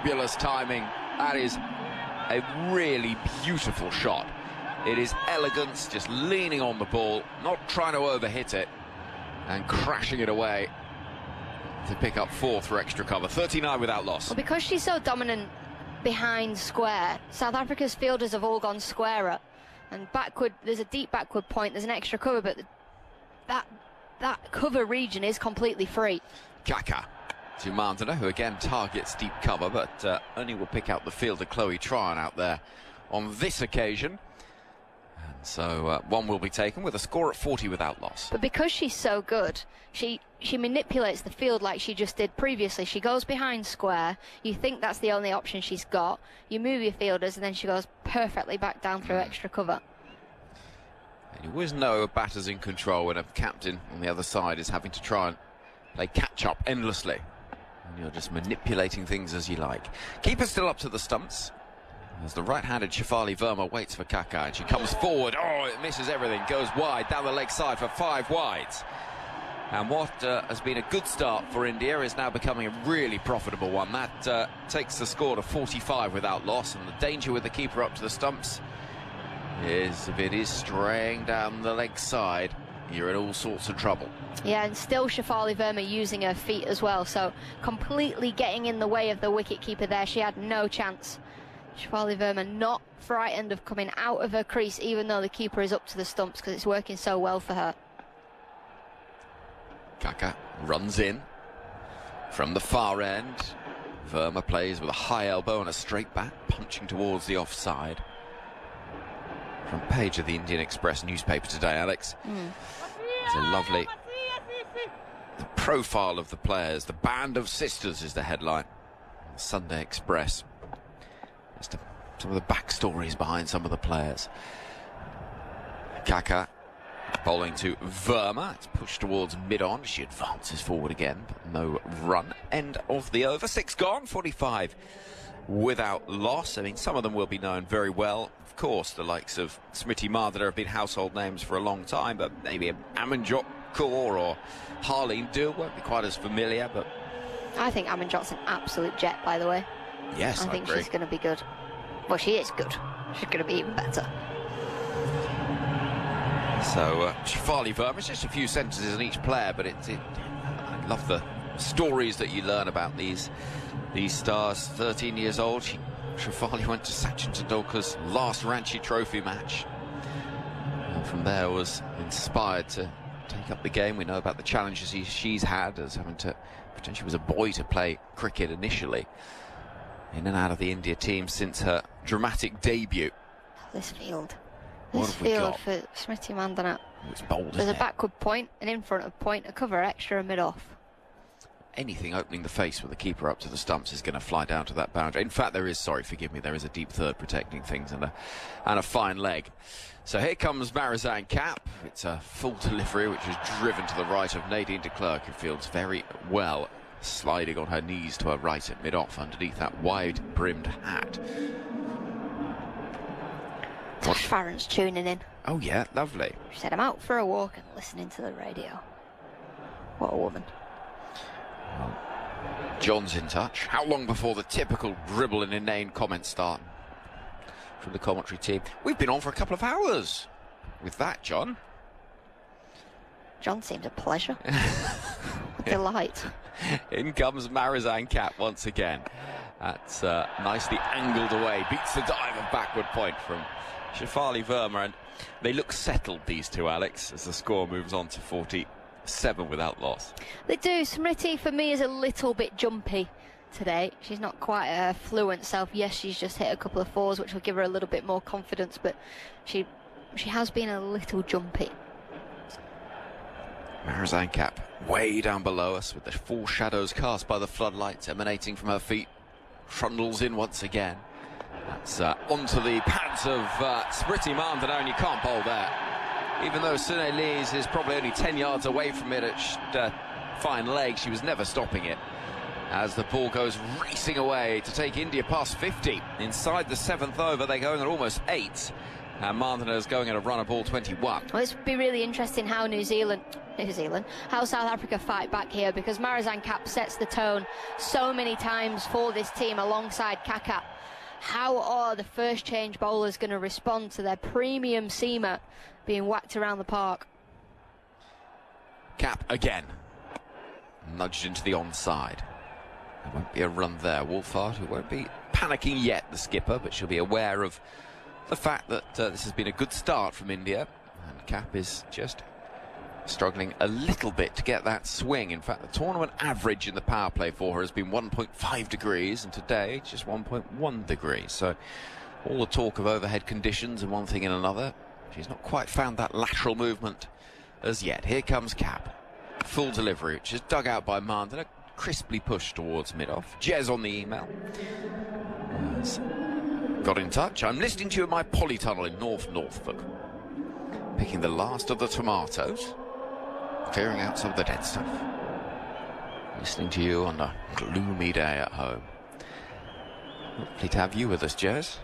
fabulous timing. That is a really beautiful shot. It is elegance, just leaning on the ball, not trying to overhit it, and crashing it away to pick up 4 for extra cover. 39 without loss. Well, because she's so dominant behind square, South Africa's fielders have all gone squarer. And backward, there's a deep backward point, there's an extra cover, but that cover region is completely free. Kaka to Mandana, who again targets deep cover, but only will pick out the fielder Chloe Tryon out there on this occasion. And so one will be taken with a score at 40 without loss. But because she's so good, she manipulates the field like she just did previously. She goes behind square, you think that's the only option she's got, you move your fielders, and then she goes perfectly back down through extra cover. And you always know a batter's in control when a captain on the other side is having to try and play catch-up endlessly. And you're just manipulating things as you like. Keeper still up to the stumps, as the right-handed Shefali Verma waits for Kaka, and she comes forward. Oh, it misses everything, goes wide, down the leg side for 5 wides. And what has been a good start for India is now becoming a really profitable one. That takes the score to 45 without loss, and the danger with the keeper up to the stumps is if it is straying down the leg side, you're in all sorts of trouble. Yeah, and still Shefali Verma using her feet as well, so completely getting in the way of the wicket-keeper there. She had no chance. Shefali Verma not frightened of coming out of her crease, even though the keeper is up to the stumps, because it's working so well for her. Kaka runs in from the far end. Verma plays with a high elbow and a straight bat, punching towards the offside. From page of the Indian Express newspaper today, Alex. It's a lovely... The profile of the players, the band of sisters is the headline. Sunday Express. Just some of the backstories behind some of the players. Kaka bowling to Verma. It's pushed towards mid-on. She advances forward again, but no run. End of the over. 6 gone, 45 without loss. I mean, some of them will be known very well. Of course, the likes of Smriti Mandana have been household names for a long time, but maybe Amanjot Kaur or Harleen Dul won't be quite as familiar. But I think Amanjot's an absolute jet, by the way. Yes, I think agree. she's going to be good. Well, she is good. She's going to be even better. So, Shefali Verma, it's just a few sentences on each player, but I love the stories that you learn about these stars. 13 years old, Shefali went to Sachin Tendulkar's last Ranchi Trophy match, and from there was inspired to take up the game. We know about the challenges she's had as having to pretend she was a boy to play cricket initially, in and out of the India team since her dramatic debut. This field. What This have we field got? for Smriti Mandana. It's bold, There's isn't a it? backward point, an in front of point, a cover, extra, and mid-off. Anything opening the face with the keeper up to the stumps is going to fly down to that boundary. In fact, there is, sorry, forgive me, there is a deep third protecting things and a fine leg. So here comes Marizanne Kapp. It's a full delivery, which is driven to the right of Nadine de Klerk, who fields very well, sliding on her knees to her right at mid-off underneath that wide-brimmed hat. Tash Farron's tuning in. Oh yeah, lovely. She said, I'm out for a walk and listening to the radio. What a woman. Well, John's in touch. How long before the typical dribble and inane comments start from the commentary team? We've been on for a couple of hours with that, John. John seems a pleasure. A delight. In comes Marizanne Kapp once again. That's nicely angled away. Beats the dive of backward point from Shefali Verma, and they look settled, these two, Alex, as the score moves on to 47 without loss. They do. Smriti, for me, is a little bit jumpy today. She's not quite her fluent self. Yes, she's just hit a couple of 4s, which will give her a little bit more confidence, but she has been a little jumpy. Marizanne Kapp way down below us with the full shadows cast by the floodlights emanating from her feet. Trundles in once again. That's onto the pads of Smriti Mandana, and you can't bowl there. Even though Sunay Lees is probably only 10 yards away from it at fine leg, she was never stopping it. As the ball goes racing away to take India past 50. Inside the 7th over, they're going at almost 8. And Martineau's going at a run of ball 21. Well, it's be really interesting how how South Africa fight back here, because Marizanne Kapp sets the tone so many times for this team alongside Kaka. How are the first change bowlers going to respond to their premium seamer being whacked around the park? Kapp again. Nudged into the onside. There won't be a run there. Wolfhard, who won't be panicking yet, the skipper, but she'll be aware of the fact that this has been a good start from India. And Kapp is just struggling a little bit to get that swing. In fact, the tournament average in the power play for her has been 1.5 degrees, and today it's just 1.1 degrees. So all the talk of overhead conditions and one thing and another, she's not quite found that lateral movement as yet. Here comes Kapp. Full delivery, which is dug out by Mandana, crisply pushed towards mid-off. Jez on the email. Yes. Got in touch. I'm listening to you in my polytunnel in North Norfolk. Picking the last of the tomatoes. Clearing out some of the dead stuff. Listening to you on a gloomy day at home. Lovely to have you with us, Jez.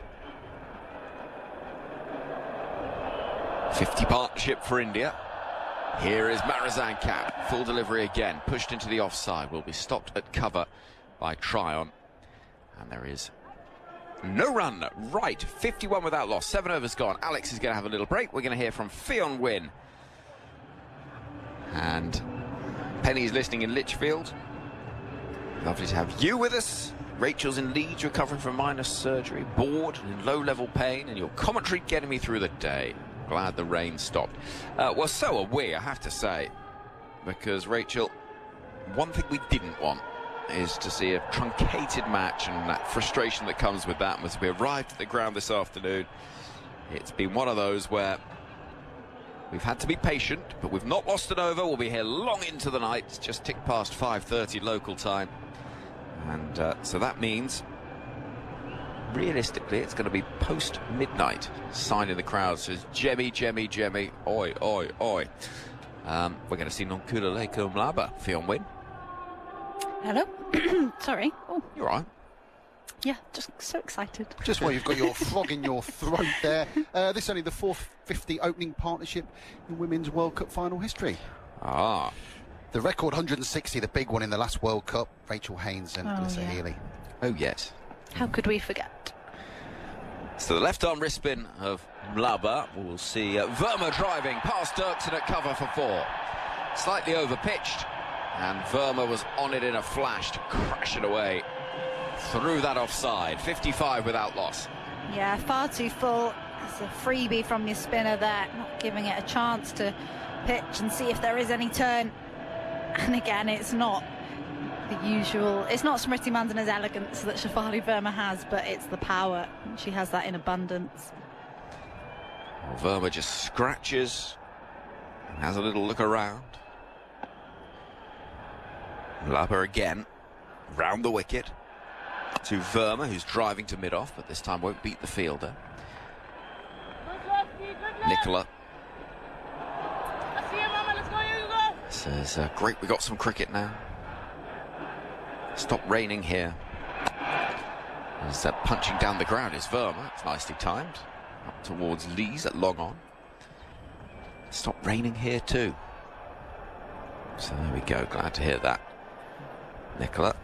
50 partnership for India. Here is Marizanne Kapp. Full delivery again. Pushed into the offside. Will be stopped at cover by Tryon. And there is no run. Right. 51 without loss. 7 overs gone. Alex is going to have a little break. We're going to hear from Fionn Wynne. And Penny's listening in Lichfield. Lovely to have you with us. Rachel's in Leeds, recovering from minor surgery, bored and in low-level pain, and your commentary getting me through the day. Glad the rain stopped. Well, so are we, I have to say, because Rachel, one thing we didn't want is to see a truncated match, and that frustration that comes with that. As we arrived at the ground this afternoon, it's been one of those where we've had to be patient, but we've not lost an over. We'll be here long into the night. It's just ticked past 5:30 local time. And so that means, realistically, it's going to be post-midnight. Sign in the crowd says, Jemmy, Jemmy, Jemmy, oi, oi, oi. We're going to see Nonkula Leko Mlaba. Fionn Wynne. Hello. Sorry. Oh, You're right. yeah, just so excited. Just while you've got your frog in your throat there, this is only the 4th 50 opening partnership in Women's World Cup final history. Ah. The record 160, the big one in the last World Cup, Rachel Haynes and Alyssa yeah. Healy. Oh, yes. How could we forget? So the left arm wrist spin of Mlaba. We'll see Verma driving past Dirksen at cover for 4. Slightly over-pitched, and Verma was on it in a flash to crash it away through that offside. 55 without loss. Yeah, far too full. It's a freebie from your spinner there, not giving it a chance to pitch and see if there is any turn. And again, it's not the usual, it's not Smriti Mandana's elegance that Shafali Verma has, but it's the power. She has that in abundance. Well, Verma just scratches and has a little look around. Mlaba again, round the wicket to Verma, who's driving to mid-off, but this time won't beat the fielder. Nicola says, great, we got some cricket now. Stop raining here. As punching down the ground is Verma. It's nicely timed. Up towards Lees at long on. Stop raining here too. So there we go. Glad to hear that. Nicola.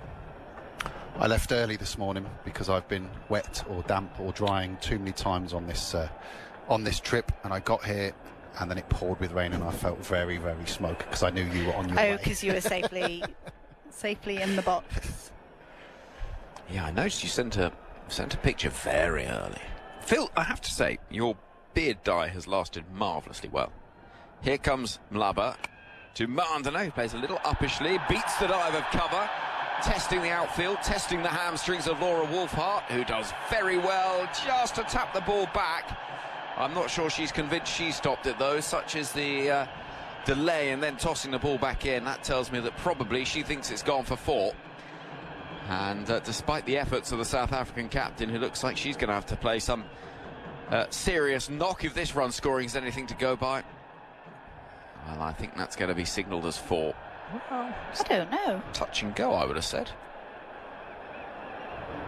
I left early this morning because I've been wet or damp or drying too many times on this trip, and I got here and then it poured with rain and I felt very, very smoky because I knew you were on your way. Oh, because you were safely in the box. Yeah, I noticed you sent a picture very early. Phil, I have to say, your beard dye has lasted marvellously well. Here comes Mlaba to Mandana, who plays a little uppishly, beats the dive of cover, testing the outfield, testing the hamstrings of Laura Wolfhart, who does very well just to tap the ball back. I'm not sure she's convinced she stopped it, though. Such is the delay and then tossing the ball back in. That tells me that probably she thinks it's gone for 4. And despite the efforts of the South African captain, who looks like she's going to have to play some serious knock if this run scoring is anything to go by. Well, I think that's going to be signalled as 4. Well, I don't know. Touch and go, I would have said.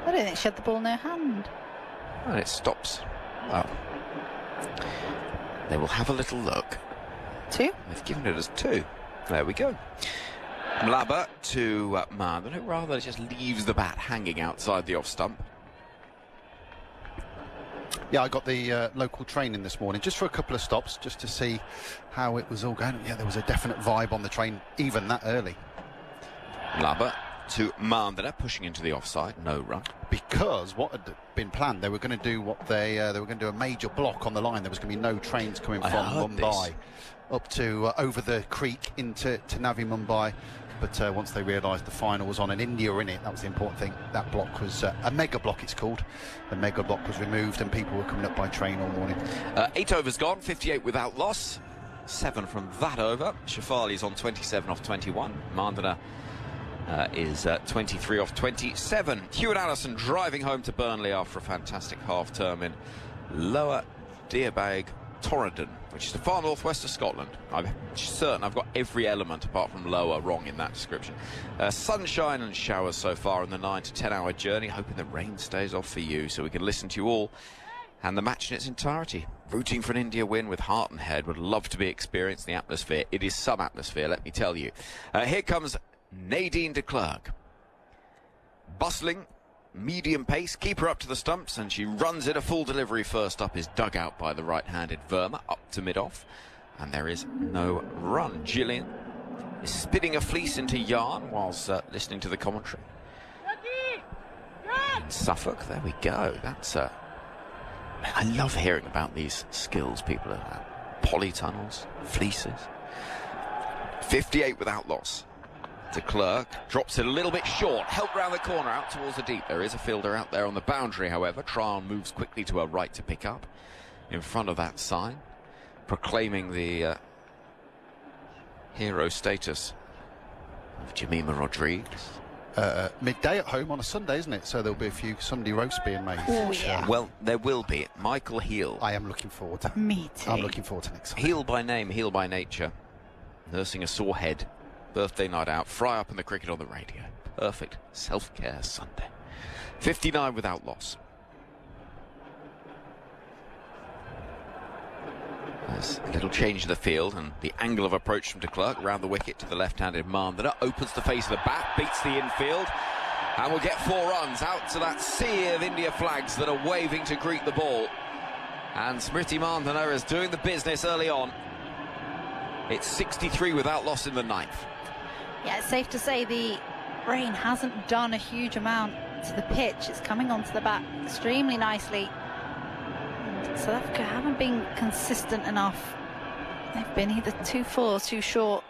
I don't think she had the ball in her hand. And it stops. Well, They will have a little look. 2. They've given it as 2. There we go. Mlaba to Marden, who rather just leaves the bat hanging outside the off stump. Yeah, I got the local training this morning just for a couple of stops, just to see how it was all going. Yeah, there was a definite vibe on the train, even that early. Mlaba to Mandana, pushing into the offside, no run. Because what had been planned, they were going to do what they were going to do a major block on the line. There was going to be no trains coming from Mumbai up to over the creek into Navi Mumbai. But once they realised the final was on and India were in it, that was the important thing. That block was a mega block, it's called. The mega block was removed and people were coming up by train all morning. 8 overs gone, 58 without loss. 7 from that over. Shafali's on 27 off 21. Mandana is 23 off 27. Hewitt Allison driving home to Burnley after a fantastic half-term in Lower Deerbag, Torrington, which is the far northwest of Scotland. I'm certain I've got every element apart from lower wrong in that description. Sunshine and showers so far in the 9 to 10 hour journey, hoping the rain stays off for you so we can listen to you all and the match in its entirety. Rooting for an India win with heart and head. Would love to be experiencing the atmosphere. It is some atmosphere, let me tell you. Here comes Nadine de Klerk. Bustling, medium pace, keep her up to the stumps, and she runs it. A full delivery first up is dug out by the right-handed Verma up to mid-off, and there is no run. Gillian is spitting a fleece into yarn whilst listening to the commentary. In Suffolk, there we go. That's I love hearing about these skills people have. Polytunnels, fleeces. 58 without loss. De Klerk drops it a little bit short, help round the corner out towards the deep. There is a fielder out there on the boundary, however. Tryon moves quickly to her right to pick up in front of that sign, proclaiming the hero status of Jemima Rodriguez. Midday at home on a Sunday, isn't it? So there'll be a few Sunday roasts being made. Oh, yeah. Well, there will be. Michael Heel. I am looking forward to. Me too. I'm looking forward to next Sunday. Heel by name, heel by nature. Nursing a sore head. Birthday night out. Fry up in the cricket on the radio. Perfect self-care Sunday. 59 without loss. There's a little change in the field and the angle of approach from de Klerk round the wicket to the left-handed Mandana. Opens the face of the bat, beats the infield, and will get 4 runs out to that sea of India flags that are waving to greet the ball. And Smriti Mandana is doing the business early on. It's 63 without loss in the 9th. Yeah, it's safe to say the rain hasn't done a huge amount to the pitch. It's coming onto the bat extremely nicely. And South Africa haven't been consistent enough. They've been either too full or too short.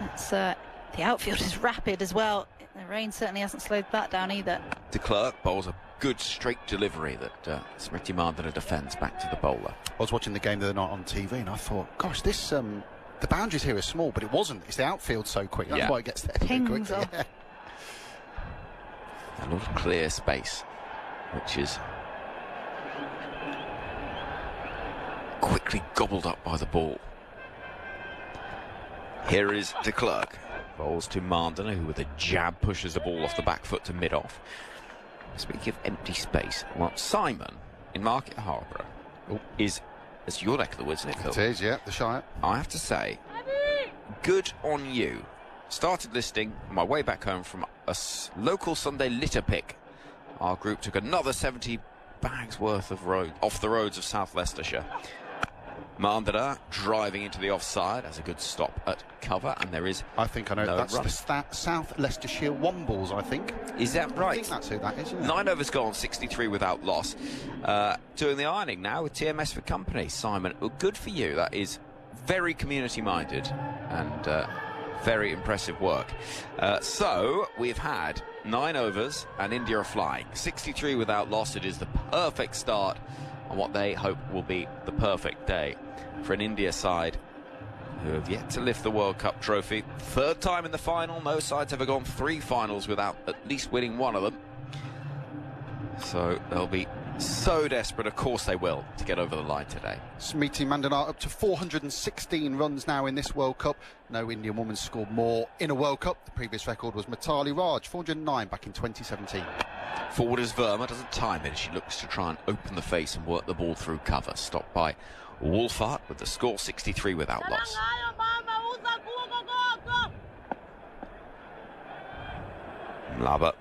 It's, the outfield is rapid as well. The rain certainly hasn't slowed that down either. De Klerk bowls a good straight delivery that Smriti Mandana defends back to the bowler. I was watching the game the other night on TV and I thought, gosh, this the boundaries here are small, but it wasn't. It's the outfield so quick. That's why it gets there so Pings quickly. off. Yeah. A lot of clear space, which is quickly gobbled up by the ball. Here is de Klerk. Bowls to Mandana, who with a jab pushes the ball off the back foot to mid-off. Speaking of empty space, well, Simon in Market Harborough is, it's your neck of the woods, isn't it, Phil? It is, yeah, the Shire. I have to say, good on you. Started listing on my way back home from a local Sunday litter pick. Our group took another 70 bags worth of road off the roads of South Leicestershire. Mandana driving into the offside as a good stop at cover, and there is I think I know. no That's run. the South Leicestershire Wombles, I think. Is that I right? think that's who that is, yeah. 9 overs gone, 63 without loss. Doing the ironing now with TMS for company. Simon, well, good for you. That is very community-minded and very impressive work. So we've had 9 overs and India are flying. 63 without loss. It is the perfect start on what they hope will be the perfect day for an India side who have yet to lift the World Cup trophy. 3rd time in the final. No side's ever gone 3 finals without at least winning one of them. So they'll be so desperate, of course they will, to get over the line today. Smriti Mandana up to 416 runs now in this World Cup. No Indian woman scored more in a World Cup. The previous record was Mitali Raj, 409 back in 2017. Forward is Verma, doesn't time it as she looks to try and open the face and work the ball through cover. Stopped by Wolfhard with the score 63 without loss. Mlaba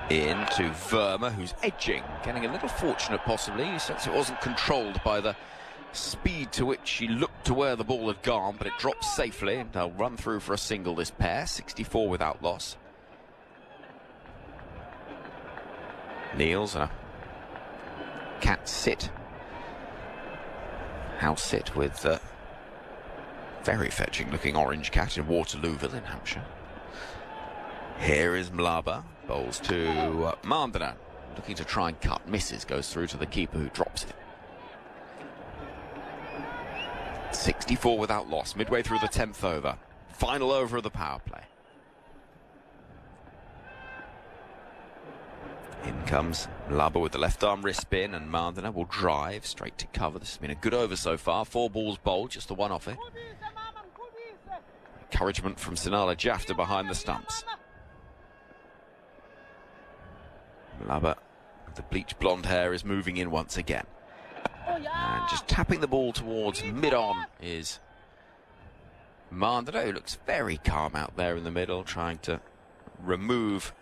into Verma, who's edging, getting a little fortunate possibly. You sense it wasn't controlled by the speed to which she looked to where the ball had gone, but it drops safely, and they'll run through for a single this pair. 64 without loss. Kneels and a cat sit. House sit with a very fetching looking orange cat in Waterlooville in Hampshire. Here is Mlaba, bowls to Mandana, looking to try and cut, misses, goes through to the keeper who drops it. 64 without loss, midway through the 10th over. Final over of the power play. In comes Mlaba with the left arm wrist spin, and Mandana will drive straight to cover. This has been a good over so far. 4 balls bowled, just the one off it. Encouragement from Sinala Jafta behind the stumps. Mlaba, with the bleached blonde hair, is moving in once again. And just tapping the ball towards mid-on is Mandana, who looks very calm out there in the middle, trying to remove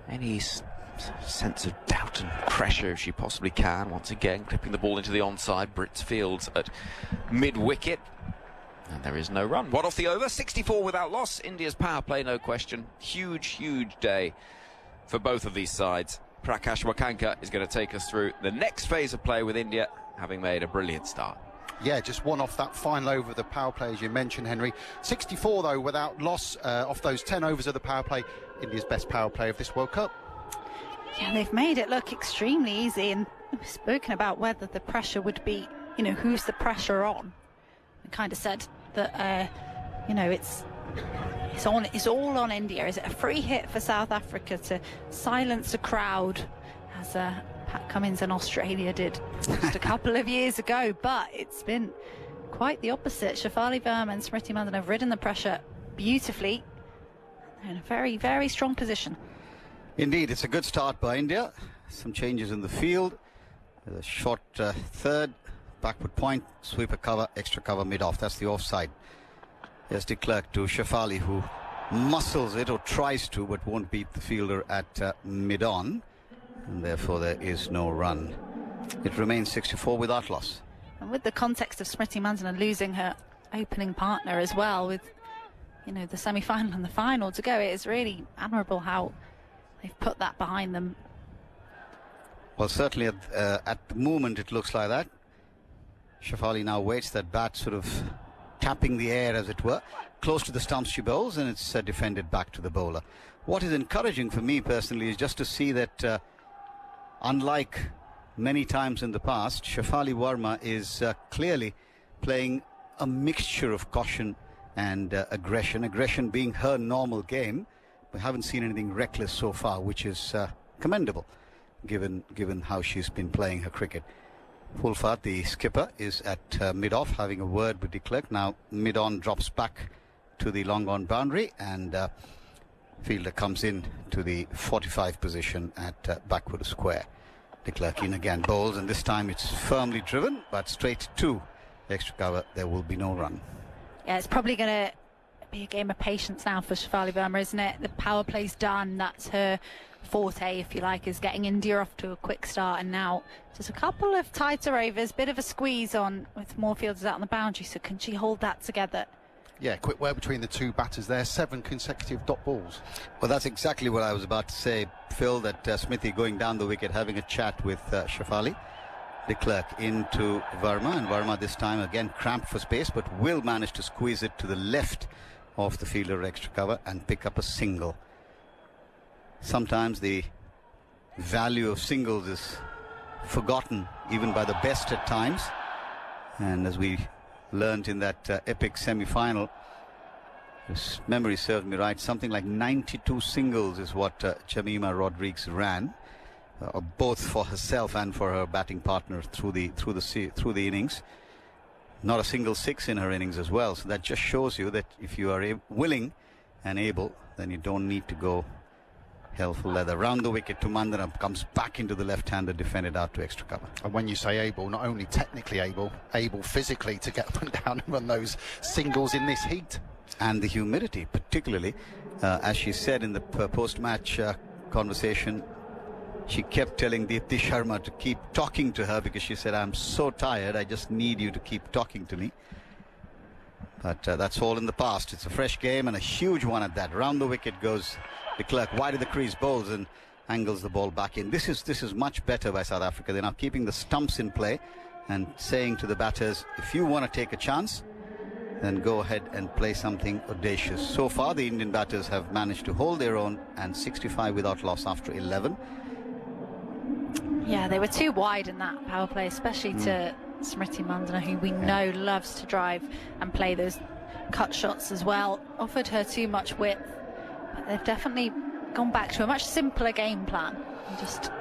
any sense of doubt and pressure if she possibly can. Once again, clipping the ball into the onside. Brits Fields at mid-wicket. And there is no run. What off the over? 64 without loss. India's power play, no question. Huge, huge day for both of these sides. Prakash Wakankar is going to take us through the next phase of play with India, having made a brilliant start. Yeah, just one off that final over of the power play, as you mentioned, Henry. 64, though, without loss off those 10 overs of the power play. India's best power play of this World Cup. Yeah, they've made it look extremely easy, and we've spoken about whether the pressure would be, you know, who's the pressure on. We kind of said that, you know, it's all on India. Is it a free hit for South Africa to silence a crowd, as Pat Cummins in Australia did just a couple of years ago? But it's been quite the opposite. Shafali Verma and Smriti Mandana have ridden the pressure beautifully. They're in a very, very strong position. Indeed, it's a good start by India. Some changes in the field. There's a short third, backward point, sweeper cover, extra cover mid-off. That's the offside. Here's de Klerk to Shafali, who muscles it or tries to, but won't beat the fielder at mid-on. And therefore there is no run. It remains 64 without loss. And with the context of Smriti Mandana losing her opening partner as well, with, you know, the semi-final and the final to go, it is really admirable how they've put that behind them. Well, certainly at the moment it looks like that. Shafali now waits, that bat sort of tapping the air, as it were, close to the stumps she bowls, and it's defended back to the bowler. What is encouraging for me personally is just to see that unlike many times in the past, Shafali Verma is clearly playing a mixture of caution and aggression. Aggression being her normal game. We haven't seen anything reckless so far, which is commendable, given how she's been playing her cricket. Wolfhard, the skipper, is at mid-off, having a word with de Klerk. Now mid-on drops back to the long-on boundary, and fielder comes in to the 45 position at backward square. De Klerk in again, bowls, and this time it's firmly driven, but straight to extra cover. There will be no run. Yeah, it's probably going to be a game of patience now for Shafali Verma, isn't it? The power play's done. That's her forte, if you like, is getting India off to a quick start, and now just a couple of tighter overs, bit of a squeeze on with more fielders out on the boundary. So can she hold that together? Yeah, quick word between the two batters there. 7 consecutive dot balls. Well, that's exactly what I was about to say, Phil, that Smithy going down the wicket, having a chat with Shafali. De Klerk into Verma, and Verma this time again cramped for space, but will manage to squeeze it to the left of the fielder extra cover and pick up a single. Sometimes the value of singles is forgotten even by the best at times, and as we learned in that epic semi-final, If memory serves me right, something like 92 singles is what Jemima Rodriguez ran, both for herself and for her batting partner through the innings. Not a single six in her innings as well. So that just shows you that if you are willing and able, then you don't need to go hell for leather. Round the wicket to Mandana, comes back into the left-hander, defended out to extra cover. And when you say able, not only technically able physically to get up and down and run those singles in this heat. And the humidity, particularly, as she said in the post-match conversation, she kept telling Deepti Sharma to keep talking to her because she said, I'm so tired, I just need you to keep talking to me. But that's all in the past. It's a fresh game and a huge one at that. Round the wicket goes de Klerk, wide of the crease, bowls and angles the ball back in. This is much better by South Africa. They're now keeping the stumps in play and saying to the batters, if you want to take a chance, then go ahead and play something audacious. So far, the Indian batters have managed to hold their own and 65 without loss after 11. Yeah, they were too wide in that power play, especially to Smriti Mandana, who we know loves to drive and play those cut shots as well. Offered her too much width, but they've definitely gone back to a much simpler game plan and just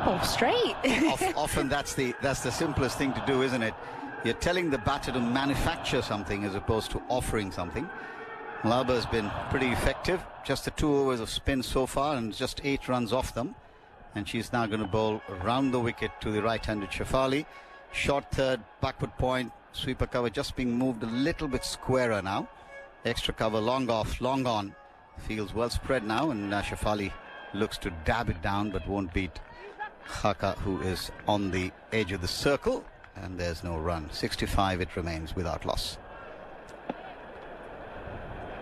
ball straight. Often that's the simplest thing to do, isn't it? You're telling the batter to manufacture something as opposed to offering something. Malaba has been pretty effective. Just the 2 overs of spin so far and just 8 runs off them. And she's now going to bowl around the wicket to the right-handed Shafali. Short third, backward point, sweeper cover just being moved a little bit squarer now. Extra cover, long off, long on. Field's well spread now, and Shafali looks to dab it down but won't beat Haka, who is on the edge of the circle. And there's no run. 65 it remains without loss.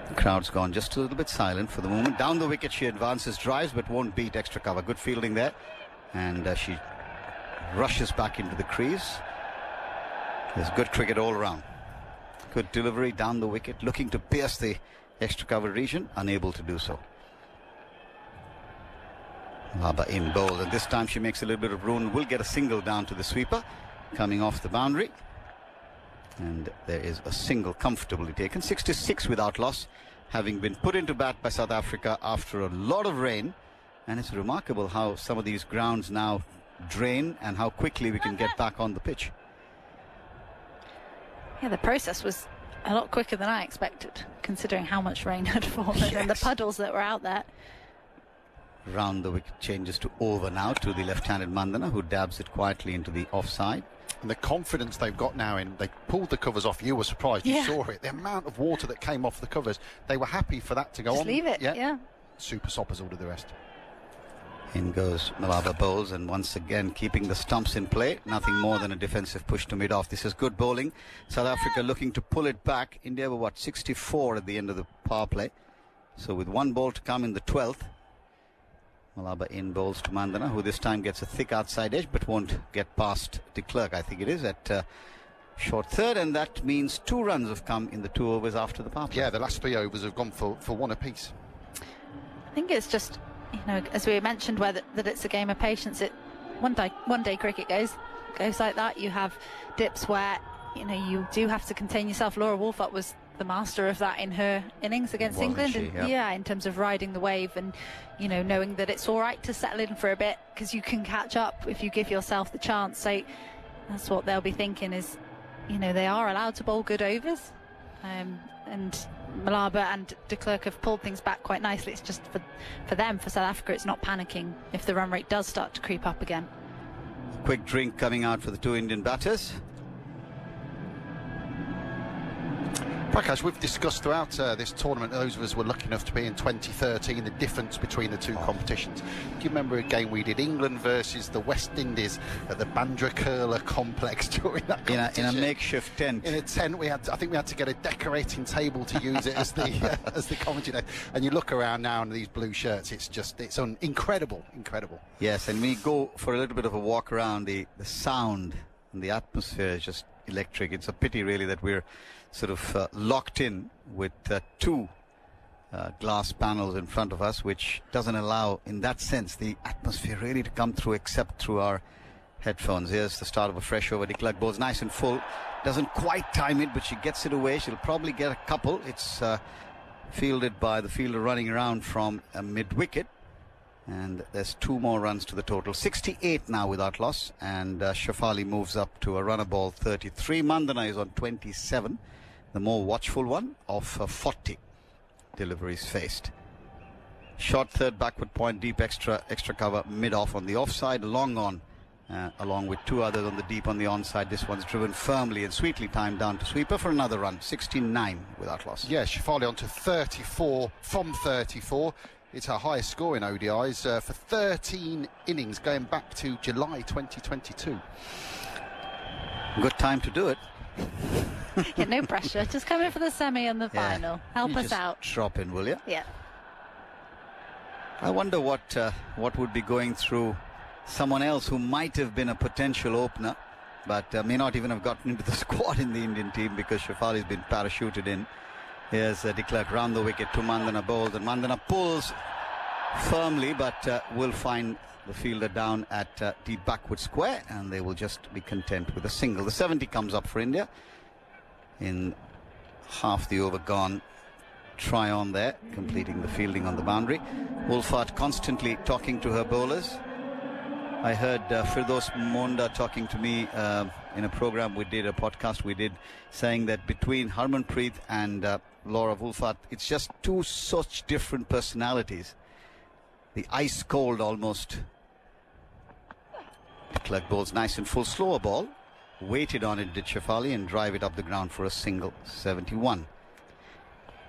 The crowd's gone just a little bit silent for the moment. Down the wicket she advances, drives but won't beat extra cover. Good fielding there. And she rushes back into the crease. There's good cricket all around. Good delivery down the wicket, looking to pierce the extra cover region, unable to do so. Laba in bowl, and this time she makes a little bit of room, will get a single down to the sweeper coming off the boundary, and there is a single comfortably taken. 66 without loss, having been put into bat by South Africa after a lot of rain. And it's remarkable how some of these grounds now drain and how quickly we can get back on the pitch. Yeah, the process was a lot quicker than I expected, considering how much rain had fallen and the puddles that were out there. Round the wicket changes to over now to the left-handed Mandana, who dabs it quietly into the offside. And the confidence they've got now in, they pulled the covers off. You were surprised, you saw it. The amount of water that came off the covers, they were happy for that to go on. Just leave it, yeah. Super soppers all to the rest. In goes Malaba bowls, and once again keeping the stumps in play. Nothing more than a defensive push to mid-off. This is good bowling. South Africa looking to pull it back. India were 64 at the end of the power play. So with one ball to come in the 12th, Malaba in bowls to Mandana, who this time gets a thick outside edge but won't get past de Klerk, I think it is, at short third, and that means 2 runs have come in the 2 overs after the power play. Yeah, the last 3 overs have gone for 1 apiece. I think it's just, you know, as we mentioned, that it's a game of patience. One day cricket goes like that. You have dips where, you know, you do have to contain yourself. Laura Wolfott was the master of that in her innings against England. In terms of riding the wave and, you know, knowing that it's all right to settle in for a bit because you can catch up if you give yourself the chance. So that's what they'll be thinking is, you know, they are allowed to bowl good overs. And Malaba and de Klerk have pulled things back quite nicely. It's just for them, for South Africa, it's not panicking if the run rate does start to creep up again. Quick drink coming out for the 2 Indian batters. Prakash, we've discussed throughout this tournament, those of us were lucky enough to be in 2013, the difference between the 2 competitions. Do you remember a game we did, England versus the West Indies at the Bandra Kurla complex during that competition? In a makeshift tent. In a tent, I think we had to get a decorating table to use it as the commentary. And you look around now in these blue shirts, it's incredible. Yes, and when you go for a little bit of a walk around, the sound and the atmosphere is just electric. It's a pity really that we're sort of locked in with 2 glass panels in front of us, which doesn't allow, in that sense, the atmosphere really to come through except through our headphones. Here's the start of a fresh over. De Klerk bowls nice and full. Doesn't quite time it, but she gets it away. She'll probably get a couple. It's fielded by the fielder running around from mid-wicket. And there's 2 more runs to the total. 68 now without loss. And Shefali moves up to a runner ball 33. Mandana is on 27. The more watchful one of 40 deliveries faced. Short third backward point, deep extra cover, mid-off on the offside, long on, along with 2 others on the deep on the onside. This one's driven firmly and sweetly timed down to sweeper for another run. 69 without loss. Yeah, Shefali on to 34 from 34. It's her highest score in ODIs for 13 innings going back to July 2022. Good time to do it. Yeah, no pressure. Just come in for the semi and the final. Help us just out. Drop in, will you? Yeah. I wonder what would be going through someone else who might have been a potential opener, but may not even have gotten into the squad in the Indian team because Shefali's been parachuted in. Here's De Klerk round the wicket to Mandana bowls, and Mandana pulls firmly, but will find the fielder down at the backward square, and they will just be content with a single. The 70 comes up for India in half the over gone. Try on there, completing the fielding on the boundary. Wolfart constantly talking to her bowlers. I heard Firdaus Monda talking to me in a program we did, a podcast we did, saying that between Harmanpreet and Laura Wolfart, it's just 2 such different personalities. The ice cold almost. De Klerk bowls nice and full, slower ball. Waited on it, did Shefali, and drive it up the ground for a single. 71.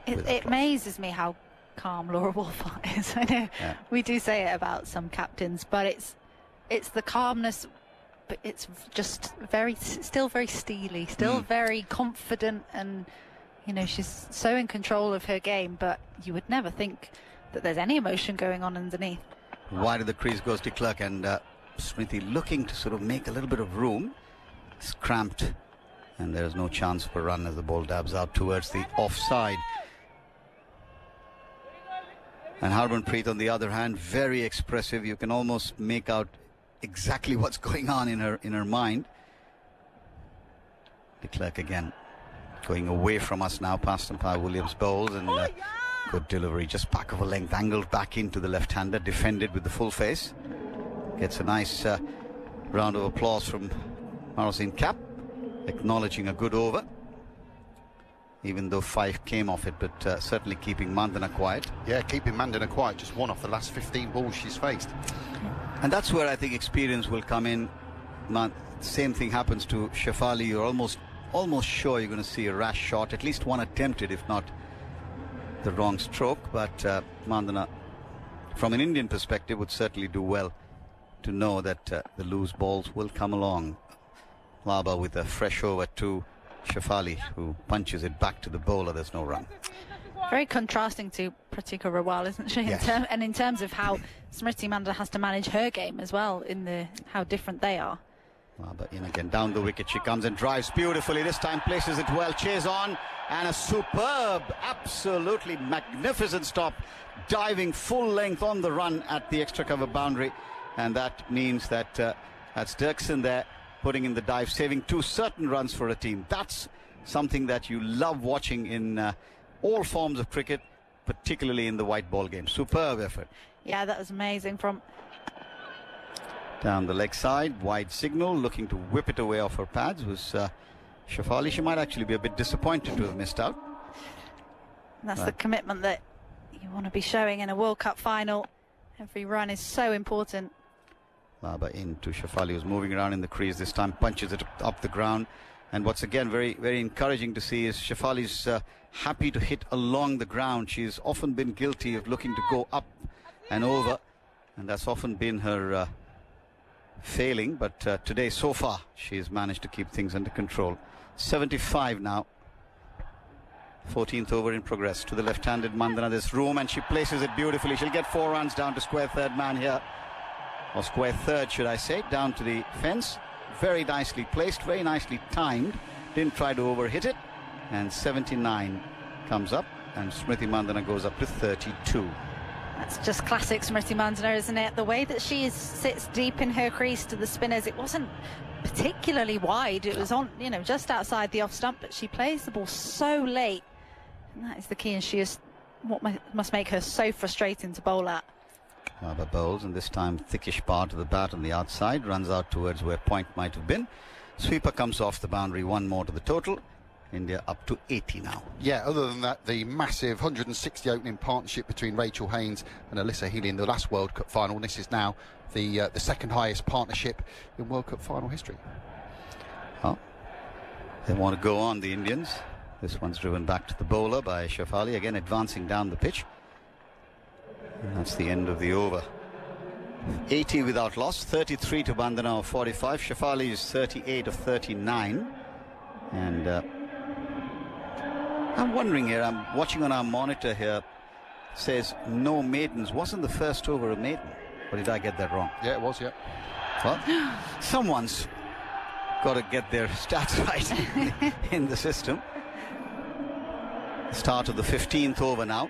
It amazes me how calm Laura Wolfart is. I know we do say it about some captains, but it's the calmness, but it's just still very steely, still very confident, and she's so in control of her game, but you would never think that there's any emotion going on underneath. Wide of the crease goes De Klerk, and Smriti looking to sort of make a little bit of room. It's cramped, and there's no chance for a run as the ball dabs out towards the offside. And Harmanpreet, on the other hand, very expressive. You can almost make out exactly what's going on in her mind. De Klerk again going away from us now, past Umpire Williams bowls, and good delivery, just back of a length, angled back into the left-hander, defended with the full face. Gets a nice round of applause from Marosin Cap, acknowledging a good over, even though 5 came off it, but certainly keeping Mandana quiet. Yeah, keeping Mandana quiet, just 1 off the last 15 balls she's faced. And that's where I think experience will come in. Same thing happens to Shefali. You're almost sure you're going to see a rash shot, at least one attempted, if not the wrong stroke. But Mandana, from an Indian perspective, would certainly do well to know that the loose balls will come along. Laba with a fresh over to Shefali, who punches it back to the bowler. There's no run. Very contrasting to Pratika Rawal, isn't she? Yes. And in terms of how Smriti Mandana has to manage her game as well, in how different they are. Laba in again, down the wicket she comes and drives beautifully. This time places it well, chase on, and a superb, absolutely magnificent stop, diving full length on the run at the extra cover boundary. And that means that that's Dirksen there, putting in the dive, saving 2 certain runs for a team. That's something that you love watching in all forms of cricket, particularly in the white ball game. Superb effort. Yeah, that was amazing. From down the leg side, wide signal, looking to whip it away off her pads was Shefali. She might actually be a bit disappointed to have missed out. That's the commitment that you want to be showing in a World Cup final. Every run is so important. Laba into Shefali, who's moving around in the crease this time, punches it up the ground. And what's again very, very encouraging to see is Shefali's happy to hit along the ground. She's often been guilty of looking to go up and over, and that's often been her failing. But today, so far, she's managed to keep things under control. 75 now. 14th over in progress to the left-handed Mandana. There's room, and she places it beautifully. She'll get 4 runs down to square third man here. Or square third, should I say, down to the fence. Very nicely placed, very nicely timed. Didn't try to overhit it. And 79 comes up, and Smriti Mandana goes up to 32. That's just classic Smriti Mandhana, isn't it? The way that she sits deep in her crease to the spinners, it wasn't particularly wide. It was on, you know, just outside the off stump, but she plays the ball so late. And that is the key, and she is what must make her so frustrating to bowl at. Harbour bowls, and this time thickish part of the bat on the outside, runs out towards where point might have been. Sweeper comes off the boundary, one more to the total. India up to 80 now. Yeah, other than that, the massive 160 opening partnership between Rachel Haynes and Alyssa Healy in the last World Cup final. This is now the second highest partnership in World Cup final history. Well, they want to go on, the Indians. This one's driven back to the bowler by Shafali, again advancing down the pitch. And that's the end of the over. 80 without loss, 33 to Bandana of 45. Shafali is 38 of 39. And I'm wondering here, I'm watching on our monitor here, says no maidens. Wasn't the first over a maiden? Or did I get that wrong? Yeah, it was, yeah. Well, someone's got to get their stats right in the system. Start of the 15th over now.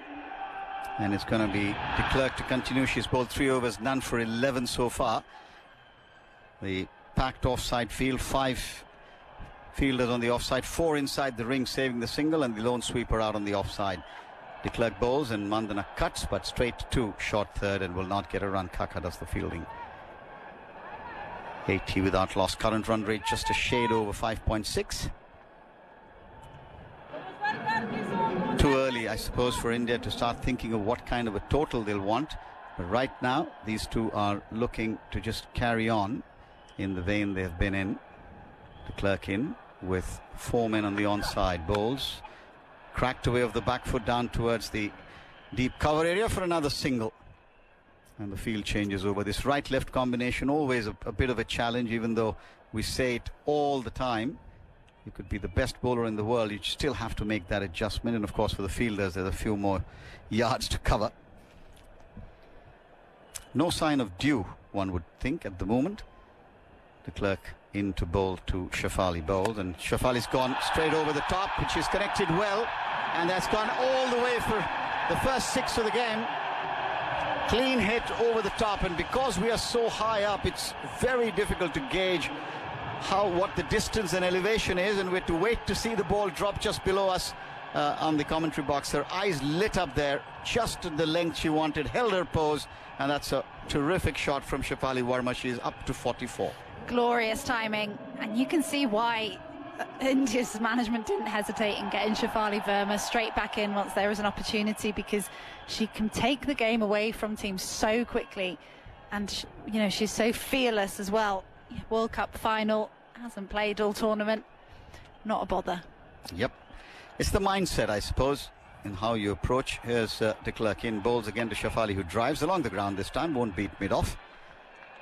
And it's going to be de Klerk to continue. She's bowled 3 overs, none for 11 so far. The packed offside field, 5 fielders on the offside, 4 inside the ring saving the single, and the lone sweeper out on the offside. De Klerk bowls and Mandhana cuts, but straight to short third and will not get a run. Kaka does the fielding. 80 without loss. Current run rate just a shade over 5.6. Too early, I suppose, for India to start thinking of what kind of a total they'll want. But right now, these two are looking to just carry on in the vein they have been in. De Klerk in with 4 men on the onside. Bowls cracked away of the back foot down towards the deep cover area for another single. And the field changes over. This right-left combination, always a bit of a challenge, even though we say it all the time. You could be the best bowler in the world, you still have to make that adjustment. And of course, for the fielders, there's a few more yards to cover. No sign of dew, one would think, at the moment. De Klerk in to bowl to Shafali. Bowled, and Shafali's gone straight over the top, and she's connected well, and that's gone all the way for the first 6 of the game. Clean hit over the top, and because we are so high up, it's very difficult to gauge what the distance and elevation is, and we have to wait to see the ball drop just below us on the commentary box. Her eyes lit up there, just at the length she wanted, held her pose, and that's a terrific shot from Shafali Verma. She is up to 44. Glorious timing, and you can see why India's management didn't hesitate in getting Shafali Verma straight back in once there was an opportunity, because she can take the game away from teams so quickly, and you know, she's so fearless as well. World Cup final, hasn't played all tournament, not a bother. Yep, it's the mindset, I suppose, in how you approach. Here's de Klerk in, bowls again to Shafali, who drives along the ground this time, won't beat mid-off,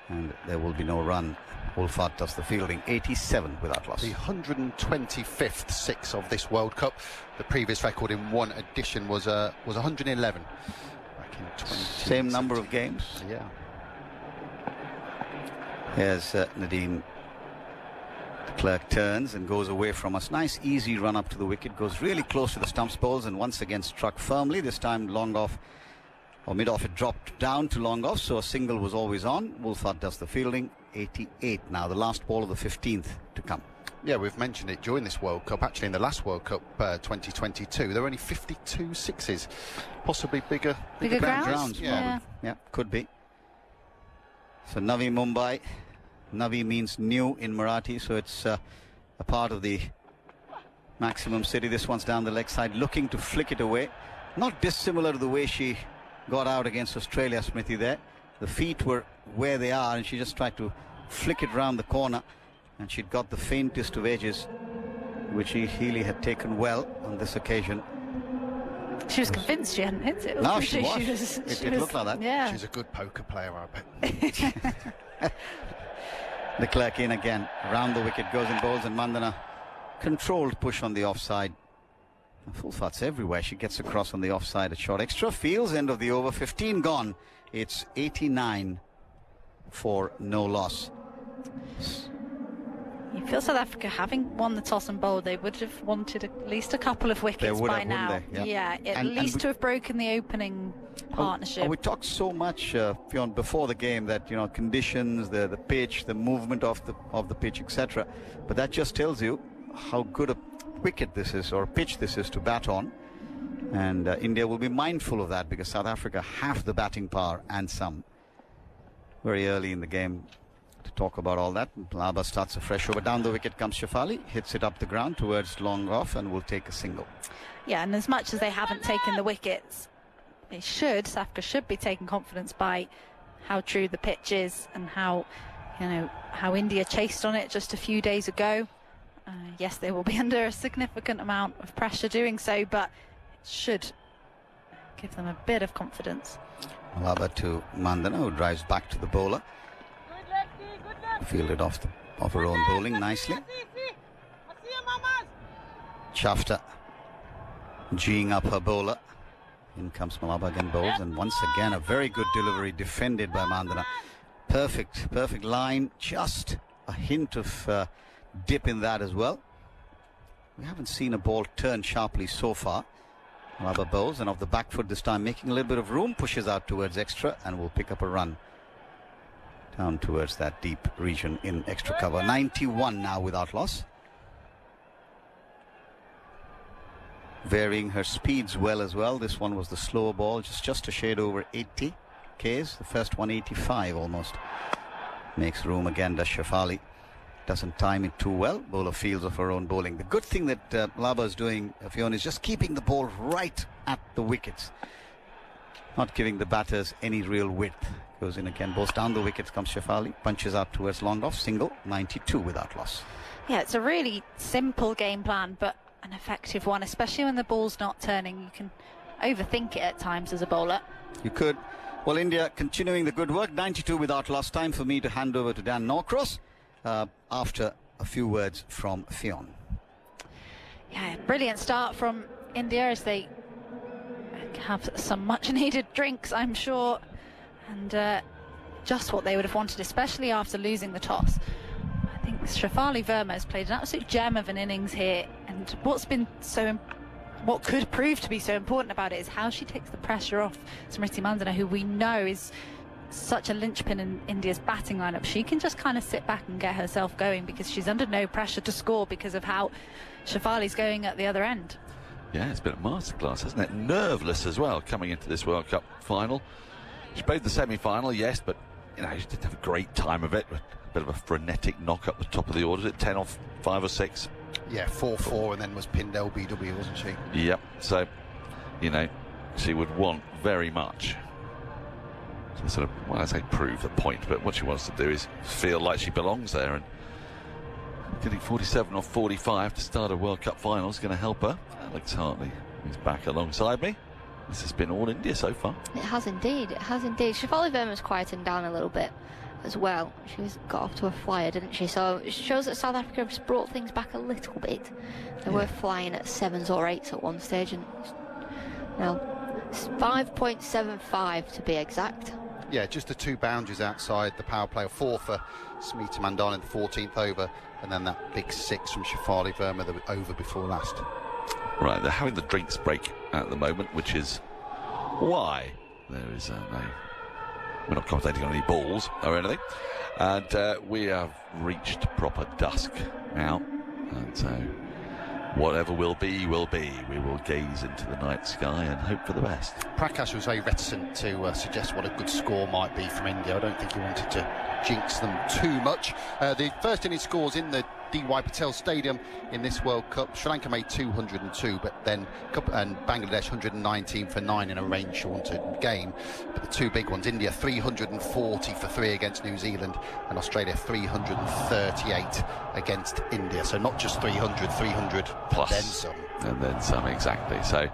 and there will be no run. Wolfart does the fielding. 87 without loss. The 125th 6 of this World Cup. The previous record in one edition was 111 back in 20. Same number of games. Yeah. Here's Nadine. De Klerk turns and goes away from us. Nice easy run up to the wicket. Goes really close to the stumps, bowls, and once again struck firmly. This time long off, or mid off, it dropped down to long off, so a single was always on. Wolfart does the fielding. 88 now, the last ball of the 15th to come. Yeah, we've mentioned it during this World Cup. Actually, in the last World Cup 2022, there were only 52 sixes. Possibly bigger grounds. Yeah, could be. So Navi Mumbai. Navi means new in Marathi, so it's a part of the maximum city. This one's down the leg side, looking to flick it away. Not dissimilar to the way she got out against Australia, Smriti, there. The feet were where they are, and she just tried to flick it round the corner, and she'd got the faintest of edges, which Healy had taken well on this occasion. She was convinced she hadn't hit it. No, she was. It looked like that. Yeah. She's a good poker player, I bet. De Klerk in again. Round the wicket goes in, bowls, and Mandhana controlled push on the offside. Wolfart's everywhere. She gets across on the offside. A short extra. Fields, end of the over. 15 gone. It's 89 for no loss. You feel South Africa, having won the toss and bowled, they would have wanted at least a couple of wickets would by have, now. wouldn't they? Yeah, at least to have broken the opening partnership. We talked so much, Fionn, before the game that conditions, the pitch, the movement of the pitch, etc. But that just tells you how good a wicket this is, or a pitch this is to bat on. And India will be mindful of that because South Africa have the batting power and some. Very early in the game to talk about all that. Malaba starts a fresh over. Down the wicket comes Shafali, hits it up the ground towards long off and will take a single. Yeah, and as much as they haven't taken the wickets, South Africa should be taking confidence by how true the pitch is and how India chased on it just a few days ago. Yes, they will be under a significant amount of pressure doing so, but it should give them a bit of confidence. Malaba to Mandana, who drives back to the bowler. Fielded off her own bowling nicely. Chafta geeing up her bowler. In comes Malaba again, bowls, and once again a very good delivery defended by Mandana. Perfect line, just a hint of dip in that as well. We haven't seen a ball turn sharply so far. Malaba bowls and off the back foot this time, making a little bit of room, pushes out towards extra and will pick up a run down towards that deep region in extra cover. 91 now without loss. Varying her speeds well as well. This one was the slower ball, just a shade over 80 Ks. The first one 85 almost. Makes room again, does Shafali. Doesn't time it too well. Bowler fields of her own bowling. The good thing that Malaba is doing, Fionn, is just keeping the ball right at the wickets. Not giving the batters any real width. Goes in again, bowls down the wickets, comes Shafali, punches out towards long off, single, 92 without loss. Yeah, it's a really simple game plan, but an effective one, especially when the ball's not turning. You can overthink it at times as a bowler. You could. Well, India continuing the good work, 92 without loss. Time for me to hand over to Dan Norcross after a few words from Fionn. Yeah, brilliant start from India as they have some much needed drinks, I'm sure, and just what they would have wanted, especially after losing the toss. I think Shafali Verma has played an absolute gem of an innings here, and what could prove to be so important about it is how she takes the pressure off Smriti Mandana, who we know is such a linchpin in India's batting lineup. She can just kind of sit back and get herself going because she's under no pressure to score because of how Shafali's going at the other end. Yeah, it's been a masterclass, hasn't it? Nerveless as well, coming into this World Cup final. She played the semi-final, yes, but she didn't have a great time of it. A bit of a frenetic knock up the top of the order at 10 off 5 or 6. Yeah, 4-4, and then was pinned LBW, wasn't she? Yep. So, she would want very much to sort of, well, I say prove the point, but what she wants to do is feel like she belongs there, and getting 47 off 45 to start a World Cup final is going to help her. Alex Hartley is back alongside me. This has been all India so far. It has indeed. Shafali Verma's quietened down a little bit as well. She's got off to a flyer, didn't she? So it shows that South Africa has brought things back a little bit. They were flying at 7s or 8s at one stage, and now it's 5.75 to be exact. Yeah, just the 2 boundaries outside the power play, 4 for Smriti Mandana in the 14th over, and then that big 6 from Shafali Verma, the over before last. Right, they're having the drinks break at the moment, which is why there is we're not commentating on any balls or anything, and we have reached proper dusk now, and so whatever will be will be. We will gaze into the night sky and hope for the best. Prakash was very reticent to suggest what a good score might be from India. I don't think he wanted to jinx them too much. The first innings scores in the D.Y. Patel Stadium in this World Cup. Sri Lanka made 202, but then and Bangladesh 119 for 9 in a rain-shortened game. But the 2 big ones, India 340 for 3 against New Zealand, and Australia 338 against India. So not just 300 plus, then some. And then some, exactly. So,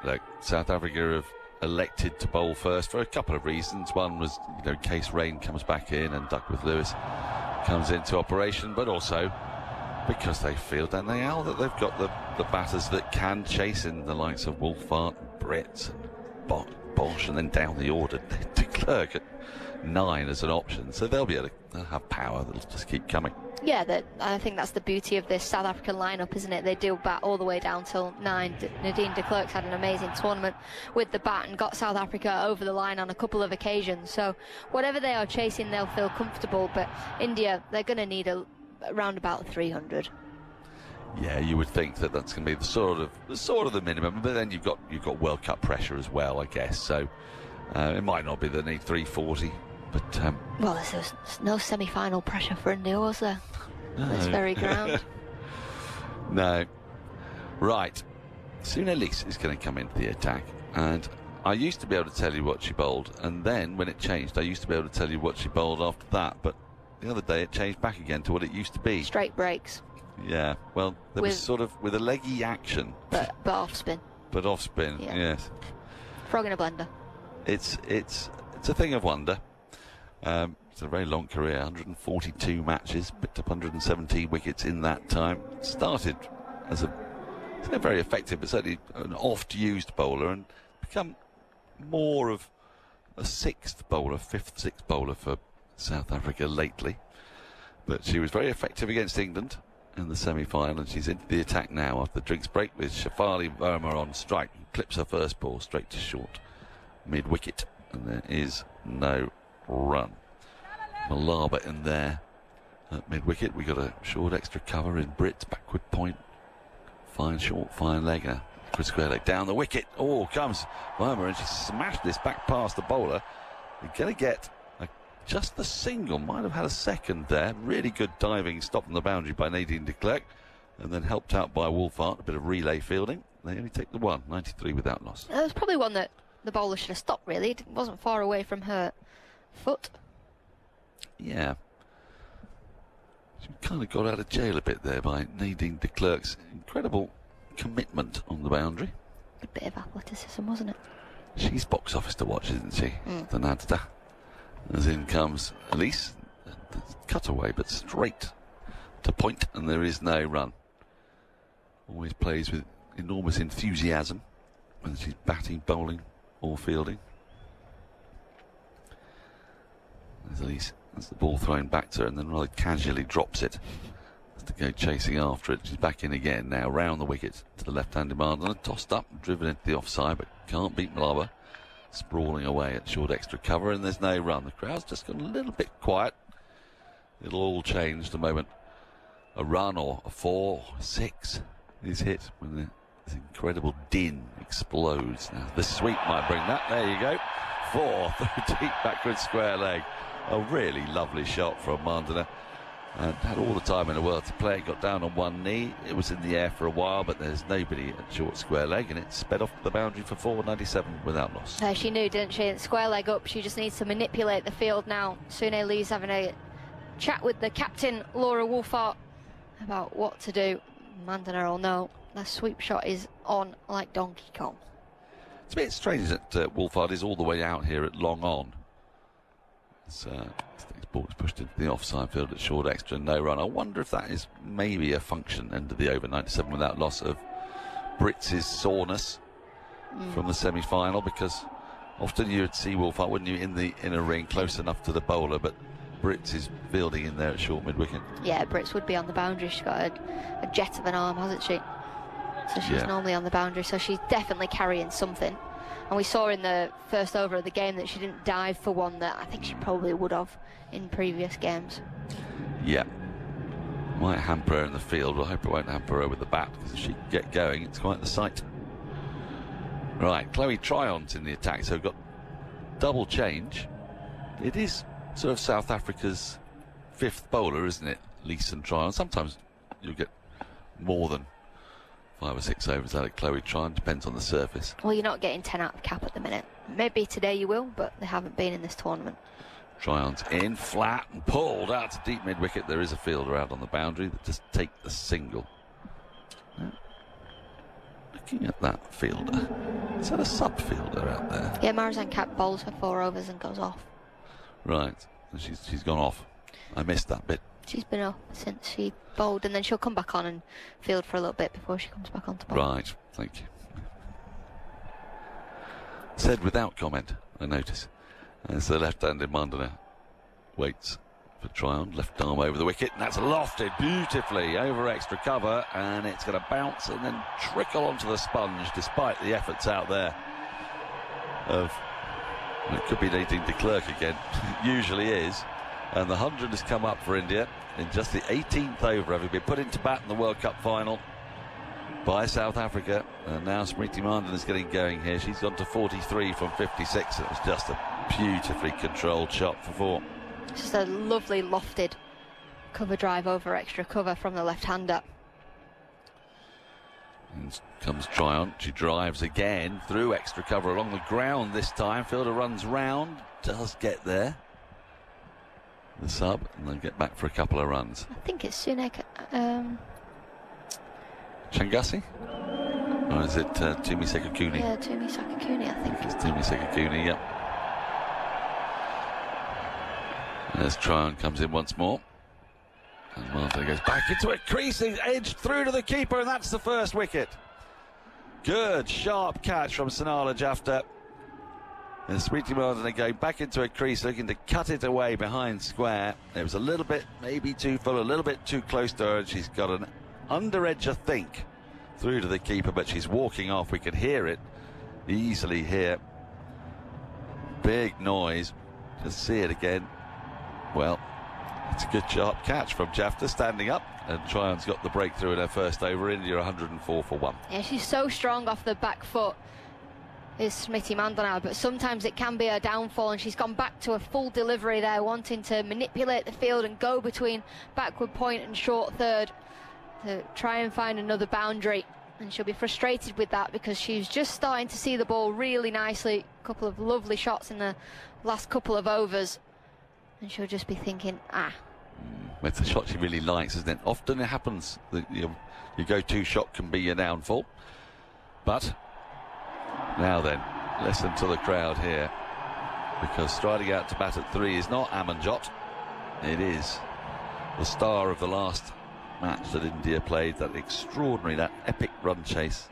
look, South Africa have elected to bowl first for a couple of reasons. One was, in case Rain comes back in and Duckworth Lewis comes into operation, but also because they feel, don't they, Al, that they've got the batters that can chase in the likes of Wolfart, Brits, and Bosch, and then down the order to Clerk at 9 as an option, so they'll have power. They'll just keep coming. Yeah, I think that's the beauty of this South African lineup, isn't it? They do bat all the way down till 9. Nadine de Klerk's had an amazing tournament with the bat and got South Africa over the line on a couple of occasions. So whatever they are chasing, they'll feel comfortable. But India, they're going to need around about 300. Yeah, you would think that that's going to be the sort of the minimum. But then you've got World Cup pressure as well, I guess. So it might not be they need 340. But well, there's no semi-final pressure for India, was there? No. This very ground. No. Right. Soon Elise is going to come into the attack, and I used to be able to tell you what she bowled, and then when it changed, I used to be able to tell you what she bowled after that. But the other day, it changed back again to what it used to be. Straight breaks. Yeah. Well, there was sort of with a leggy action, but off spin. But off spin. Yeah. Yes. Frog in a blender. It's a thing of wonder. It's a very long career, 142 matches, picked up 117 wickets in that time. Started as a very effective, but certainly an oft-used bowler, and become more of a fifth, sixth bowler for South Africa lately. But she was very effective against England in the semi-final, and she's into the attack now after the drinks break with Shafali Verma on strike. Clips her first ball straight to short, mid-wicket, and there is no run. Malaba in there at mid-wicket. We got a short extra cover in Britt's backward point. Fine short, fine leg. Chris square leg down the wicket. Oh, comes Verma, and she smashed this back past the bowler. They're going to get just the single. Might have had a second there. Really good diving stop on the boundary by Nadine de Klerk, and then helped out by Wolfhard. A bit of relay fielding. They only take the one, 93 without loss. That was probably one that the bowler should have stopped, really. It wasn't far away from her foot. Yeah. She kind of got out of jail a bit there by Nadine de Klerk's incredible commitment on the boundary. A bit of athleticism, wasn't it? She's box office to watch, isn't she? The Nadda. As in comes Elise. Cut away, but straight to point, and there is no run. Always plays with enormous enthusiasm whether she's batting, bowling or fielding. There's Elise. That's the ball thrown back to her, and then rather casually drops it. Has to go chasing after it. She's back in again now, round the wicket to the left-hand demand, and tossed up, driven into the offside, but can't beat Malaba. Sprawling away at short extra cover, and there's no run. The crowd's just gone a little bit quiet. It'll all change the moment a run or a 4, 6 is hit when this incredible din explodes. Now the sweep might bring that. There you go. 4 through deep backward square leg. A really lovely shot from Mandana, and had all the time in the world to play. Got down on one knee. It was in the air for a while, but there's nobody at short square leg, and it sped off the boundary for 497 without loss. She knew, didn't she? Square leg up. She just needs to manipulate the field now. Sune Lee's having a chat with the captain, Laura Wolfhard, about what to do. Mandana will know. The sweep shot is on like Donkey Kong. It's a bit strange that Wolfhard is all the way out here at long on. This ball is pushed into the offside field at short extra, no run. I wonder if that is maybe a function, end of the over, 97 without loss, of Brits' soreness from the semi-final, because often you would see Wolfhard, wouldn't you, in a ring close enough to the bowler, but Brits is fielding in there at short mid-wicket. Yeah, Brits would be on the boundary. She's got a jet of an arm, hasn't she? So she's normally on the boundary, so she's definitely carrying something. And we saw in the first over of the game that she didn't dive for one that I think she probably would have in previous games. Yeah. Might hamper her in the field, but I hope it won't hamper her with the bat, because if she can get going, it's quite the sight. Right, Chloe Tryon's in the attack, so we've got double change. It is sort of South Africa's fifth bowler, isn't it? Lisa and Tryon. Sometimes you'll get more than 5 or 6 overs out of Chloe Tryon, depends on the surface. Well, you're not getting 10 out of cap at the minute. Maybe today you will, but they haven't been in this tournament. Tryon's in, flat and pulled out to deep mid-wicket. There is a fielder out on the boundary that just take the single. Looking at that fielder, is that a sub-fielder out there? Yeah, Marizanne Cap bowls for 4 overs and goes off. Right, she's gone off. I missed that bit. She's been off since she bowled, and then she'll come back on and field for a little bit before she comes back on to bowl. Right, thank you. Said without comment, I notice. As the left-handed Mandana waits for Tryon. Left arm over the wicket, and that's lofted beautifully over extra cover, and it's going to bounce and then trickle onto the sponge despite the efforts out there of, well, it could be Nadine de Klerk again. It usually is. And the 100 has come up for India in just the 18th over, having been put into bat in the World Cup final by South Africa. And now Smriti Mandana is getting going here. She's gone to 43 from 56. It was just a beautifully controlled shot for 4. Just a lovely lofted cover drive over extra cover from the left-hander. And comes Tryon. She drives again through extra cover along the ground this time. Fielder runs round, does get there. The sub, and then get back for a couple of runs. I think it's Sunek. Changasi? Or is it Tumi Sekakuni? Yeah, Tumi Sakakuni, I think. It's Tumi Sekakuni, yep. As Tryon comes in once more. And Martha goes back into it, creasing, edged through to the keeper, and that's the first wicket. Good, sharp catch from Sanala Jafta. And Smriti Mandana going back into a crease, looking to cut it away behind square. It was a little bit, maybe too full, a little bit too close to her, and she's got an under edge, I think, through to the keeper, but she's walking off. We could hear it easily here. Big noise. Just see it again. Well, it's a good sharp catch from Jafta standing up, and Tryon's got the breakthrough in her first over. India 104 for 1. Yeah, she's so strong off the back foot, is Smriti Mandana, but sometimes it can be a downfall, and she's gone back to a full delivery there, wanting to manipulate the field and go between backward point and short third to try and find another boundary. And she'll be frustrated with that because she's just starting to see the ball really nicely. A couple of lovely shots in the last couple of overs, and she'll just be thinking, It's a shot she really likes, isn't it? Often it happens that your go-to shot can be your downfall. But now then, listen to the crowd here, because striding out to bat at 3 is not Amanjot. It is the star of the last match that India played, that extraordinary, that epic run chase.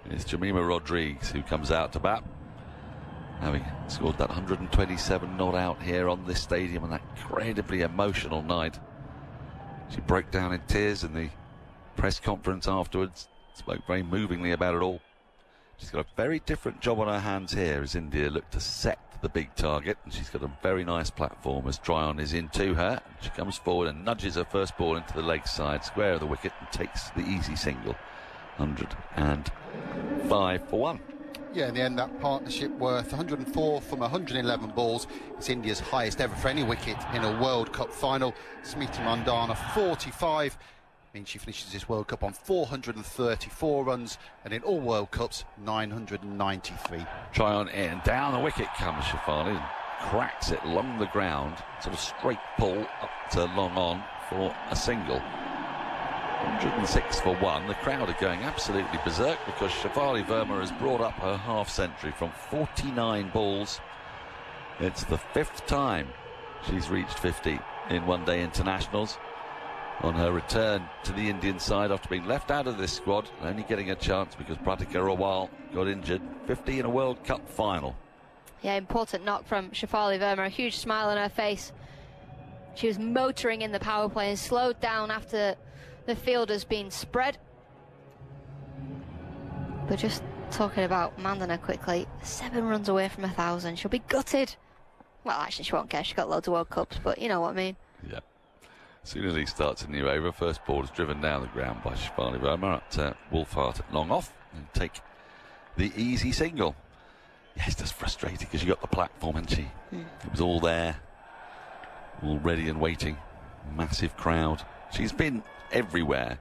It's Jemima Rodrigues who comes out to bat, having scored that 127 not out here on this stadium on that incredibly emotional night. She broke down in tears in the press conference afterwards, spoke very movingly about it all. She's got a very different job on her hands here as India look to set the big target, and she's got a very nice platform as Tryon is into her. She comes forward and nudges her first ball into the leg side square of the wicket and takes the easy single. 105 for 1. Yeah, in the end, that partnership worth 104 from 111 balls. It's India's highest ever for any wicket in a World Cup final. Smriti Mandana, 45. Means she finishes this World Cup on 434 runs, and in all World Cups, 993. Tryon in, down the wicket comes Shefali and cracks it along the ground, sort of straight pull up to long on for a single. 106 for 1. The crowd are going absolutely berserk because Shefali Verma has brought up her half century from 49 balls. It's the 5th time she's reached 50 in one-day internationals. On her return to the Indian side after being left out of this squad, only getting a chance because Pratika Rawal got injured. 50 in a World Cup final. Yeah, important knock from Shefali Verma, a huge smile on her face. She was motoring in the power play and slowed down after the field has been spread. But just talking about Mandana quickly, 7 runs away from 1,000. She'll be gutted. Well, actually, she won't care. She's got loads of World Cups, but you know what I mean. Yeah. As soon as he starts a new over, first ball is driven down the ground by Shefali Verma up to Wolfhart at long off and take the easy single. Yeah, it's just frustrating because you got the platform, hadn't she? It was all there, all ready and waiting. Massive crowd. She's been everywhere.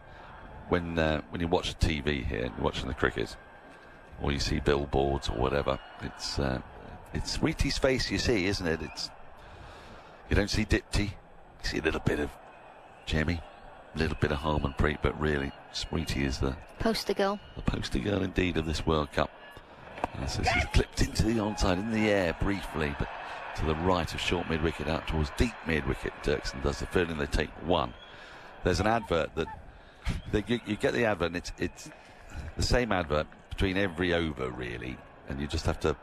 When you watch the TV here, you're watching the cricket, or you see billboards or whatever, it's Smriti's face you see, isn't it? You don't see Dipti, you see a little bit of Jemmy, a little bit of Harmanpreet, but really Smriti is the poster girl. The poster girl indeed of this World Cup. So she's clipped into the onside in the air briefly, but to the right of short mid-wicket out towards deep mid-wicket. Dirksen does the fielding, they take 1. There's an advert that you get the advert, and it's the same advert between every over really, and you just have to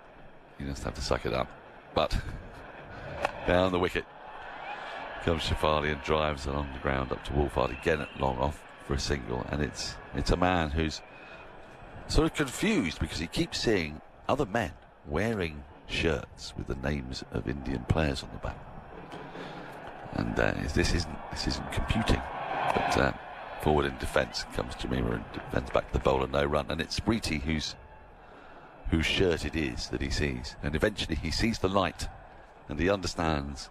suck it up. But Down the wicket comes Shefali and drives along the ground up to Wolfhard again at long off for a single, and it's a man who's sort of confused because he keeps seeing other men wearing shirts with the names of Indian players on the back, and this isn't computing. But forward in defence comes Jamima and defends back the bowler, no run, and it's Smriti whose shirt it is that he sees, and eventually he sees the light and he understands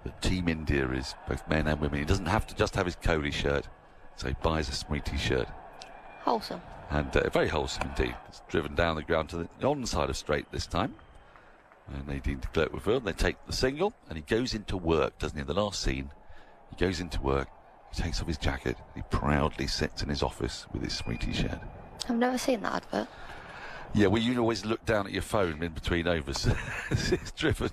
that Team India is both men and women. He doesn't have to just have his Kohli shirt, so he buys a Smriti shirt. Wholesome. And very wholesome indeed. It's driven down the ground to the onside of straight this time. And Nadine de Klerk with They take the single, and he goes into work, doesn't he? In the last scene, he goes into work, he takes off his jacket, he proudly sits in his office with his Smriti shirt. I've never seen that advert. Yeah, well, you always look down at your phone in between overs. It's driven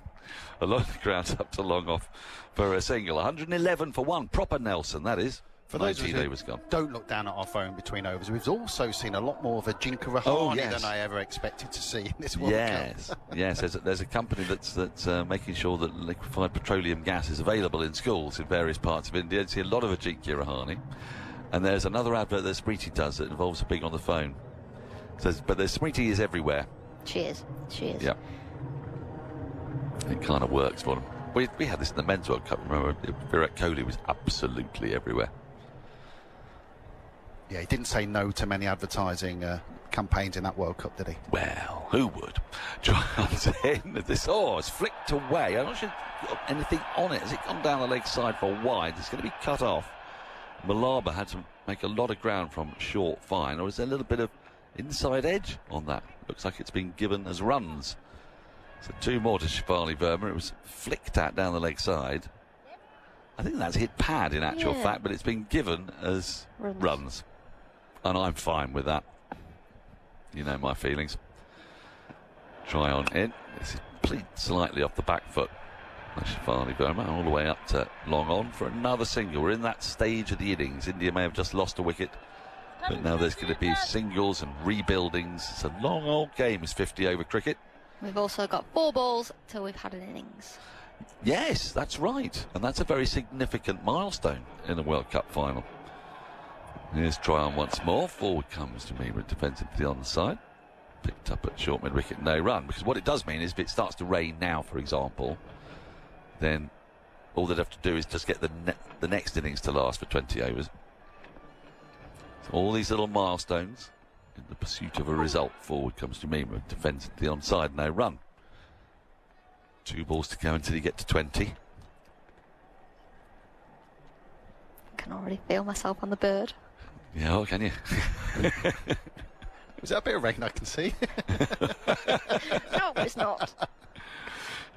along the ground up to long off for a single. 111 for one. Proper Nelson, that is. For those of you was gone. Don't look down at our phone between overs. We've also seen a lot more of a Jinka Rahane than I ever expected to see in this World Cup. Yes. There's a company that's making sure that liquefied petroleum gas is available in schools in various parts of India. You see a lot of Ajinkya Rahane. And there's another advert that Smriti does that involves being on the phone. But the Smriti is everywhere. She is. Yeah. It kind of works for them. We had this in the Men's World Cup, remember? Virat Kohli was absolutely everywhere. Yeah, he didn't say no to many advertising campaigns in that World Cup, did he? Well, who would? Drives in. It's flicked away. I'm not sure anything on it. Has it gone down the leg side for wide? It's going to be cut off. Malaba had to make a lot of ground from short fine, or is there a little bit of inside edge on that? Looks like it's been given as runs. So 2 more to Shefali Verma. It was flicked at down the leg side. I think that's hit pad in actual fact, but it's been given as runs. And I'm fine with that. You know my feelings. Try on in. This is played slightly off the back foot. Shefali Verma all the way up to long on for another single. We're in that stage of the innings. India may have just lost a wicket, but now there's going to be singles and rebuildings. It's a long old game, it's 50 over cricket. We've also got 4 balls till we've had an innings. Yes, that's right. And that's a very significant milestone in a World Cup final. Here's try on once more. Forward comes to Jamima, defensively on the side. Picked up at short mid-wicket, no run. Because what it does mean is if it starts to rain now, for example, then all they'd have to do is just get the next innings to last for 20 overs. So all these little milestones in the pursuit of a result. Forward comes Jamima, defensively onside, no run. 2 balls to go until you get to 20. I can already feel myself on the bird. Yeah, oh, can you? Was that a bit of rain I can see? No, it's not.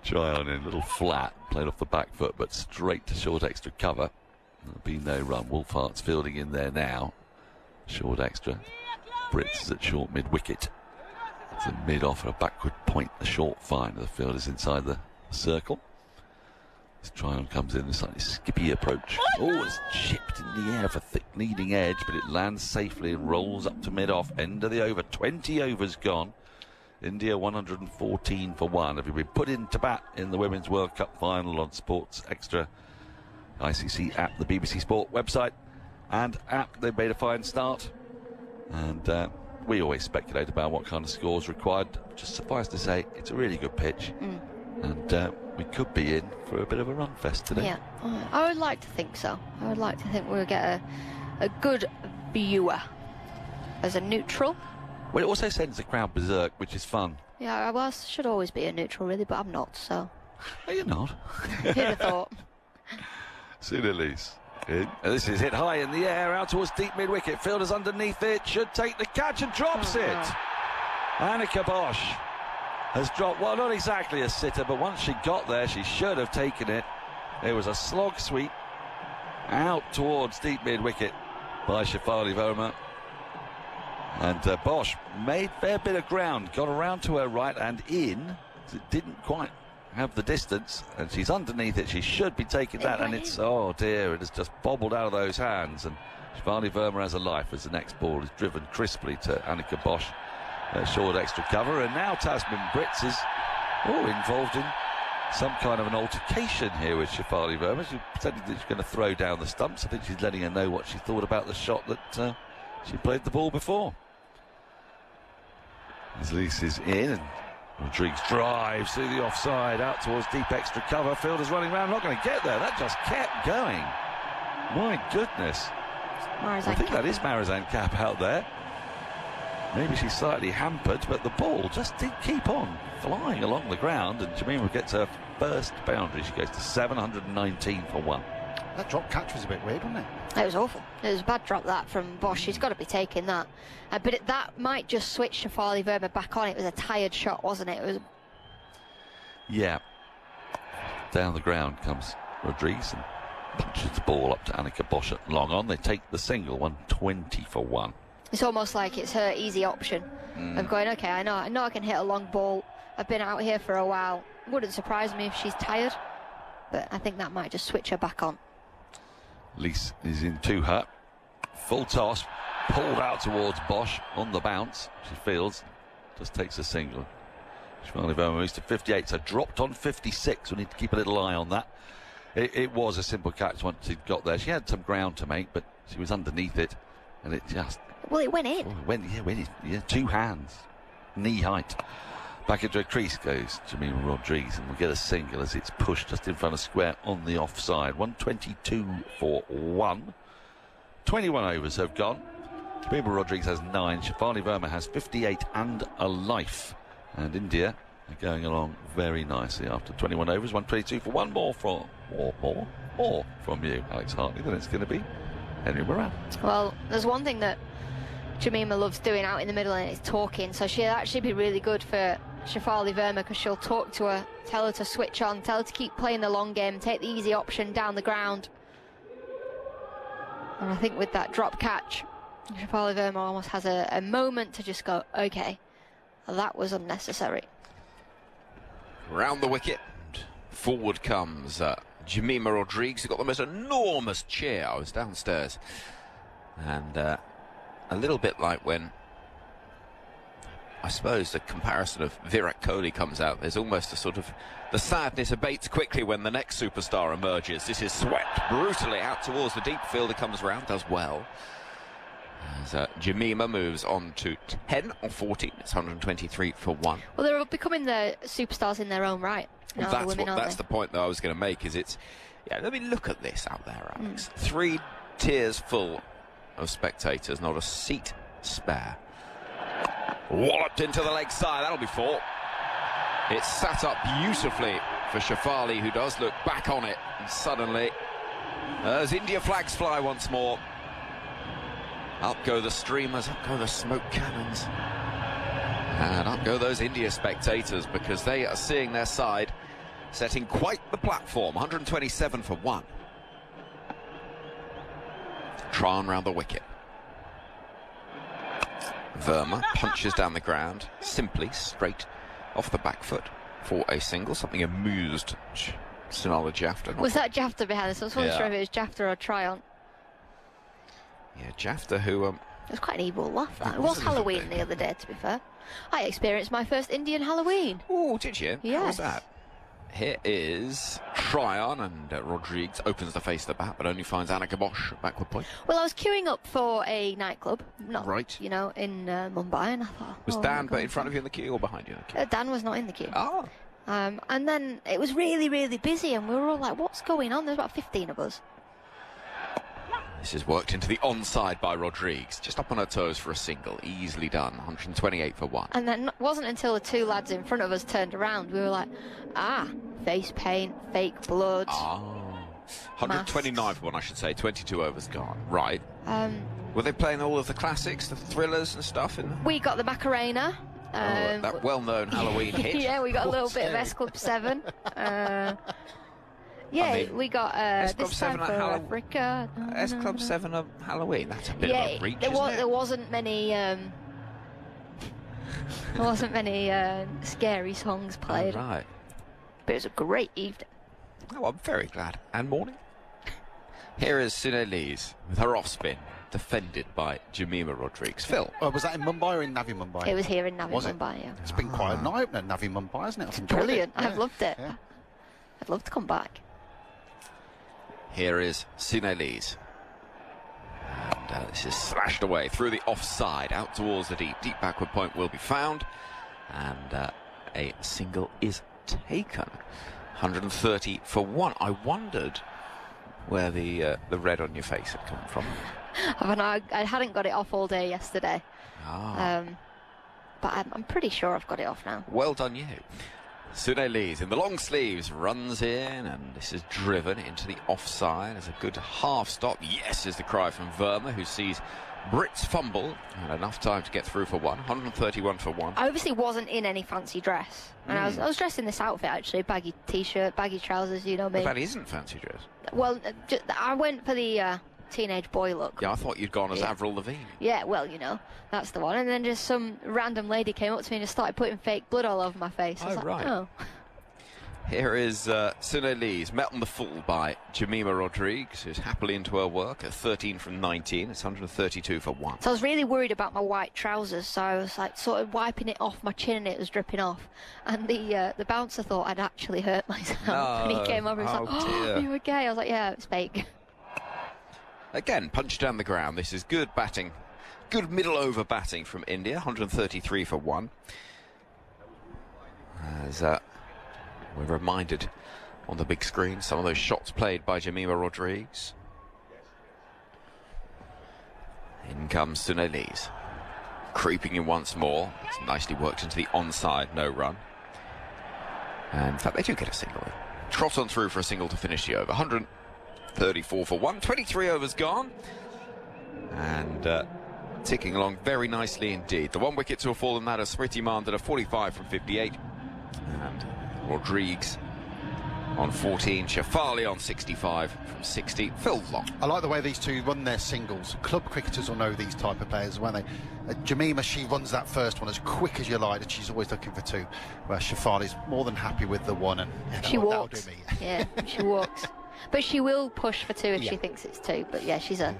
Try on in, little flat, played off the back foot, but straight to short extra cover. There'll be no run. Wolfhart's fielding in there now. Short extra. Brits is at short mid-wicket. It's a mid-off, a backward point, the short fine. The field is inside the circle. This try-on comes in a slightly skippy approach. Oh, it's chipped in the air for thick leading edge, but it lands safely and rolls up to mid-off. End of the over. 20 overs gone. India 114 for 1. Have you been put into bat in the Women's World Cup final on Sports Extra, ICC app, the BBC Sport website and app? They've made a fine start. And we always speculate about what kind of score is required. Just suffice to say, it's a really good pitch. And we could be in for a bit of a run fest today. Yeah, I would like to think so. I would like to think we'll get a good viewer as a neutral. Well, it also sends the crowd berserk, which is fun. Yeah, I should always be a neutral, really, but I'm not, so. Are you not? Who'd have thought? Sinhalese. This is hit high in the air, out towards deep mid-wicket. Fielders underneath it, should take the catch and drops it. Annika Bosch has dropped, well, not exactly a sitter, but once she got there, she should have taken it. It was a slog sweep out towards deep mid-wicket by Shefali Verma. And Bosch made a fair bit of ground, got around to her right and in. It didn't quite have the distance, and she's underneath it. She should be taking that, and it's, oh dear, it has just bobbled out of those hands. And Shefali Verma has a life as the next ball is driven crisply to Annika Bosch. Short extra cover, and now Tasmin Brits is involved in some kind of an altercation here with Shafali Verma. She pretended that she's going to throw down the stumps. I think she's letting her know what she thought about the shot that she played the ball before. As Lise is in, and Rodrigues drives through the offside, out towards deep extra cover. Fielder's running around, not going to get there. That just kept going. My goodness. I think that is Marizanne Kapp out there. Maybe she's slightly hampered, but the ball just did keep on flying along the ground, and Jemima gets her first boundary. She goes to 719 for 1. That drop catch was a bit weird, wasn't it? It was awful. It was a bad drop, that, from Bosch. She's got to be taking that. But that might just switch Shafali Verma back on. It was a tired shot, wasn't it? It was. Yeah. Down the ground comes Rodrigues and punches the ball up to Annika Bosch at long on. They take the single, 120 for 1. It's almost like it's her easy option of going, okay, I know I can hit a long ball. I've been out here for a while. Wouldn't surprise me if she's tired, but I think that might just switch her back on. Lise is into her. Full toss, pulled out towards Bosch on the bounce. She fields, just takes a single. Shafali Verma moves to 58, so dropped on 56. We need to keep a little eye on that. It was a simple catch once she got there. She had some ground to make, but she was underneath it, and it just... Well, it went in. Went in. 2 hands, knee height. Back into a crease goes Jemima Rodrigues, and we'll get a single as it's pushed just in front of square on the offside. 122 for 1. 21 overs have gone. Jemima Rodrigues has 9. Shafali Verma has 58 and a life. And India are going along very nicely after 21 overs. 122 for 1. More from you, Alex Hartley, than it's going to be Henry Moran. Well, there's one thing that Jemima loves doing out in the middle, and it's talking. So she'll actually be really good for Shafali Verma, because she'll talk to her, tell her to switch on, tell her to keep playing the long game, take the easy option down the ground. And I think with that drop catch, Shafali Verma almost has a moment to just go, okay, that was unnecessary. Round the wicket, forward comes Jemima Rodrigues, who got the most enormous cheer. I was downstairs, and a little bit like when, I suppose, the comparison of Virat Kohli comes out. There's almost a sort of, the sadness abates quickly when the next superstar emerges. This is swept brutally out towards the deep. Fielder comes round, does well. As Jemima moves on to 10 or 14. It's 123 for 1. Well, they're becoming the superstars in their own right. Well, that's the point that I was going to make. Is it's, yeah, let me look at this out there, Alex. 3 tiers full of spectators, not a seat spare. Walloped into the leg side, that'll be 4. It's sat up beautifully for Shafali, who does look back on it, and suddenly as India flags fly once more, up go the streamers, up go the smoke cannons, and up go those India spectators, because they are seeing their side setting quite the platform. 127 for 1. Tran round the wicket. Verma punches down the ground, simply straight off the back foot for a single. Something amused Sunala Jafta. Was that Jafta behind this? I was wondering if it was Jafta or Tryon. Yeah, Jafta, who... it was quite an evil laugh, that. It was Halloween the other day, to be fair. I experienced my first Indian Halloween. Oh, did you? Yes. How was that? Here is Tryon, and Rodrigues opens the face of the bat, but only finds Annika Bosch at backward point. Well, I was queuing up for a nightclub, not, right, you know, in Mumbai, and I thought... Was Dan in front of you in the queue or behind you in the queue? Dan was not in the queue. Oh. And then it was really, really busy, and we were all like, what's going on? There's about 15 of us. This is worked into the onside by Rodrigues. Just up on her toes for a single. Easily done. 128 for 1. And then it wasn't until the 2 lads in front of us turned around, we were like, face paint, fake blood. 129 for 1, I should say. 22 overs gone. Right. Were they playing all of the classics, the thrillers and stuff? We got the Macarena. That well-known Halloween hit. Yeah, we got a little bit of S Club 7. Yeah, I mean, we got this time for Africa. S Club 7 of Halloween. That's a bit of a reach, there wasn't many. There wasn't many scary songs played. Oh, right. But it was a great evening. Oh, I'm very glad. And morning. Here is Sunelise with her off spin, defended by Jemima Rodrigues. Phil. Was that in Mumbai or in Navi Mumbai? It was here in Navi Mumbai, yeah. It's been quite an eye-opener, Navi Mumbai, hasn't it? It's brilliant. I've loved it. Yeah. I'd love to come back. Here is Sunelise. And this is slashed away through the offside, out towards the deep. Deep backward point will be found. And a single is taken. 130 for 1. I wondered where the red on your face had come from. I hadn't got it off all day yesterday. But I'm pretty sure I've got it off now. Well done you. Sunelise in the long sleeves runs in, and this is driven into the offside as a good half stop. Yes, is the cry from Verma, who sees Brits fumble and enough time to get through for 1. 131 for 1. I obviously wasn't in any fancy dress, and I was dressed in this outfit actually, baggy t-shirt, baggy trousers, you know me. But that isn't fancy dress. Well, I went for the teenage boy look. Yeah, I thought you'd gone as Avril Lavigne. Yeah, well, you know, that's the one. And then just some random lady came up to me and just started putting fake blood all over my face. I was like, oh. Here is Sunelise, met on the full by Jemima Rodrigues, who's happily into her work at 13 from 19. It's 132 for 1. So I was really worried about my white trousers, so I was like sort of wiping it off my chin and it was dripping off. And the bouncer thought I'd actually hurt myself. And he came over and was like, dear. are you okay? I was like, yeah, it's fake. Again, punch down the ground. This is good batting. Good middle over batting from India. 133 for 1. As we're reminded on the big screen, some of those shots played by Jemima Rodrigues. In comes Sunelise. Creeping in once more. It's nicely worked into the onside, no run. And in fact, they do get a single. Trot on through for a single to finish the over. 134 for 1. 23 overs gone. And ticking along very nicely indeed. The 1 wicket to a fall in that of Smriti Mandana, 45 from 58. And Rodrigues on 14, Shefali on 65 from 60. Phil Long. I like the way these two run their singles. Club cricketers will know these type of players, won't they? Jemima, she runs that first one as quick as you like, and she's always looking for 2. Where Shefali's more than happy with the 1, and she walks. Yeah, she walks. But she will push for 2 if she thinks it's 2. But yeah, she's a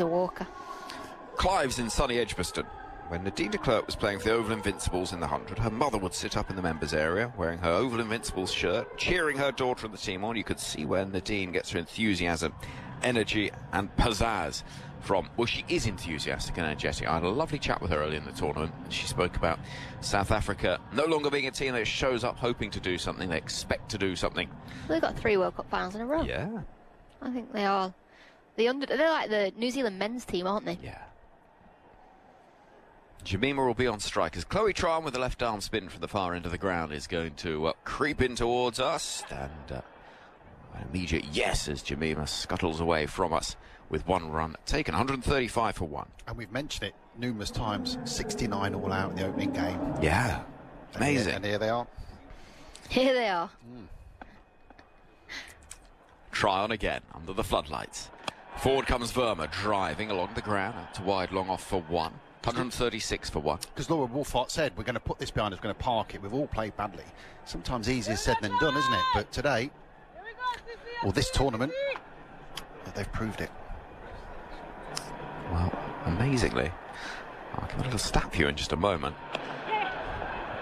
walker. Clive's in sunny Edgbaston. When Nadine de Klerk was playing for the Oval Invincibles in the 100, her mother would sit up in the members area wearing her Oval Invincibles shirt, cheering her daughter and the team on. You could see where Nadine gets her enthusiasm, energy and pizzazz from. Well, she is enthusiastic and energetic. I had a lovely chat with her early in the tournament, and she spoke about South Africa no longer being a team that shows up hoping to do something. They expect to do something. They've got 3 World Cup finals in a row. Yeah. I think they are. They're like the New Zealand men's team, aren't they? Yeah. Jemima will be on strike as Chloe Tran with the left arm spin from the far end of the ground is going to creep in towards us, and an immediate yes as Jemima scuttles away from us with 1 run taken. 135 for 1. And we've mentioned it numerous times, 69 all out in the opening game. Yeah, amazing. And here they are. Here they are. Try on again under the floodlights. Forward comes Verma driving along the ground out to wide, long off for 1. 136 for 1. Because Laura Wolfhart said, we're going to put this behind us, we're going to park it. We've all played badly. Sometimes easier said than done, isn't it? But today, or this tournament, they've proved it. Well, amazingly, I'll give a little stat for you in just a moment.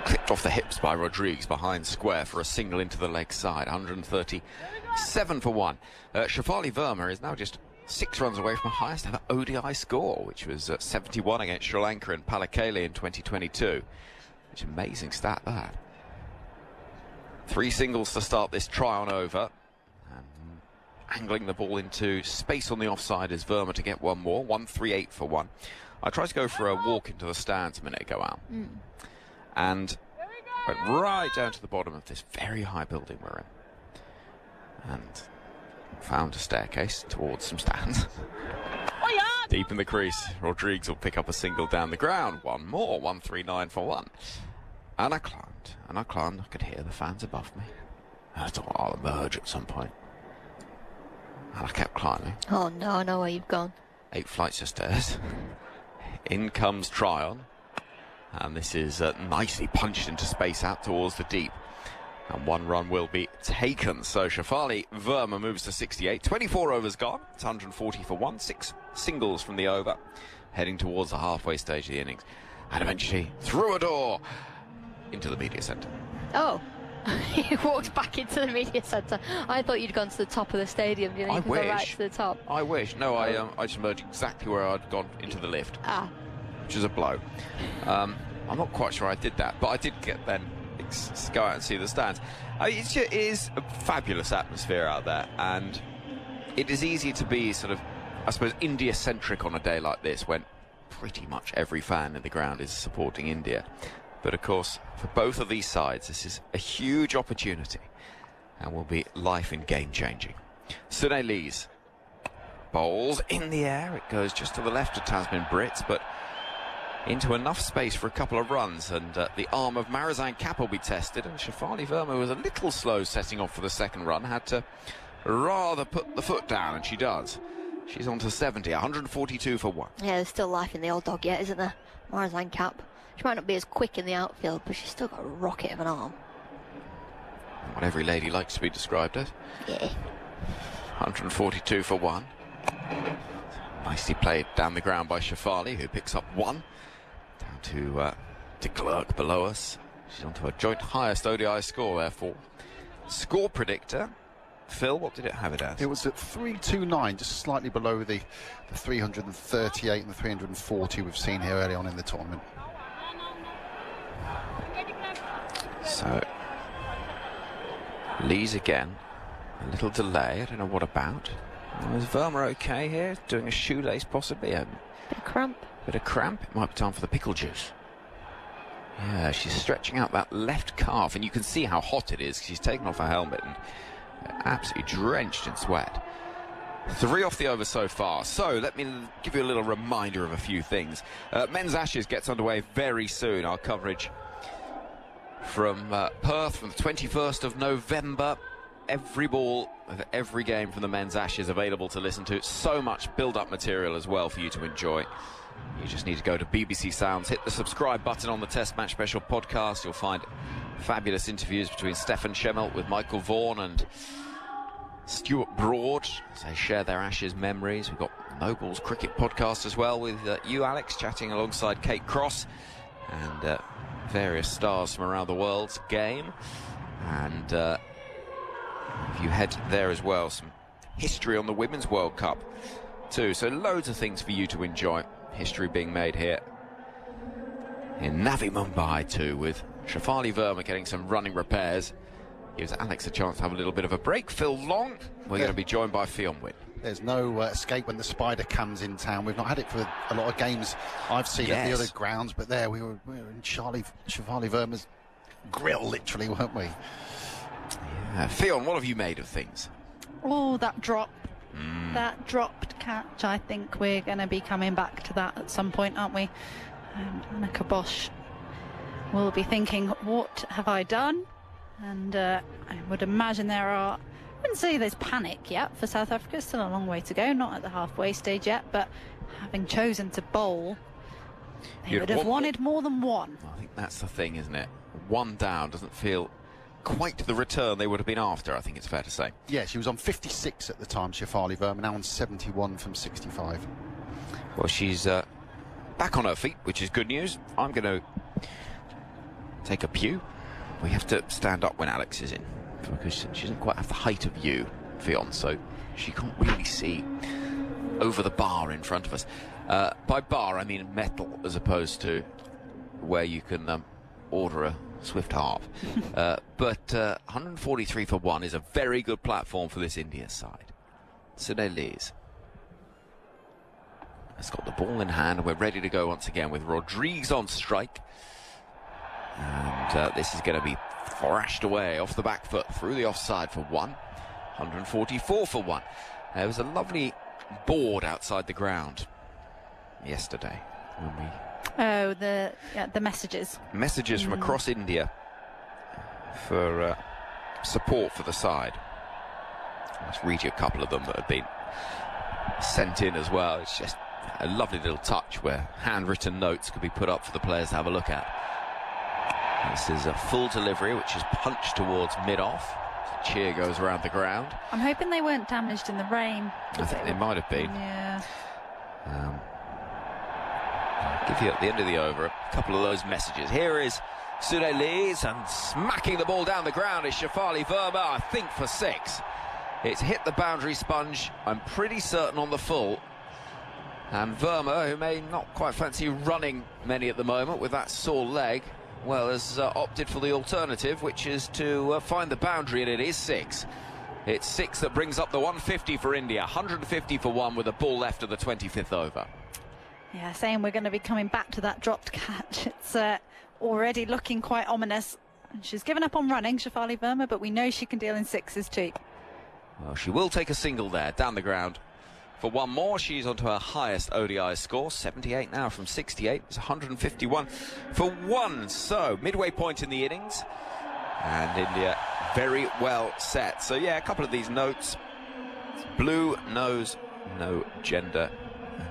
Clipped off the hips by Rodrigues behind square for a single into the leg side. 137 for 1. Shefali Verma is now just 6 runs away from a highest ever ODI score, which was 71 against Sri Lanka and Palakele in 2022. Which amazing stat, that. 3 singles to start this try on over. And angling the ball into space on the offside is Verma to get 1 more. 138 for 1. I tried to go for a walk into the stands a minute ago, Al. And went right down to the bottom of this very high building we're in. And found a staircase towards some stands. Deep in the crease, Rodrigues will pick up a single down the ground. 1 more, 139 for 1. And I climbed, and I climbed. I could hear the fans above me. I thought I'll emerge at some point. And I kept climbing. Oh no, I know where you've gone. 8 flights of stairs. In comes Tryon. And this is nicely punched into space out towards the deep. And 1 run will be taken. So Shefali Verma moves to 68. 24 overs gone. It's 140 for 1. 6 singles from the over. Heading towards the halfway stage of the innings. And eventually through a door into the media centre. Oh. He walks back into the media centre. I thought you'd gone to the top of the stadium. Do you think you can go right to the top? I wish. No, I just emerged exactly where I'd gone into the lift. Ah. Which is a blow. I'm not quite sure I did that, but I did get then go out and see the stands. It is a fabulous atmosphere out there, and it is easy to be sort of, I suppose, India-centric on a day like this when pretty much every fan in the ground is supporting India. But of course, for both of these sides, this is a huge opportunity and will be life and game-changing. Sune Lees bowls in the air. It goes just to the left of Tasmin Brits, but into enough space for a couple of runs, and the arm of Marizanne Kapp will be tested, and Shefali Verma was a little slow setting off for the second run, had to rather put the foot down, and she does. She's on to 70, 142 for 1. Yeah, there's still life in the old dog yet, isn't there? Marizanne Kapp. She might not be as quick in the outfield, but she's still got a rocket of an arm. What every lady likes to be described as. Yeah. 142 for 1. Nicely played down the ground by Shefali, who picks up 1. Down to de Klerk below us. She's on to her joint highest ODI score, therefore. Score predictor. Phil, what did it have it as? It was at 329, just slightly below the 338 and the 340 we've seen here early on in the tournament. So, Lees again. A little delay, I don't know what about. Is Verma okay here? Doing a shoelace possibly? Bit of cramp. Bit of cramp? It might be time for the pickle juice. Yeah, she's stretching out that left calf, and you can see how hot it is. She's taken off her helmet and absolutely drenched in sweat. 3 off the over so far. So let me give you a little reminder of a few things. Men's Ashes gets underway very soon. Our coverage from Perth from the 21st of November. Every ball of every game from the Men's Ashes available to listen to. So much build-up material as well for you to enjoy. You just need to go to BBC Sounds, hit the subscribe button on the Test Match Special podcast. You'll find fabulous interviews between Stefan Schemmelt with Michael Vaughan and Stuart Broad as they share their Ashes memories. We've got Noble's cricket podcast as well with you, Alex, chatting alongside Kate Cross and various stars from around the world's game. And if you head there as well, some history on the Women's World Cup too. So loads of things for you to enjoy. History being made here in Navi Mumbai too, with Shefali Verma getting some running repairs. Gives Alex a chance to have a little bit of a break. Phil Long, we're going to be joined by Fionn Wynne. There's no escape when the spider comes in town. We've not had it for a lot of games I've seen at the other grounds, but there we were in Shefali Verma's grill, literally, weren't we? Yeah. Fionn, what have you made of things? Oh, that drop. That dropped catch. I think we're going to be coming back to that at some point, aren't we? And Annika Bosch will be thinking, what have I done? And I would imagine I wouldn't say there's panic yet for South Africa. Still a long way to go, not at the halfway stage yet, but having chosen to bowl, they would have wanted more than one. I think that's the thing, isn't it? 1 down doesn't feel quite the return they would have been after, I think it's fair to say. Yeah, she was on 56 at the time, Shefali Verma, now on 71 from 65. Well, she's back on her feet, which is good news. I'm going to take a pew. We have to stand up when Alex is in, because she doesn't quite have the height of you, Fionn, so she can't really see over the bar in front of us. By bar, I mean metal, as opposed to where you can order a swift harp. But 143 for 1 is a very good platform for this India side. Sune Lees has got the ball in hand, and we're ready to go once again with Rodrigues on strike. And this is going to be thrashed away off the back foot through the offside for 1. 144 for 1. There was a lovely board outside the ground yesterday when we... Oh, the messages. Messages from across India for support for the side. Let's read you a couple of them that have been sent in as well. It's just a lovely little touch where handwritten notes could be put up for the players to have a look at. This is a full delivery, which is punched towards mid-off. The cheer goes around the ground. I'm hoping they weren't damaged in the rain. I think they might have been. Yeah. I'll give you at the end of the over a couple of those messages. Here is Sune leads, and smacking the ball down the ground is Shafali Verma, I think for 6. It's hit the boundary sponge, I'm pretty certain, on the full. And Verma, who may not quite fancy running many at the moment with that sore leg, well, has opted for the alternative, which is to find the boundary, and it is 6. It's 6 that brings up the 150 for India, 150 for 1 with a ball left of the 25th over. Yeah, saying we're going to be coming back to that dropped catch. It's already looking quite ominous. And she's given up on running, Shafali Verma, but we know she can deal in 6s too. Well, she will take a single there, down the ground. For 1 more, she's onto her highest ODI score, 78 now from 68. It's 151 for 1. So, midway point in the innings. And India very well set. So, yeah, a couple of these notes. Blue knows no gender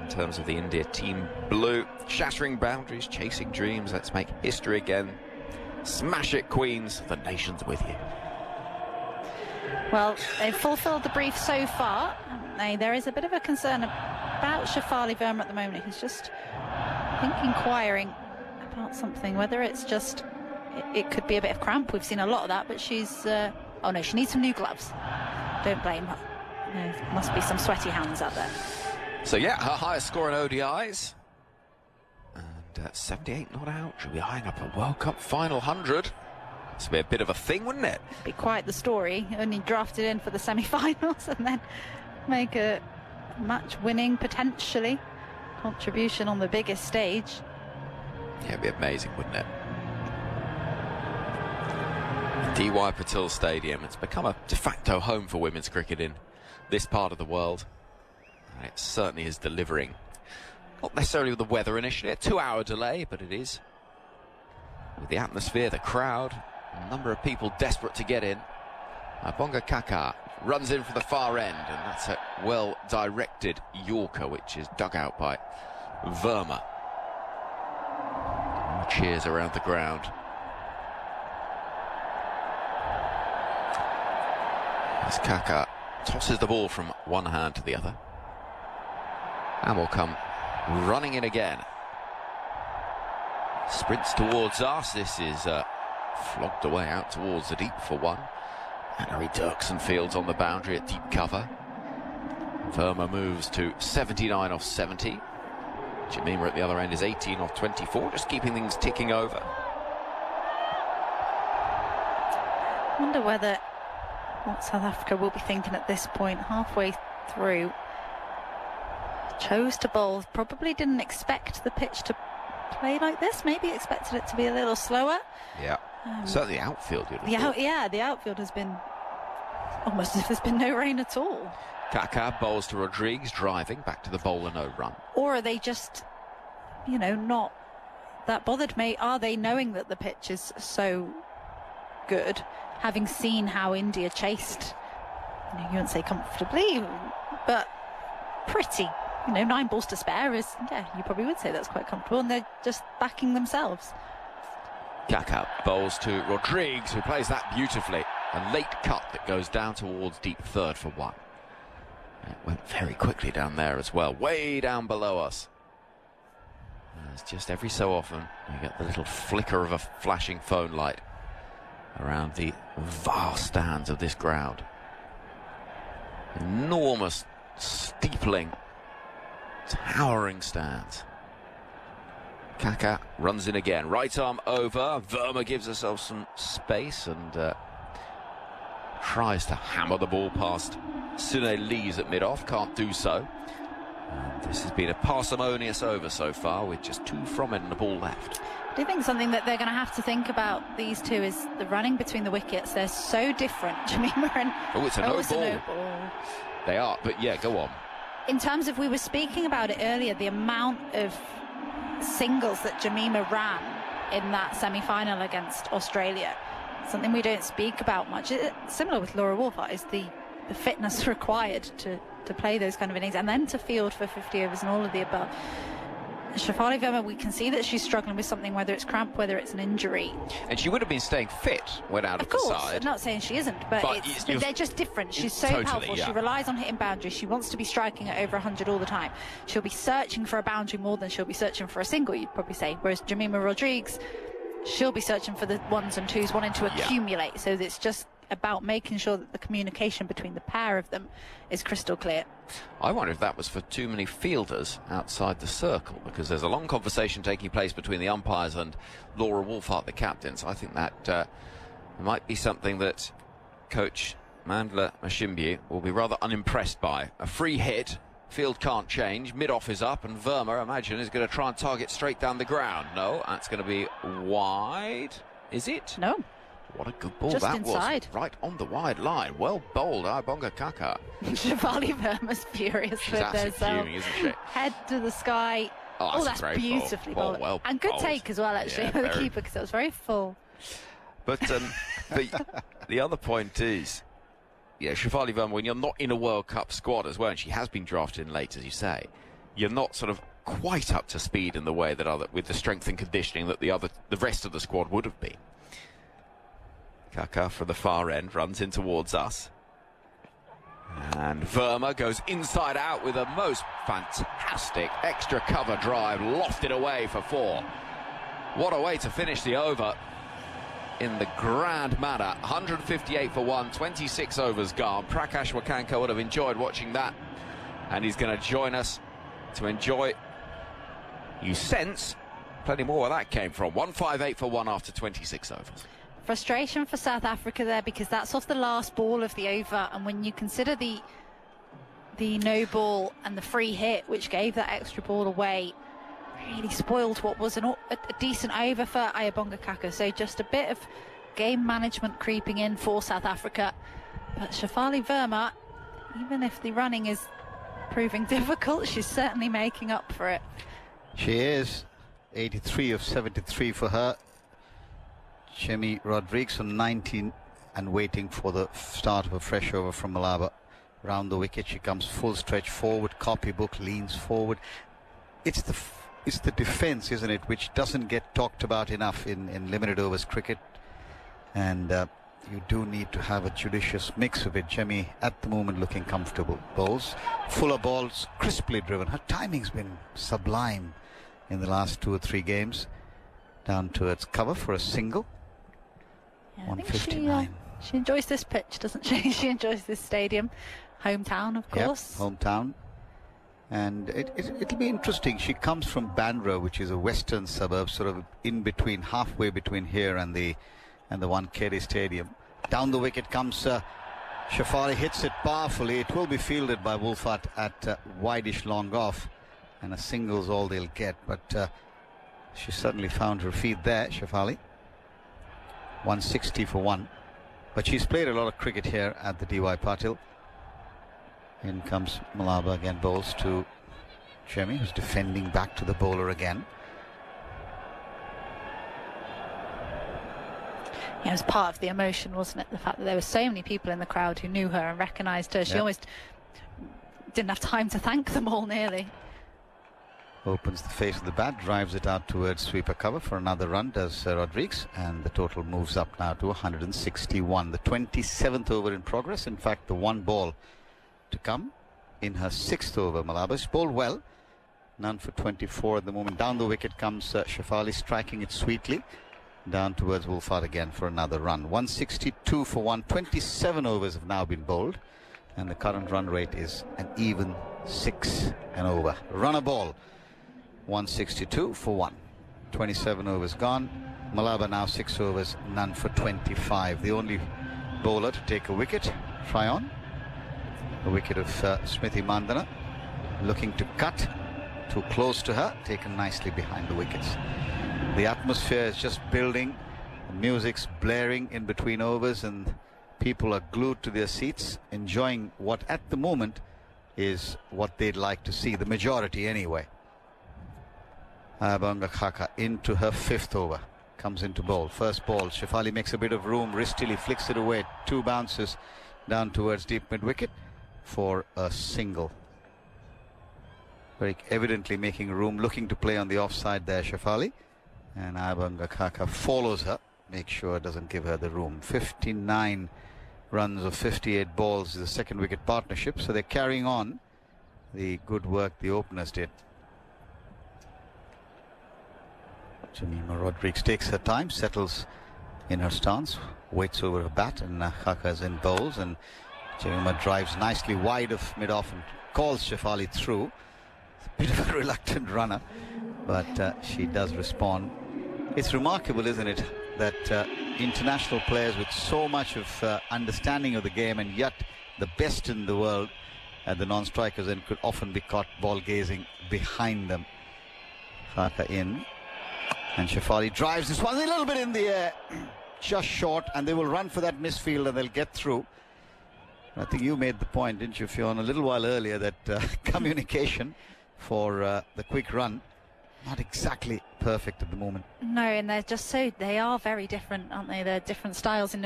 in terms of the India team blue. Shattering boundaries, chasing dreams. Let's make history again. Smash it, Queens. The nation's with you. Well, they've fulfilled the brief so far, haven't they? There is a bit of a concern about Shafali Verma at the moment. He's just, I think, inquiring about something, whether it's just, it could be a bit of cramp. We've seen a lot of that, but she's, oh no, she needs some new gloves. Don't blame her. There must be some sweaty hands out there. So yeah, her highest score in ODIs. And 78 not out. She'll be eyeing up a World Cup final 100. This would be a bit of a thing, wouldn't it? Be quite the story. Only drafted in for the semi-finals and then make a match-winning, potentially, contribution on the biggest stage. Yeah, it'd be amazing, wouldn't it? D.Y. Patil Stadium. It's become a de facto home for women's cricket in this part of the world. And it certainly is delivering. Not necessarily with the weather initially, a 2-hour delay, but it is. With the atmosphere, the crowd, a number of people desperate to get in. Bonga Kaka runs in from the far end, and that's a well-directed Yorker, which is dug out by Verma. More cheers around the ground. As Kaka tosses the ball from one hand to the other. And will come running in again. Sprints towards us. This is flogged away out towards the deep for 1. And Harry Dirksen fields on the boundary at deep cover. Verma moves to 79 off 70. Jemima at the other end is 18 off 24, just keeping things ticking over. I wonder what South Africa will be thinking at this point, halfway through. Chose to bowl, probably didn't expect the pitch to play like this, maybe expected it to be a little slower. Yeah, certainly the outfield. The outfield has been almost as if there's been no rain at all. Kaka bowls to Rodrigues, driving back to the bowler, no run. Or are they just, you know, not that bothered? Are they knowing that the pitch is so good, having seen how India chased, you wouldn't say comfortably, but pretty. 9 balls to spare is, yeah, you probably would say that's quite comfortable, and they're just backing themselves. Kaka bowls to Rodrigues, who plays that beautifully. A late cut that goes down towards deep third for 1. It went very quickly down there as well, way down below us. There's just every so often you get the little flicker of a flashing phone light around the vast stands of this ground. Enormous, steepling, towering stands. Kaka runs in again, right arm over. Verma gives herself some space and tries to hammer the ball past Sune Lees at mid-off, can't do so. And this has been a parsimonious over so far, with just 2 from it and the ball left. Do you think something that they're going to have to think about, these two, is the running between the wickets? They're so different, Jemima and... Oh, it's a no ball. They are, but yeah, go on. In terms of, we were speaking about it earlier, the amount of singles that Jemima ran in that semi-final against Australia, something we don't speak about much. Similar with Laura Wolf, is the fitness required to play those kind of innings and then to field for 50 overs and all of the above. Shafali Verma, we can see that she's struggling with something, whether it's cramp, whether it's an injury. And she would have been staying fit when out of the side. Of course, I'm not saying she isn't, but they're just different. She's so totally powerful. Yeah. She relies on hitting boundaries. She wants to be striking at over 100 all the time. She'll be searching for a boundary more than she'll be searching for a single, you'd probably say. Whereas Jemima Rodrigues, she'll be searching for the ones and twos, wanting to accumulate. So it's just about making sure that the communication between the pair of them is crystal clear. I wonder if that was for too many fielders outside the circle, because there's a long conversation taking place between the umpires and Laura Wolfhart, the captain. So I think that might be something that coach Mandla Mashimbi will be rather unimpressed by. A free hit, field can't change, mid-off is up, and Verma, I imagine, is going to try and target straight down the ground. No, that's going to be wide. Is it? No. What a good ball Just that inside. was. Right on the wide line. Well bowled, Ibonga Kaka. Shefali Verma's furious She's with absolutely herself. fuming, isn't she? Head to the sky. Oh, That's a great beautifully ball. bowled. Well and good bowled. take as well, actually, Yeah, for the very. keeper, because it was very full. But the other point is, yeah, Shefali Verma, when you're not in a World Cup squad as well, and she has been drafted in late, as you say, you're not sort of quite up to speed in the way that with the strength and conditioning that the rest of the squad would have been. Kaka from the far end runs in towards us. And Verma goes inside out with a most fantastic extra cover drive, lofted away for 4. What a way to finish the over in the grand manner. 158 for 1, 26 overs gone. Prakash Wakankar would have enjoyed watching that, and he's going to join us to enjoy. You sense plenty more where that came from. 158 for 1 after 26 overs. Frustration for South Africa there, because that's off the last ball of the over, and when you consider the no ball and the free hit which gave that extra ball away, really spoiled what was a decent over for Ayabonga Kaka. So just a bit of game management creeping in for South Africa. But Shefali Verma, even if the running is proving difficult, she's certainly making up for it. She is. 83 of 73 for her. Chemi Rodriguez on 19 and waiting for the start of a fresh over from Malaba. Round the wicket, she comes full stretch forward, copybook, leans forward. It's the defence, isn't it, which doesn't get talked about enough in limited overs cricket. And you do need to have a judicious mix of it. Chemi at the moment looking comfortable. Bowls, fuller balls, crisply driven. Her timing's been sublime in the last 2 or 3 games. Down towards cover for a single. Yeah, I think 159. she enjoys this pitch, doesn't she? She enjoys this stadium. Hometown, of course. Yep, hometown. And it'll be interesting. She comes from Bandra, which is a western suburb, sort of in between, halfway between here and the Wankhede Stadium. Down the wicket comes Shefali, hits it powerfully. It will be fielded by Wolfhart at wideish long off, and a single's all they'll get. But she certainly found her feet there, Shefali. 160 for 1. But she's played a lot of cricket here at the DY Patil. In comes Malaba again, bowls to Chemi, who's defending back to the bowler again. Yeah, it was part of the emotion, wasn't it? The fact that there were so many people in the crowd who knew her and recognised her. She almost didn't have time to thank them all, nearly. Opens the face of the bat, drives it out towards sweeper cover for another run, does Rodriguez, and the total moves up now to 161. The 27th over in progress. In fact, the 1 ball to come in her 6th over. Malaba, she bowled well, none for 24 at the moment. Down the wicket comes Shefali, striking it sweetly down towards Wolfhart again for another run. 162 for 1. 27 overs have now been bowled, and the current run rate is an even 6 and over. Run a ball. 162 for 1. 27 overs gone. Malaba now 6 overs, none for 25. The only bowler to take a wicket. Try on. The wicket of Smriti Mandana. Looking to cut. Too close to her. Taken nicely behind the wickets. The atmosphere is just building. The music's blaring in between overs, and people are glued to their seats, enjoying what at the moment is what they'd like to see. The majority anyway. Ayabonga Kaka into her 5th over. Comes into bowl. First ball. Shefali makes a bit of room. Wristily flicks it away. 2 bounces down towards deep mid wicket for a single. Very evidently making room. Looking to play on the offside there, Shefali. And Ayabonga Kaka follows her. Make sure it doesn't give her the room. 59 runs of 58 balls is the 2nd wicket partnership. So they're carrying on the good work the openers did. Jemima Rodrigues takes her time, settles in her stance, waits over her bat, and Khaka is in bowls, and Jemima drives nicely wide of mid-off and calls Shefali through. It's a bit of a reluctant runner, but she does respond. It's remarkable, isn't it, that international players with so much of understanding of the game, and yet the best in the world at the non-strikers end, could often be caught ball gazing behind them. Khaka in, and Shefali drives this one a little bit in the air, just short, and they will run for that misfield and they'll get through. I think you made the point, didn't you, Fionn, a little while earlier, that communication for the quick run not exactly perfect at the moment. No, and they're just they are very different, aren't they? They're different styles,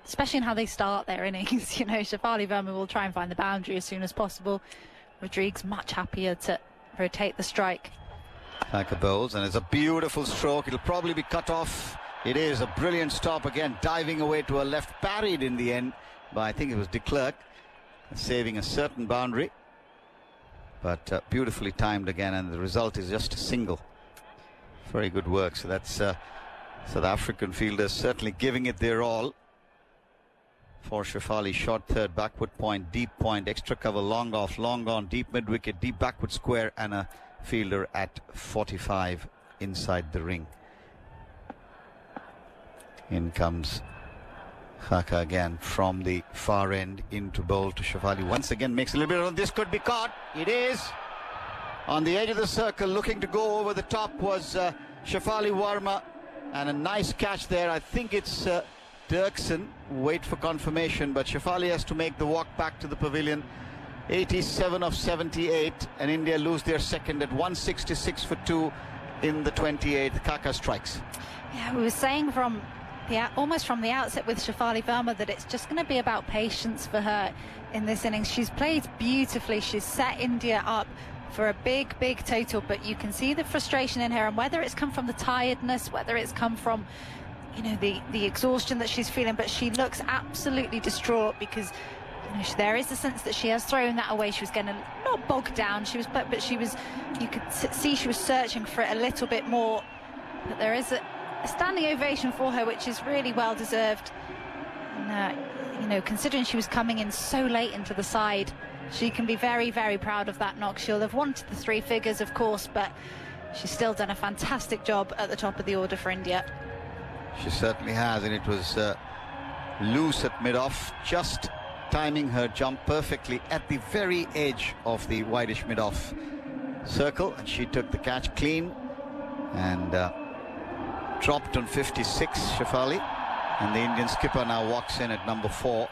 especially in how they start their innings. You know, Shefali Verma will try and find the boundary as soon as possible. Rodrigues much happier to rotate the strike. Khaka bowls, and it's a beautiful stroke. It'll probably be cut off. It is a brilliant stop again, diving away to her left, parried in the end by, I think it was de Klerk, saving a certain boundary. But beautifully timed again, and the result is just a single. Very good work. So that's South African fielders certainly giving it their all. For Shefali, short third, backward point, deep point, extra cover, long off, long on, deep mid wicket, deep backward square, and a fielder at 45 inside the ring. In comes Khaka again from the far end into bowl to Shefali. Once again makes a little bit of this, could be caught. It is on the edge of the circle, looking to go over the top was Shefali Verma, and a nice catch there. I think it's Dirksen. Wait for confirmation, but Shefali has to make the walk back to the pavilion. 87 of 78, and India lose their second at 166 for 2 in the 28th. Khaka strikes. Yeah, we were saying almost from the outset with Shefali Verma that it's just going to be about patience for her in this innings. She's played beautifully. She's set India up for a big total, but you can see the frustration in her, and whether it's come from the tiredness, whether it's come from, you know, the exhaustion that she's feeling, but she looks absolutely distraught because, you know, there is a sense that she has thrown that away. She was getting not bogged down, but she was, you could see she was searching for it a little bit more. But there is a standing ovation for her, which is really well deserved. And, you know, considering she was coming in so late into the side, she can be very proud of that knock. She'll have wanted the 3 figures, of course, but she's still done a fantastic job at the top of the order for India. She certainly has, and it was loose at mid-off, just timing her jump perfectly at the very edge of the wideish mid-off circle, and she took the catch clean and dropped on 56, Shefali, and the Indian skipper now walks in at number 4.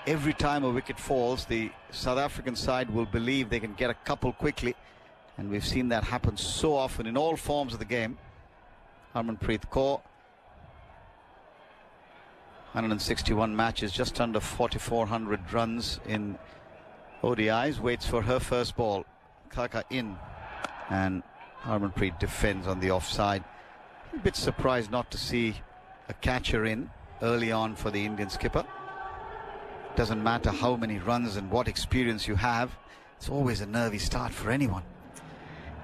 Every time a wicket falls, the South African side will believe they can get a couple quickly, and we've seen that happen so often in all forms of the game. Harmanpreet Kaur, 161 matches, just under 4,400 runs in ODIs, waits for her first ball. Khaka in, and Harmanpreet defends on the offside. A bit surprised not to see a catcher in early on for the Indian skipper. Doesn't matter how many runs and what experience you have, it's always a nervy start for anyone.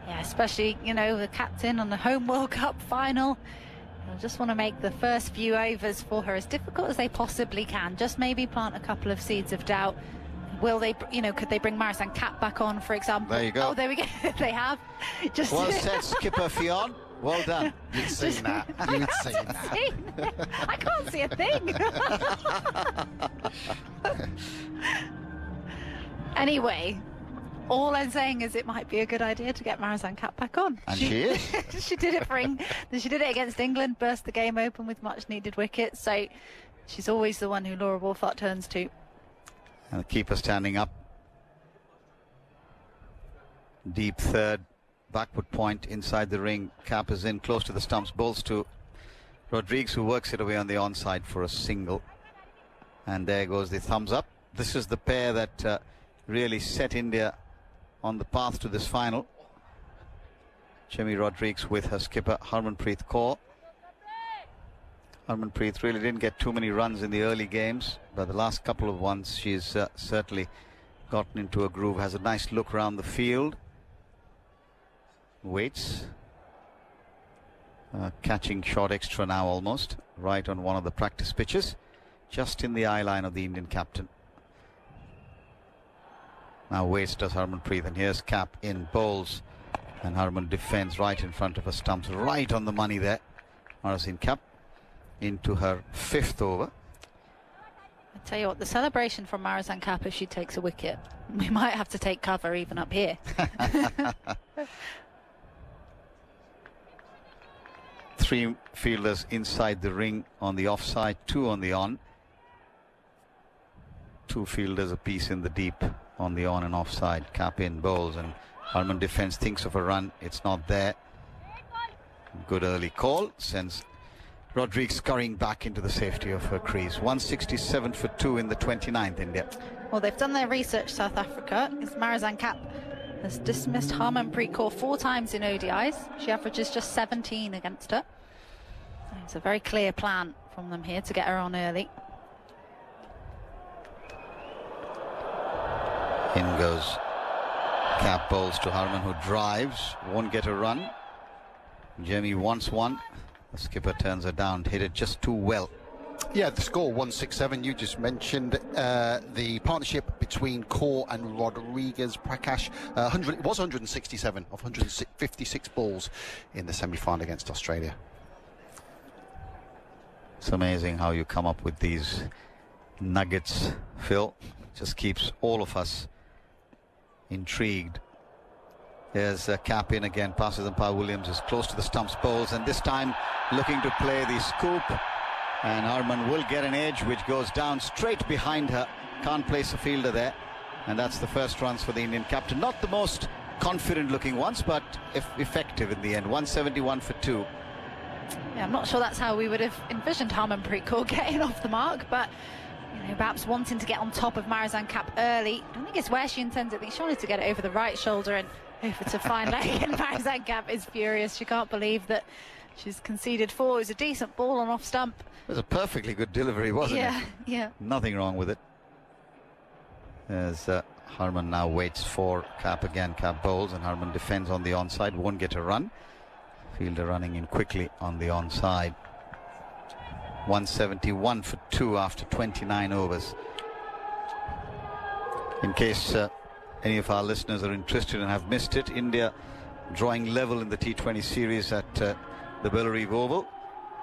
Yeah, especially, you know, the captain on the home World Cup final. I just want to make the first few overs for her as difficult as they possibly can. Just maybe plant a couple of seeds of doubt. Will they, you know, could they bring Marisan Kat back on, for example? There you go. Oh, there we go. They have. Just well said, Skipper Fionn. Well done. You'd seen that. You'd seen that. I can't see a thing. Anyway, all I'm saying is it might be a good idea to get Marisan Kat back on. And she is. She did it she did it against England, burst the game open with much needed wickets. So she's always the one who Laura Wolfart turns to. And the keeper standing up. Deep third, backward point inside the ring. Cap is in close to the stumps, bowls to Rodrigues, who works it away on the onside for a single. And there goes the thumbs up. This is the pair that really set India on the path to this final. Jemmy Rodrigues with her skipper Harmanpreet Kaur. Harmanpreet really didn't get too many runs in the early games, but the last couple of ones she's certainly gotten into a groove. Has a nice look around the field. Waits. Catching short extra now almost, right on one of the practice pitches, just in the eye line of the Indian captain. Now waits does Harmanpreet, and here's Cap in, bowls, and Harman defends right in front of her stumps, right on the money there. Marasin Cap into her 5th over. I tell you what, the celebration from Marasin Cap if she takes a wicket, we might have to take cover even up here. 3 fielders inside the ring on the offside, 2 on the on. 2 fielders apiece in the deep on the on and offside. Cap in, bowls, and Harman defense thinks of a run. It's not there. Good early call sends Rodriguez scurrying back into the safety of her crease. 167 for 2 in the 29th, India. Well, they've done their research, South Africa. Marasin Cap has dismissed Harmanpreet Kaur 4 times in ODIs. She averages just 17 against her. So it's a very clear plan from them here to get her on early. In goes Cap, bowls to Harman, who drives, won't get a run. Jamie wants one. The skipper turns her down, hit it just too well. Yeah, the score 167. You just mentioned the partnership between Kaur and Rodriguez. Prakash, it was 167 of 156 balls in the semi-final against Australia. It's amazing how you come up with these nuggets, Phil. Just keeps all of us intrigued. There's a Cap in again, passes and Pa Williams is close to the stumps, bowls, and this time looking to play the scoop. And Harman will get an edge which goes down straight behind her. Can't place a fielder there. And that's the first runs for the Indian captain. Not the most confident looking ones, but effective in the end. 171 for 2. Yeah, I'm not sure that's how we would have envisioned Harmanpreet Kaur getting off the mark, but perhaps wanting to get on top of Marasin Cap early. I don't think it's where she intends it. I think she wanted to get it over the right shoulder and over to fine leg. And Marasin Cap is furious. She can't believe that she's conceded 4. It was a decent ball on off stump. It was a perfectly good delivery, wasn't it? Yeah. Nothing wrong with it. As Harman now waits for Cap again. Cap bowls and Harman defends on the onside. Won't get a run. Fielder running in quickly on the onside. 171 for 2 after 29 overs. In case any of our listeners are interested and have missed it, India drawing level in the T20 series at the Bellarive Oval,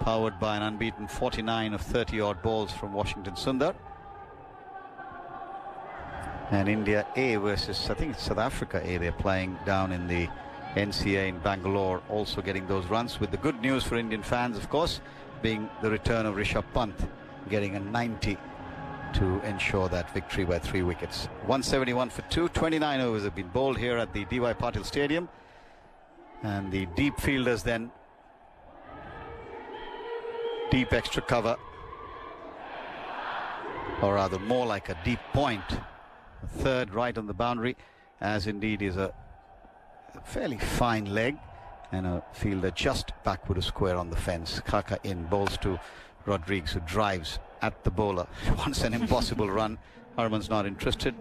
powered by an unbeaten 49 of 30 odd balls from Washington Sundar. And India A versus, I think it's South Africa A. They're playing down in the NCA in Bangalore, also getting those runs, with the good news for Indian fans, of course, being the return of Rishabh Pant, getting a 90 to ensure that victory by 3 wickets. 171 for 2. 29 overs have been bowled here at the D.Y. Patil Stadium. And the deep fielders then, deep extra cover, or rather more like a deep point. A third right on the boundary, as indeed is a fairly fine leg, and a fielder just backward of square on the fence. Khaka in, bowls to Rodriguez, who drives at the bowler. Wants an impossible run. Harman's not interested.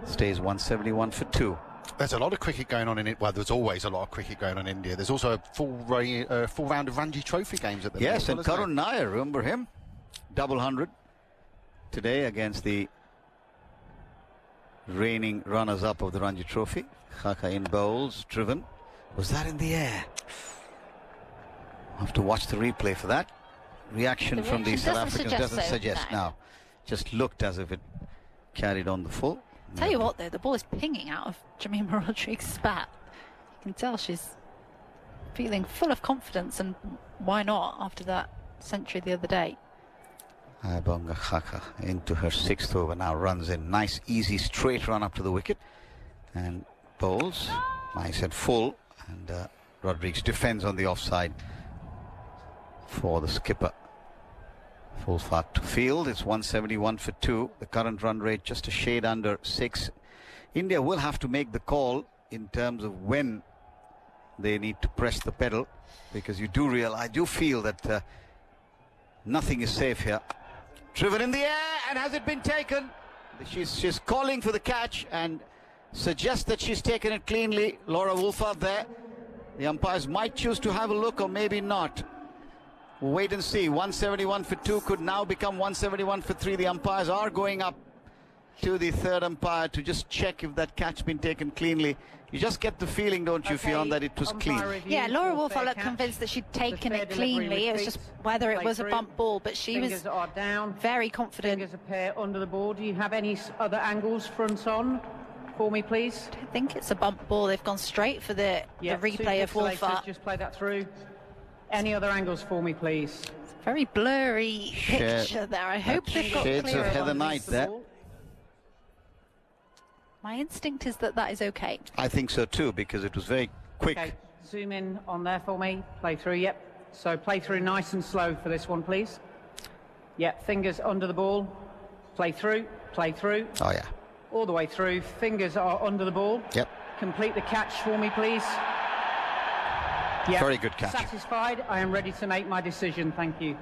Stays 171 for 2. There's a lot of cricket going on in it. Well, there's always a lot of cricket going on in India. There's also a full round of Ranji Trophy games at the moment. Yes, and Karun Nair, remember him? Double 100 today against the reigning runners-up of the Ranji Trophy. Khaka in, bowls, driven. Was that in the air? I'll have to watch the replay for that. Reaction from the South Africans doesn't suggest now. Just looked as if it carried on the full. Tell you what, though, the ball is pinging out of Jemima Rodriguez's bat. You can tell she's feeling full of confidence, and why not after that century the other day. Bonga Khaka into her 6th over now, runs in. Nice, easy, straight run up to the wicket. And bowls. Nice and full. And Rodriguez defends on the offside for the skipper. Full flat to field. It's 171 for 2. The current run rate just a shade under 6. India will have to make the call in terms of when they need to press the pedal, because I do feel that nothing is safe here. Driven in the air, and has it been taken? She's calling for the catch and suggests that she's taken it cleanly. Laura Wolford there. The umpires might choose to have a look or maybe not. We'll wait and see. 171 for 2 could now become 171 for 3. The umpires are going up to the third umpire to just check if that catch been taken cleanly. You just get the feeling, don't you, Fionn, that it was clean? Yeah, Laura Wolf, I look convinced that she'd taken it cleanly. It was just whether it was a bump ball, but she was very confident. Fingers appear under the ball. Do you have any other angles front on for me, please? I think it's a bump ball. They've gone straight for the replay of Wolfart. Just play that through. Any other angles for me, please? It's a very blurry picture there. I hope they've got shades clearer of Heather ones. Knight there. My instinct is that that is okay. I think so too, because it was very quick. Okay, zoom in on there for me. Play through, yep. So play through nice and slow for this one, please. Yep, fingers under the ball. Play through, play through. Oh, yeah. All the way through. Fingers are under the ball. Yep. Complete the catch for me, please. Yep. Very good catch. Satisfied. I am ready to make my decision. Thank you.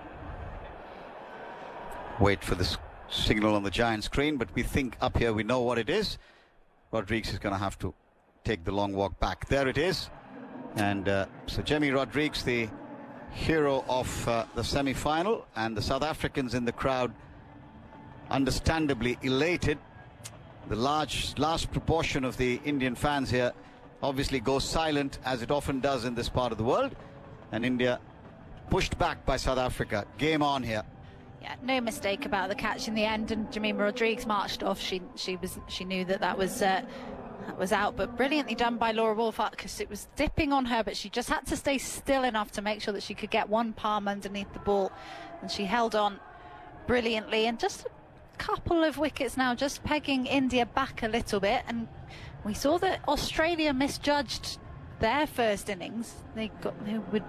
Wait for the signal on the giant screen, but we think up here we know what it is. Rodrigues is going to have to take the long walk back. There it is. And so Jamie Rodrigues, the hero of the semi-final, and the South Africans in the crowd understandably elated. The large proportion of the Indian fans here obviously goes silent, as it often does in this part of the world, and India pushed back by South Africa. Game on here. Yeah, no mistake about the catch in the end, and Jemima Rodrigues marched off. She knew that was out, but brilliantly done by Laura Wolfart, because it was dipping on her, but she just had to stay still enough to make sure that she could get one palm underneath the ball, and she held on brilliantly. And just a couple of wickets now, just pegging India back a little bit. And we saw that Australia misjudged their first innings. You would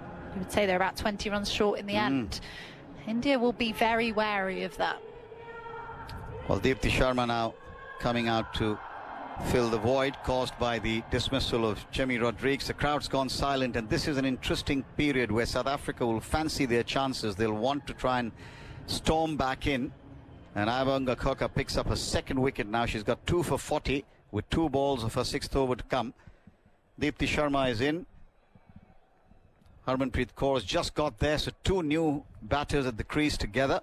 say they're about 20 runs short in the end. India will be very wary of that. Well, Deepti Sharma now coming out to fill the void caused by the dismissal of Jamie Rodrigues. The crowd's gone silent, and this is an interesting period where South Africa will fancy their chances. They'll want to try and storm back in. And Ayabonga Koka picks up her second wicket now. She's got 2 for 40 with 2 balls of her 6th over to come. Deepti Sharma is in. Harmanpreet Kaur's just got there, so 2 new batters at the crease together,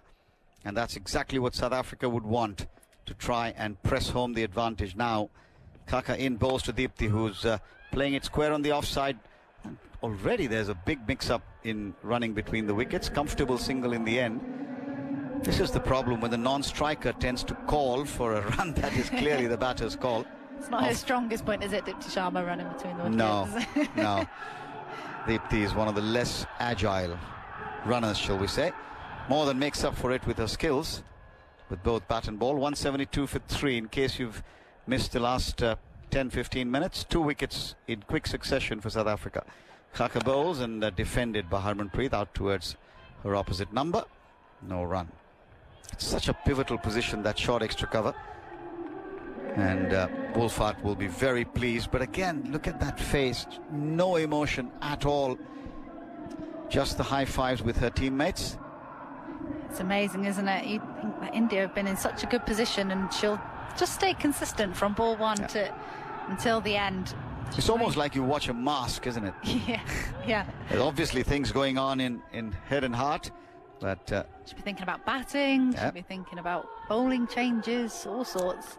and that's exactly what South Africa would want, to try and press home the advantage. Now Kaka in, bowls to Deepti, who's playing it square on the offside, and already there's a big mix-up in running between the wickets. Comfortable single in the end. This is the problem when the non-striker tends to call for a run that is clearly the batter's call. It's not her strongest point, is it, Deepti Sharma running between the wickets? No. Deepti is one of the less agile runners, shall we say. More than makes up for it with her skills with both bat and ball. 172 for 3, in case you've missed the last 10-15 minutes. 2 wickets in quick succession for South Africa. Khaka bowls and defended by Harmanpreet out towards her opposite number. No run. It's such a pivotal position, that short extra cover. And Wolfart will be very pleased. But again, look at that face. No emotion at all. Just the high fives with her teammates. It's amazing, isn't it? You think that India have been in such a good position, and she'll just stay consistent from ball one to until the end. It's almost like you watch a mask, isn't it? Yeah. There's obviously things going on in head and heart, but She'll be thinking about batting. She'll be thinking about bowling changes, all sorts.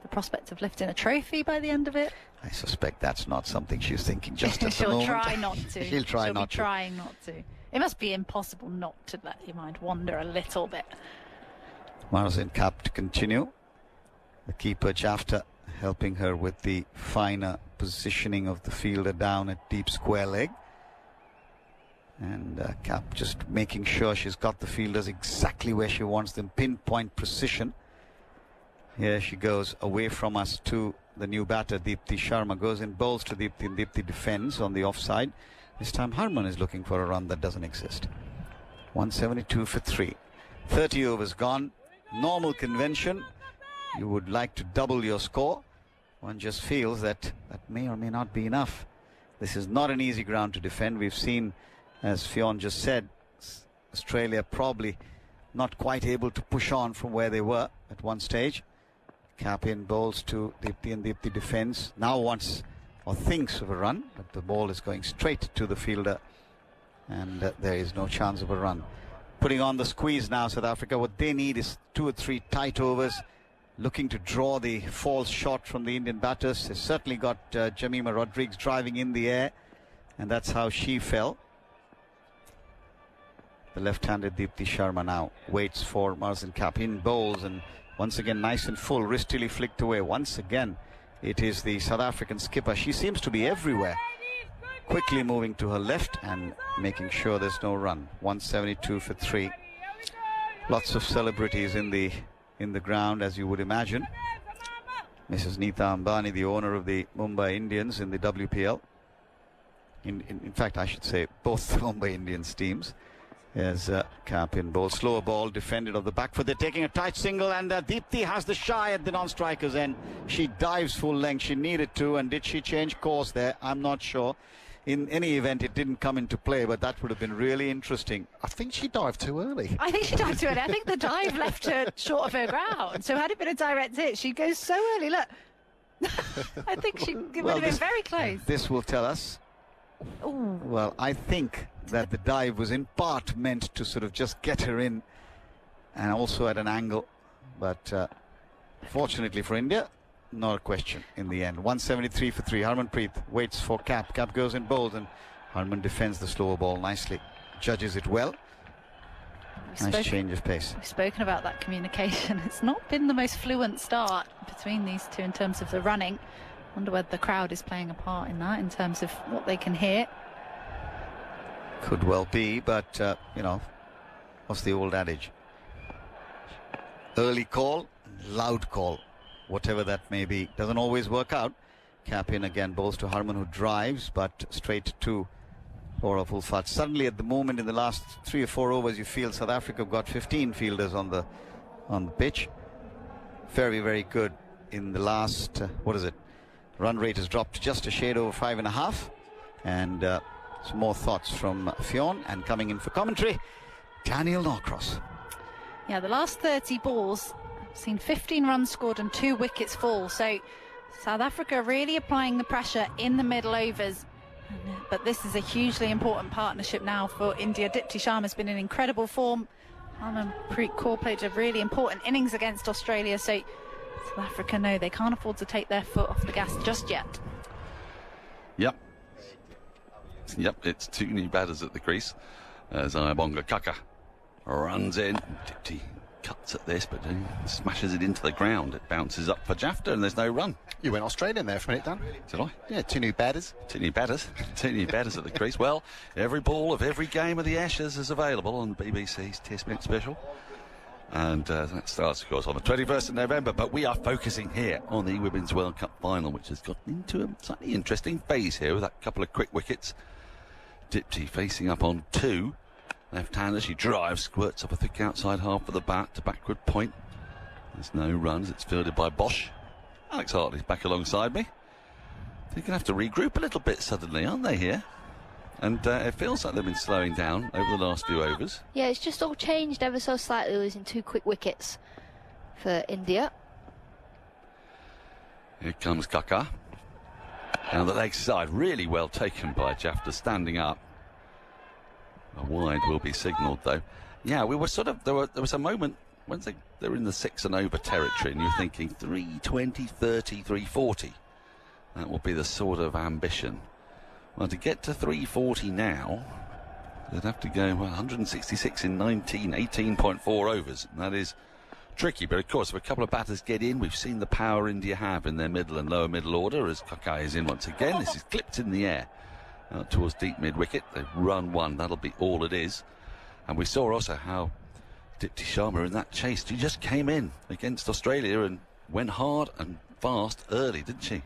The prospect of lifting a trophy by the end of it. I suspect that's not something she's thinking just at the moment. She'll try not to. She'll try not to. Trying not to. It must be impossible not to let your mind wander a little bit. Marzin Cap to continue. The keeper Jafta helping her with the finer positioning of the fielder down at deep square leg. And Cap just making sure she's got the fielders exactly where she wants them, pinpoint precision. Here she goes away from us to the new batter, Deepti Sharma. Goes in, bowls to Deepti, and Deepti defends on the offside. This time Harman is looking for a run that doesn't exist. 172 for 3. 30 overs gone. Normal convention. You would like to double your score. One just feels that may or may not be enough. This is not an easy ground to defend. We've seen, as Fionn just said, Australia probably not quite able to push on from where they were at one stage. Cap in, bowls to Deepti, and Deepti defends. Now wants or thinks of a run, but the ball is going straight to the fielder, and there is no chance of a run. Putting on the squeeze now, South Africa. What they need is 2 or 3 tight overs, looking to draw the false shot from the Indian batters. They certainly got Jemima Rodrigues driving in the air, and that's how she fell. The left-handed Deepti Sharma now waits for Marzin Cap in bowls, and once again nice and full, wristily flicked away. Once again it is the South African skipper. She seems to be everywhere, quickly moving to her left and making sure there's no run. 172 for 3. Lots of celebrities in the ground, as you would imagine. Mrs. Neeta Ambani, the owner of the Mumbai Indians in the WPL. In fact, I should say both the Mumbai Indians teams. As Cap in bowl, slower ball defended of the back foot. They're taking a tight single, and Deepti has the shy at the non-striker's end. She dives full length. She needed to, and did she change course there? I'm not sure. In any event, it didn't come into play, but that would have been really interesting. I think she dived too early. I think she dived too early. I think the dive left her short of her ground. So had it been a direct hit, she goes so early. Look, I think it would have been very close. This will tell us. Ooh. Well, I think that the dive was in part meant to sort of just get her in, and also at an angle, but fortunately for India, not a question in the end. 173 for 3. Harmanpreet waits for Cap. Cap goes in bold, and Harman defends the slower ball nicely, judges it well. Nice change of pace. We've spoken about that communication. It's not been the most fluent start between these two in terms of the running. Wonder whether the crowd is playing a part in that, in terms of what they can hear. Could well be, but you know, what's the old adage? Early call, loud call, whatever that may be, doesn't always work out. Cap in again, bowls to Harman, who drives, but straight to Laura Fulfat. Suddenly, at the moment, in the last 3 or 4 overs, you feel South Africa got 15 fielders on the pitch. Very, very good. In the last, what is it? Run rate has dropped just a shade over 5.5, and some more thoughts from Fionn, and coming in for commentary, Daniel Norcross. Yeah, the last 30 balls, I've seen 15 runs scored and 2 wickets fall. So South Africa really applying the pressure in the middle overs. But this is a hugely important partnership now for India. Deepti Sharma's been in incredible form. Harmanpreet Kaur played a really important innings against Australia. So South Africa know they can't afford to take their foot off the gas just yet. Yep, it's 2 new batters at the crease as Ayabonga Kaka runs in. Deepti cuts at this, but then smashes it into the ground. It bounces up for Jafta, and there's no run. You went Australian there for a minute, Dan. Did I? Yeah, 2 new batters. 2 new batters. 2 new batters at the crease. Well, every ball of every game of the Ashes is available on BBC's Test Match Special. And that starts, of course, on the 21st of November. But we are focusing here on the Women's World Cup final, which has got into a slightly interesting phase here with that couple of quick wickets. Deepti facing up on 2. Left-hander, she drives, squirts up a thick outside half of the bat to backward point. There's no runs. It's fielded by Bosch. Alex Hartley's back alongside me. They're going to have to regroup a little bit suddenly, aren't they, here? And it feels like they've been slowing down over the last few overs. Yeah, it's just all changed ever so slightly, losing 2 quick wickets for India. Here comes Kaka. Down the leg side, really well taken by Jafta, standing up. A wide will be signalled, though. Yeah, we were sort of, there was a moment when they were in the 6 and over territory, and you're thinking 320, 30, 340. That will be the sort of ambition. Well, to get to 340 now, they'd have to go 166 in 18.4 overs. And that is tricky, but of course, if a couple of batters get in, we've seen the power India have in their middle and lower middle order as Kakai is in once again. This is clipped in the air out towards deep mid-wicket. They've run 1, that'll be all it is. And we saw also how Deepti Sharma in that chase, she just came in against Australia and went hard and fast early, didn't she?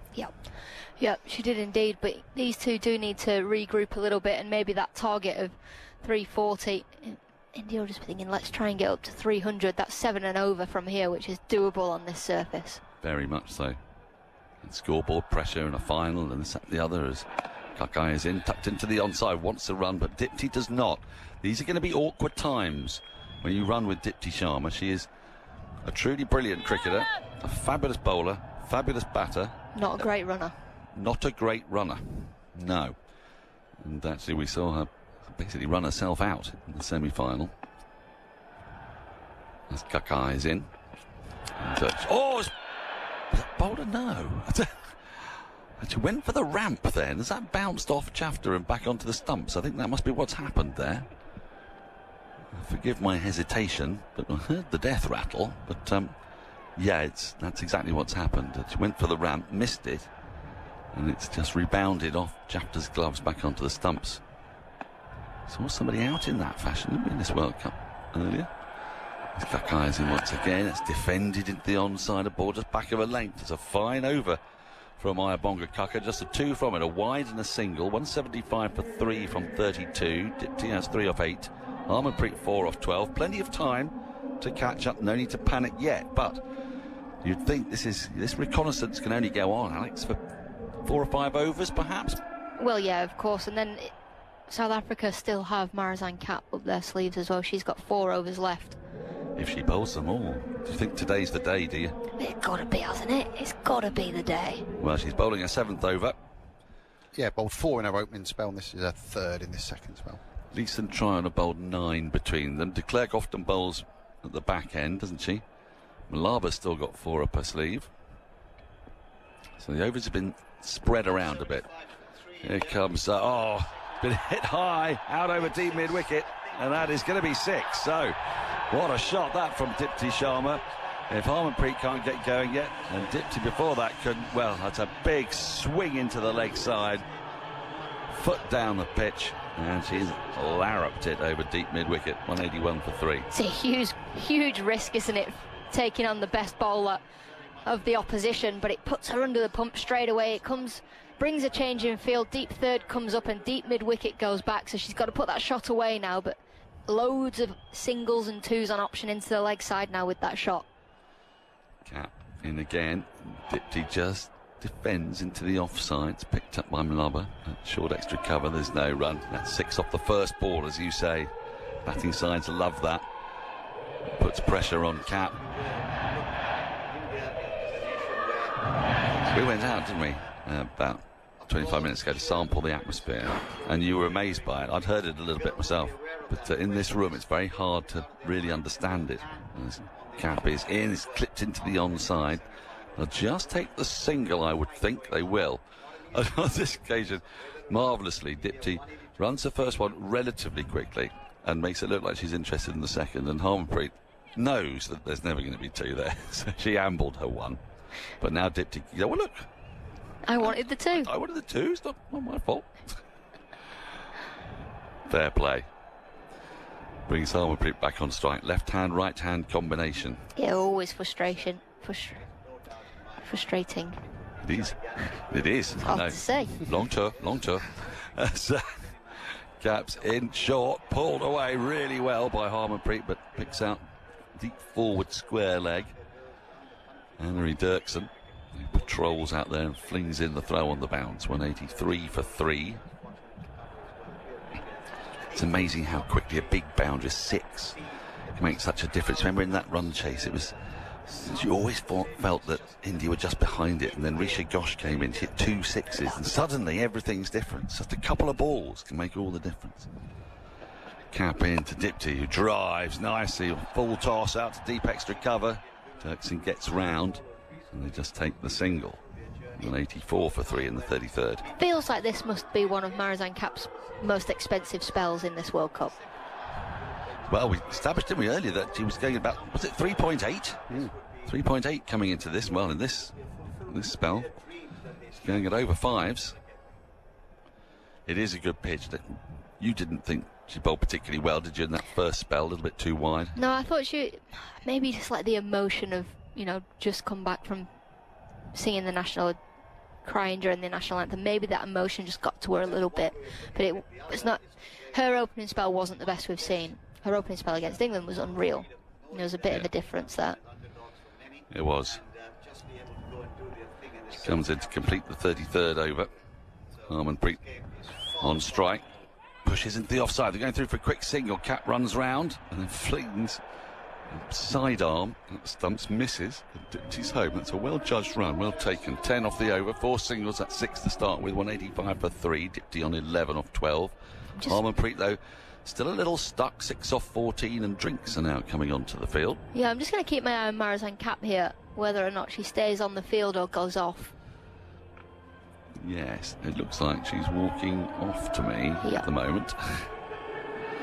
Yep, she did indeed, but these two do need to regroup a little bit, and maybe that target of 340, India will just be thinking, let's try and get up to 300. That's 7 and over from here, which is doable on this surface. Very much so. And scoreboard pressure in a final, and this, the other as Kakai is in, tucked into the onside, wants to run, but Deepti does not. These are going to be awkward times when you run with Deepti Sharma. She is a truly brilliant cricketer, a fabulous bowler, fabulous batter. Not a great runner. not a great runner. No. And actually we saw her basically run herself out in the semi-final. As Guha is in. And, was that bowler? No. She went for the ramp then. Has that bounced off Chafter and back onto the stumps? I think that must be what's happened there. Forgive my hesitation, but I heard the death rattle. But yeah, that's exactly what's happened. She went for the ramp, missed it, and it's just rebounded off Chafter's gloves back onto the stumps. Saw somebody out in that fashion, didn't we, in this World Cup earlier? Guha is in once again. It's defended into the onside of ball, just back of a length. It's a fine over from Ayabonga Guha, just a 2 from it, a wide and a single. 175 for 3 from 32. Dipti has 3 off 8. Harmanpreet 4 off 12. Plenty of time to catch up. No need to panic yet, but you'd think this reconnaissance can only go on, Alex, for 4 or 5 overs, perhaps. Well, yeah, of course, and then South Africa still have Marizanne Kapp up their sleeves as well. She's got 4 overs left. If she bowls them all. Do you think today's the day, do you? It's got to be, hasn't it? It's got to be the day. Well, she's bowling a 7th over. Yeah, bowled 4 in her opening spell, and this is her 3rd in this second spell. Leeson Tryon have bowled 9 between them. De Klerk often bowls at the back end, doesn't she? Malaba's still got 4 up her sleeve. So the overs have been spread around a bit. Here comes, been hit high, out over deep mid-wicket, and that is going to be 6. So, what a shot that from Dipti Sharma. If Harmanpreet can't get going yet, and Dipti before that couldn't, well, that's a big swing into the leg side. Foot down the pitch, and she's larruped it over deep mid-wicket. 181 for 3. It's a huge risk, isn't it, taking on the best bowler of the opposition, but it puts her under the pump straight away. It brings a change in field. Deep third comes up and deep mid-wicket goes back, so she's got to put that shot away now, but loads of singles and 2s on option into the leg side now with that shot. Cap in again. Dipti just defends into the offside. It's picked up by Malaba. Short extra cover, there's no run. That's 6 off the first ball, as you say. Batting sides love that. Puts pressure on Cap. We went out, didn't we, about 25 minutes ago to sample the atmosphere, and you were amazed by it. I'd heard it a little bit myself, but in this room it's very hard to really understand it. As Cap is in, it's clipped into the onside. They'll just take the single, I would think they will. And on this occasion, marvellously, Dipti runs the first one relatively quickly and makes it look like she's interested in the second, and Harmanpreet knows that there's never going to be 2 there, so she ambled her 1. But now Dipti, well, look, I wanted the 2. I wanted the 2, it's not my fault. Fair play. Brings Harmanpreet back on strike. Left hand, right hand combination. Yeah, always frustrating. It is. Hard to say. Long tour. So, Cap's in short, pulled away really well by Harmanpreet, but picks out deep forward square leg. Annery Dirksen patrols out there and flings in the throw on the bounce. 183 for 3. It's amazing how quickly a big boundary 6 can make such a difference. Remember in that run chase, you always felt that India were just behind it, and then Risha Ghosh came in, hit 2 6s, and suddenly everything's different. Just a couple of balls can make all the difference. Cap in to Dipti, who drives nicely, full toss out to deep extra cover. Dirksen gets round, and they just take the single. 184 for 3 in the 33rd. Feels like this must be one of Marizanne Kapp's most expensive spells in this World Cup. Well, we established, didn't we, earlier that she was going about, was it 3.8? 3.8 coming into this, well, in this spell. She's going at over 5s. It is a good pitch. You didn't think she bowled particularly well, did you, in that first spell? A little bit too wide. No, I thought maybe just like the emotion of, just come back from singing the national, crying during the national anthem. Maybe that emotion just got to her a little bit. But it's not, her opening spell wasn't the best we've seen. Her opening spell against England was unreal. There was a bit of a difference there. It was. She comes in to complete the 33rd over. Harmanpreet on strike. Pushes into the offside. They're going through for a quick single. Cap runs round and then flings Sidearm, stumps, misses, and Dipty's home. That's a well-judged run, well taken. 10 off the over, 4 singles, that's 6 to start with, 185 for 3. Dipty on 11 off 12. Harmanpreet, though, still a little stuck, 6 off 14, and Drinks are now coming onto the field. Yeah, I'm just going to keep my eye on Marizanne Kapp here, whether or not she stays on the field or goes off. Yes, it looks like she's walking off to me at the moment.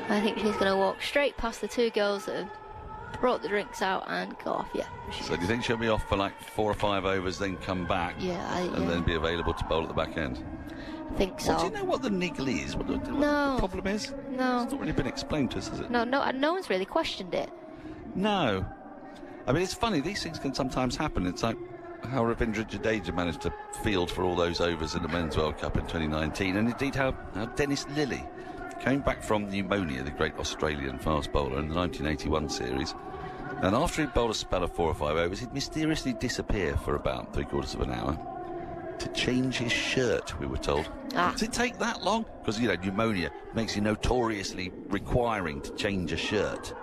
I think she's going to walk straight past the 2 girls that have brought the drinks out and go off, yeah. So do you think she'll be off for like 4 or 5 overs, then come back and then be available to bowl at the back end? I think so. Well, do you know what the niggle is? What the problem is? No. It's not really been explained to us, has it? No one's really questioned it. No. I mean, it's funny, these things can sometimes happen. It's like how Ravindra Jadeja managed to field for all those overs in the Men's World Cup in 2019, and indeed how Dennis Lilly came back from pneumonia, the great Australian fast bowler, in the 1981 series. And after he'd bowled a spell of 4 or 5 overs, he'd mysteriously disappear for about 3/4 of an hour to change his shirt, we were told. Does it take that long? Because, you know, pneumonia makes you notoriously requiring to change a shirt.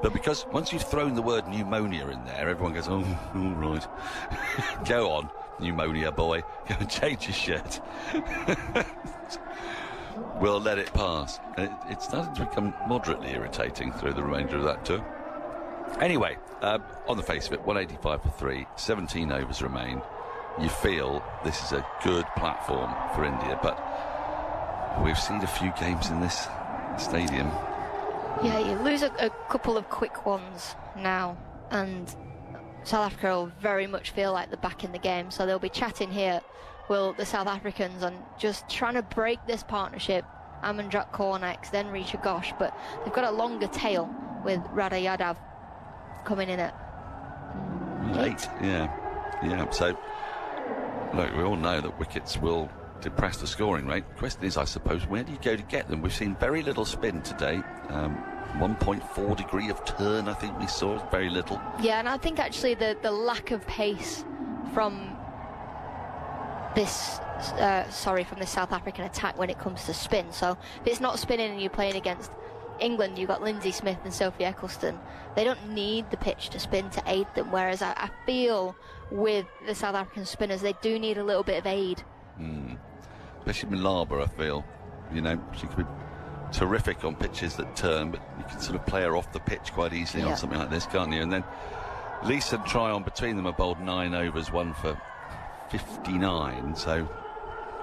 But because once you've thrown the word pneumonia in there, everyone goes, oh, all right. Go on, pneumonia boy, go and change your shirt. We'll let it pass. It's starting to become moderately irritating through the remainder of that tour. Anyway, on the face of it, 185 for 3, 17 overs remain. You feel this is a good platform for India, but we've seen a few games in this stadium. Yeah, you lose a couple of quick ones now, and South Africa will very much feel like they're back in the game, so they'll be chatting here, will the South Africans, and just trying to break this partnership. Amanjot Kaur next, then Risha Ghosh, but they've got a longer tail with Radha Yadav coming in at 8. Yeah. So, look, we all know that wickets will depress the scoring rate. The question is, I suppose, where do you go to get them? We've seen very little spin today. 1.4 degree of turn, I think we saw, very little. Yeah, and I think actually the lack of pace from this from the South African attack when it comes to spin. So if it's not spinning and you're playing against England, you've got Lindsay Smith and Sophie Eccleston. They don't need the pitch to spin to aid them, whereas I feel with the South African spinners, they do need a little bit of aid. Especially Malaba, I feel. You know, she could be terrific on pitches that turn, but you can sort of play her off the pitch quite easily on something like this, can't you? And then Lisa and Tryon between them have bowled 9 overs, 1 for 59. So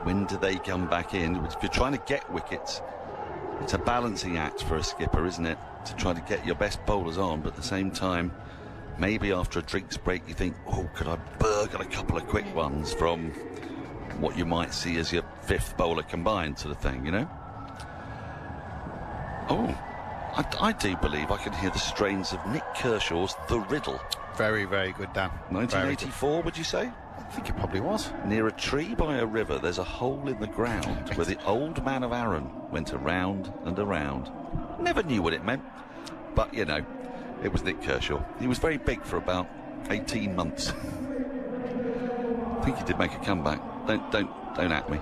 when do they come back in? If you're trying to get wickets, it's a balancing act for a skipper, isn't it? To try to get your best bowlers on, but at the same time, maybe after a drinks break, you think, oh, could I burgle a couple of quick ones from what you might see as your 5th bowler combined sort of thing, you know? Oh, I do believe I can hear the strains of Nick Kershaw's The Riddle. Very, very good, Dan. 1984, would you say? I think it probably was. Near a tree by a river, there's a hole in the ground where the old man of Arran went around and around. Never knew what it meant, but, you know, it was Nick Kershaw. He was very big for about 18 months. I think he did make a comeback. Don't at me.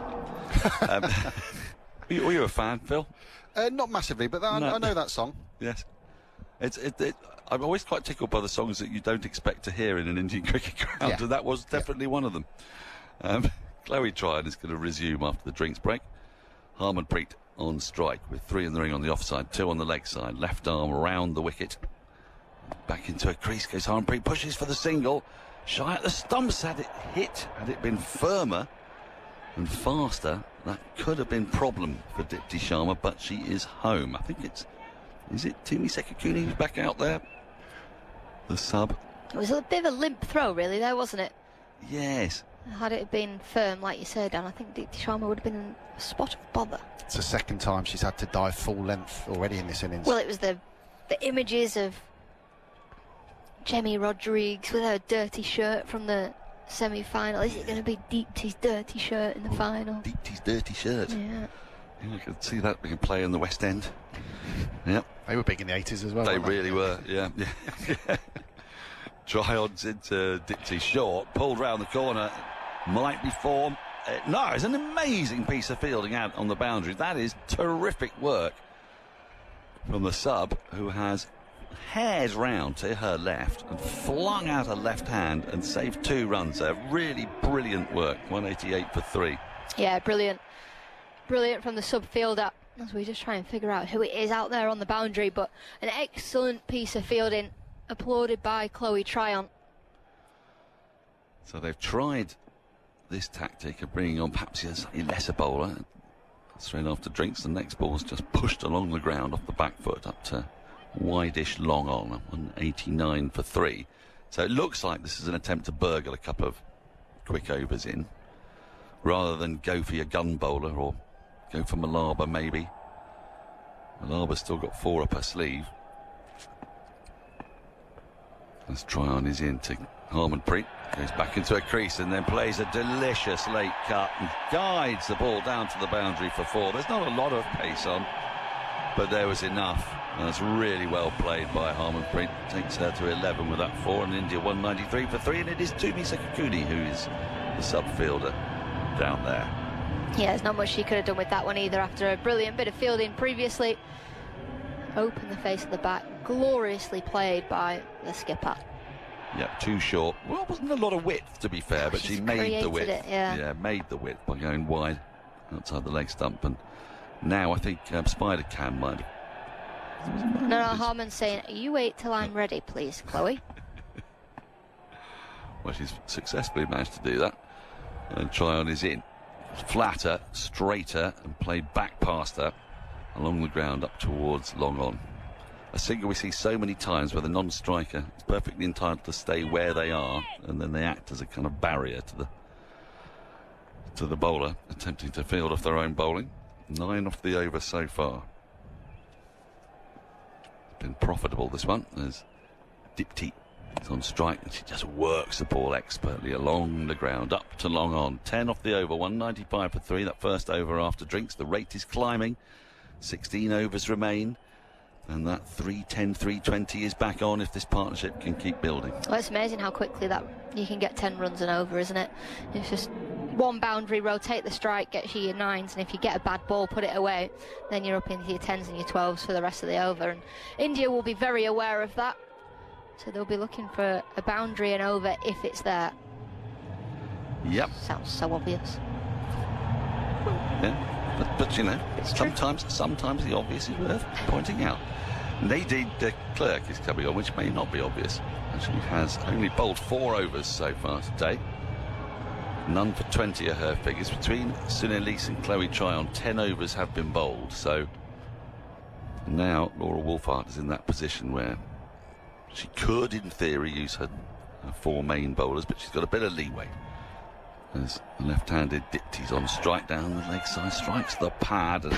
Were you a fan, Phil? Not massively, but I know that song. Yes. I'm always quite tickled by the songs that you don't expect to hear in an Indian cricket ground, and that was definitely one of them. Chloe Tryon is going to resume after the drinks break. Harmanpreet on strike with 3 in the ring on the offside, 2 on the leg side, left arm around the wicket. Back into a crease goes Harmanpreet, pushes for the single. Shy at the stumps, had it hit, had it been firmer and faster, that could have been problem for Dipty Sharma, but she is home. I think is it Tumi Sekakuni who's back out there? The sub. It was a bit of a limp throw, really, there, wasn't it? Yes. Had it been firm, like you said, Dan, I think Dipty Sharma would have been in a spot of bother. It's the 2nd time she's had to dive full length already in this innings. Well, it was the images of Jemmy Rodrigues with her dirty shirt from the semi-final. Is it going to be Deepty's dirty shirt in the final? Deepty's dirty shirt. Yeah. I can see that. We can play in the West End. Yep. They were big in the 80s as well. They really were, yeah. Try-ons into Dipty short, pulled round the corner, might be form. No, it's an amazing piece of fielding out on the boundary. That is terrific work from the sub, who has hairs round to her left and flung out her left hand and saved 2 runs there. Really brilliant work. 188 for 3. Yeah, brilliant. Brilliant from the subfielder, as we just try and figure out who it is out there on the boundary, but an excellent piece of fielding, applauded by Chloe Tryon. So they've tried this tactic of bringing on perhaps a slightly lesser bowler straight after drinks. The next ball's just pushed along the ground off the back foot up to wide-ish long on, 189 for 3. So it looks like this is an attempt to burgle a couple of quick overs in, rather than go for your gun bowler or go for Malaba maybe. Malaba's still got 4 up her sleeve. Let's try on his in to Harmanpreet. Goes back into a crease and then plays a delicious late cut and guides the ball down to the boundary for 4. There's not a lot of pace on, but there was enough. And that's really well played by Harmanpreet. Takes her to 11 with that 4, and India 193 for 3. And it is Tumi Sekakuni who is the sub-fielder down there. Yeah, there's not much she could have done with that one either after a brilliant bit of fielding previously. Open the face of the bat, gloriously played by the skipper. Yep, too short. Well, it wasn't a lot of width, to be fair, but she made the width. Yeah, made the width by going wide outside the leg stump. And now I think Spider Cam might be. No, Harman's saying, you wait till I'm ready, please, Chloe. Well, she's successfully managed to do that. And Tryon is in. Flatter, straighter, and played back past her along the ground up towards long on. A single we see so many times where the non-striker is perfectly entitled to stay where they are, and then they act as a kind of barrier to the bowler attempting to field off their own bowling. 9 off the over so far. It's been profitable, this one. There's Dipti. It's on strike and she just works the ball expertly along the ground up to long on. 10 off the over, 195 for 3. That first over after drinks. The rate is climbing. 16 overs remain, and that 310, 320 is back on if this partnership can keep building. Well, it's amazing how quickly that you can get 10 runs and over, isn't it? It's just one boundary, rotate the strike, gets you your 9s, and if you get a bad ball, put it away, then you're up into your 10s and your 12s for the rest of the over. And India will be very aware of that, so they'll be looking for a boundary and over if it's there. Yep. Sounds so obvious. Yeah. But you know, sometimes the obvious is worth pointing out. Nadine de Klerk is coming on, which may not be obvious. And she has only bowled 4 overs so far today. None for 20 are her figures. Between Sunelise and Chloe Tryon, 10 overs have been bowled. So now Laura Wolfhard is in that position where she could, in theory, use her 4 main bowlers, but she's got a bit of leeway. As the left-handed Dipti's on strike down the leg side, strikes the pad, and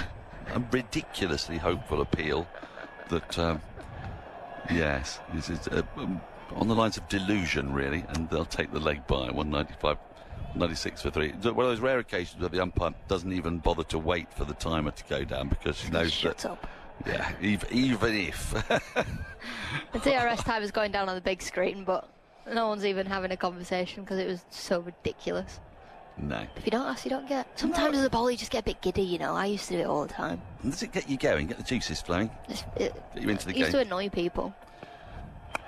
a ridiculously hopeful appeal that, yes, this is on the lines of delusion, really, and they'll take the leg by 195, 96 for 3. One of those rare occasions where the umpire doesn't even bother to wait for the timer to go down because she knows Shut up. Yeah, even if. The DRS time is going down on the big screen, but no one's even having a conversation because it was so ridiculous. No. If you don't ask, you don't get. Sometimes as a bowler, you just get a bit giddy, you know. I used to do it all the time. And does it get you going, get the juices flowing? Get you into the game? Used to annoy people.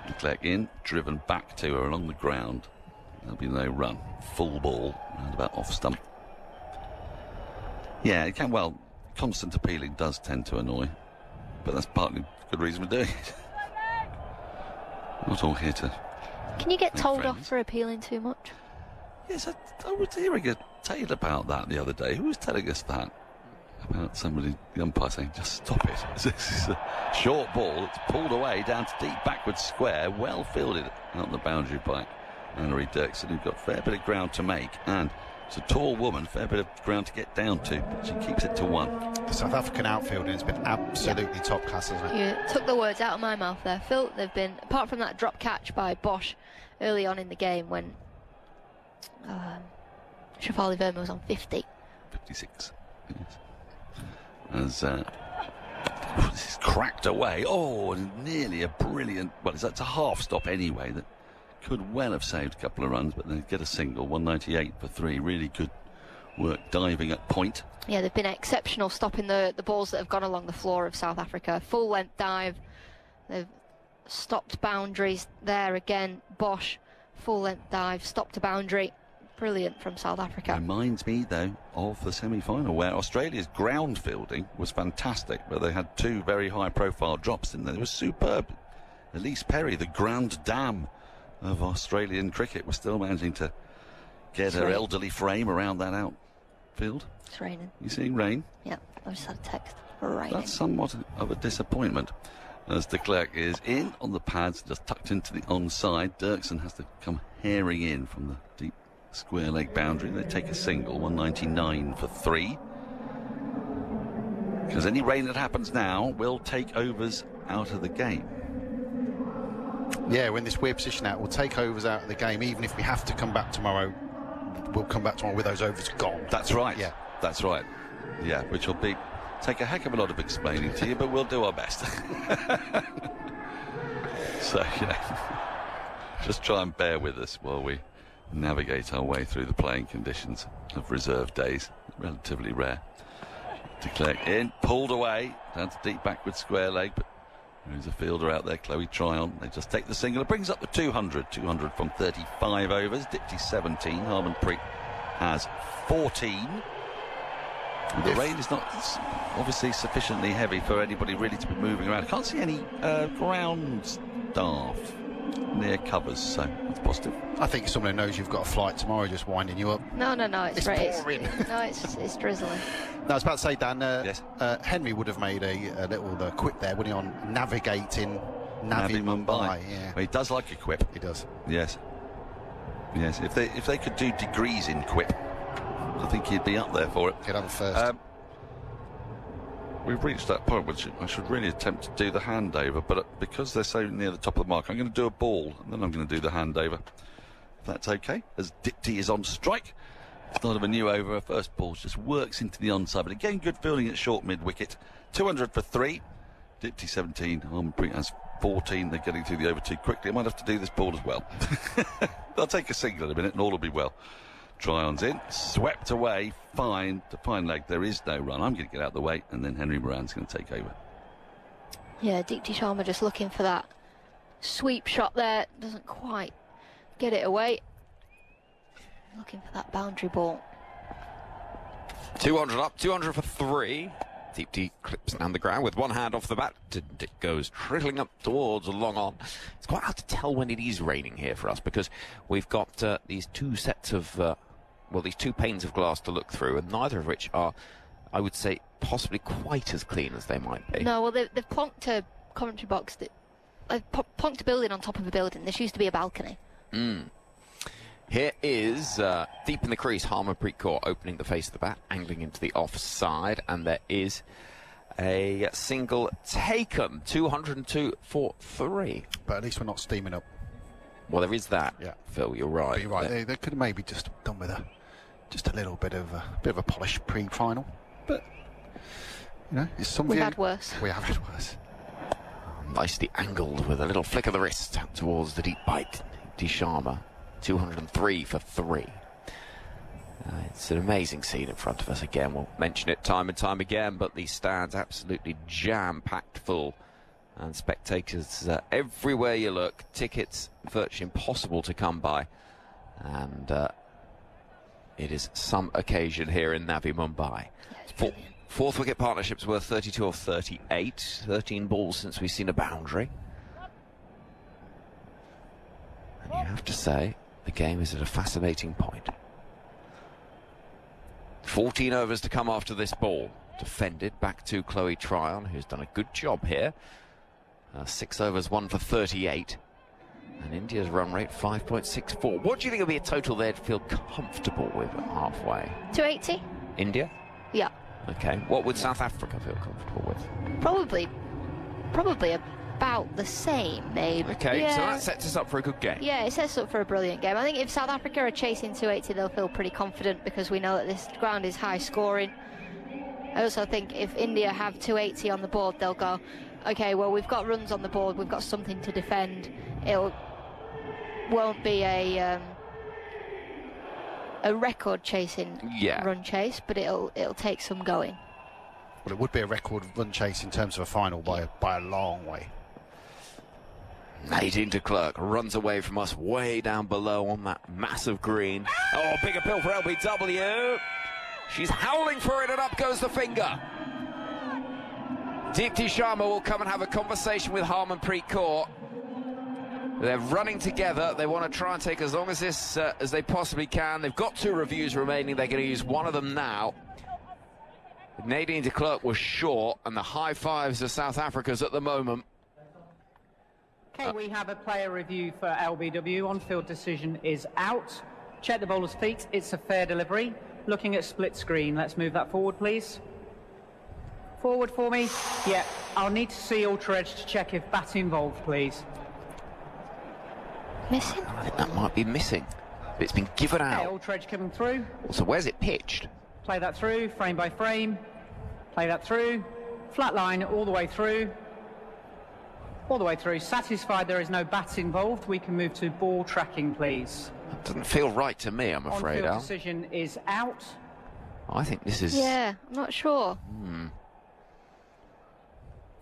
Leclerc in, driven back to her along the ground. There'll be no run. Full ball, and about off stump. Yeah, it can, well, constant appealing does tend to annoy, but that's partly good reason for doing it. Not all here to. Can you get told friends. off for appealing too much? Yes, I was hearing a tale about that the other day. Who was telling us that? About somebody, the umpire saying, just stop it. This is a short ball. It's pulled away down to deep backwards square, well fielded out the boundary by Anne-Marie Dirksen, who's got a fair bit of ground to make. And it's a tall woman, fair bit of ground to get down to, but she keeps it to 1. The South African outfielding has been absolutely top class, hasn't it? You took the words out of my mouth there, Phil. They've been, apart from that drop catch by Bosch early on in the game when Shafali Verma was on 50. 56. Yes. As this is cracked away. Oh, and nearly a brilliant. Well, it's a half stop anyway that could well have saved a couple of runs, but they get a single. 198 for 3. Really good work diving at point. Yeah, they've been exceptional stopping the balls that have gone along the floor of South Africa. Full length dive. They've stopped boundaries there again. Bosch, full length dive, stopped a boundary. Brilliant from South Africa. Reminds me, though, of the semi-final where Australia's ground fielding was fantastic, but they had two very high-profile drops in there. It was superb. Elise Perry, the grand dam of Australian cricket, was still managing to get her elderly frame around that outfield. It's raining. You seeing rain? Yeah, I just had a text. Raining. That's somewhat of a disappointment, as de Klerk is in on the pads, just tucked into the onside. Dirksen has to come herring in from the deep square leg boundary. They take a single, 199 for 3. Because any rain that happens now will take overs out of the game. Yeah, we're in this weird position now. We'll take overs out of the game, even if we have to come back tomorrow. We'll come back tomorrow with those overs gone. That's right. Yeah. That's right. Yeah, which will take a heck of a lot of explaining to you, but we'll do our best. So, just try and bear with us while we navigate our way through the playing conditions of reserve days. Relatively rare. De Klerk in, pulled away, down to deep backward square leg, but there's a fielder out there, Chloe Tryon. They just take the single. It brings up the 200 from 35 overs. Dipty 17, Harmanpreet has 14. The rain is not obviously sufficiently heavy for anybody really to be moving around. I can't see any ground staff near covers, so that's positive. I think someone who knows you've got a flight tomorrow just winding you up. No, it's pouring. It's drizzling. No, I was about to say, Dan, Yes. Henry would have made a little quip there, wouldn't he, on navigating Navi Mumbai. Yeah, Well, he does like a quip. he does. Yes. Yes. If they could do degrees in quip, I think he'd be up there for it. Get on first. We've reached that point which I should really attempt to do the handover, but because they're so near the top of the mark, I'm going to do a ball and then I'm going to do the handover. If that's okay, as Dipty is on strike. Start of a new over, her first ball just works into the onside, but again good fielding at short mid-wicket. 200 for 3. Dipty 17, Harmanpreet has 14. They're getting through the over too quickly. I might have to do this ball as well. They'll take a single in a minute and all will be well. Tryon's in, swept away, fine to fine leg. There is no run. I'm going to get out of the way, and then Henry Moran's going to take over. Yeah, Deepti Sharma just looking for that sweep shot there. Doesn't quite get it away. Looking for that boundary ball. 200 up, 200 for 3. Deepti clips down the ground with one hand off the bat. It goes trickling up towards a long on. It's quite hard to tell when it is raining here for us because we've got these two sets of, these two panes of glass to look through, and neither of which are, I would say, possibly quite as clean as they might be. No, well, they've plonked a commentary box. They've plonked a building on top of a building. This used to be a balcony. Here is, deep in the crease, Harmanpreet Kaur opening the face of the bat, angling into the offside, and there is a single taken, 202 for 3. But at least we're not steaming up. Well, there is that, Yeah. Phil, you're right. But you're right, they could have maybe just done with just a little bit of a polished pre-final. But, it's something. We've had worse. We have had worse. Nicely angled with a little flick of the wrist out towards the deep bite. Sharma, 203 for 3. It's an amazing scene in front of us again. We'll mention it time and time again, but these stands absolutely jam-packed full. And spectators everywhere you look. Tickets virtually impossible to come by. And it is some occasion here in Navi Mumbai. Fourth wicket partnerships worth 32 of 38. 13 balls since we've seen a boundary. And you have to say, the game is at a fascinating point. 14 overs to come after this ball. Defended back to Chloe Tryon, who's done a good job here. 6 overs, 1 for 38. And India's run rate, 5.64. What do you think will be a total they'd feel comfortable with at halfway? 280? India? Yeah. Okay. What would South Africa feel comfortable with? Probably about the same, maybe. Okay, yeah. so that sets us up for a good game. Yeah, it sets us up for a brilliant game. I think if South Africa are chasing 280, they'll feel pretty confident because we know that this ground is high scoring. I also think if India have 280 on the board, they'll go, okay, well, we've got runs on the board, we've got something to defend. Won't be a record chasing run chase, but it'll take some going. Well, it would be a record run chase in terms of a final by a long way. Nadine de Klerk runs away from us way down below on that massive green. Oh, big appeal for LBW. She's howling for it, and up goes the finger. Deepti Sharma will come and have a conversation with Harmanpreet Kaur. They're running together. They want to try and take as long as this as they possibly can. They've got 2 reviews remaining. They're going to use one of them now. Nadine de Klerk was short, and the high fives of South Africa's at the moment. Okay, we have a player review for LBW. On-field decision is out. Check the bowler's feet. It's a fair delivery. Looking at split screen. Let's move that forward, please. Forward for me. Yeah, I'll need to see Ultra Edge to check if bat involved, please. Missing? I think that might be missing. But it's been given Okay, out. Ultra Edge coming through. So where's it pitched? Play that through, frame by frame. Play that through. Flat line all the way through. All the way through. Satisfied there is no bat involved. We can move to ball tracking, please. That doesn't feel right to me, I'm afraid, On-field Al. decision is out. I think this is... Yeah, I'm not sure.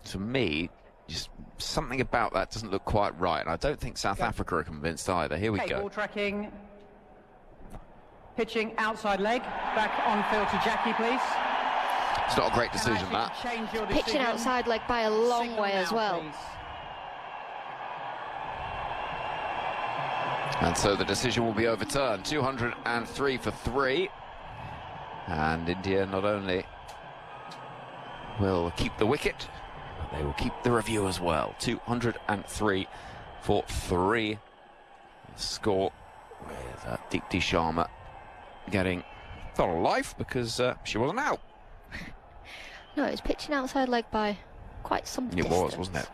To me, just something about that doesn't look quite right, and I don't think South Africa are convinced either. Here we Okay, go. ball tracking. Pitching outside leg. Back on field to Jackie, please. It's not a great decision, that. Change your Pitching decision. outside leg by a long Signal way as now, well. please. And so the decision will be overturned. 203 for 3. And India not only will keep the wicket, but they will keep the review as well. 203 for 3. Score with Deepti Sharma getting not a life because she wasn't out. No, it was pitching outside leg by quite some distance. It was, wasn't it?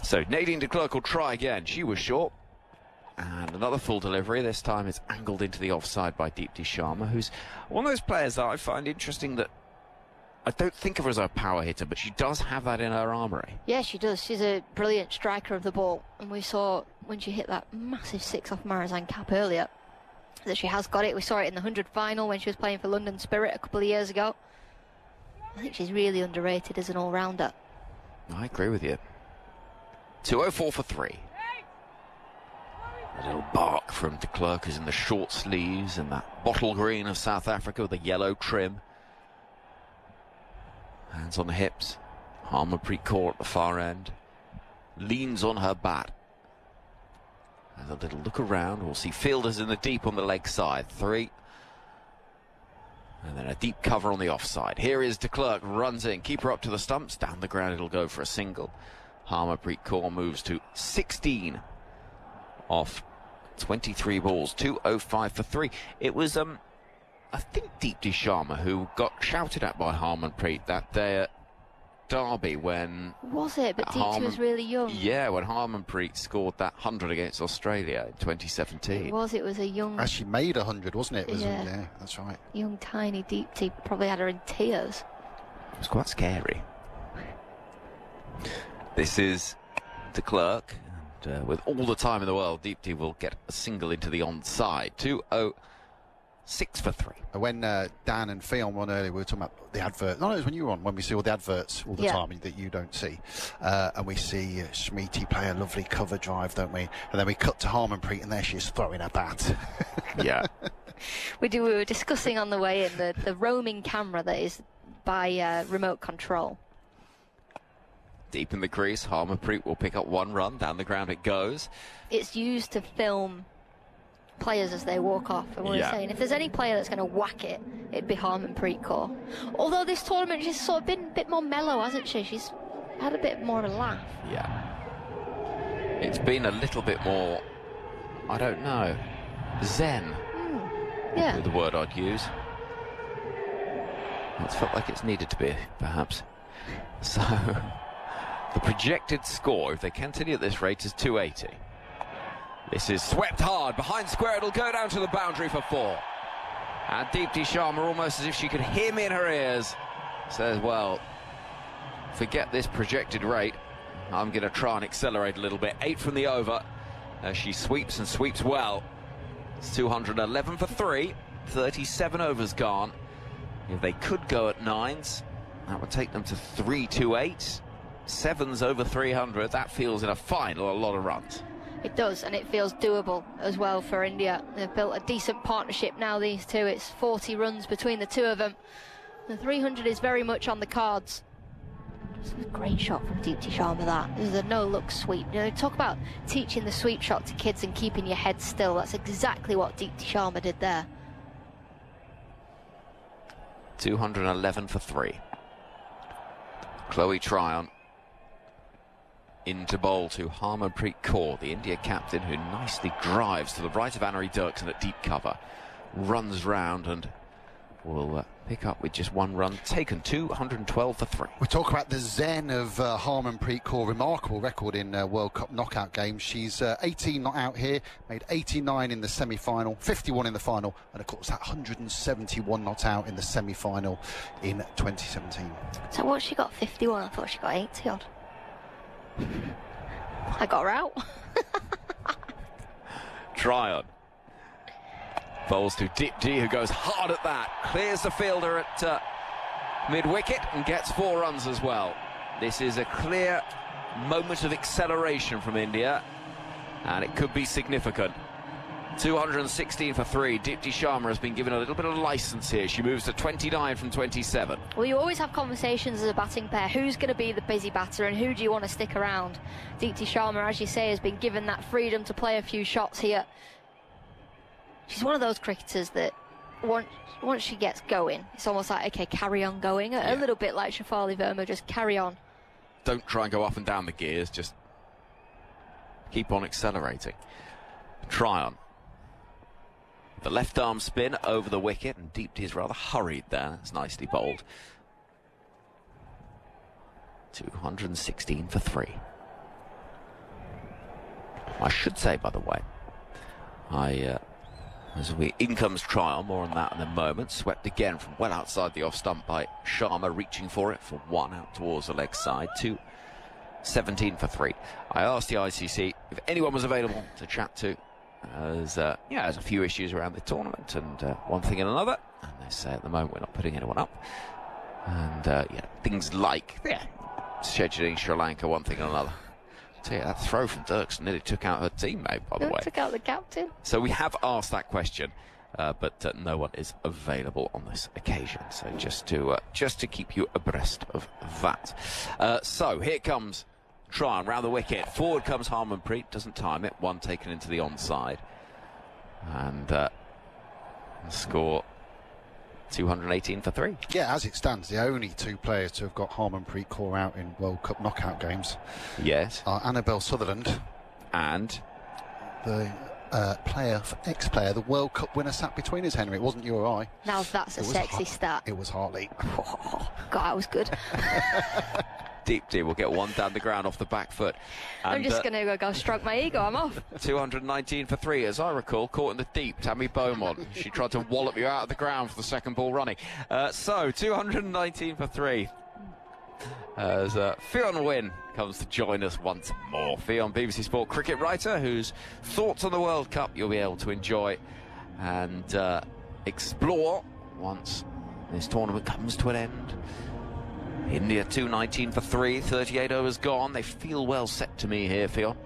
So Nadine de Klerk will try again. She was short. And another full delivery. This time it's angled into the offside by Deepti Sharma, who's one of those players that I find interesting that I don't think of her as a power hitter, but she does have that in her armoury. Yeah, she does. She's a brilliant striker of the ball. And we saw when she hit that massive 6 off Marizan cap earlier that she has got it. We saw it in the 100 final when she was playing for London Spirit a couple of years ago. I think she's really underrated as an all-rounder. I agree with you. 204 for 3. A little bark from de Klerk, who's in the short sleeves and that bottle green of South Africa with a yellow trim. Hands on the hips. Harmanpreet Kaur at the far end. Leans on her bat. Has a little look around. We'll see fielders in the deep on the leg side. 3. And then a deep cover on the offside. Here is de Klerk, runs in. Keeper up to the stumps. Down the ground it'll go for a single. Harmanpreet Kaur moves to 16 off 23 balls. 205 for 3. It was I think Deepti Sharma who got shouted at by Harmanpreet that day at Derby when... Was it? But Deepti was really young. Yeah, when Harmanpreet scored that 100 against Australia in 2017. It was a young... Actually made 100, wasn't it? Yeah. That's right. Young, tiny Deepti. Probably had her in tears. It was quite scary. This is de Klerk. And with all the time in the world, Deepti will get a single into the onside. 206 for 3. When Dan and Fionn were on earlier, we were talking about the advert. No, it was when you were on, when we see all the adverts all the time that you don't see. And we see Smriti play a lovely cover drive, don't we? And then we cut to Harmanpreet, and there she is throwing a bat. Yeah. We were discussing on the way in the roaming camera that is by remote control. Deep in the crease, Harmanpreet will pick up 1 run. Down the ground it goes. It's used to film players as they walk off. And we were saying, if there's any player that's going to whack it, it'd be Harmanpreet Kaur. Although this tournament, she's sort of been a bit more mellow, hasn't she? She's had a bit more of a laugh. Yeah. It's been a little bit more, I don't know, zen. Yeah. Would be the word I'd use. It's felt like it's needed to be, perhaps. So... the projected score, if they continue at this rate, is 280. This is swept hard. Behind square, it'll go down to the boundary for 4. And Deepti Sharma, almost as if she could hear me in her ears, says, well, forget this projected rate. I'm going to try and accelerate a little bit. 8 from the over. As she sweeps and sweeps well. It's 211 for 3. 37 overs gone. If they could go at 9s, that would take them to 328. sevens over 300. That feels in a final a lot of runs. It does, and it feels doable as well for India. They've built a decent partnership now, these two. It's 40 runs between the two of them. The 300 is very much on the cards. This is a great shot from Deepti Sharma, that. This is a no-look sweep. You know, talk about teaching the sweep shot to kids and keeping your head still. That's exactly what Deepti Sharma did there. 211 for 3. Chloe Tryon into bowl to Harmanpreet Kaur, the India captain, who nicely drives to the right of Annery Dirksen at deep cover, runs round and will pick up with just one run taken. 212 for 3. We talk about the zen of Harmanpreet Kaur, remarkable record in World Cup knockout games. She's 18 not out here, made 89 in the semi-final, 51 in the final, and of course that 171 not out in the semi-final in 2017. So what, she got 51? I thought she got 80 odd. I got her out. Tryon bowls to Deepti, who goes hard at that, clears the fielder at mid-wicket and gets 4 runs as well. This is a clear moment of acceleration from India, and it could be significant. 216 for 3. Deepti Sharma has been given a little bit of license here. She moves to 29 from 27. Well, you always have conversations as a batting pair. Who's going to be the busy batter and who do you want to stick around? Deepti Sharma, as you say, has been given that freedom to play a few shots here. She's one of those cricketers that once she gets going, it's almost like, okay, carry on going. A little bit like Shafali Verma, just carry on. Don't try and go up and down the gears, just keep on accelerating. Tryon. The left arm spin over the wicket, and Deepti is rather hurried there. That's nicely bowled. 216 for 3. I should say, by the way, in comes Tryon, more on that in a moment. Swept again from well outside the off stump by Sharma, reaching for it for 1 out towards the leg side. 217 for 3. I asked the ICC if anyone was available to chat to. There's a few issues around the tournament and one thing and another, and they say at the moment we're not putting anyone up, and things like scheduling Sri Lanka, one thing and another. I'll tell you, that throw from Dirksen nearly took out her teammate, by the way. Took out the captain. So we have asked that question, but no one is available on this occasion. So just to keep you abreast of that. So here comes Tryon round the wicket. Forward comes Harmanpreet, doesn't time it. 1 taken into the onside. And the score 218 for 3. Yeah, as it stands, the only 2 players to have got Harmanpreet Kaur out in World Cup knockout games, yes, are Annabelle Sutherland and the ex-player, the World Cup winner sat between us, Henry. It wasn't you or I. Now that's a sexy stat. It was Hartley. Oh, God, that was good. Deepti will get 1 down the ground off the back foot. And, I'm just going to go stroke my ego. I'm off. 219 for 3, as I recall, caught in the deep. Tammy Beaumont. She tried to wallop you out of the ground for the second ball running. So 219 for 3. As Fionn Wynne comes to join us once more. Fionn, BBC Sport cricket writer, whose thoughts on the World Cup you'll be able to enjoy and explore once this tournament comes to an end. India 219 for 3, 38 overs gone. They feel well set to me here, Fionn.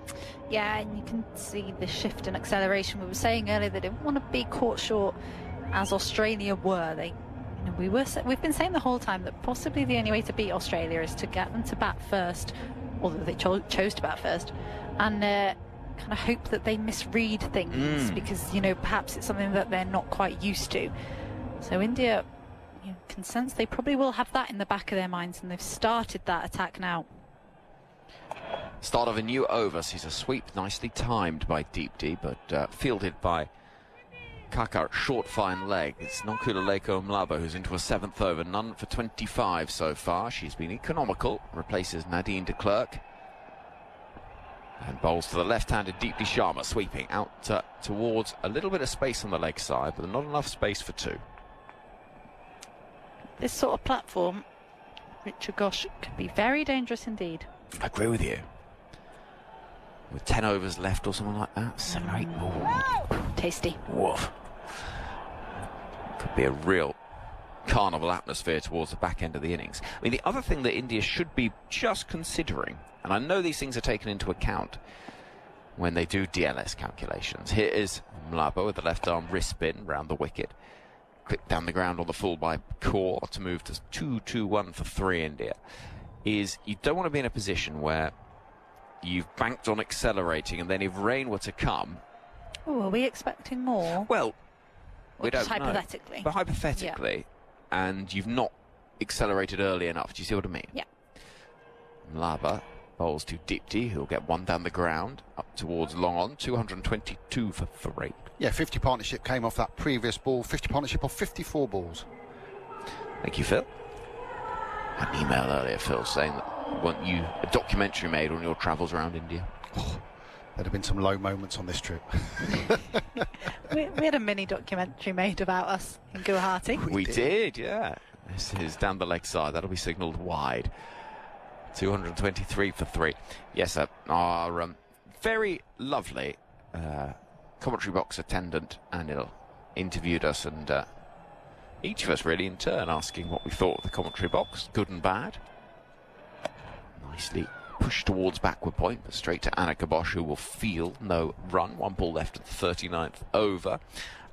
Yeah, and you can see the shift in acceleration. We were saying earlier they didn't want to be caught short, as Australia were. We've been saying the whole time that possibly the only way to beat Australia is to get them to bat first, although they chose to bat first, and kind of hope that they misread things because perhaps it's something that they're not quite used to. So India, can sense they probably will have that in the back of their minds, and they've started that attack now. Start of a new over, sees a sweep nicely timed by Deepti, but fielded by Kakar, short fine leg. It's Nonkululeko Mlaba who's into a 7th over, none for 25 so far. She's been economical, replaces Nadine de Klerk. And bowls to the left-handed Deepti Sharma, sweeping out towards a little bit of space on the leg side, but not enough space for 2. This sort of platform, Richard Gosh, could be very dangerous indeed. I agree with you. With 10 overs left or something like that, 7 or 8 more. Tasty. Woof. Could be a real carnival atmosphere towards the back end of the innings. I mean, the other thing that India should be just considering, and I know these things are taken into account when they do DLS calculations. Here is Mlaba with the left arm wrist spin round the wicket. Clipped down the ground on the full by Kaur to move to 2-2-1 for 3 India. Is you don't want to be in a position where you've banked on accelerating and then if rain were to come... Oh, are we expecting more? Well, we just don't know. hypothetically. But hypothetically, and you've not accelerated early enough. Do you see what I mean? Yeah. Mlaba bowls to Dipti, who'll get one down the ground, up towards long on, 222 for 3. Yeah, 50 partnership came off that previous ball. 50 partnership off 54 balls. Thank you, Phil. I had an email earlier, Phil, saying that you want you a documentary made on your travels around India. Oh, there'd have been some low moments on this trip. we had a mini documentary made about us in Guwahati. We did, yeah. This is down the leg side. That'll be signalled wide. 223 for 3. Yes, our very lovely commentary box attendant, Anil, interviewed us, and each of us really in turn asking what we thought of the commentary box, good and bad. Nicely pushed towards backward point, but straight to Annika Bosch, who will field no run. 1 ball left at the 39th over,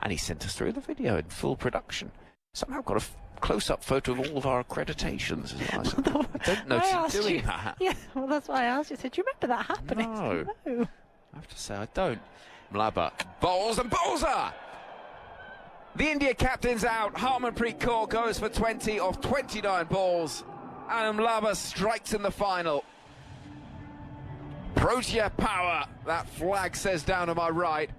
and he sent us through the video in full production. Somehow got a close-up photo of all of our accreditations as well. I don't notice you doing that. Yeah, well, that's why I asked you. I said, do you remember that happening? No. I have to say I don't. Mlaba bowls and bowls her! The India captain's out. Harmanpreet Kaur goes for 20 off 29 balls. And Mlaba strikes in the final. Protea power, that flag says down to my right.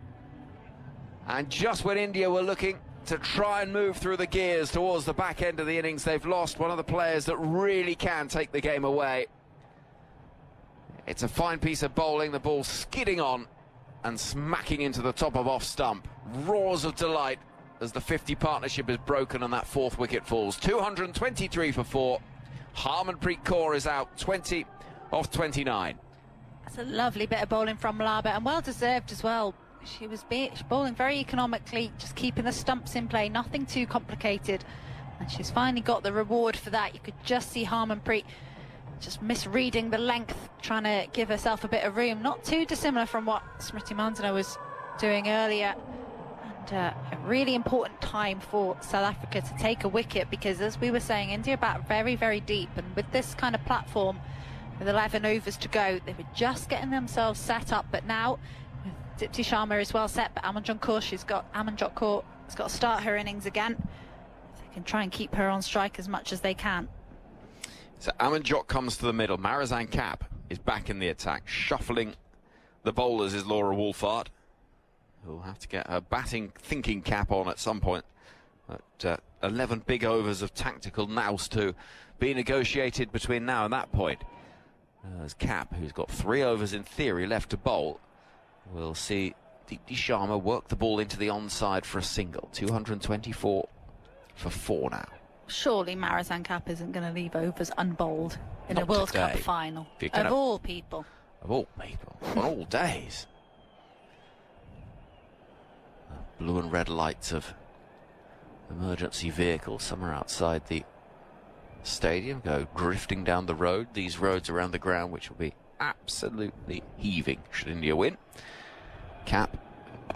And just when India were looking to try and move through the gears towards the back end of the innings, they've lost one of the players that really can take the game away. It's a fine piece of bowling, the ball skidding on and smacking into the top of off stump. Roars of delight as the 50 partnership is broken and that 4th wicket falls. 223 for 4. Harmanpreet Kaur is out, 20 off 29. That's a lovely bit of bowling from Mlaba, and well deserved as well. She was bowling very economically, just keeping the stumps in play, nothing too complicated, and she's finally got the reward for that. You could just see Harmanpreet just misreading the length, trying to give herself a bit of room. Not too dissimilar from what Smriti Mandhana was doing earlier. And a really important time for South Africa to take a wicket, because as we were saying, India bat very, very deep, and with this kind of platform, with 11 overs to go, they were just getting themselves set up. But now, with Dipti Sharma is well set, but Amanjot Kaur has got to start her innings again. They can try and keep her on strike as much as they can. So Amanjot comes to the middle. Marizan Cap is back in the attack. Shuffling the bowlers is Laura Wolfart, who'll have to get her batting thinking cap on at some point. But 11 big overs of tactical nous to be negotiated between now and that point. As Cap, who's got 3 overs in theory left to bowl, we'll see Dipti Sharma work the ball into the onside for a single. 224 for 4 now. Surely Marizan Cap isn't going to leave overs unbowled in a World Cup final. Of all people. Of all people. On all days. The blue and red lights of emergency vehicles somewhere outside the stadium go drifting down the road. These roads around the ground, which will be absolutely heaving should India win. Cap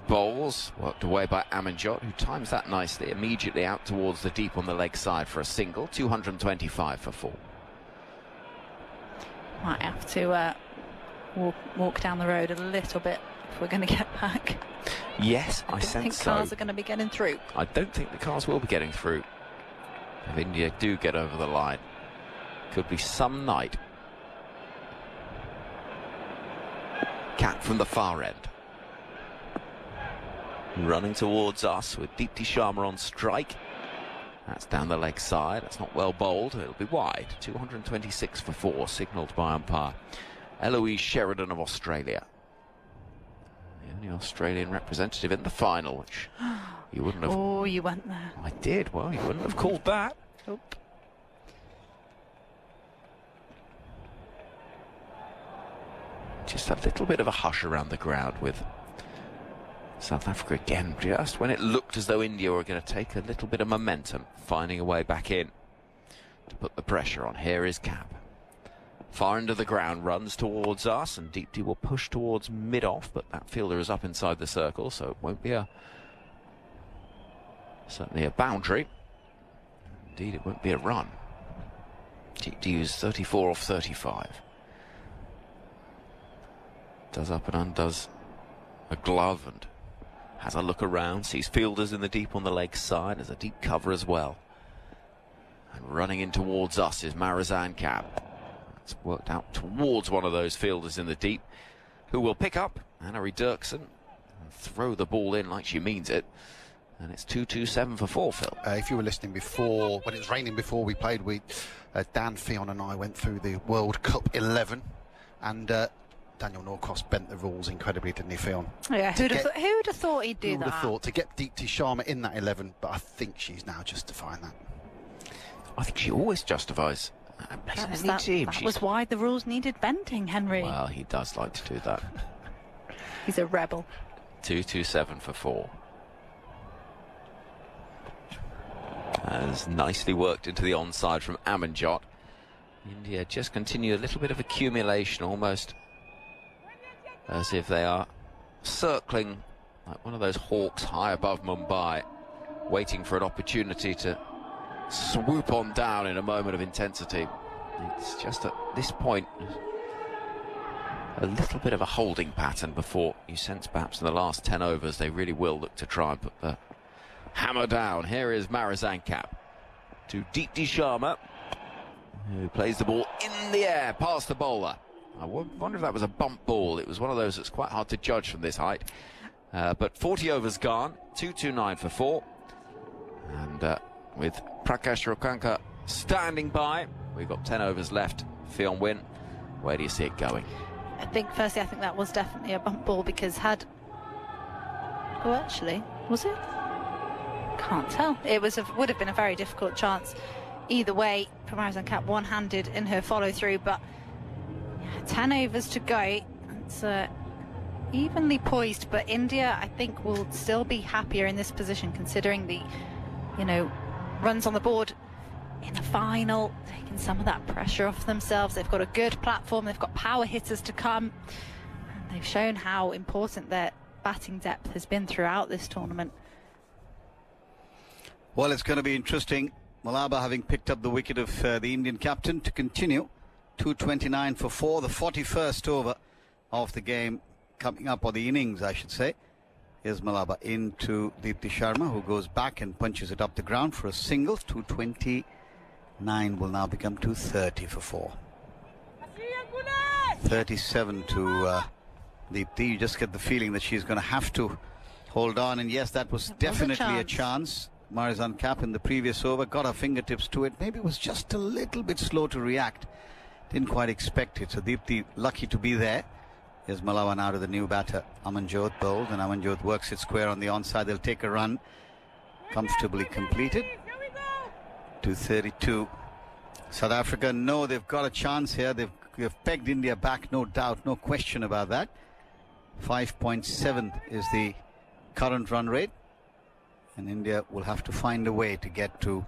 bowls, worked away by Amanjot, who times that nicely, immediately out towards the deep on the leg side for a single. 225 for 4. Might have to walk down the road a little bit if we're going to get back. Yes, I sense so. I think cars are going to be getting through. I don't think the cars will be getting through. If India do get over the line, could be some night. Cap from the far end. Running towards us with Dipti Sharma on strike. That's down the leg side. That's not well bowled. It'll be wide. 226 for 4, signalled by umpire Eloise Sheridan of Australia. The only Australian representative in the final, which you wouldn't have... Oh, you went there. I did. Well, you wouldn't have called that. Nope. Just a little bit of a hush around the ground with South Africa again, just when it looked as though India were going to take a little bit of momentum, finding a way back in to put the pressure on. Here is Cap. Far into the ground, runs towards us, and Deepti will push towards mid-off, but that fielder is up inside the circle, so it won't be certainly a boundary. Indeed, it won't be a run. Deepti is 34 off 35. Does up and undoes a glove and has a look around, sees fielders in the deep on the leg side. There's a deep cover as well. And running in towards us is Marizanne Cap. It's worked out towards one of those fielders in the deep, who will pick up Anna Dirksen and throw the ball in like she means it. And it's 2-2-7 for 4, Phil. If you were listening before, when it was raining before we played, Dan Fionn and I went through the World Cup 11, and Daniel Norcross bent the rules incredibly, didn't he, Fionn? Yeah, who'd have thought he'd do that? Who would have thought, to get Deepti Sharma in that 11, but I think she's now justifying that. I think she always justifies. That was why the rules needed bending, Henry. Well, he does like to do that. He's a rebel. 2-2-7 for 4. As nicely worked into the onside from Amanjot. India just continue a little bit of accumulation, almost as if they are circling like one of those hawks high above Mumbai, waiting for an opportunity to swoop on down in a moment of intensity. It's just at this point a little bit of a holding pattern before you sense perhaps in the last 10 overs they really will look to try and put the hammer down. Here is Marizanne Cap to Deepti Sharma, who plays the ball in the air past the bowler. I wonder if that was a bump ball. It was one of those that's quite hard to judge from this height. But 40 overs gone, 2-2-9 for 4. And with Prakash Wakankar standing by, we've got 10 overs left. Fionn Wynn, where do you see it going? I think that was definitely a bump ball, because oh, actually, was it? Can't tell. It would have been a very difficult chance either way for Marizanne Cap, one-handed in her follow-through, but 10 overs to go. It's evenly poised, but India, I think, will still be happier in this position, considering the, runs on the board in the final, taking some of that pressure off themselves. They've got a good platform, they've got power hitters to come, and they've shown how important their batting depth has been throughout this tournament. Well, it's going to be interesting. Malaba having picked up the wicket of the Indian captain to continue. 229 for 4, the 41st over of the game coming up, or the innings, I should say. Here's Malaba into Deepti Sharma, who goes back and punches it up the ground for a single. 229 will now become 230 for 4. 37 to Deepti. You just get the feeling that she's going to have to hold on, and yes, that was definitely a chance. Marizanne Cap in the previous over got her fingertips to it. Maybe it was just a little bit slow to react. Didn't quite expect it. So Deepti lucky to be there. Here's Malaba now to the new batter. Amanjot bowled, and Amanjot works it square on the onside. They'll take a run. Comfortably completed. 232. South Africa know they've got a chance here. They've pegged India back, no doubt, no question about that. 5.7 is the current run rate. And India will have to find a way to get to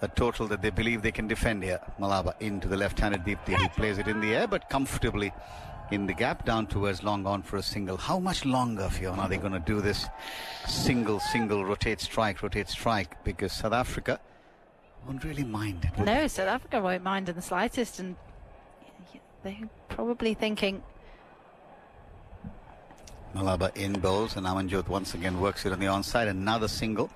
a total that they believe they can defend here. Malaba into the left-handed Deepti. He plays it in the air, but comfortably in the gap, down towards long on for a single. How much longer, Fiona, are they going to do this single, rotate, strike? Because South Africa won't really mind it. No, South Africa won't mind in the slightest, and they're probably thinking. Malaba in bowls, and Amanjot once again works it on the onside. Another single.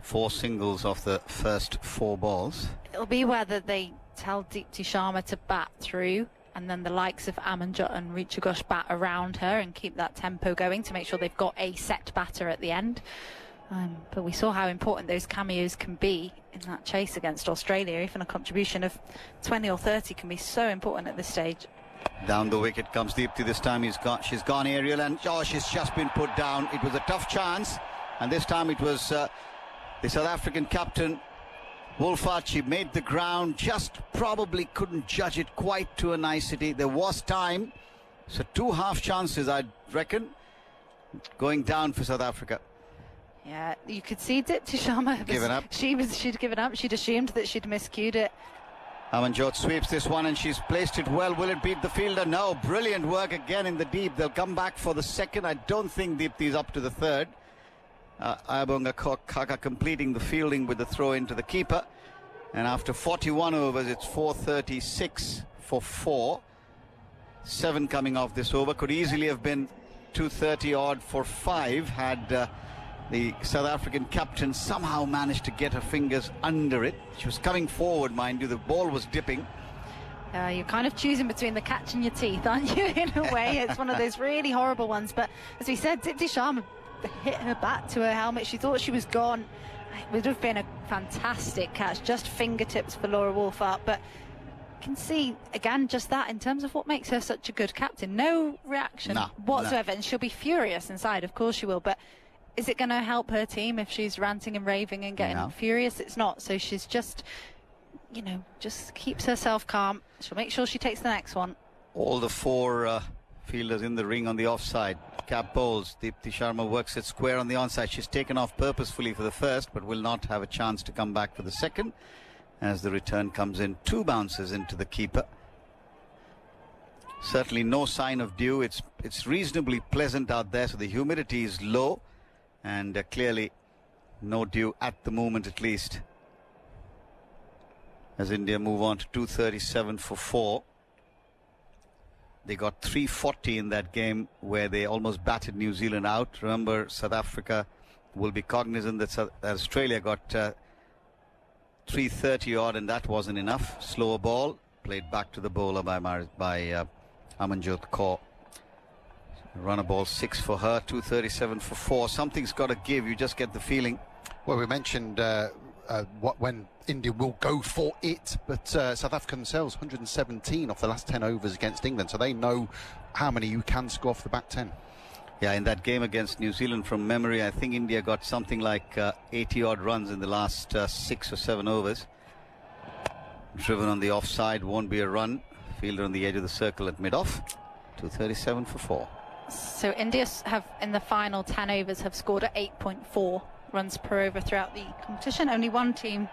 4 singles off the first 4 balls. It'll be whether they tell Deepti Sharma to bat through, and then the likes of Amanjot and Richa bat around her and keep that tempo going to make sure they've got a set batter at the end. But we saw how important those cameos can be in that chase against Australia. Even a contribution of 20 or 30 can be so important at this stage. Down the wicket comes Deepti this time. She's gone aerial, and she's just been put down. It was a tough chance, and this time it was the South African captain, Wolfart. She made the ground, just probably couldn't judge it quite to a nicety. There was time, so 2 half chances, I'd reckon. going down for South Africa. Yeah, you could see Dipti Sharma Given up. She'd given up. She'd assumed that she'd miscued it. Amanjot sweeps this one and she's placed it well. Will it beat the fielder? No. Brilliant work again in the deep. They'll come back for the second. I don't think Dipti's up to the third. Ayabonga Kaka completing the fielding with the throw into the keeper. And after 41 overs, it's 436 for 4. 7 coming off this over. Could easily have been 230 odd for 5 had the South African captain somehow managed to get her fingers under it. She was coming forward, mind you. The ball was dipping. You're kind of choosing between the catch and your teeth, aren't you, in a way? It's one of those really horrible ones. But as we said, Dipti Sharma hit her bat to her helmet. She thought she was gone. It would have been a fantastic catch, just fingertips for Laura Wolfart. But you can see, again, just that in terms of what makes her such a good captain. No reaction whatsoever. And she'll be furious inside, of course she will. But is it going to help her team if she's ranting and raving and getting furious? It's not. So she's just, you know, just keeps herself calm. She'll make sure she takes the next one. All the 4 fielders in the ring on the offside. Cap bowls. Dipti Sharma works it square on the onside. She's taken off purposefully for the first, but will not have a chance to come back for the second. As the return comes in, 2 bounces into the keeper. Certainly no sign of dew. It's reasonably pleasant out there, so the humidity is low. And clearly no dew at the moment, at least, as India move on to 237 for 4. They got 340 in that game where they almost batted New Zealand out. Remember, South Africa will be cognizant that Australia got 330 odd, and that wasn't enough. Slower ball played back to the bowler by Amanjot Kaur. Run a ball 6 for her, 237 for 4. Something's got to give. You just get the feeling. Well, we mentioned when India will go for it, but South Africa themselves 117 off the last 10 overs against England, so they know how many you can score off the back 10. Yeah, in that game against New Zealand, from memory, I think India got something like 80 odd runs in the last 6 or 7 overs. Driven on the offside, won't be a run. Fielder on the edge of the circle at mid-off. 237 for 4. So India have, in the final 10 overs, have scored at 8.4 runs per over throughout the competition. Only one team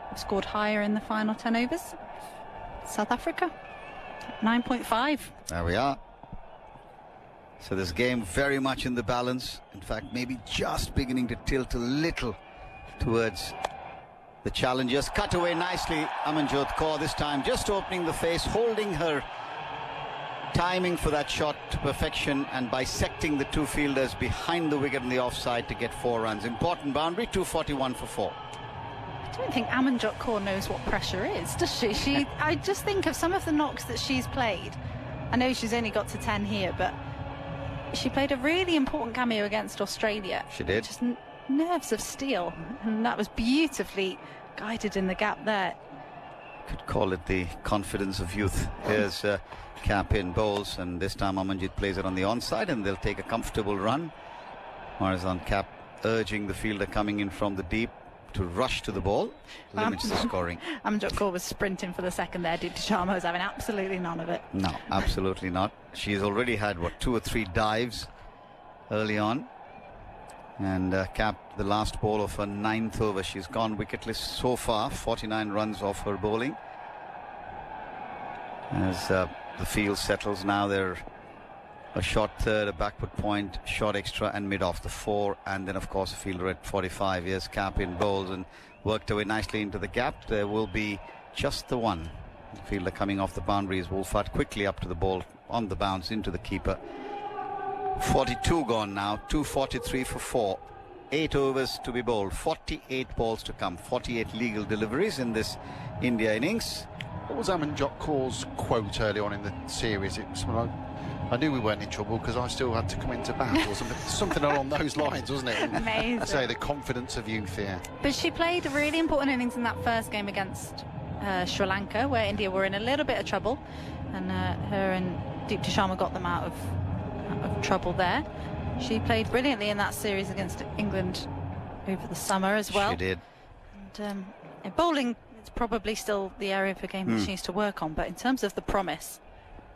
have scored higher in the final 10 overs. South Africa, 9.5. There we are. So this game very much in the balance. In fact, maybe just beginning to tilt a little towards the challengers. Cut away nicely, Amanjot Kaur this time, just opening the face, holding her timing for that shot to perfection and bisecting the 2 fielders behind the wicket in the offside to get 4 runs. Important boundary, 241 for 4. I don't think Amanjot Kaur knows what pressure is, does she? I just think of some of the knocks that she's played. I know she's only got to 10 here, but she played a really important cameo against Australia. She did. Just nerves of steel, and that was beautifully guided in the gap there. Could call it the confidence of youth. Here's Cap in bowls, and this time Amanjit plays it on the onside, and they'll take a comfortable run. Marizan Cap urging the fielder coming in from the deep to rush to the ball. Limits the scoring. Amanjot Kaur was sprinting for the second there. Dipti Sharma was having absolutely none of it. No, absolutely not. She's already had, 2 or 3 dives early on. And Cap, the last ball of her 9th over. She's gone wicketless so far, 49 runs off her bowling. As the field settles now, they're a short third, a backward point, short extra and mid off the 4, and then of course a fielder at 45. Here's Cap in bowls and worked away nicely into the gap. There will be just the one. The fielder coming off the boundary is Wolfart, quickly up to the ball on the bounce into the keeper. 42 gone now, 243 for 4. 8 overs to be bowled, 48 balls to come, 48 legal deliveries in this India innings. What was Amanjot Kaur's quote early on in the series? It was I knew we weren't in trouble because I still had to come into bat, or something along those lines, wasn't it? Amazing. I say the confidence of youth here. But she played a really important innings in that first game against Sri Lanka, where India were in a little bit of trouble, and her and Dipti Sharma got them out of trouble there. She played brilliantly in that series against England over the summer as well. She did. And bowling is probably still the area of her game that she needs to work on, but in terms of the promise.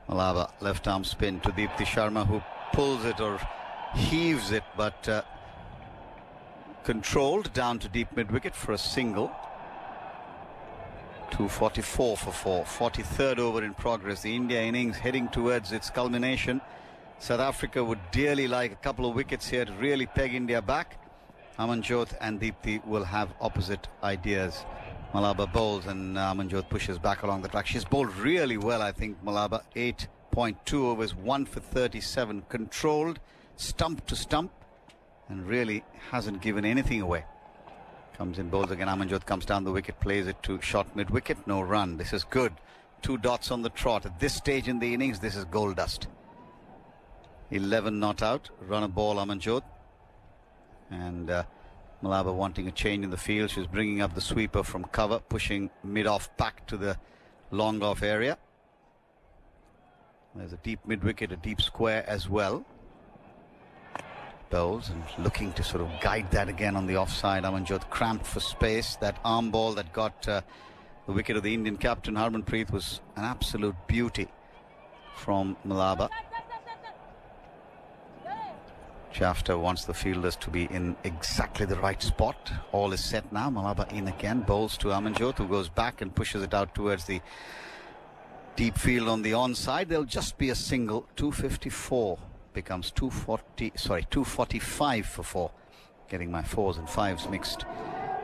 Malaba, left arm spin to Dipti Sharma, who pulls it or heaves it, but controlled down to deep mid-wicket for a single. 244 for 4. 43rd over in progress. The India innings heading towards its culmination. South Africa would dearly like a couple of wickets here to really peg India back. Amanjot and Deepti will have opposite ideas. Malaba bowls and Amanjot pushes back along the track. She's bowled really well, I think, Malaba. 8.2 overs, 1 for 37. Controlled, stump to stump, and really hasn't given anything away. Comes in, bowls again. Amanjot comes down the wicket, plays it to short mid-wicket. No run. This is good. 2 dots on the trot. At this stage in the innings, this is gold dust. 11 not out. Run a ball, Amanjot. And Malaba wanting a change in the field. She's bringing up the sweeper from cover, pushing mid-off back to the long-off area. There's a deep mid-wicket, a deep square as well. Bowls and looking to sort of guide that again on the offside. Amanjot cramped for space. That arm ball that got the wicket of the Indian captain Harmanpreet was an absolute beauty from Malaba. Shafter wants the fielders to be in exactly the right spot. All is set now. Malaba in again. Bowls to Amanjot, who goes back and pushes it out towards the deep field on the onside. There'll just be a single. 254 becomes 245 for 4. Getting my 4s and 5s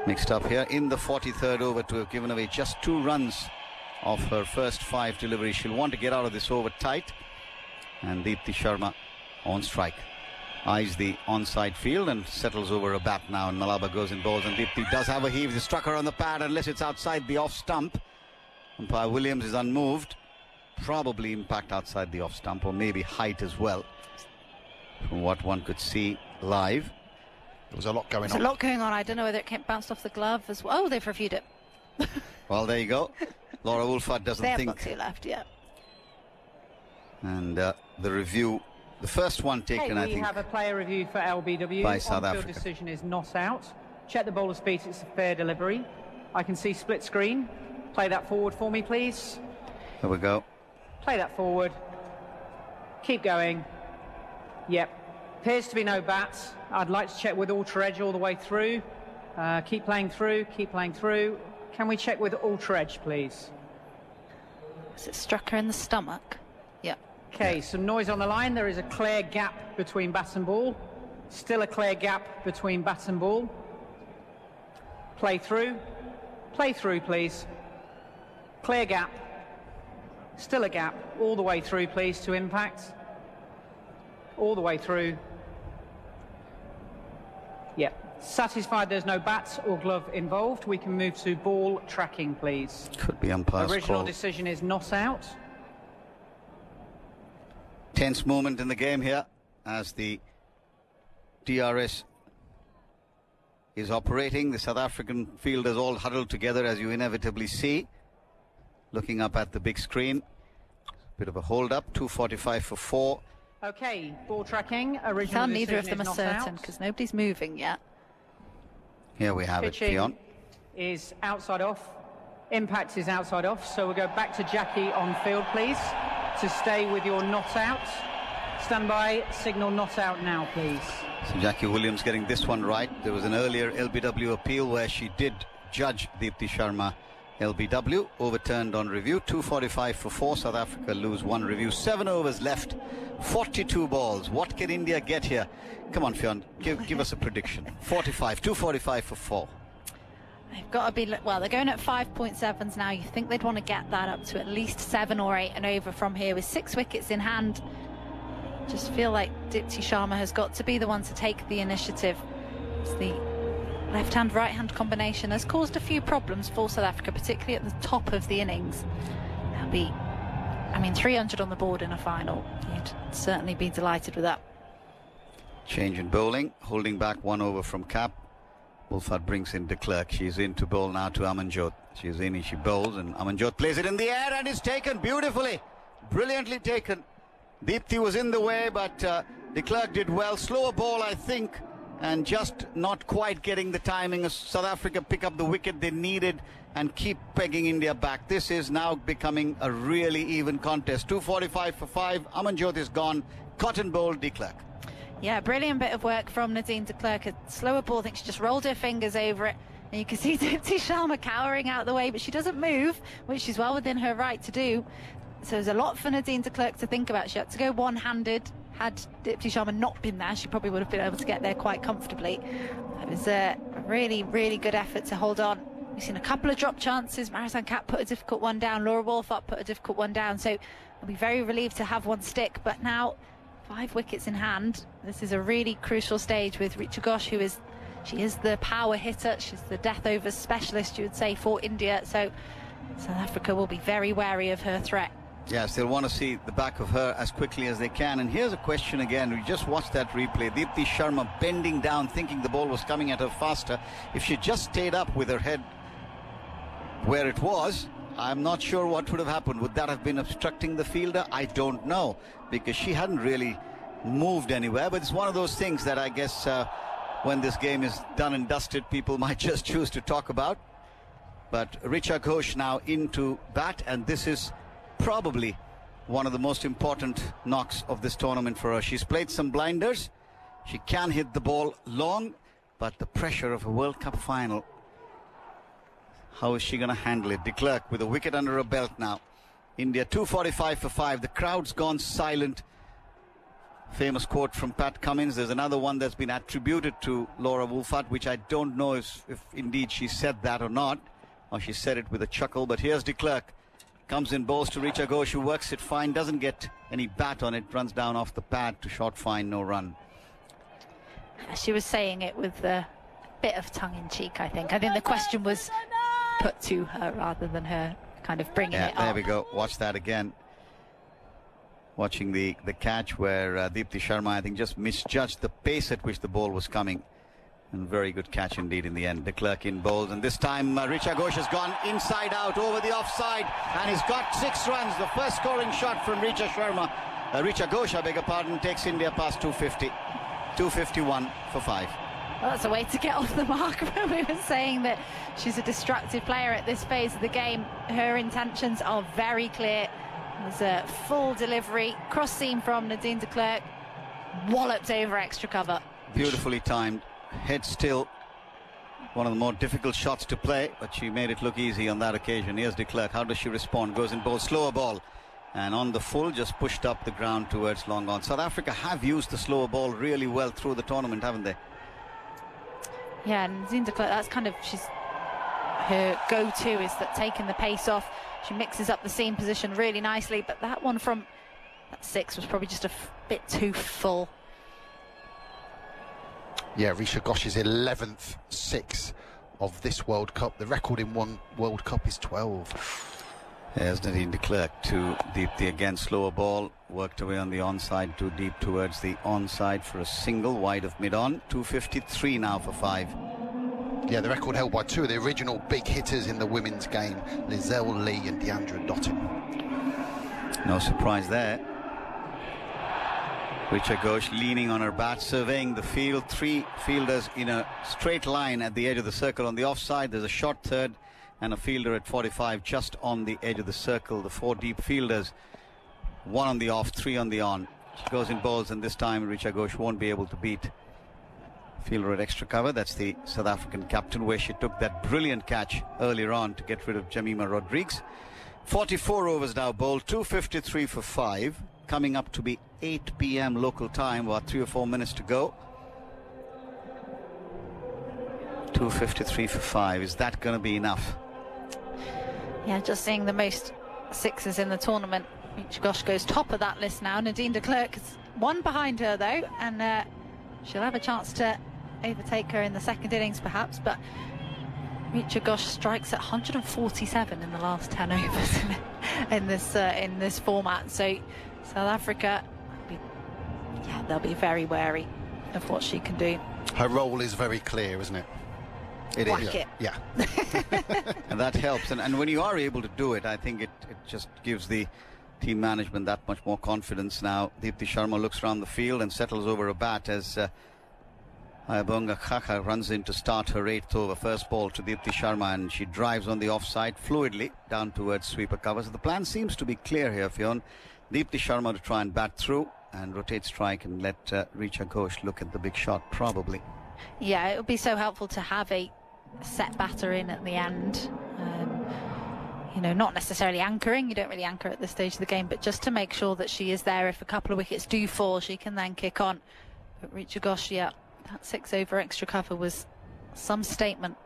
mixed up here. In the 43rd over, to have given away just 2 runs of her first 5 deliveries. She'll want to get out of this over tight. And Deepti Sharma on strike. Eyes the onside field and settles over a bat now, and Malaba goes in bowls, and Deepti does have a heave. He struck her on the pad unless it's outside the off stump. Umpire Williams is unmoved. Probably impact outside the off stump, or maybe height as well, from what one could see live. There was a lot going on. There's a lot going on. I don't know whether it bounced off the glove as well. Oh, they've reviewed it. Well, there you go. Laura Wolford doesn't they think. They have got 2 left, yeah. And the review, the first one taken, I think. We have a player review for LBW. By South On-field Africa. decision is not out. Check the bowler's feet. It's a fair delivery. I can see split screen. Play that forward for me, please. There we go. Play that forward. Keep going. Yep. Appears to be no bats. I'd like to check with ultra edge all the way through. Keep playing through. Keep playing through. Can we check with ultra edge, please? Has it struck her in the stomach? Yeah. Okay, some noise on the line. There is a clear gap between bat and ball. Still a clear gap between bat and ball. Play through. Play through, please. Clear gap. Still a gap. All the way through, please, to impact. All the way through. Yep. Satisfied there's no bat or glove involved. We can move to ball tracking, please. Could be umpire's Original call. decision is not out. Tense moment in the game here as the DRS is operating. The South African fielders all huddled together, as you inevitably see, looking up at the big screen. Bit of a hold up. 245 for 4. Okay, ball tracking. Original Found neither of decision them are is not certain out. because nobody's moving yet. Here we have it, Pitching Dion. is outside off. Impact is outside off. So we'll go back to Jackie on field, please, to stay with your not out. Stand by, signal not out now, please. So Jackie Williams getting this one right. There was an earlier LBW appeal where she did judge Deepti Sharma LBW, overturned on review. 245 for 4. South Africa lose 1 review. 7 overs left. 42 balls. What can India get here? Come on, Fionn, give us a prediction. 45, 245 for 4. They've got to be, well, they're going at 5.7s now. You think they'd want to get that up to at least 7 or 8 and over from here with 6 wickets in hand. Just feel like Deepti Sharma has got to be the one to take the initiative. It's the left-hand, right-hand combination has caused a few problems for South Africa, particularly at the top of the innings. They'll be, 300 on the board in a final. You'd certainly be delighted with that. Change in bowling, holding back 1 over from Cap. Wolford brings in de Klerk. She's in to bowl now to Amanjot. She's in and she bowls, and Amanjot plays it in the air and it's taken beautifully. Brilliantly taken. Deepti was in the way, but de Klerk did well. Slower ball, I think, and just not quite getting the timing as South Africa pick up the wicket they needed and keep pegging India back. This is now becoming a really even contest. 245 for 5. Amanjot is gone. Cotton bowled de Klerk. Yeah, brilliant bit of work from Nadine de Klerk. A slower ball, I think she just rolled her fingers over it. And you can see Dipti Sharma cowering out the way, but she doesn't move, which is well within her right to do. So there's a lot for Nadine de Klerk to think about. She had to go one-handed. Had Dipti Sharma not been there, she probably would have been able to get there quite comfortably. It was a really, really good effort to hold on. We've seen a couple of drop chances. Marizanne Kapp put a difficult one down. Laura Wolfart put a difficult one down. So I'll be very relieved to have one stick. But now, 5 wickets in hand. This is a really crucial stage with Richa Ghosh, she is the power hitter. She's the death overs specialist, you would say, for India. So South Africa will be very wary of her threat. Yes, they'll want to see the back of her as quickly as they can. And here's a question again. We just watched that replay. Dipti Sharma bending down, thinking the ball was coming at her faster. If she just stayed up with her head where it was, I'm not sure what would have happened. Would that have been obstructing the fielder? I don't know, because she hadn't really moved anywhere. But it's one of those things that I guess when this game is done and dusted, people might just choose to talk about. But Richa Ghosh now into bat, and this is probably one of the most important knocks of this tournament for her. She's played some blinders. She can hit the ball long, but the pressure of a World Cup final, how is she going to handle it? De Klerk with a wicket under her belt now. India 245 for 5. The crowd's gone silent. Famous quote from Pat Cummins. There's another one that's been attributed to Laura Wolfart, which I don't know if indeed she said that or not, or she said it with a chuckle. But here's De Klerk. Comes in, bowls to Richa Ghosh, who works it fine, doesn't get any bat on it, runs down off the pad to short fine, no run. She was saying it with a bit of tongue-in-cheek, I think. I think the question was put to her rather than her kind of bringing it up. There we go. Watch that again. Watching the catch where Dipti Sharma, I think, just misjudged the pace at which the ball was coming. And very good catch indeed in the end. De Klerk in bowls, and this time Richa Ghosh has gone inside out over the offside, and he's got 6 runs. The first scoring shot from Richa Ghosh, I beg your pardon, takes India past 250. 251 for 5. Well, that's a way to get off the mark. We were saying that she's a destructive player at this phase of the game. Her intentions are very clear. There's a full delivery, cross seam from Nadine de Klerk, walloped over extra cover. Beautifully timed, head still. One of the more difficult shots to play, but she made it look easy on that occasion. Here's de Klerk. How does she respond? Goes in bowl, slower ball, and on the full, just pushed up the ground towards long on. South Africa have used the slower ball really well through the tournament, haven't they? Yeah, and Nadine de Klerk, that's kind of her go-to, is that taking the pace off. She mixes up the seam position really nicely, but that one from that 6 was probably just a bit too full. Yeah, Richa Ghosh's 11th 6 of this World Cup. The record in one World Cup is 12. There's Nadine de Klerk to Deepti again, slower ball, worked away on the onside, too deep towards the onside for a single, wide of mid-on. 253 now for 5. Yeah, the record held by 2 of the original big hitters in the women's game, Lizelle Lee and Deandra Dottin. No surprise there. Richa Ghosh leaning on her bat, surveying the field. 3 fielders in a straight line at the edge of the circle. On the offside, there's a short third and a fielder at 45 just on the edge of the circle. The 4 deep fielders, 1 on the off, 3 on the on. She goes in bowls, and this time Richa Ghosh won't be able to beat fielder at extra cover. That's the South African captain, where she took that brilliant catch earlier on to get rid of Jemima Rodrigues. 44 overs now bowled, 253 for 5. Coming up to be 8 p.m. local time, about 3 or 4 minutes to go. 253 for 5. Is that going to be enough? Yeah, just seeing the most 6s in the tournament. Richa Ghosh goes top of that list now. Nadine de Klerk is 1 behind her though, and she'll have a chance to overtake her in the second innings perhaps, but Richa Ghosh strikes at 147 in the last 10 overs in this format. So South Africa, they'll be very wary of what she can do. Her role is very clear, isn't it? It Whack is. it. Yeah. And that helps. And when you are able to do it, I think it just gives the team management that much more confidence now. Dipti Sharma looks around the field and settles over a bat as Ayabonga Khaka runs in to start her 8th over. First ball to Dipti Sharma, and she drives on the offside fluidly down towards sweeper cover. So the plan seems to be clear here, Fionn. Dipti Sharma to try and bat through. and rotate strike and let Richa Ghosh look at the big shot, probably. Yeah, it would be so helpful to have a set batter in at the end. You know, not necessarily anchoring. You don't really anchor at this stage of the game, but just to make sure that she is there if a couple of wickets do fall, she can then kick on. But Richa Ghosh, yeah, that 6 over extra cover was some statement.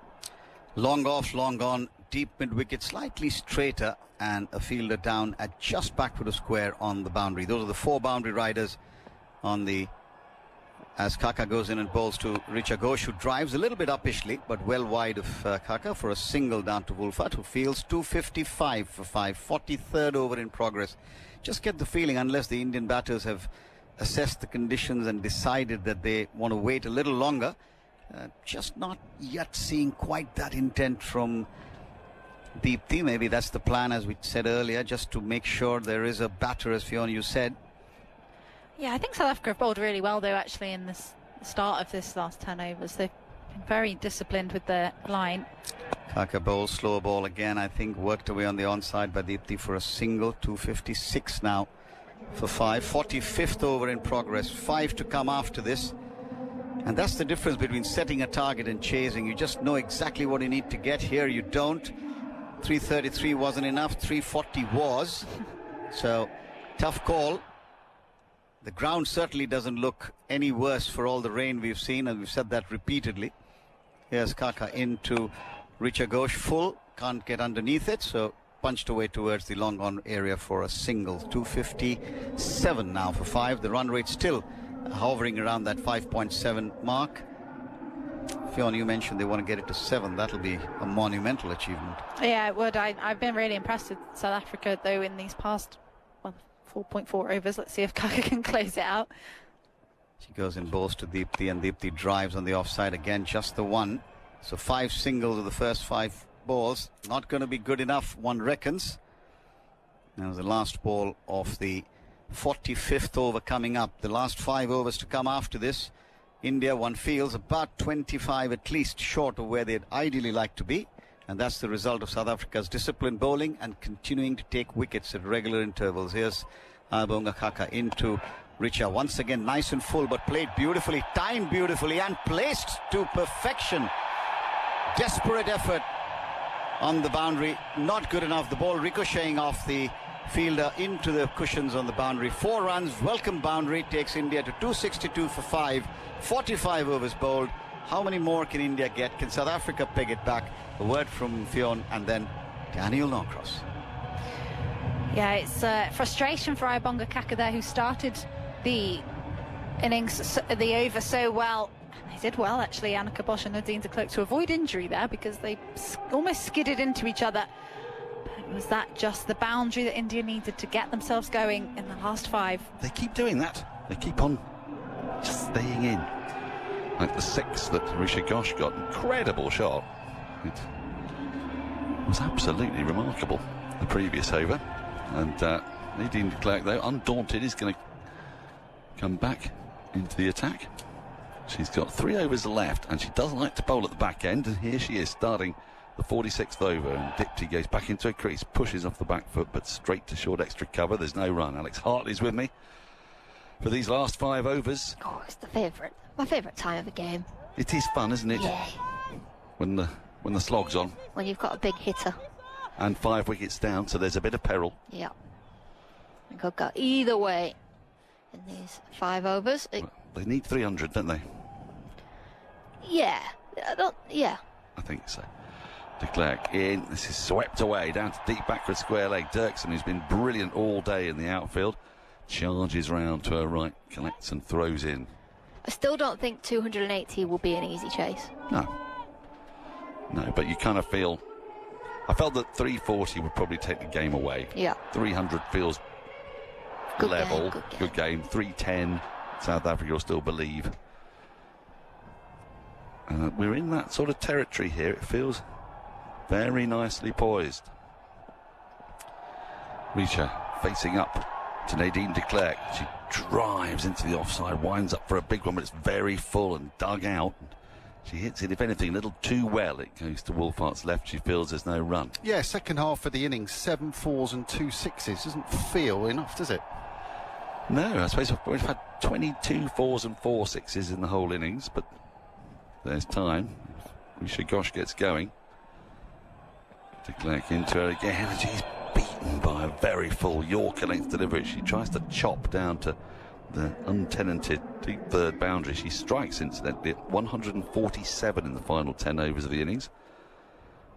Long off, long on, deep mid-wicket, slightly straighter, and a fielder down at just backward of square on the boundary. Those are the 4 boundary riders on the... as Kaka goes in and bowls to Richa Ghosh, who drives a little bit upishly, but well wide of Kaka for a single down to Wolfert, who fields 255 for 5, 43rd over in progress. Just get the feeling, unless the Indian batters have assessed the conditions and decided that they want to wait a little longer, just not yet seeing quite that intent from Deepthi. Maybe that's the plan, as we said earlier, just to make sure there is a batter, as Fiona, you said. Yeah, I think South Africa have bowled really well, though, actually, in the start of this last 10 overs. They've been very disciplined with their line. Kaka bowls, slower ball again, I think, worked away on the onside by Deepthi for a single. 256 now for 5. 45th over in progress. 5 to come after this. And that's the difference between setting a target and chasing. You just know exactly what you need to get. Here you don't. 333 wasn't enough. 340 was. So, tough call. The ground certainly doesn't look any worse for all the rain we've seen, and we've said that repeatedly. Here's Kaka into Richa Ghosh, full, can't get underneath it, so punched away towards the long on area for a single. 257 now for 5. The run rate still hovering around that 5.7 mark. Fiona, you mentioned they want to get it to 7. That'll be a monumental achievement. Yeah, it would. I've been really impressed with South Africa, though, in these past 4.4 overs. Let's see if Kaka can close it out. She goes in balls to Deepthi, and Deepthi drives on the offside again, just the one. So 5 singles of the first 5 balls. Not going to be good enough, one reckons. Now the last ball of the 45th over coming up. The last 5 overs to come after this. India, one feels, about 25 at least short of where they'd ideally like to be. And that's the result of South Africa's disciplined bowling and continuing to take wickets at regular intervals. Here's Abonga Kaka into Richa. Once again, nice and full, but played beautifully, timed beautifully, and placed to perfection. Desperate effort on the boundary. Not good enough. The ball ricocheting off the fielder into the cushions on the boundary. 4 runs, welcome boundary, takes India to 262 for 5. 45 overs bowled. How many more can India get? Can South Africa peg it back? A word from Fionn and then Daniel Norcross. Yeah, it's frustration for Abonga Kaka there, who started the innings, the over so well. They did well, actually, Annika Bosch and Nadine de Klerk, to avoid injury there, because they almost skidded into each other. But was that just the boundary that India needed to get themselves going in the last 5? They keep doing that. They keep on just staying in. Like the 6 that Richa Ghosh got. Incredible shot. It was absolutely remarkable, the previous over. And Nadine de Klerk, though, undaunted, is going to come back into the attack. She's got 3 overs left, and she doesn't like to bowl at the back end. And here she is, starting the 46th over. And Dipty goes back into a crease, pushes off the back foot, but straight to short extra cover. There's no run. Alex Hartley's with me for these last 5 overs. Oh, it's my favourite time of the game. It is fun, isn't it? Yeah. When the slog's on. When you've got a big hitter. And 5 wickets down, so there's a bit of peril. Yeah. It could go either way in these 5 overs. Well, they need 300, don't they? Yeah. Yeah. I think so. De Klerk in. This is swept away down to deep backward square leg. Dirksen, who's been brilliant all day in the outfield, charges round to her right, collects and throws in. I still don't think 280 will be an easy chase. No, but you kind of feel... I felt that 340 would probably take the game away. Yeah. 300 feels good level. Game, good game. 310, South Africa will still believe. We're in that sort of territory here. It feels very nicely poised. Richa facing up to Nadine de Klerk. She drives into the offside, winds up for a big one, but it's very full and dug out. She hits it, if anything, a little too well. It goes to Wolfart's left. She feels there's no run. Yeah, second half of the innings, 7 4s and 2 6s. Doesn't feel enough, does it? No, I suppose we've had 22 fours and 4 sixes in the whole innings, but there's time. Risha Ghosh gets going. De Klerk into her again, and she's beaten by a very full Yorker length delivery. She tries to chop down to the untenanted deep third boundary. She strikes incidentally at 147 in the final 10 overs of the innings,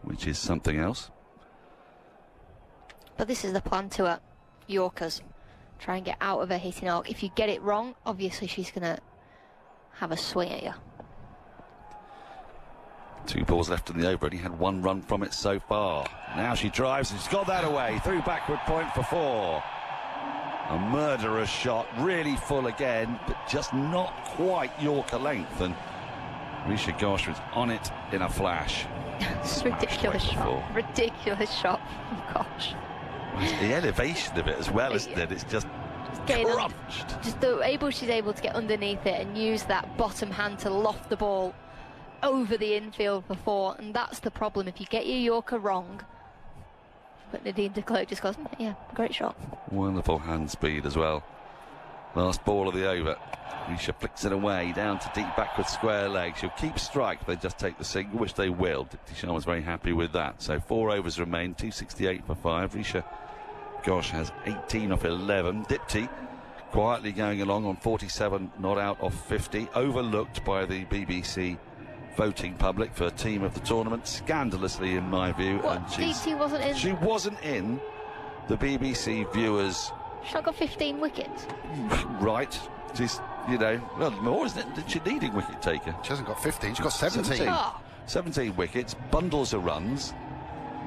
which is something else. But this is the plan to her. Yorkers. Try and get out of her hitting arc. If you get it wrong, obviously she's going to have a swing at you. 2 balls left in the over, and he had 1 run from it so far. Now she drives, and she's got that away. Through backward point for 4. A murderous shot, really full again, but just not quite Yorker length. And Risha Ghosh was on it in a flash. It's a ridiculous shot. Ridiculous shot. Oh, gosh. The elevation of it as well, isn't it? It's just crunched. She's able to get underneath it and use that bottom hand to loft the ball over the infield for 4, and that's the problem. If you get your Yorker wrong, but Nadine de Klerk just goes, yeah, great shot. Wonderful hand speed as well. Last ball of the over. Risha flicks it away down to deep backward square leg. She'll keep strike. They just take the single, which they will. Dipti Sharma's very happy with that. So 4 overs remain, 268 for 5. Risha Ghosh has 18 off 11. Dipti quietly going along on 47 not out off 50. Overlooked by the BBC voting public for team of the tournament, scandalously in my view. What, and Dipti wasn't in? She wasn't in the BBC viewers. She's not got 15 wickets. Right. She's, well, more, isn't it? She's leading wicket taker. She hasn't got 15, she's got 17. 17 wickets, bundles of runs.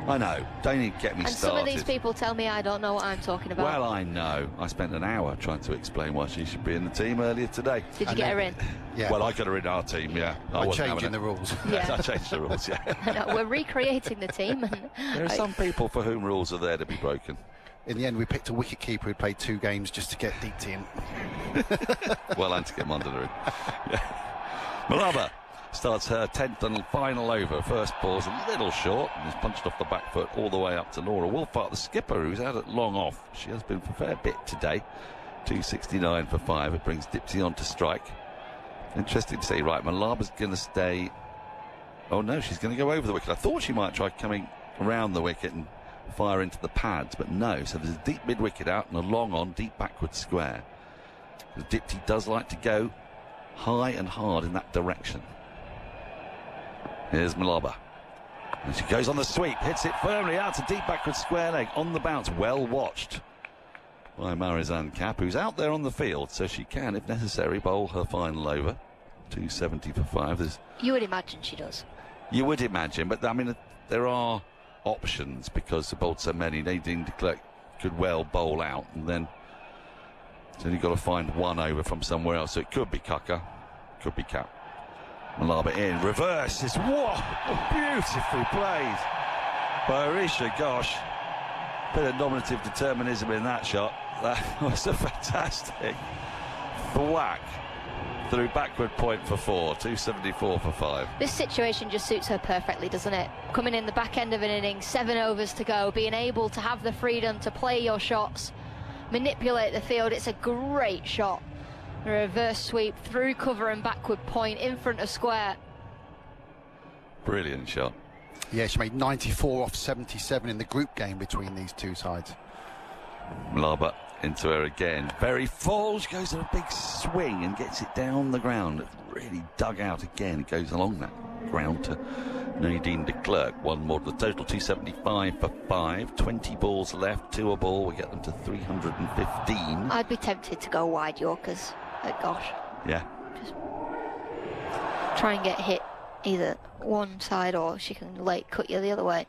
I know, don't even get me and started. Some of these people tell me I don't know what I'm talking about. Well, I know. I spent an hour trying to explain why she should be in the team earlier today. Did you get her in? Yeah. Well, I got her in our team, yeah. I'm changing the rules. Yeah. I changed the rules, yeah. No, we're recreating the team. And there are some people for whom rules are there to be broken. In the end, we picked a wicket-keeper who'd played 2 games just to get Dipti in. Well, and to get Mandela in. Yeah. Malaba starts her 10th and final over. First ball's a little short and is punched off the back foot all the way up to Laura Wolfart, the skipper, who's out at long off. She has been for a fair bit today. 269 for 5. It brings Dipti on to strike. Interesting to see. Right, Malaba's going to stay. Oh no, she's going to go over the wicket. I thought she might try coming around the wicket and fire into the pads, but no. So there's a deep mid-wicket out and a long on, deep backward square. Dipti does like to go high and hard in that direction. Here's Malaba. And she goes on the sweep, hits it firmly out to deep backward square leg. On the bounce, well watched by Marizanne Kapp, who's out there on the field, so she can, if necessary, bowl her final over. 270 for 5. You would imagine she does. You would imagine, but I mean, there are options because the bowled so many. Nadine de Klerk could well bowl out, and then you've got to find 1 over from somewhere else. So it could be Kaka, could be Kapp. Malaba in, reverse, is beautifully played by Risha Ghosh. Bit of nominative determinism in that shot. That was a fantastic whack through backward point for 4, 274 for 5. This situation just suits her perfectly, doesn't it? Coming in the back end of an inning, 7 overs to go, being able to have the freedom to play your shots, manipulate the field. It's a great shot. A reverse sweep through cover and backward point in front of square. Brilliant shot. Yeah, she made 94 off 77 in the group game between these 2 sides. Malaba into her again. Very full. She goes to a big swing and gets it down the ground. It's really dug out again. It goes along that ground to Nadine de Klerk. 1 more to the total. 275 for 5. 20 balls left. 2 a ball. We get them to 315. I'd be tempted to go wide Yorkers. Gosh. Yeah. Just try and get hit either one side or she can late cut you the other way.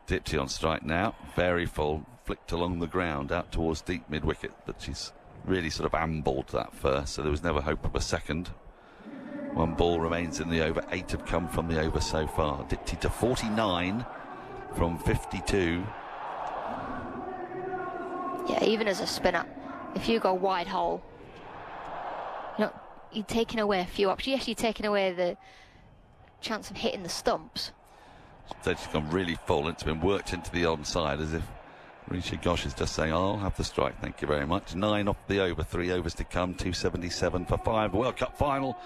Dipti on strike now. Very full. Flicked along the ground out towards deep mid-wicket, but she's really sort of ambled that first, so there was never hope of a second. 1 ball remains in the over. 8 have come from the over so far. Dipti to 49 from 52. Yeah, even as a spinner, if you go wide hole, you're taking away a few options. Yes, you're taking away the chance of hitting the stumps. So she's gone really full, and it's been worked into the onside as if Risha Ghosh is just saying, I'll have the strike, thank you very much. 9 off the over, 3 overs to come, 277 for 5. World Cup final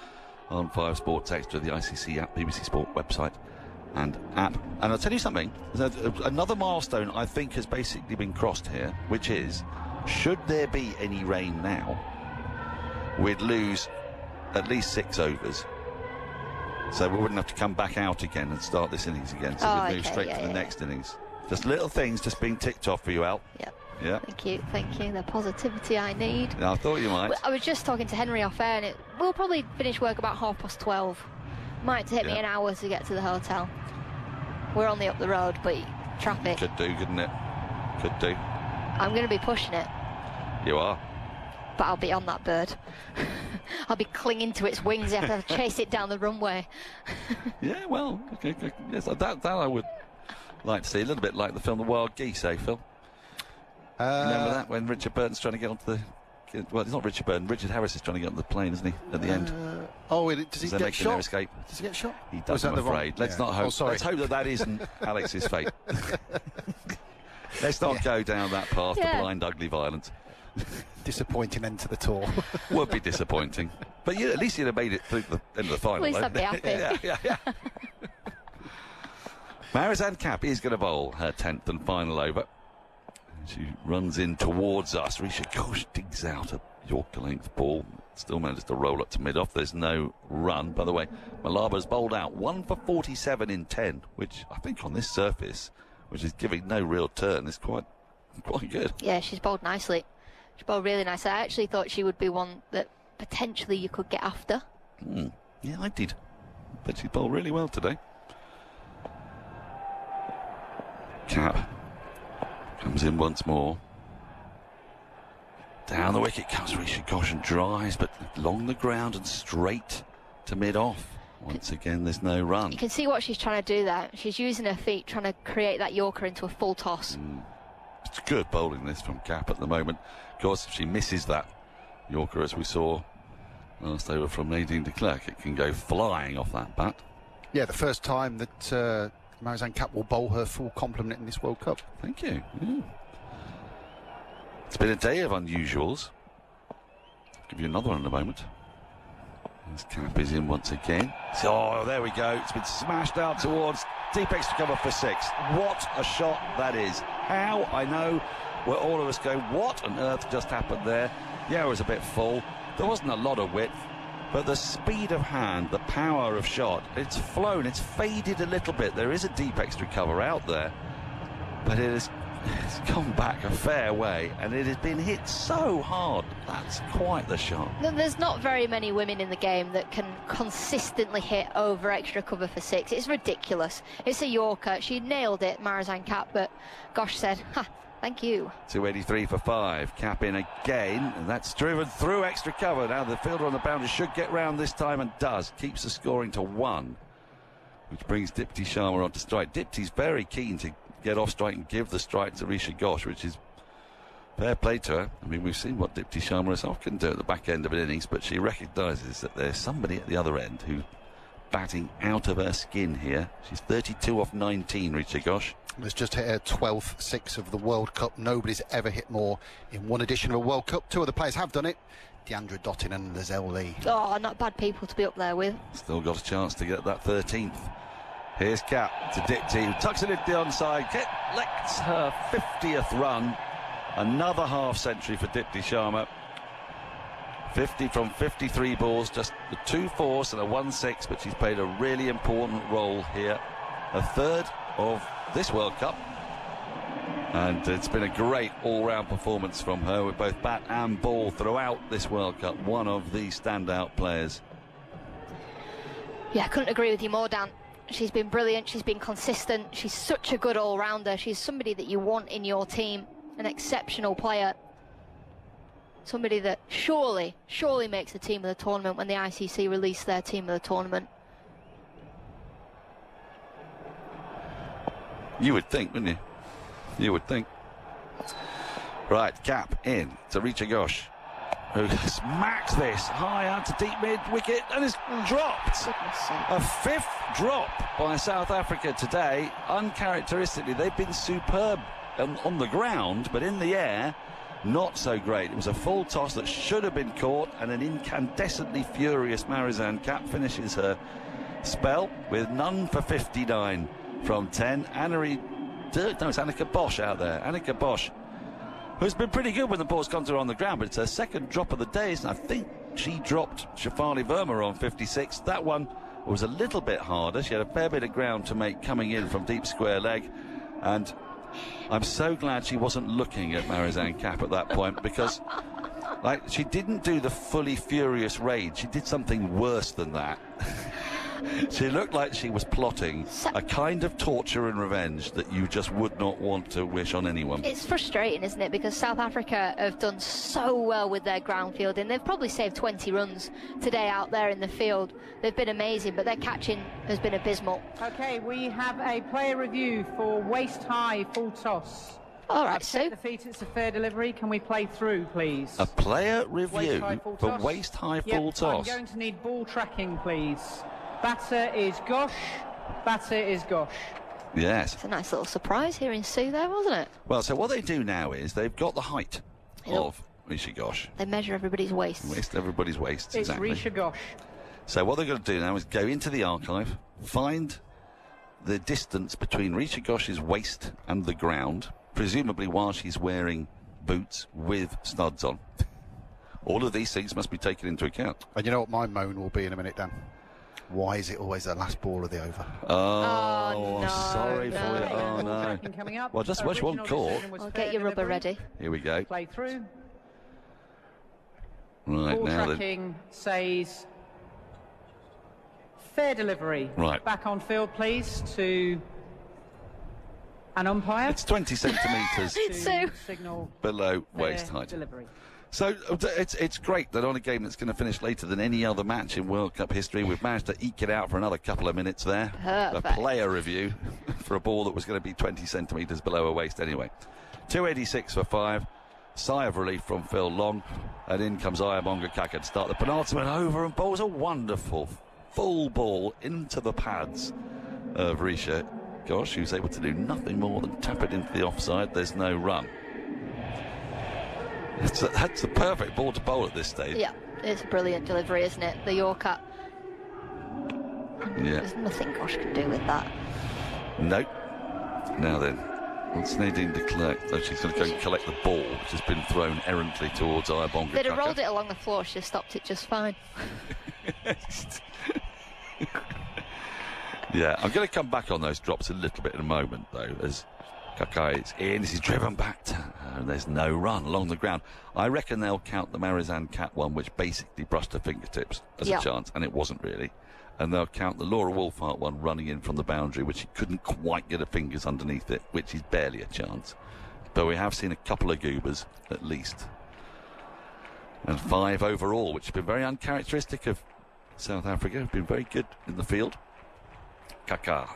on 5 Sports Extra, the ICC app, BBC Sport website and app. And I'll tell you something, another milestone I think has basically been crossed here, which is, should there be any rain now, we'd lose at least 6 overs. So we wouldn't have to come back out again and start this innings again. So we'd move straight to the next innings. Just little things just being ticked off for you, Al. Yep. Yeah. Thank you. The positivity I need. Yeah, I thought you might. I was just talking to Henry off air, and we'll probably finish work about 12:30. Might take me an hour to get to the hotel. We're only up the road, but traffic. Could do, couldn't it? Could do. I'm going to be pushing it. You are. But I'll be on that bird. I'll be clinging to its wings. I have to chase it down the runway. Yeah, well, okay, yes, that I would like to see. A little bit like the film The Wild Geese, eh, Phil? Remember that, when Richard Burton's trying to get onto the... Well, it's not Richard Burton. Richard Harris is trying to get onto the plane, isn't he, at the end? Does he get shot? Escape? Does he get shot? He does, I'm afraid. Let's not hope. Sorry. Let's hope that isn't Alex's fate. Let's not go down that path to blind, ugly violence. Disappointing end to the tour. Would be disappointing. But at least you'd have made it through the end of the final. At least I'd be happy. Yeah. Marizanne Kapp is going to bowl her 10th and final over. She runs in towards us. Risha Ghosh digs out a Yorker length ball. Still manages to roll up to mid-off. There's no run. By the way, Malaba's bowled out 1 for 47 in 10, which I think on this surface, which is giving no real turn, is quite good. Yeah, she's bowled nicely. She bowled really nicely. I actually thought she would be one that potentially you could get after. Yeah, I did. But she bowled really well today. Kapp comes in once more. Down the wicket comes Risha Ghosh and drives, but along the ground and straight to mid-off. Once again, there's no run. You can see what she's trying to do there. She's using her feet, trying to create that Yorker into a full toss. It's good bowling this from Kapp at the moment. Of course, if she misses that Yorker, as we saw last over from Nadine de Klerk, it can go flying off that bat. Yeah, the first time that Marizanne Kapp will bowl her full complement in this World Cup. Thank you. Yeah. It's been a day of unusuals. I'll give you another one in a moment. This Kapp is in once again. Oh, there we go. It's been smashed out towards deep extra cover for 6. What a shot that is. How, I know, where all of us go, what on earth just happened there? Yeah, it was a bit full. There wasn't a lot of width, but the speed of hand, the power of shot, it's flown, it's faded a little bit. There is a deep extra cover out there, but it's gone back a fair way, and it has been hit so hard. That's quite the shot. There's not very many women in the game that can consistently hit over extra cover for 6. It's ridiculous. It's a Yorker. She nailed it, Marizanne Kapp, but Ghosh said, ha, thank you. 283 for 5. Kapp in again, and that's driven through extra cover. Now the fielder on the boundary should get round this time, and does. Keeps the scoring to 1, which brings Dipti Sharma on to strike. Dipti's very keen to get off strike and give the strike to Risha Ghosh, which is fair play to her. I mean, we've seen what Dipti Sharma herself can do at the back end of an innings, but she recognises that there's somebody at the other end who's batting out of her skin here. She's 32 off 19, Risha Ghosh. Has just hit her 12th 6 of the World Cup. Nobody's ever hit more in one edition of a World Cup. 2 other players have done it. Deandra Dottin and Lizelle Lee. Oh, not bad people to be up there with. Still got a chance to get that 13th. Here's Kapp to Dipti, who tucks it into the onside, collects her 50th run. Another half-century for Dipti Sharma. 50 from 53 balls, just the 2 fours and a 1-6, but she's played a really important role here. A third of this World Cup. And it's been a great all-round performance from her with both bat and ball throughout this World Cup. One of the standout players. Yeah, I couldn't agree with you more, Dan. She's been brilliant, she's been consistent, she's such a good all-rounder, she's somebody that you want in your team, an exceptional player, somebody that surely makes the team of the tournament when the ICC release their team of the tournament. You would think, wouldn't you? You would think. Right, Kapp in to Risha Ghosh, who smacks this high out to deep mid wicket and is dropped. A 5th drop by South Africa today. Uncharacteristically, they've been superb on the ground, but in the air, not so great. It was a full toss that should have been caught, and an incandescently furious Marizanne Kapp finishes her spell with none for 59 from 10. It's Annika Bosch out there. Annika Bosch, who's been pretty good when the ball's gone to her on the ground, but it's her second drop of the day, and I think she dropped Shafali Verma on 56. That one was a little bit harder. She had a fair bit of ground to make coming in from deep square leg, and I'm so glad she wasn't looking at Marizanne Kapp at that point, because she didn't do the fully furious rage. She did something worse than that. She looked like she was plotting a kind of torture and revenge that you just would not want to wish on anyone. It's frustrating, isn't it? Because South Africa have done so well with their ground fielding. They've probably saved 20 runs today out there in the field. They've been amazing, but their catching has been abysmal. Okay, we have a player review for waist-high full toss. All right, I've set the feet, it's a fair delivery. Can we play through, please? A player review for toss. waist-high full toss. I'm going to need ball tracking, please. Batter is Gosh. Batter is Gosh. Yes. It's a nice little surprise here in Sue there, wasn't it? Well, so what they do now is they've got the height of Risha Ghosh. They measure everybody's waists. Everybody's waists, it's exactly. Risha Ghosh. So what they're going to do now is go into the archive, find the distance between Risha Ghosh's waist and the ground, presumably while she's wearing boots with studs on. All of these things must be taken into account. And you know what my moan will be in a minute, Dan? Why is it always the last ball of the over? Oh, no, sorry for you. Oh, no. Coming up. Well, just watch one caught. I'll get your rubber ready. Here we go. Play through. Right, Ball now tracking says fair delivery. Right. Back on field, please, to an umpire. it's 20 centimetres So Signal below fair waist height. delivery. So it's great that on a game that's going to finish later than any other match in World Cup history, we've managed to eke it out for another couple of minutes there. Perfect. A player review for a ball that was going to be 20 centimetres below her waist anyway. 286 for 5. Sigh of relief from Phil Long. And in comes Ayabonga Kaka to start the penultimate over, and bowls a wonderful full ball into the pads of Risha Ghosh, who's able to do nothing more than tap it into the offside. There's no run. That's the perfect ball to bowl at this stage. yeah, it's a brilliant delivery, isn't it? The Yorker. Yeah. There's nothing Gosh can do with that. Nope. Now then, what's Nadine de Klerk? Oh, she's going to go and collect the ball, which has been thrown errantly towards Ayabonga. They'd have rolled it along the floor, she'd have stopped it just fine. Yeah, I'm going to come back on those drops a little bit in a moment, though, as Kakai is in, he's driven back, and there's no run along the ground. I reckon they'll count the Marizanne Kapp one, which basically brushed her fingertips as a chance, and it wasn't really. And they'll count the Laura Wolfhart one running in from the boundary, which she couldn't quite get her fingers underneath it, which is barely a chance. But we have seen a couple of goobers, at least. And 5 overall, which has been very uncharacteristic of South Africa. Have been very good in the field. Kaka.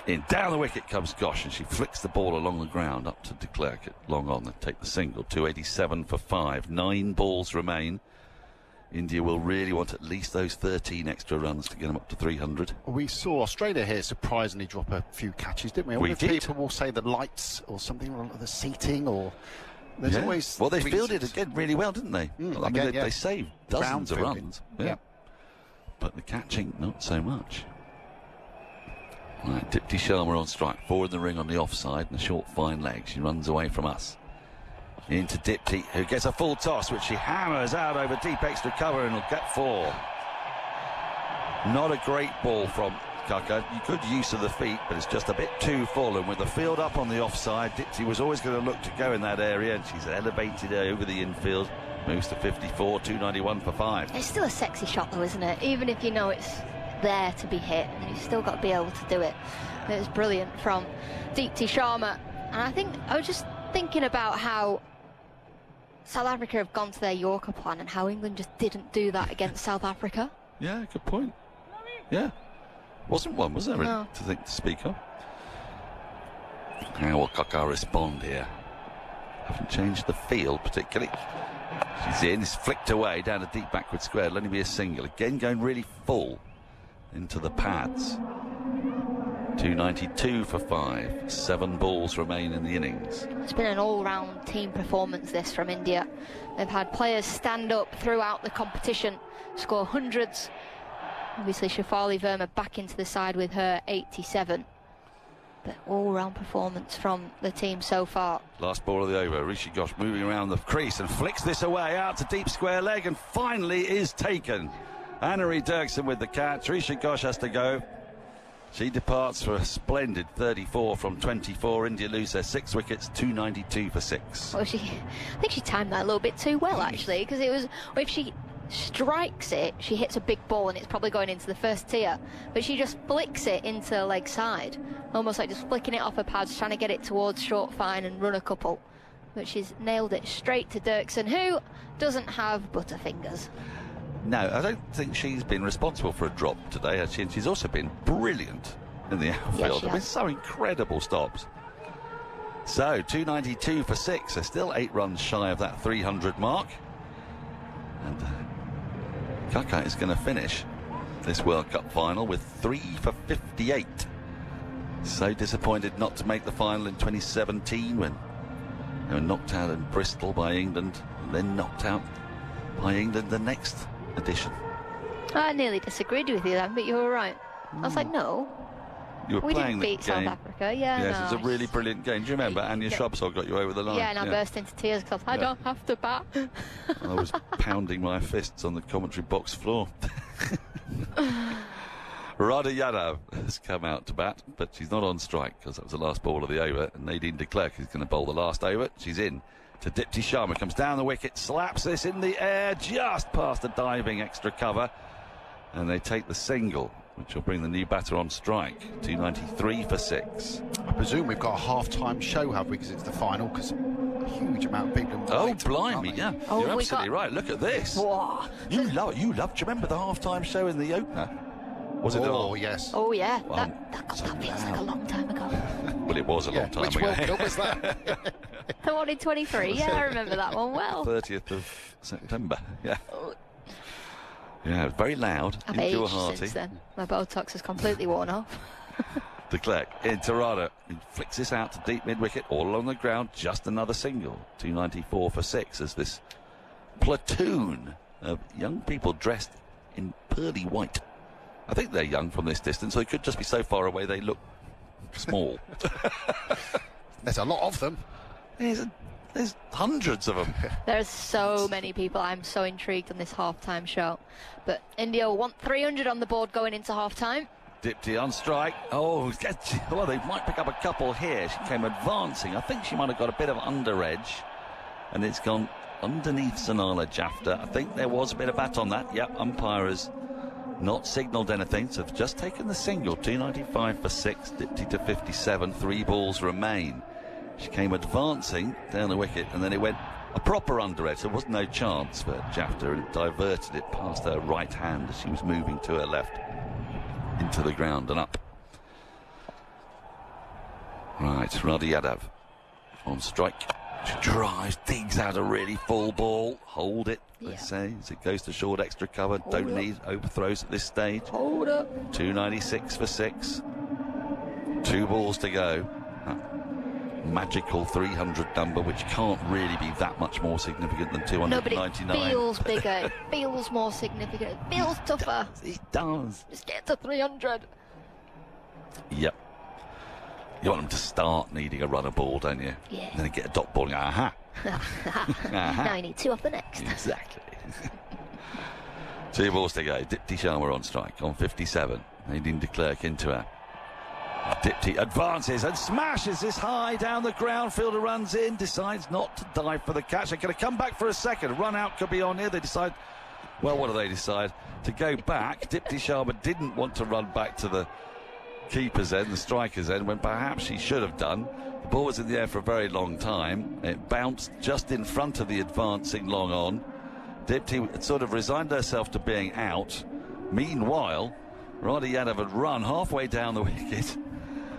In, down the wicket comes Gosh, and she flicks the ball along the ground up to de Klerk at long on and take the single. 287 for 5. 9 balls remain. India will really want at least those 13 extra runs to get them up to 300. We saw Australia here surprisingly drop a few catches, didn't we? I wonder if people will say the lights or something, or the seating, or there's always. Well, they fielded again really well, didn't they? I mean, they saved dozens of runs. Yeah. But the catching, not so much. Right, Dipti Sharma on strike. 4 in the ring on the offside and a short fine leg. She runs away from us. Into Dipti, who gets a full toss, which she hammers out over deep extra cover and will get 4. Not a great ball from Kaka. Good use of the feet, but it's just a bit too full. And with the field up on the offside, Dipti was always going to look to go in that area, and she's elevated over the infield. Moves to 54, 291 for 5. It's still a sexy shot, though, isn't it? Even if you know it's there to be hit, and you've still got to be able to do it. It was brilliant from Dipti Sharma. And I think I was just thinking about how South Africa have gone to their Yorker plan and how England just didn't do that against South Africa. Yeah, good point. Yeah. Wasn't one, was there, No. to speak of? How will Kaka respond here? Haven't changed the field particularly. She's in, it's flicked away down a deep backward square. It'll only be a single. Again, going really full into the pads. 292 for 5. 7 balls remain in the innings. It's been an all-round team performance, this, from India. They've had players stand up throughout the competition, score hundreds. Obviously, Shafali Verma back into the side with her 87. But all-round performance from the team so far. Last ball of the over. Rishi Ghosh moving around the crease and flicks this away out to deep square leg and finally is taken. Annery Dirksen with the catch. Rishi Ghosh has to go. She departs for a splendid 34 from 24. India lose their 6 wickets, 292 for 6. Well, I think she timed that a little bit too well, actually, because it was, if she strikes it, she hits a big ball and it's probably going into the first tier, but she just flicks it into the leg side, almost like just flicking it off her pads, trying to get it towards short fine and run a couple. But she's nailed it straight to Dirksen, who doesn't have butterfingers. No, I don't think she's been responsible for a drop today. She's also been brilliant in the outfield. I mean, so incredible stops. So 292 for 6. They're still 8 runs shy of that 300 mark. And Kaka is going to finish this World Cup final with 3 for 58. So disappointed not to make the final in 2017 when they were knocked out in Bristol by England, and then knocked out by England the next edition. I nearly disagreed with you then, but you were right. I was like, no. You were We playing didn't beat the South game. Africa, yeah. Yes, no, it's a really brilliant game. Do you remember? Anya Shrubsole got you over the line. Yeah, and I burst into tears because I don't have to bat. I was pounding my fists on the commentary box floor. Radha Yadav has come out to bat, but she's not on strike because that was the last ball of the over. And Nadine de Klerk is going to bowl the last over. She's in to Dipti Sharma, comes down the wicket, slaps this in the air just past the diving extra cover, and they take the single, which will bring the new batter on strike. 293 for 6. I presume we've got a half-time show, have we, because it's the final, because a huge amount of people Oh, blimey, yeah. Oh, You're we absolutely got- right. Look at this. Whoa. You love. Do you remember the half-time show in the opener? Was it? Oh, yes. Oh, yeah. Well, that feels like a long time ago. Well, it was a long time Which ago. World Cup was that? The one in 23, yeah, I remember that one well. 30th of September. Yeah. Yeah, very loud. I've In aged Guwahati. since then. My Botox has completely worn off. De Klerk into Radha. He flicks this out to deep mid-wicket, all along the ground. Just another single. 294 for 6 as this platoon of young people dressed in pearly white. I think they're young from this distance, so they could just be so far away they look small. There's a lot of them. There's hundreds of them. There's so many people. I'm so intrigued on this half-time show. But India will want 300 on the board going into half-time. Dipti on strike. Oh, well, they might pick up a couple here. She came advancing. I think she might have got a bit of under edge, and it's gone underneath Sonala Jafta. I think there was a bit of bat on that. Yep, umpire has not signalled anything, so they've just taken the single. 295 for 6, Dipti to 57. 3 balls remain. She came advancing down the wicket, and then it went a proper under edge. There was no chance for Jafta, and diverted it past her right hand as she was moving to her left into the ground and up. Right, Radha Yadav on strike. She drives, digs out a really full ball. Hold it, they say, as it goes to short extra cover. Don't need overthrows at this stage. Hold up. 296 for 6. 2 balls to go. That magical 300 number, which can't really be that much more significant than 299. No, but it feels bigger. It feels more significant. It feels tougher. It does. Just get to 300. Yep. You want them to start needing a runner ball, don't you? Yeah. And then get a dot ball. Aha. Now you need 2 off the next. Exactly. 2 balls to go. Dipti Sharma on strike on 57. Nadine de Klerk into her. Dipti advances and smashes this high down the ground. Fielder runs in, decides not to dive for the catch. They're going to come back for a second. Run out could be on here. They decide, well, what do they decide? To go back. Dipti Sharma didn't want to run back to the keeper's end, the striker's end, when perhaps she should have done. The ball was in the air for a very long time. It bounced just in front of the advancing long on. Dipti had sort of resigned herself to being out. Meanwhile, Radha Yadav had run halfway down the wicket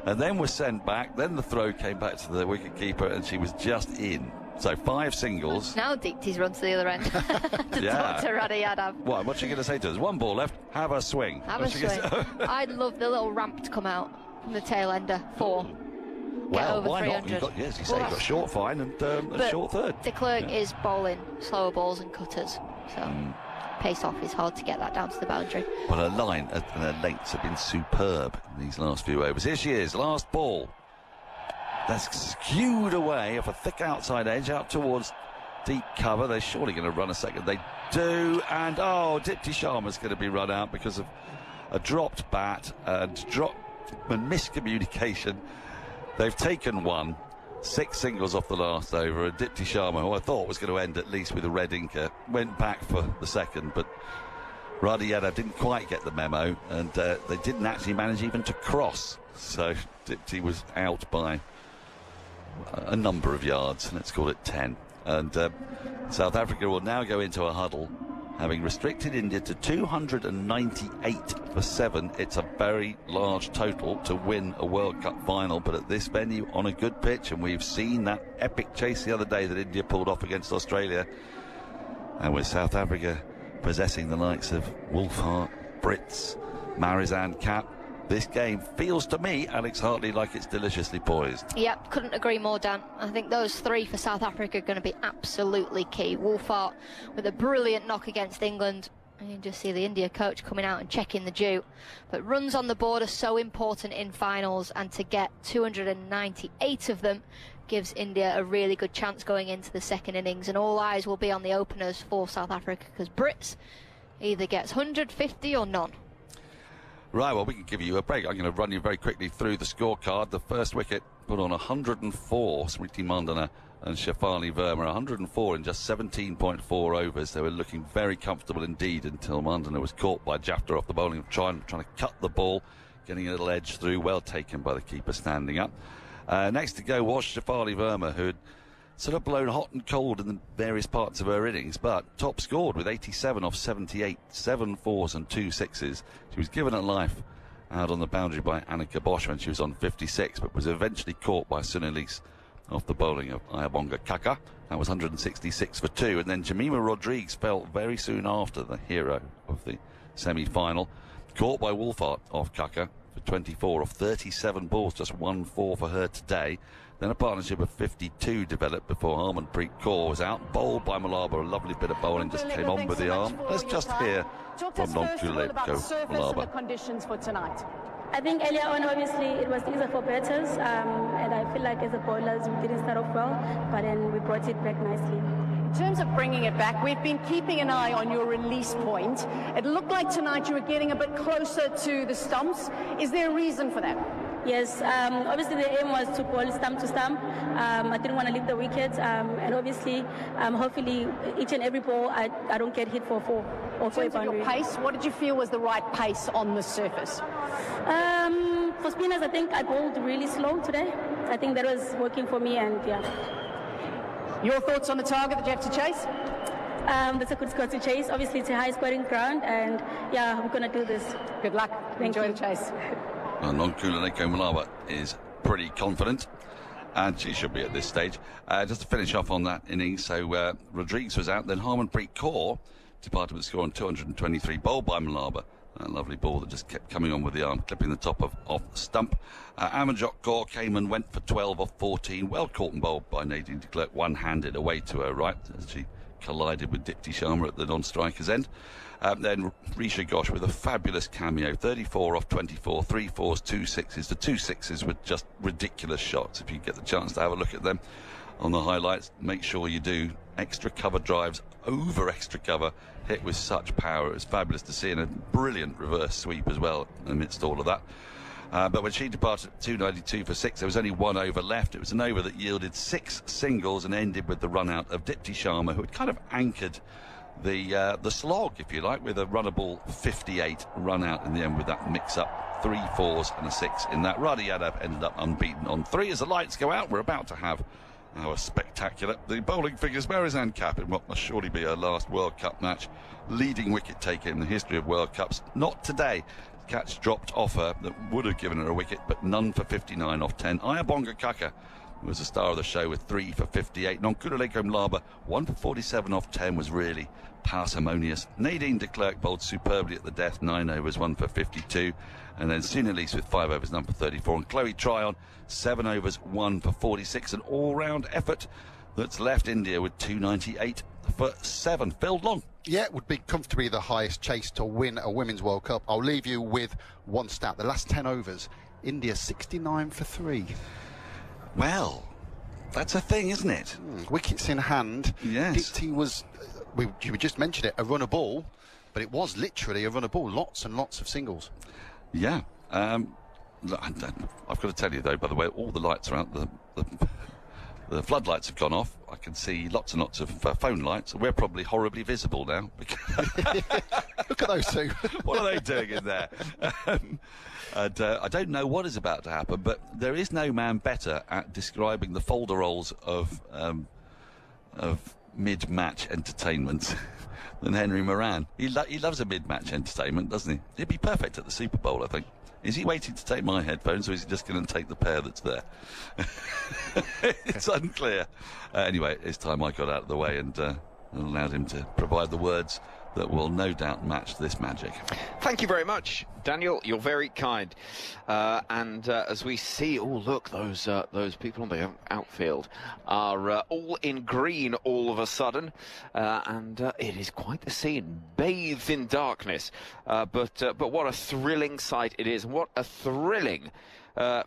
and then was sent back. Then the throw came back to the wicket keeper and she was just in. So 5 singles. Now Dipti's run to the other end to talk to Radha Yadav. What's she going to say to us? 1 ball left. Have a swing. Have a swing. I'd love the little ramp to come out. from the tail ender. 4. Get Well, over why 300. not? As you say, you've got a short fine and a short third. De Klerk is bowling slower balls and cutters, so pace off is hard to get that down to the boundary. But her line and her lengths have been superb in these last few overs. Here she is, last ball. That's skewed away off a thick outside edge out towards deep cover. They're surely going to run a second. They do, and Dipti Sharma's going to be run out because of a dropped bat and miscommunication. They've taken 1, 6 singles off the last over, and Dipti Sharma, who I thought was going to end at least with a red inker, went back for the second, but Radha Yadav didn't quite get the memo, and they didn't actually manage even to cross. So Dipti was out by a number of yards, let's call it 10. And South Africa will now go into a huddle, having restricted India to 298 for 7. It's a very large total to win a World Cup final, but at this venue on a good pitch, and we've seen that epic chase the other day that India pulled off against Australia. And with South Africa possessing the likes of Wolfhart, Brits, Marizanne, Cap, this game feels to me, Alex Hartley, like it's deliciously poised. Yep, couldn't agree more, Dan. I think those 3 for South Africa are going to be absolutely key. Wolfhart with a brilliant knock against England. And you can just see the India coach coming out and checking the due. But runs on the board are so important in finals, and to get 298 of them gives India a really good chance going into the second innings. And all eyes will be on the openers for South Africa, because Brits either gets 150 or none. Right, well, we can give you a break. I'm going to run you very quickly through the scorecard. The first wicket put on 104, Smriti Mandana and Shefali Verma, 104 in just 17.4 overs. They were looking very comfortable indeed until Mandana was caught by Jafta off the bowling, trying to cut the ball, getting a little edge through, well taken by the keeper standing up. Next to go was Shefali Verma, who had sort of blown hot and cold in the various parts of her innings, but top scored with 87 off 78, 7 4s and 2 6s. She was given a life out on the boundary by Annika Bosch when she was on 56, but was eventually caught by Sunelise off the bowling of Ayabonga Kaka. That was 166 for 2, and then Jemima Rodrigues fell very soon after, the hero of the semi-final, caught by Wolfhart off Kaka for 24 off 37 balls, just 1-4 for her today. Then a partnership of 52 developed before Harmanpreet Kaur was out, bowled by Malaba. A lovely bit of bowling just came on with the arm. Let's just hear from Nonkule Malaba. Conditions for tonight. I think earlier on, obviously, it was easier for batters, and I feel like as a bowlers, we didn't start off well, but then we brought it back nicely. In terms of bringing it back, we've been keeping an eye on your release point. It looked like tonight you were getting a bit closer to the stumps. Is there a reason for that? Yes, obviously the aim was to bowl stump to stump. I didn't want to leave the wicket, and obviously, hopefully, each and every ball I don't get hit for 4 or 4 boundary. Your pace, what did you feel was the right pace on the surface? For spinners, I think I bowled really slow today. I think that was working for me, and yeah. Your thoughts on the target that you have to chase? That's a good score to chase. Obviously, it's a high scoring ground, and yeah, I'm going to do this. Good luck. Enjoy the chase. Well, Nonkule Malaba is pretty confident, and she should be at this stage. Just to finish off on that innings, so Rodrigues was out, then Harmanpreet Kaur departed with a score on 223, bowled by Malaba. A lovely ball that just kept coming on with the arm, clipping the top off the stump. Amanjot Kaur came and went for 12 off 14. Well caught and bowled by Nadine de Klerk, one-handed away to her right as she collided with Dipti Sharma at the non-striker's end. Then Risha Ghosh with a fabulous cameo, 34 off 24, 3 4s, 2 6s. The 2 6s were just ridiculous shots. If you get the chance to have a look at them on the highlights, make sure you do. Extra cover drives over extra cover, hit with such power. It was fabulous to see, and a brilliant reverse sweep as well amidst all of that. But when she departed at 292 for 6, there was only 1 over left. It was an over that yielded 6 singles and ended with the run out of Dipti Sharma, who had kind of anchored the slog, if you like, with a runnable 58 run out in the end with that mix-up. 3 4s and a 6 in that. Radha Yadav ended up unbeaten on 3. As the lights go out, we're about to have our spectacular. The bowling figures, Marizanne Kapp in what must surely be her last World Cup match. Leading wicket taker in the history of World Cups. Not today. Catch dropped off her that would have given her a wicket, but none for 59 off 10. Ayabonga Kaka who was the star of the show with 3 for 58. Nonkululeko Mlaba, 1 for 47 off 10, was really parsimonious. Nadine de Klerk bowled superbly at the death, 9 overs, 1 for 52. And then Sunelise with 5 overs, none for 34. And Chloe Tryon, 7 overs, 1 for 46. An all-round effort that's left India with 298 for 7. Phil Long. Yeah, it would be comfortably the highest chase to win a Women's World Cup. I'll leave you with one stat. The last 10 overs, India 69 for 3. Well, that's a thing, isn't it? Wickets in hand. Yes. Getty was, you just mentioned it, a runner ball, but it was literally a runner ball. Lots and lots of singles. Yeah. I've got to tell you, though, by the way, all the lights are out. The floodlights have gone off. I can see lots and lots of phone lights. We're probably horribly visible now. Look at those two. What are they doing in there? I don't know what is about to happen, but there is no man better at describing the folderols of mid-match entertainment than Henry Moran. He loves a mid-match entertainment, doesn't he? He'd be perfect at the Super Bowl, I think. Is he waiting to take my headphones, or is he just going to take the pair that's there? It's unclear. Anyway, it's time I got out of the way and allowed him to provide the words that will no doubt match this magic. Thank you very much, Daniel. You're very kind. As we see, oh look, those people on the outfield are all in green all of a sudden, and it is quite the scene, bathed in darkness. But what a thrilling sight it is, and what a thrilling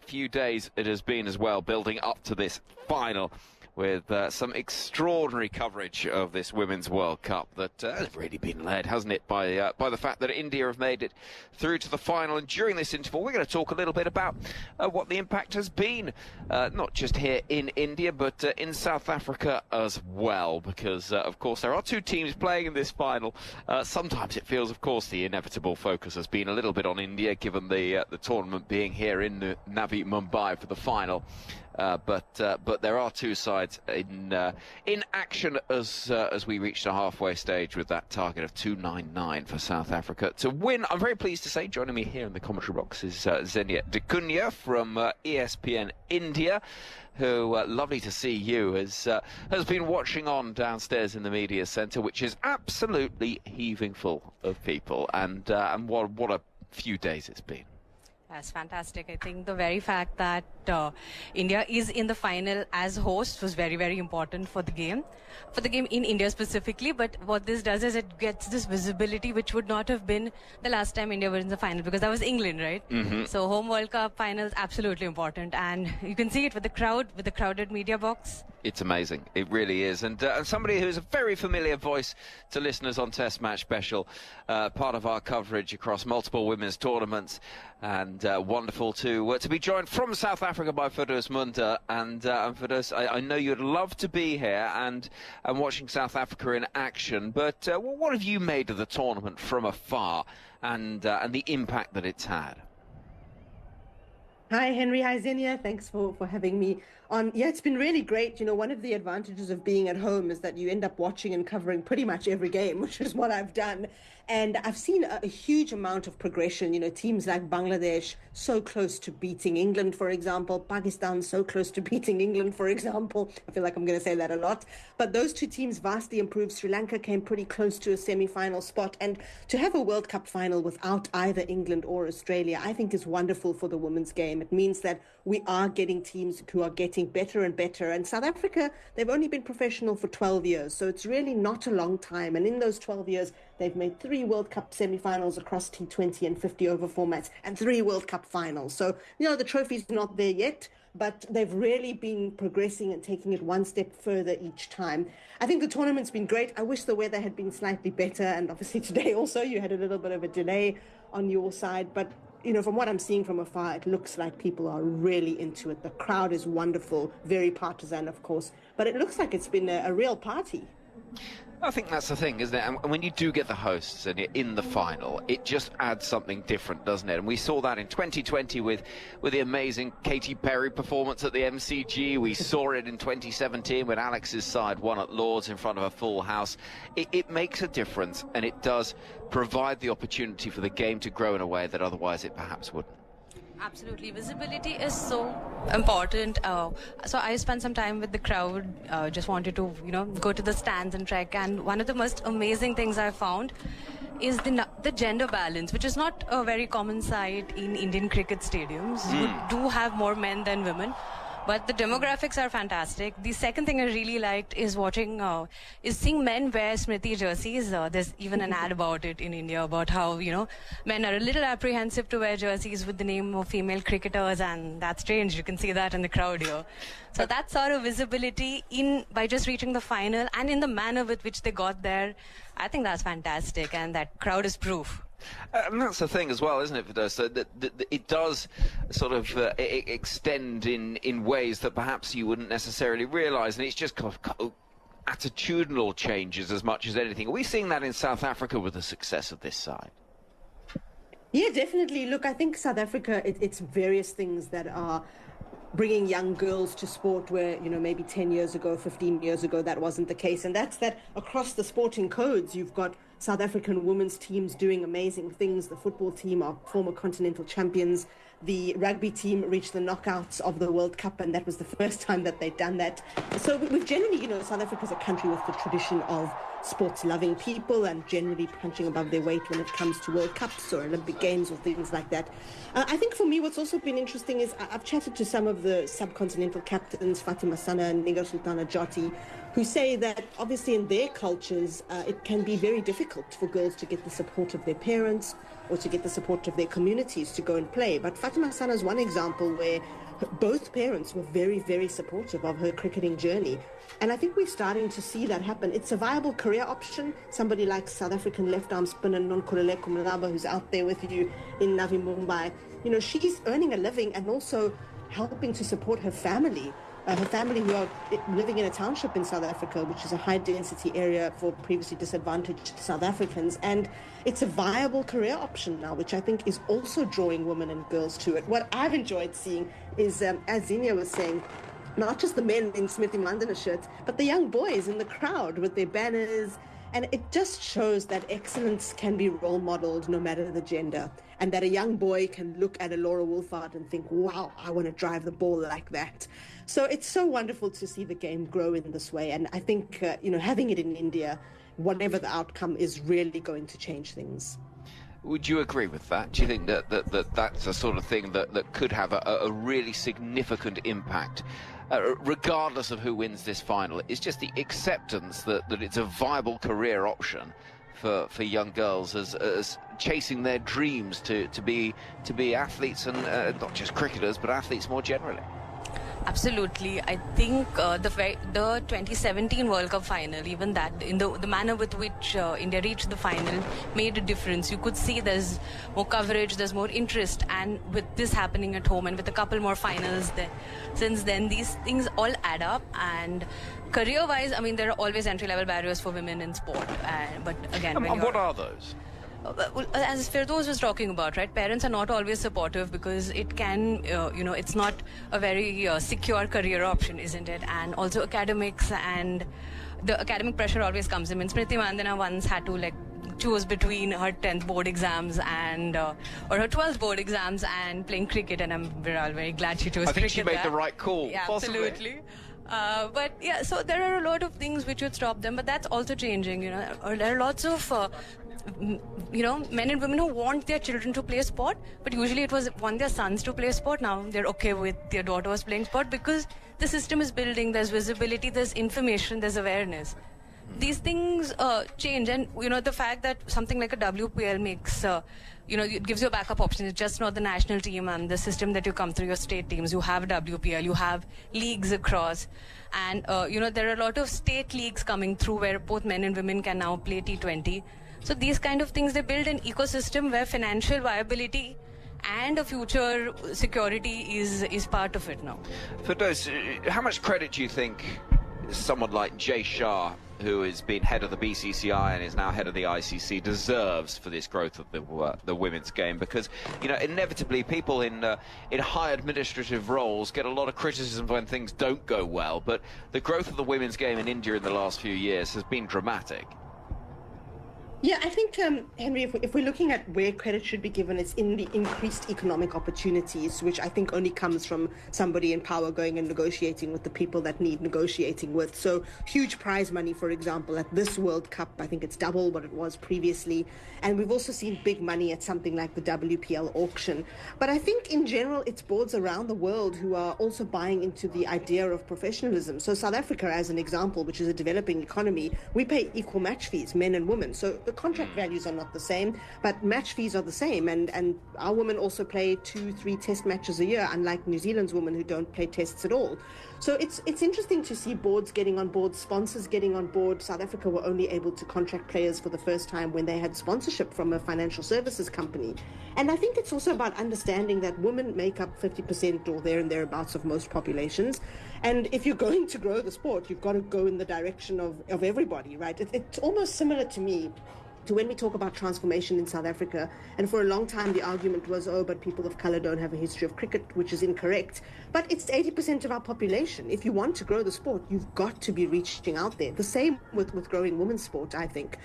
few days it has been as well, building up to this final, with some extraordinary coverage of this Women's World Cup that has really been led, hasn't it, by the fact that India have made it through to the final. And during this interval, we're going to talk a little bit about what the impact has been, not just here in India, but in South Africa as well, because, of course, there are two teams playing in this final. Sometimes it feels, of course, the inevitable focus has been a little bit on India, given the tournament being here in Navi Mumbai for the final. But there are two sides in action as we reach the halfway stage with that target of 299 for South Africa to win. I'm very pleased to say, joining me here in the commentary box is Zenia Dacunia from ESPN India, who, lovely to see you, has been watching on downstairs in the media centre, which is absolutely heaving full of people, and what a few days it's been. That's fantastic. I think the very fact that India is in the final as host was very, very important for the game in India specifically. But what this does is it gets this visibility, which would not have been the last time India were in the final, because that was England, right? So home World Cup finals, absolutely important. And you can see it with the crowd, with the crowded media box. It's amazing. It really is. And somebody who's a very familiar voice to listeners on Test Match Special, part of our coverage across multiple women's tournaments, and wonderful to be joined from South Africa by Firdaus Munda. And Firdaus, I know you'd love to be here and watching South Africa in action, but what have you made of the tournament from afar and the impact that it's had? Hi, Henry. Hi, Zenia. Thanks for having me on. Yeah, it's been really great. You know, one of the advantages of being at home is that you end up watching and covering pretty much every game, which is what I've done. And I've seen a huge amount of progression. You know, teams like Bangladesh so close to beating England, for example. Pakistan so close to beating England, for example. I feel like I'm going to say that a lot. But those two teams vastly improved. Sri Lanka came pretty close to a semi-final spot. And to have a World Cup final without either England or Australia, I think is wonderful for the women's game. It means that we are getting teams who are getting better and better. And South Africa, they've only been professional for 12 years. So it's really not a long time. And in those 12 years, they've made 3 World Cup semi-finals across T20 and 50 over formats and 3 World Cup finals. So, you know, the trophy's not there yet, but they've really been progressing and taking it one step further each time. I think the tournament's been great. I wish the weather had been slightly better. And obviously today also you had a little bit of a delay on your side. But, you know, from what I'm seeing from afar, it looks like people are really into it. The crowd is wonderful, very partisan, of course. But it looks like it's been a real party. I think that's the thing, isn't it? And when you do get the hosts and you're in the final, it just adds something different, doesn't it? And we saw that in 2020 with the amazing Katy Perry performance at the MCG. We saw it in 2017 when Alex's side won at Lord's in front of a full house. It makes a difference, and it does provide the opportunity for the game to grow in a way that otherwise it perhaps wouldn't. Absolutely. Visibility is so important. So I spent some time with the crowd, just wanted to, go to the stands and trek. And one of the most amazing things I found is the gender balance, which is not a very common sight in Indian cricket stadiums. You do have more men than women. But the demographics are fantastic. The second thing I really liked is seeing men wear Smriti jerseys. There's even an ad about it in India about how, men are a little apprehensive to wear jerseys with the name of female cricketers, and that's strange. You can see that in the crowd here. So that sort of visibility by just reaching the final and in the manner with which they got there, I think that's fantastic, and that crowd is proof. And that's the thing as well, isn't it, Firdous? That it does sort of extend in ways that perhaps you wouldn't necessarily realise, and it's just kind of attitudinal changes as much as anything. Are we seeing that in South Africa with the success of this side? Yeah, definitely. Look, I think South Africa, it's various things that are bringing young girls to sport where, maybe 10 years ago, 15 years ago, that wasn't the case. And that's that across the sporting codes, you've got South African women's teams doing amazing things. The football team are former continental champions. The rugby team reached the knockouts of the World Cup, and that was the first time that they'd done that. So we've generally, South Africa is a country with the tradition of sports-loving people and generally punching above their weight when it comes to World Cups or Olympic Games or things like that. I think for me what's also been interesting is I've chatted to some of the subcontinental captains, Fatima Sana and Nigar Sultana Jati, who say that obviously in their cultures it can be very difficult for girls to get the support of their parents or to get the support of their communities to go and play. But Fatima Sana is one example where both parents were very, very supportive of her cricketing journey. And I think we're starting to see that happen. It's a viable career option. Somebody like South African left-arm spinner Nonkululeko Mlaba, who's out there with you in Navi Mumbai, she's earning a living and also helping to support her family. Her family who are living in a township in South Africa, which is a high-density area for previously disadvantaged South Africans. And it's a viable career option now, which I think is also drawing women and girls to it. What I've enjoyed seeing is, as Zinia was saying, not just the men in Smriti Mandana shirts, but the young boys in the crowd with their banners. And it just shows that excellence can be role modeled no matter the gender, and that a young boy can look at a Laura Wolfhard and think, wow, I want to drive the ball like that. So it's so wonderful to see the game grow in this way. And I think, having it in India, whatever the outcome, is really going to change things. Would you agree with that? Do you think that's a sort of thing that could have a really significant impact, regardless of who wins this final? It's just the acceptance that it's a viable career option for young girls as chasing their dreams to be athletes, and not just cricketers, but athletes more generally. Absolutely. I think the 2017 World Cup final, even that, in the manner with which India reached the final, made a difference. You could see there's more coverage, there's more interest, and with this happening at home and with a couple more finals since then, these things all add up. And career-wise, I mean, there are always entry-level barriers for women in sport. But again, and what are those? As Firdous was talking about, right, parents are not always supportive because it can, it's not a very secure career option, isn't it? And also academics, and the academic pressure always comes in. Smriti Mandana once had to choose between her 10th board exams and or her 12th board exams and playing cricket, and we're all very glad she chose cricket. I think she made the right call. Yeah, possibly. Absolutely. But yeah, so there are a lot of things which would stop them, but that's also changing. There are lots of men and women who want their children to play sport, but usually it was want their sons to play sport. Now they're okay with their daughters playing sport because the system is building. There's visibility, there's information, there's awareness. These things change, and the fact that something like a WPL makes it gives you a backup option. It's just not the national team and the system that you come through your state teams. You have WPL, you have leagues across, and there are a lot of state leagues coming through where both men and women can now play T20. So these kind of things, they build an ecosystem where financial viability and a future security is part of it now. Firdous, how much credit do you think someone like Jay Shah, who has been head of the BCCI and is now head of the ICC, deserves for this growth of the women's game? Because inevitably people in high administrative roles get a lot of criticism when things don't go well, but the growth of the women's game in India in the last few years has been dramatic. Yeah, I think, Henry, if we're looking at where credit should be given, it's in the increased economic opportunities, which I think only comes from somebody in power going and negotiating with the people that need negotiating with. So huge prize money, for example, at this World Cup, I think it's double what it was previously. And we've also seen big money at something like the WPL auction. But I think in general, it's boards around the world who are also buying into the idea of professionalism. So South Africa, as an example, which is a developing economy, we pay equal match fees, men and women. So the contract values are not the same, but match fees are the same. And our women also play 2-3 test matches a year, unlike New Zealand's women who don't play tests at all. So it's interesting to see boards getting on board, sponsors getting on board. South Africa were only able to contract players for the first time when they had sponsorship from a financial services company. And I think it's also about understanding that women make up 50% or there and thereabouts of most populations. And if you're going to grow the sport, you've got to go in the direction of everybody, right? It's almost similar to me to when we talk about transformation in South Africa. And for a long time, the argument was, oh, but people of color don't have a history of cricket, which is incorrect. But it's 80% of our population. If you want to grow the sport, you've got to be reaching out there. The same with growing women's sport, I think.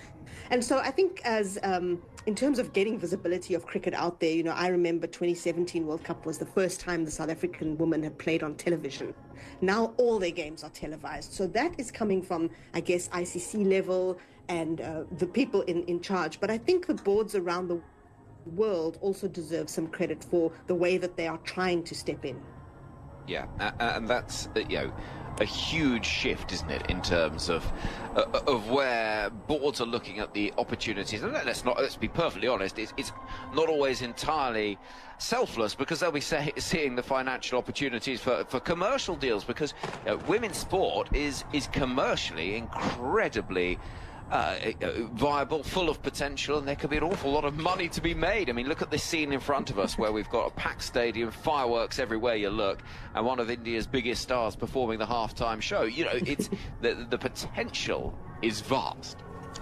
And so I think as in terms of getting visibility of cricket out there, you know, I remember 2017 World Cup was the first time the South African women had played on television. Now all their games are televised. So that is coming from, I guess, ICC level and the people in charge. But I think the boards around the world also deserve some credit for the way that they are trying to step in. Yeah, and that's, you know, a huge shift, isn't it, in terms of where boards are looking at the opportunities. And let's be perfectly honest, it's not always entirely selfless, because they'll be seeing the financial opportunities for commercial deals, because women's sport is commercially incredibly viable, full of potential, and there could be an awful lot of money to be made. I mean, look at this scene in front of us where we've got a packed stadium, fireworks everywhere you look, and one of India's biggest stars performing the halftime show. You know, it's the potential is vast.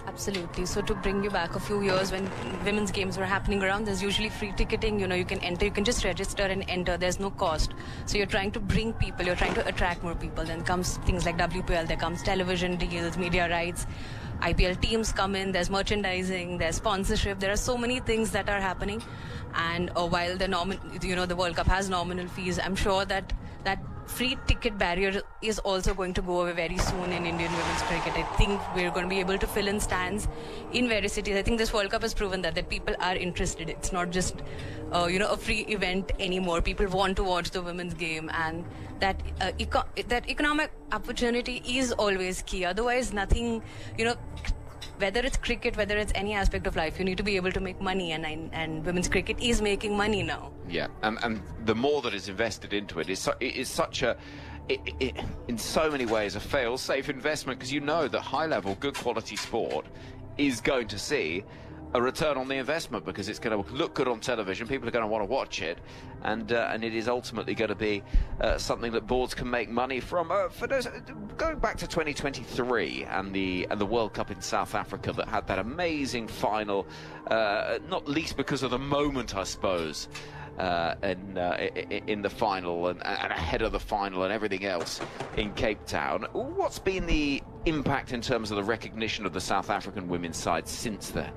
Absolutely. So to bring you back a few years when women's games were happening around, there's usually free ticketing. You know, you can enter, you can just register and enter. There's no cost. So you're trying to bring people, you're trying to attract more people. Then comes things like WPL, there comes television deals, media rights. IPL teams come in, there's merchandising, there's sponsorship, there are so many things that are happening. And while the World Cup has nominal fees, I'm sure that free ticket barrier is also going to go away very soon in Indian women's cricket. I think we're going to be able to fill in stands in various cities. I think this World Cup has proven that people are interested. It's not just a free event anymore. People want to watch the women's game, and that economic opportunity is always key. Otherwise, nothing, whether it's cricket, whether it's any aspect of life, you need to be able to make money, and women's cricket is making money now. Yeah, and the more that is invested into it is such a, in so many ways, a fail-safe investment, because you know that high-level, good quality sport is going to see a return on the investment, because it's going to look good on television, people are going to want to watch it, and it is ultimately going to be something that boards can make money from. For those going back to 2023 and the World Cup in South Africa that had that amazing final, not least because of the moment, I suppose, in the final and ahead of the final and everything else in Cape Town. What's been the impact in terms of the recognition of the South African women's side since then?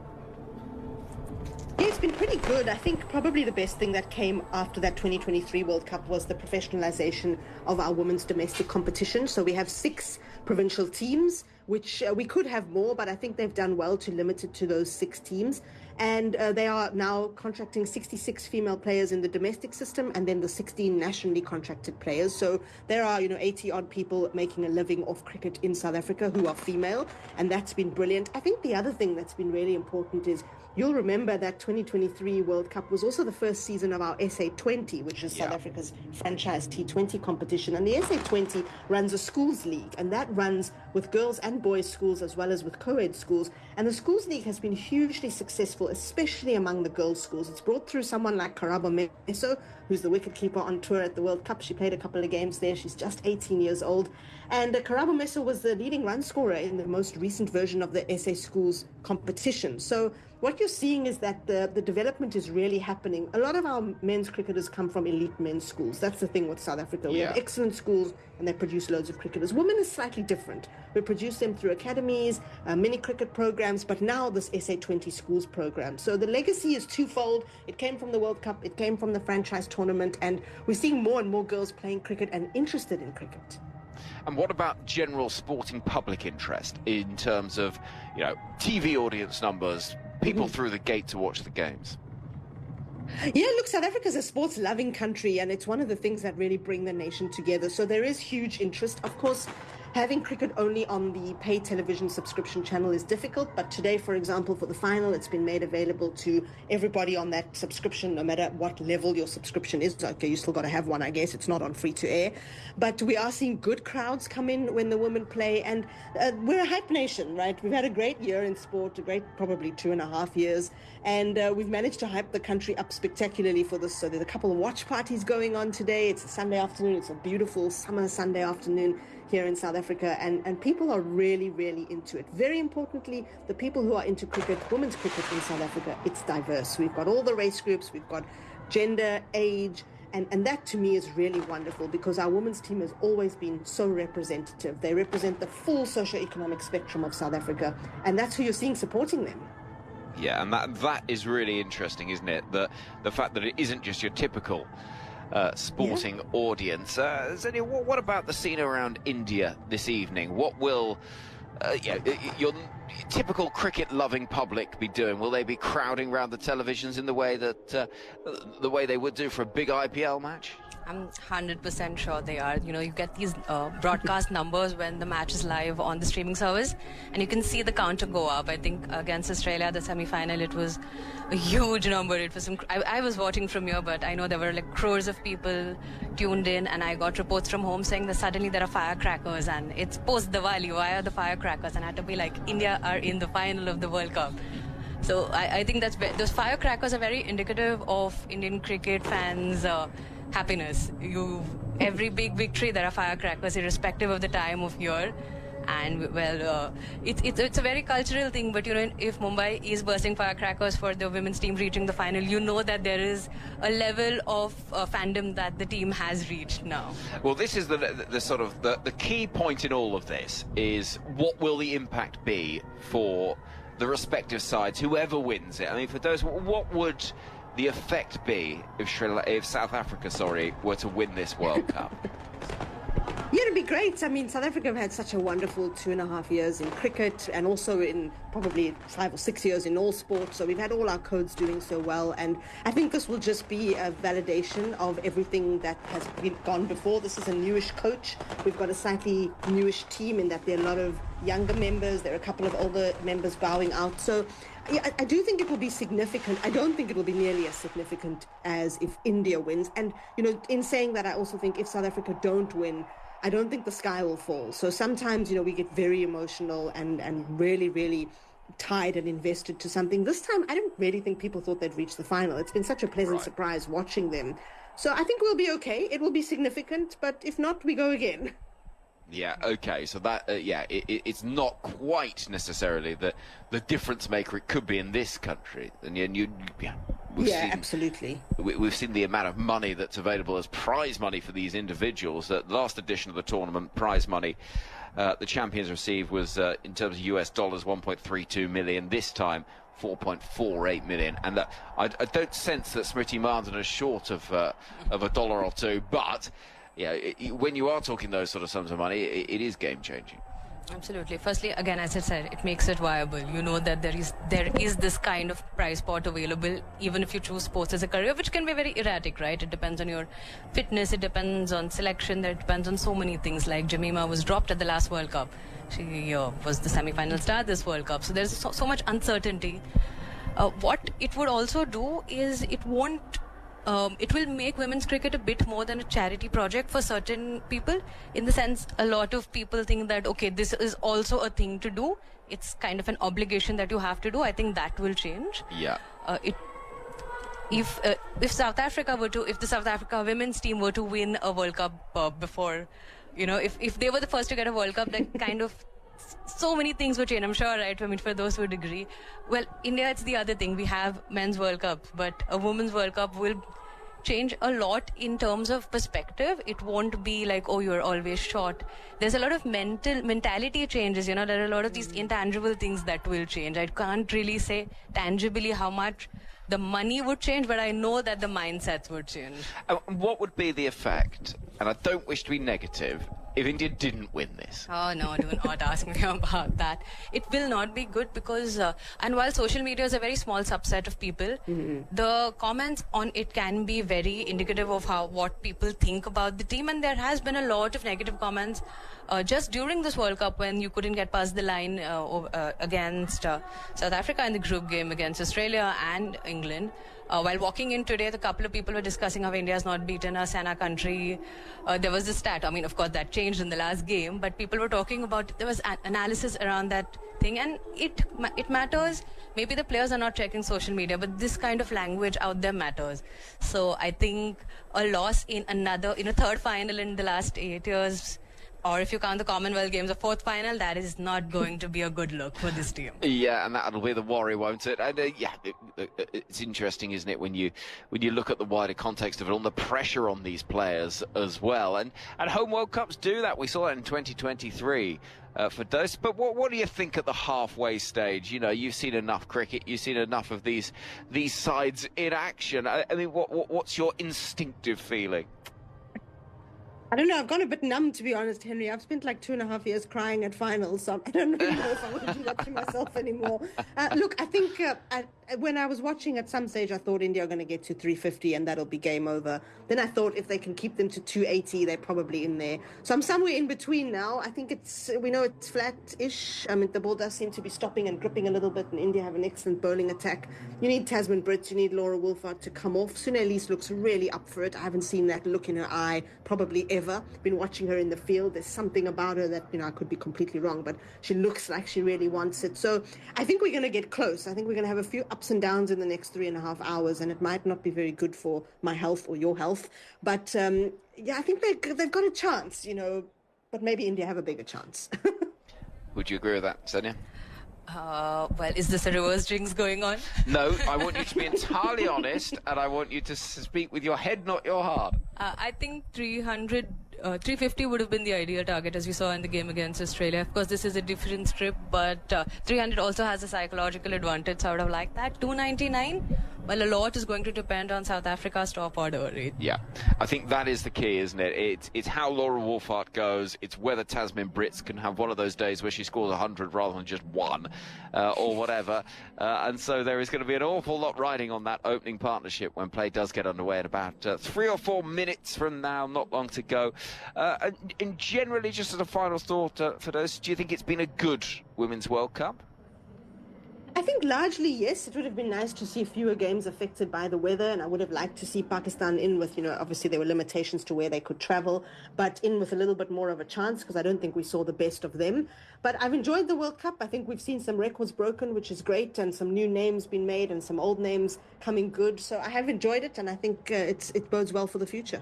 Yeah, it's been pretty good. I think probably the best thing that came after that 2023 World Cup was the professionalization of our women's domestic competition. So we have 6 provincial teams, which we could have more, but I think they've done well to limit it to those 6 teams. And they are now contracting 66 female players in the domestic system, and then the 16 nationally contracted players. So there are, 80 odd people making a living off cricket in South Africa who are female, and that's been brilliant. I think the other thing that's been really important is you'll remember that 2023 World Cup was also the first season of our SA20, which is South Africa's franchise T20 competition. And the SA20 runs a schools league, and that runs with girls and boys schools as well as with co-ed schools. And the schools league has been hugely successful, especially among the girls' schools. It's brought through someone like Karabo Meso, who's the wicketkeeper on tour at the World Cup. She played a couple of games there. She's just 18 years old. And Karabo Meso was the leading run scorer in the most recent version of the SA Schools competition. So what you're seeing is that the development is really happening. A lot of our men's cricketers come from elite men's schools. That's the thing with South Africa. We have excellent schools and they produce loads of cricketers. Women is slightly different. We produce them through academies, mini cricket programs, but now this SA20 schools program. So the legacy is twofold. It came from the World Cup, it came from the franchise tournament, and we're seeing more and more girls playing cricket and interested in cricket. And what about general sporting public interest in terms of, you know, TV audience numbers, people through the gate to watch the games? Yeah, look, South Africa's a sports-loving country, and it's one of the things that really bring the nation together. So there is huge interest. Of course, having cricket only on the paid television subscription channel is difficult, but today, for example, for the final, it's been made available to everybody on that subscription, no matter what level your subscription is. Okay, you still got to have one, I guess. It's not on free-to-air. But we are seeing good crowds come in when the women play, and we're a hype nation, right? We've had a great year in sport, a great probably 2.5 years, and we've managed to hype the country up spectacularly for this. So there's a couple of watch parties going on today. It's a Sunday afternoon. It's a beautiful summer Sunday afternoon here in South Africa, and people are really, really into it. Very importantly, the people who are into cricket, women's cricket in South Africa, it's diverse. We've got all the race groups, we've got gender, age, and that to me is really wonderful because our women's team has always been so representative. They represent the full socio-economic spectrum of South Africa, and that's who you're seeing supporting them. Yeah, and that is really interesting, isn't it? The fact that it isn't just your typical sporting audience. What about the scene around India this evening? What will your typical cricket-loving public be doing? Will they be crowding around the televisions in the way that the way they would do for a big IPL match? I'm 100% sure they are. You know, you get these broadcast numbers when the match is live on the streaming service, and you can see the counter go up. I think against Australia, the semi-final, it was a huge number. It was I was watching from here, but I know there were like crores of people tuned in, and I got reports from home saying that suddenly there are firecrackers, and it's post-Diwali. Why are the firecrackers? And I had to be like, India are in the final of the World Cup. So I think those firecrackers are very indicative of Indian cricket fans' happiness. Every big victory, there are firecrackers, irrespective of the time of year. And it's a very cultural thing. But you know, if Mumbai is bursting firecrackers for the women's team reaching the final, you know that there is a level of fandom that the team has reached now. Well, this is the sort of the key point in all of this is what will the impact be for the respective sides, whoever wins it. I mean, for those, what would the effect be if South Africa, were to win this World Cup? Yeah, it'd be great. I mean, South Africa have had such a wonderful 2.5 years in cricket and also in probably 5 or 6 years in all sports. So we've had all our codes doing so well. And I think this will just be a validation of everything that has gone before. This is a newish coach. We've got a slightly newish team in that there are a lot of younger members. There are a couple of older members bowing out. So yeah, I do think it will be significant. I don't think it will be nearly as significant as if India wins. And, you know, in saying that, I also think if South Africa don't win, I don't think the sky will fall. So sometimes, you know, we get very emotional and really, really tied and invested to something. This time, I don't really think people thought they'd reach the final. It's been such a pleasant surprise watching them. So I think we'll be okay. It will be significant, but if not, we go again. Yeah, okay, so that, it's not quite necessarily the difference maker it could be in this country. And absolutely. We've seen the amount of money that's available as prize money for these individuals. The last edition of the tournament, prize money, the champions received was, in terms of US dollars, 1.32 million. This time, 4.48 million. And I don't sense that Smriti Mandhana is short of a dollar or two, but yeah, when you are talking those sort of sums of money, it is game-changing. Absolutely. Firstly, again, as I said, it makes it viable. You know that there is this kind of prize pot available, even if you choose sports as a career, which can be very erratic, right? It depends on your fitness, it depends on selection, it depends on so many things. Like Jemima was dropped at the last World Cup. She was the semi-final star this World Cup. So there's so much uncertainty. What it would also do is it will make women's cricket a bit more than a charity project for certain people. In the sense, a lot of people think that, okay, this is also a thing to do. It's kind of an obligation that you have to do. I think that will change. Yeah. If the South Africa women's team were to win a World Cup before, you know, if they were the first to get a World Cup, that kind of so many things would change. I'm sure, right? I mean, for those who would agree. Well, India, it's the other thing. We have men's World Cup, but a women's World Cup will change a lot in terms of perspective. It won't be like, oh, you're always short. There's a lot of mentality changes, you know. There are a lot of these intangible things that will change. I can't really say tangibly how much the money would change, but I know that the mindsets would change. What would be the effect, and I don't wish to be negative, if India didn't win this? Oh no, do not ask me about that. It will not be good because, and while social media is a very small subset of people, the comments on it can be very indicative of what people think about the team, and there has been a lot of negative comments just during this World Cup when you couldn't get past the line against South Africa in the group game against Australia and England. While walking in today, a couple of people were discussing how India has not beaten us and our country. There was a stat. I mean, of course, that changed in the last game, but people were talking about, there was analysis around that thing, and it matters. Maybe the players are not checking social media, but this kind of language out there matters. So I think a loss in a third final in the last 8 years, or if you count the Commonwealth Games, a fourth final, that is not going to be a good look for this team. Yeah, and that'll be the worry, won't it? And it's interesting, isn't it, when you look at the wider context of it, on the pressure on these players as well. And home World Cups do that. We saw it in 2023 for those. But what do you think at the halfway stage? You know, you've seen enough cricket, you've seen enough of these sides in action. I mean, what's your instinctive feeling? I don't know, I've gone a bit numb, to be honest, Henry. I've spent like 2.5 years crying at finals, so I don't know if I want to do that to myself anymore. Look, I think when I was watching at some stage, I thought India are going to get to 350 and that'll be game over. Then I thought if they can keep them to 280, they're probably in there. So I'm somewhere in between now. I think we know it's flat-ish. I mean, the ball does seem to be stopping and gripping a little bit, and India have an excellent bowling attack. You need Tasman Brits, you need Laura Wolfart to come off. Sunelise looks really up for it. I haven't seen that look in her eye probably ever. Been watching her in the field. There's something about her that, you know, I could be completely wrong, but she looks like she really wants it. So I think we're going to get close. I think we're going to have a few ups and downs in the next 3.5 hours, and it might not be very good for my health or your health. But yeah, I think they've got a chance, you know, but maybe India have a bigger chance. Would you agree with that, Sonia? Well, is this a reverse drinks going on? No, I want you to be entirely honest, and I want you to speak with your head, not your heart. I think 350 would have been the ideal target, as we saw in the game against Australia. Of course, this is a different strip, but 300 also has a psychological advantage, so I would have liked that. 299, well, a lot is going to depend on South Africa's top order. Right? Yeah, I think that is the key, isn't it? It's how Laura Wolfart goes. It's whether Tasman Brits can have one of those days where she scores 100 rather than just one, or whatever. And so there is going to be an awful lot riding on that opening partnership when play does get underway in about 3 or 4 minutes from now, not long to go. And generally, just as a final thought for those, do you think it's been a good Women's World Cup? I think largely, yes. It would have been nice to see fewer games affected by the weather, and I would have liked to see Pakistan in with, you know, obviously there were limitations to where they could travel, but in with a little bit more of a chance, because I don't think we saw the best of them. But I've enjoyed the World Cup. I think we've seen some records broken, which is great, and some new names being made and some old names coming good. So I have enjoyed it, and I think it bodes well for the future.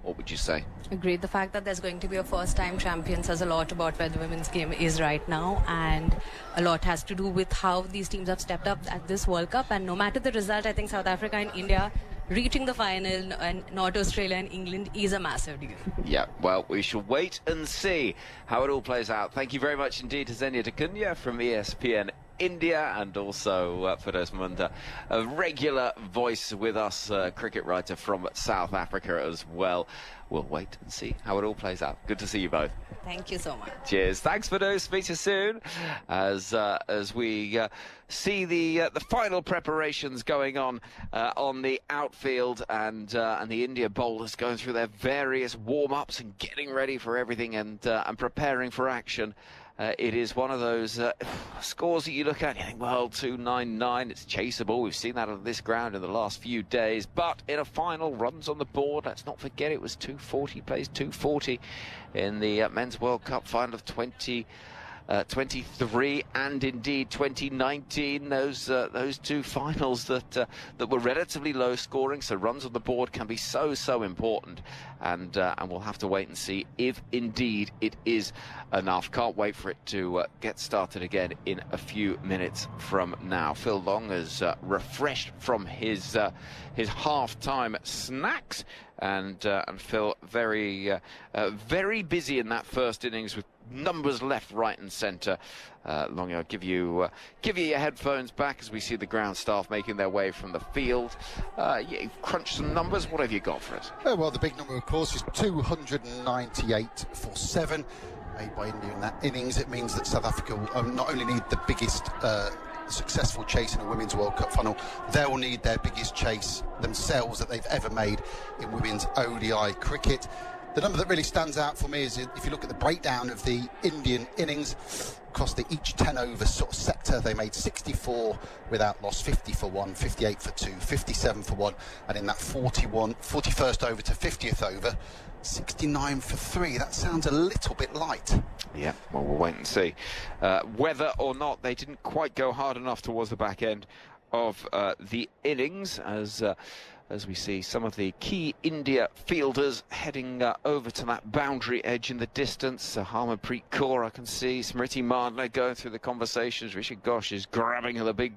What would you say? Agreed. The fact that there's going to be a first-time champion says a lot about where the women's game is right now, and a lot has to do with how these teams have stepped up at this World Cup. And no matter the result, I think South Africa and India reaching the final, and not Australia and England, is a massive deal. Yeah, well, we shall wait and see how it all plays out. Thank you very much indeed to Xenia Takunya from ESPN India, and also Firdous Munda, a regular voice with us, cricket writer from South Africa as well. We'll wait and see how it all plays out. Good to see you both. Thank you so much. Cheers. Thanks, Firdous. Speak to you soon as we see the final preparations going on the outfield, and the India bowlers going through their various warm-ups and getting ready for everything, and preparing for action. It is one of those scores that you look at and you think, well, 299, it's chaseable. We've seen that on this ground in the last few days. But in a final, runs on the board, let's not forget it was 240, plays 240 in the Men's World Cup final of 20 23 and indeed 2019. Those two finals that were relatively low scoring, so runs on the board can be so important, and we'll have to wait and see if indeed it is enough. Can't wait for it to get started again in a few minutes from now. Phil Long is refreshed from his half-time snacks, and Phil very busy in that first innings with numbers left, right and centre. Long, I'll give you your headphones back as we see the ground staff making their way from the field. You've crunched some numbers. What have you got for us? Oh, well, the big number, of course, is 298 for 7 made by India in that innings. It means that South Africa will not only need the biggest successful chase in a Women's World Cup final, they will need their biggest chase themselves that they've ever made in women's ODI cricket. The number that really stands out for me is if you look at the breakdown of the Indian innings across each 10 over sort of sector, they made 64 without loss, 50 for 1, 58 for 2, 57 for 1, and in that 41st over to 50th over, 69 for 3. That sounds a little bit light. Yeah, well, we'll wait and see whether or not they didn't quite go hard enough towards the back end of the innings, as we see some of the key India fielders heading over to that boundary edge in the distance. Harmanpreet Kaur, I can see. Smriti Mandle going through the conversations. Risha Ghosh is grabbing the big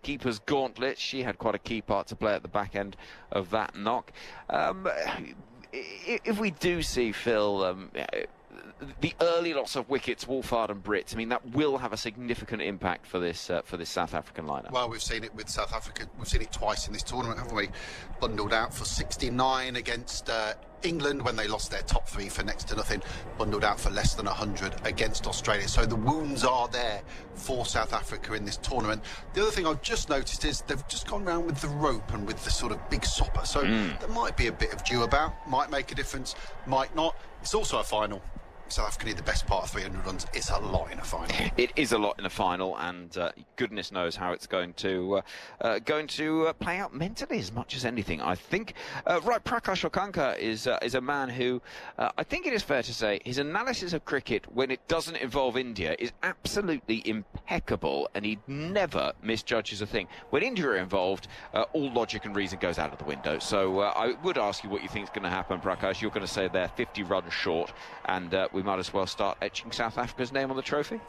keeper's gauntlet. She had quite a key part to play at the back end of that knock. If we do see, Phil, the early loss of wickets, Wolfhard and Britt, I mean, that will have a significant impact for this South African lineup. Well, we've seen it with South Africa. We've seen it twice in this tournament, haven't we? Bundled out for 69 against England when they lost their top 3 for next to nothing. Bundled out for less than 100 against Australia. So the wounds are there for South Africa in this tournament. The other thing I've just noticed is they've just gone around with the rope and with the sort of big sopper. So there might be a bit of dew about, might make a difference, might not. It's also a final. South Africa need the best part of 300 runs. It's a lot in a final. It is a lot in a final, and goodness knows how it's going to play out mentally as much as anything, I think. Right, Prakash Wakankar is a man who I think it is fair to say his analysis of cricket when it doesn't involve India is absolutely impeccable, and he never misjudges a thing. When India are involved, all logic and reason goes out of the window. So I would ask you what you think is going to happen, Prakash. You're going to say they're 50 runs short, and we might as well start etching South Africa's name on the trophy?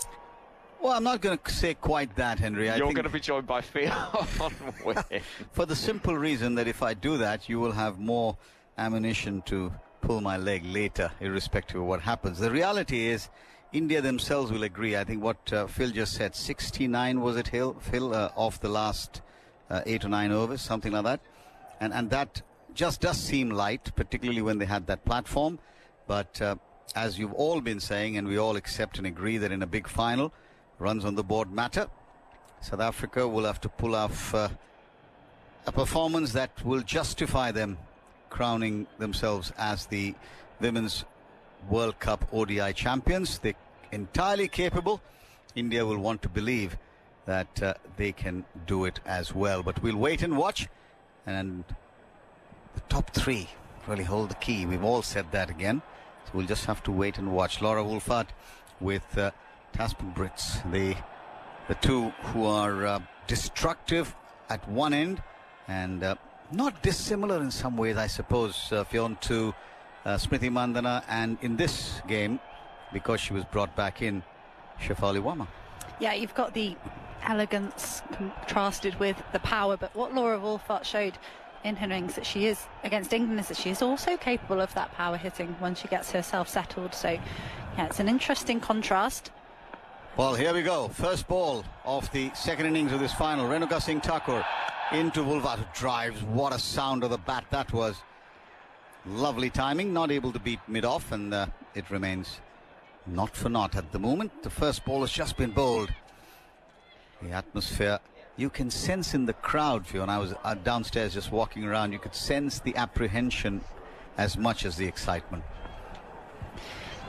Well, I'm not going to say quite that, Henry. You're going to be joined by Phil on win. For the simple reason that if I do that, you will have more ammunition to pull my leg later, irrespective of what happens. The reality is, India themselves will agree. I think what Phil just said, 69 was it, Phil, off the last 8 or 9 overs, something like that. And that just does seem light, particularly when they had that platform. But as you've all been saying, and we all accept and agree that in a big final, runs on the board matter. South Africa will have to pull off a performance that will justify them crowning themselves as the Women's World Cup ODI champions. They're entirely capable. India will want to believe that they can do it as well. But we'll wait and watch. And the top 3 really hold the key. We've all said that again. So we'll just have to wait and watch. Laura Wolfhard with Tasman Brits, the two who are destructive at one end and not dissimilar in some ways, I suppose, Fionn, to Smriti Mandana, and in this game, because she was brought back in, Shefali Verma. Yeah, you've got the elegance contrasted with the power, but what Laura Wolfhard showed in her innings that she is against England is that she is also capable of that power hitting when she gets herself settled. So yeah, it's an interesting contrast. Well, here we go. First ball of the second innings of this final. Renuka Singh Thakur into Wolfhard, drives. What a sound of the bat that was. Lovely timing, not able to beat mid-off, and it remains not for naught at the moment. The first ball has just been bowled. The atmosphere, you can sense in the crowd, Fionn. I was downstairs just walking around. You could sense the apprehension as much as the excitement.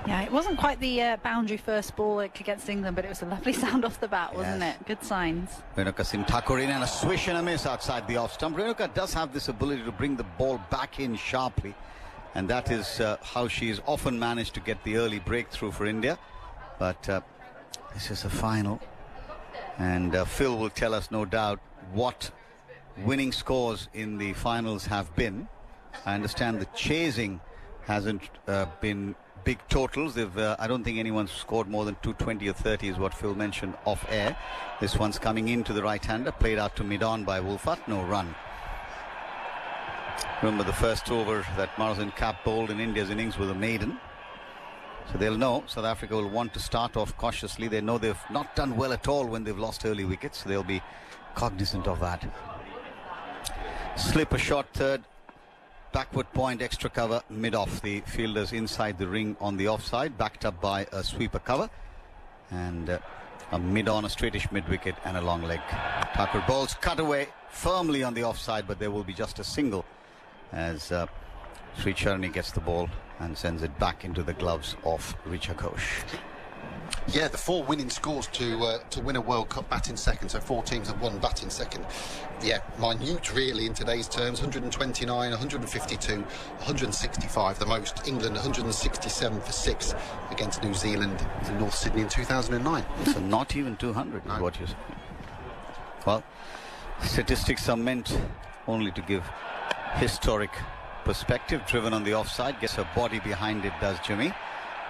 Yeah, it wasn't quite the boundary first ball against England, but it was a lovely sound off the bat, wasn't it? Good signs. Renuka Singh Thakur in, and a swish and a miss outside the off stump. Renuka does have this ability to bring the ball back in sharply, and that is how she's often managed to get the early breakthrough for India. But This is the final. And Phil will tell us, no doubt, what winning scores in the finals have been. I understand the chasing hasn't been big totals. I don't think anyone's scored more than 220 or 30 is what Phil mentioned off air. This one's coming into the right-hander, played out to mid-on by Wolfart, no run. Remember the first over that Marzin Kapp bowled in India's innings was a maiden. So they'll know South Africa will want to start off cautiously. They know they've not done well at all when they've lost early wickets. So they'll be cognizant of that. Slip a short third, backward point, extra cover, mid-off. The fielders inside the ring on the offside, backed up by a sweeper cover. And a mid-on, a straightish mid-wicket and a long leg. Thakur bowls cut away firmly on the offside, but there will be just a single as Sri Charni gets the ball and sends it back into the gloves of Richa Ghosh. Yeah, the 4 winning scores to win a World Cup batting second, so 4 teams have won batting second. Yeah, minute really in today's terms, 129, 152, 165 the most. England 167 for 6 against New Zealand in North Sydney in 2009. So not even 200 is what you're saying. Well, statistics are meant only to give historic perspective. Driven on the offside, gets a body behind it, does Jimmy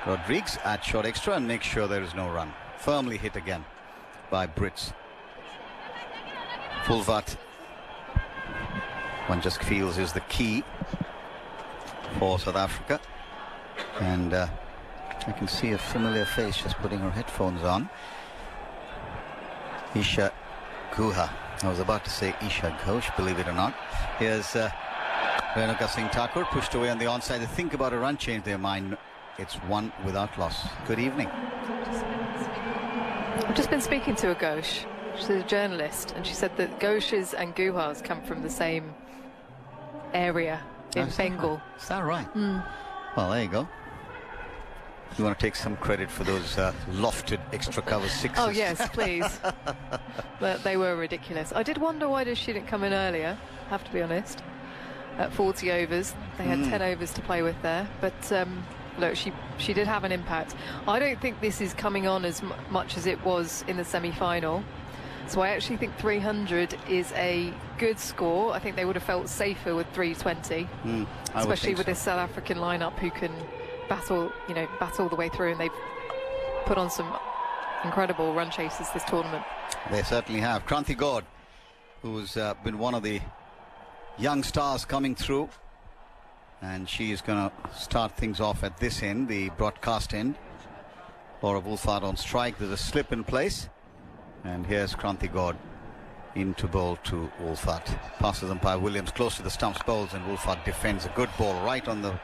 Rodrigues at short extra and makes sure there is no run. Firmly hit again by Brits. Fulvat, one just feels, is the key for South Africa. And I can see a familiar face just putting her headphones on. Isha Guha. I was about to say Isha Ghosh, believe it or not. Here's Renuka Singh Thakur pushed away on the onside. They think about a run, change their mind. It's 1 without loss. Good evening. I've just been speaking to a Ghosh. She's a journalist, and she said that Ghoshes and Guhas come from the same area in Bengal. Is that right? Mm. Well, there you go. You want to take some credit for those lofted extra cover sixes? Oh yes, please. But they were ridiculous. I did wonder why she didn't come in earlier, have to be honest. At 40 overs, they had 10 overs to play with there, but look, she did have an impact. I don't think this is coming on as much as it was in the semi-final, so I actually think 300 is a good score. I think they would have felt safer with 320, especially with this South African lineup who can battle the way through, and they've put on some incredible run chases this tournament. They certainly have. Kranti Gaur, who's been one of the young stars coming through, and she is going to start things off at this end, the broadcast end. Laura Wolfart on strike. There's a slip in place, and here's Kranti Gaur in to bowl to Wolfart. Passes umpire Williams close to the stumps, bowls, and Wolfart defends a good ball right on the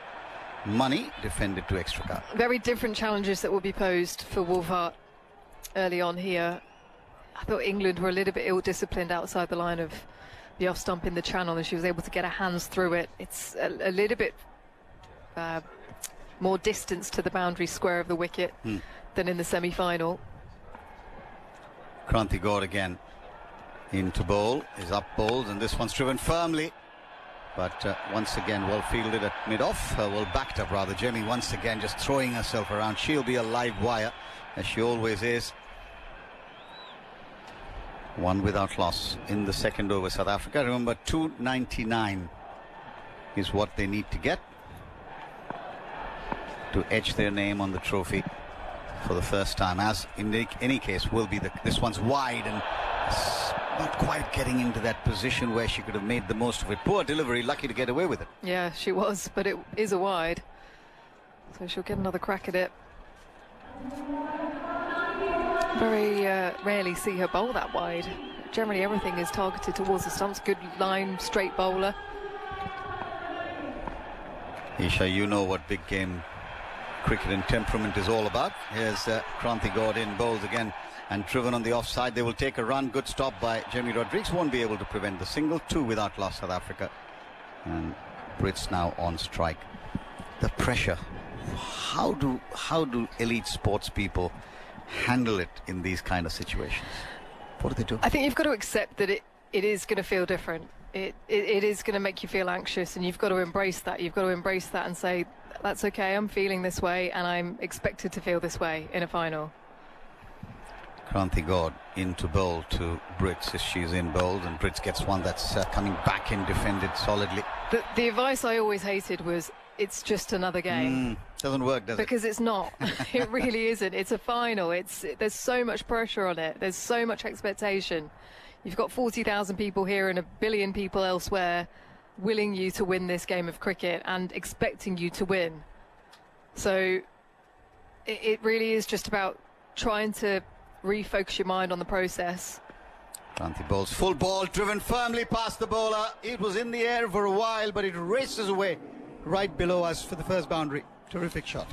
money, defended to extra cover. Very different challenges that will be posed for Wolfart early on here. I thought England were a little bit ill-disciplined outside the line of the off stump in the channel, and she was able to get her hands through it. It's a little bit more distance to the boundary square of the wicket than in the semi-final. Kranti Gaur again into bowl, is up bowled, and this one's driven firmly, but once again well fielded at mid-off, well backed up rather. Jamie once again just throwing herself around. She'll be a live wire, as she always is. 1 without loss in the second over, South Africa. Remember, 299 is what they need to get to etch their name on the trophy for the first time, as in any case will be this one's wide and not quite getting into that position where she could have made the most of it. Poor delivery, lucky to get away with it. Yeah, she was, but it is a wide, so she'll get another crack at it. Very rarely see her bowl that wide. Generally everything is targeted towards the stumps. Good line, straight bowler. Isha, you know what big game cricket and temperament is all about. Here's Kranti Gaur in, bowls again and driven on the offside. They will take a run. Good stop by Jamie Rodrigues. Won't be able to prevent the single. 2 without loss, South Africa. And Brits now on strike. The pressure. How do elite sports people handle it in these kind of situations? What do they do? I think you've got to accept that it is going to feel different. It is going to make you feel anxious, and you've got to embrace that. You've got to embrace that and say, that's okay, I'm feeling this way and I'm expected to feel this way in a final. Kranti Gaur into bowl to Brits as she's in bowls, and Brits gets one that's coming back in, defended solidly. The advice I always hated was, it's just another game. Doesn't work, does it? Because it's not. It really isn't. It's a final. There's so much pressure on it. There's so much expectation. You've got 40,000 people here and 1 billion people elsewhere willing you to win this game of cricket and expecting you to win. So it really is just about trying to refocus your mind on the process. Kranti bowls full ball, driven firmly past the bowler. It was in the air for a while, but it races away right below us for the first boundary. Terrific shot.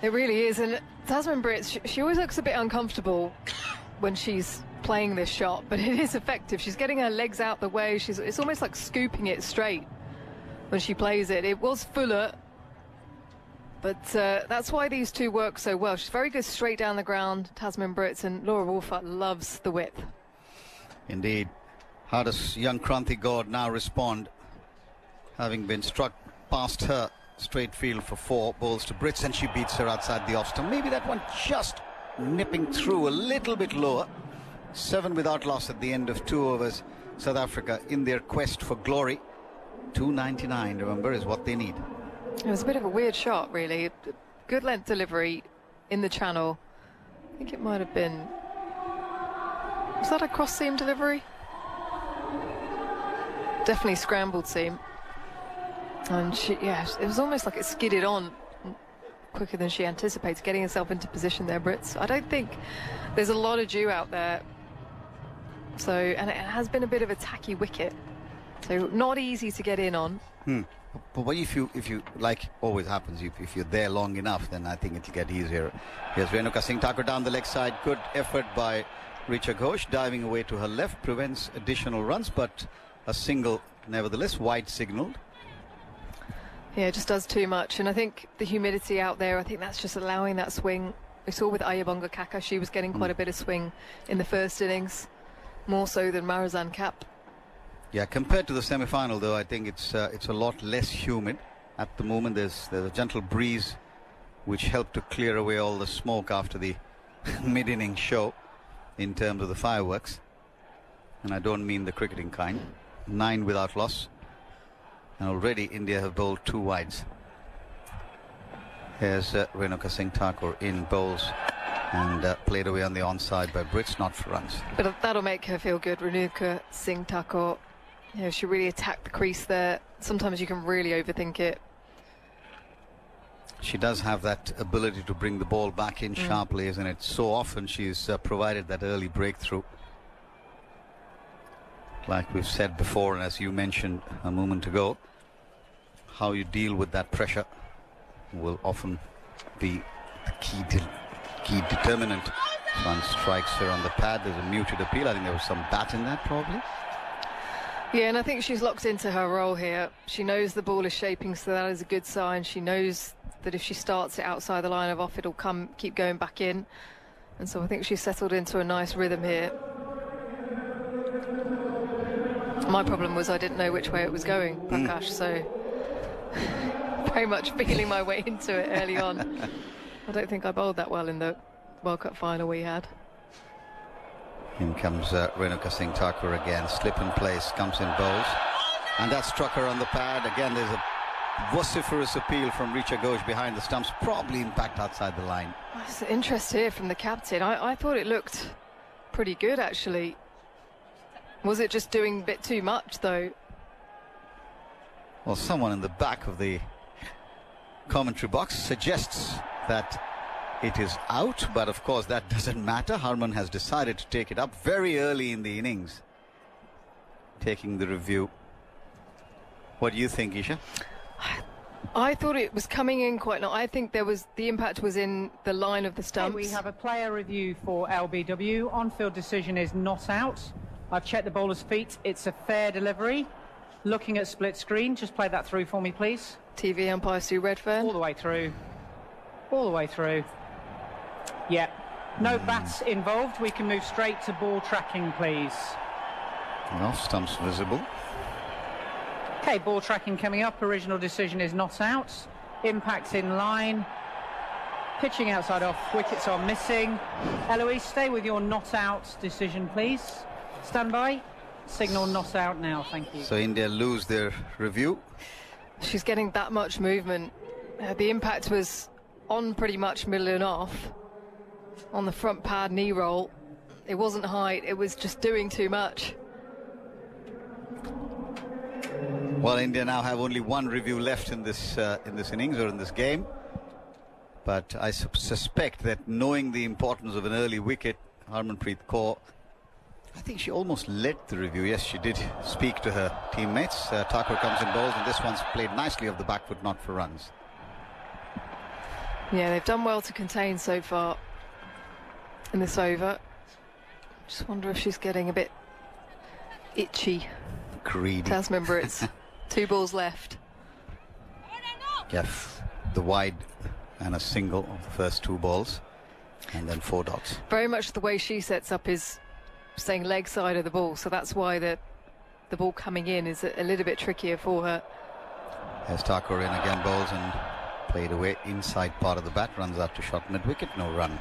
It really is. And Tasman Brits, she always looks a bit uncomfortable when she's playing this shot, but it is effective. She's getting her legs out the way. It's almost like scooping it straight when she plays it. It was fuller, but that's why these two work so well. She's very good straight down the ground, Tasman Brits, and Laura Wolfert loves the width. Indeed. How does young Kranti Gaur now respond, having been struck past her straight field for 4 balls to Brits, and she beats her outside the off stump. Maybe that one just nipping through a little bit lower. 7 without loss at the end of 2 overs. South Africa in their quest for glory. 299, remember, is what they need. It was a bit of a weird shot, really. Good length delivery in the channel. I think it might have been... Was that a cross seam delivery? Definitely scrambled seam. And it was almost like it skidded on quicker than she anticipated, getting herself into position there, Brits. I don't think there's a lot of dew out there. So, and it has been a bit of a tacky wicket. So not easy to get in on. But if you like always happens, if you're there long enough, then I think it'll get easier. Here's Renuka Singh Thakur down the leg side. Good effort by Richa Ghosh, diving away to her left, prevents additional runs, but a single nevertheless, wide signalled. Yeah, it just does too much, and I think the humidity out there, I think that's just allowing that swing. We saw with Ayabonga Kaka, she was getting quite a bit of swing in the first innings, more so than Marizan Kapp. Yeah, compared to the semi-final, though, I think it's a lot less humid at the moment. There's a gentle breeze which helped to clear away all the smoke after the mid-inning show in terms of the fireworks, and I don't mean the cricketing kind. 9 without loss, and already India have bowled 2 wides. Here's Renuka Singh Thakur in bowls and played away on the onside by Brits, not for runs. But that'll make her feel good. Renuka Singh Thakur, she really attacked the crease there. Sometimes you can really overthink it. She does have that ability to bring the ball back in sharply, isn't it? So often she's provided that early breakthrough. Like we've said before, and as you mentioned a moment ago, how you deal with that pressure will often be the key determinant. One strikes her on the pad. There's a muted appeal. I think there was some bat in that, probably. Yeah, and I think she's locked into her role here. She knows the ball is shaping, so that is a good sign. She knows that if she starts it outside the line of off, it'll keep going back in. And so I think she's settled into a nice rhythm here. My problem was I didn't know which way it was going, Prakash, so very much feeling my way into it early on. I don't think I bowled that well in the World Cup final we had. In comes Renuka Singh Thakur again. Slip in place, comes in bowls. And that struck her on the pad. Again, there's a vociferous appeal from Richa Ghosh behind the stumps. Probably impact outside the line. There's interest here from the captain. I thought it looked pretty good, actually. Was it just doing a bit too much, though? Well, someone in the back of the commentary box suggests that it is out, but of course that doesn't matter. Harman has decided to take it up very early in the innings, taking the review. What do you think, Isha? I thought it was coming in quite I think the impact was in the line of the stumps. Okay, we have a player review for LBW. On-field decision is not out. I've checked the bowler's feet. It's a fair delivery. Looking at split screen, just play that through for me, please. TV umpire Sue Redfern. All the way through. All the way through. Yeah. No bats involved. We can move straight to ball tracking, please. Off stumps visible. Okay, ball tracking coming up. Original decision is not out. Impact in line. Pitching outside off, wickets are missing. Eloise, stay with your not out decision, please. Stand by. Signal not out now, thank you. So India lose their review. She's getting that much movement. The impact was on pretty much middle and off on the front pad knee roll. It wasn't height, it was just doing too much. Well, India now have only one review left in this innings or in this game. But I suspect that knowing the importance of an early wicket, Harmanpreet Kaur, I think she almost led the review. Yes, she did speak to her teammates. Thakur comes in bowls, and this one's played nicely off the back foot, not for runs. Yeah, they've done well to contain so far in this over. Just wonder if she's getting a bit itchy. Greedy. Tasmin Brits. 2 balls left. Yes, the wide and a single of the first 2 balls, and then 4 dots. Very much the way she sets up is staying leg side of the ball, so that's why the ball coming in is a little bit trickier for her. As Thakur in again, bowls and played away inside part of the bat, runs out to short mid wicket, no run.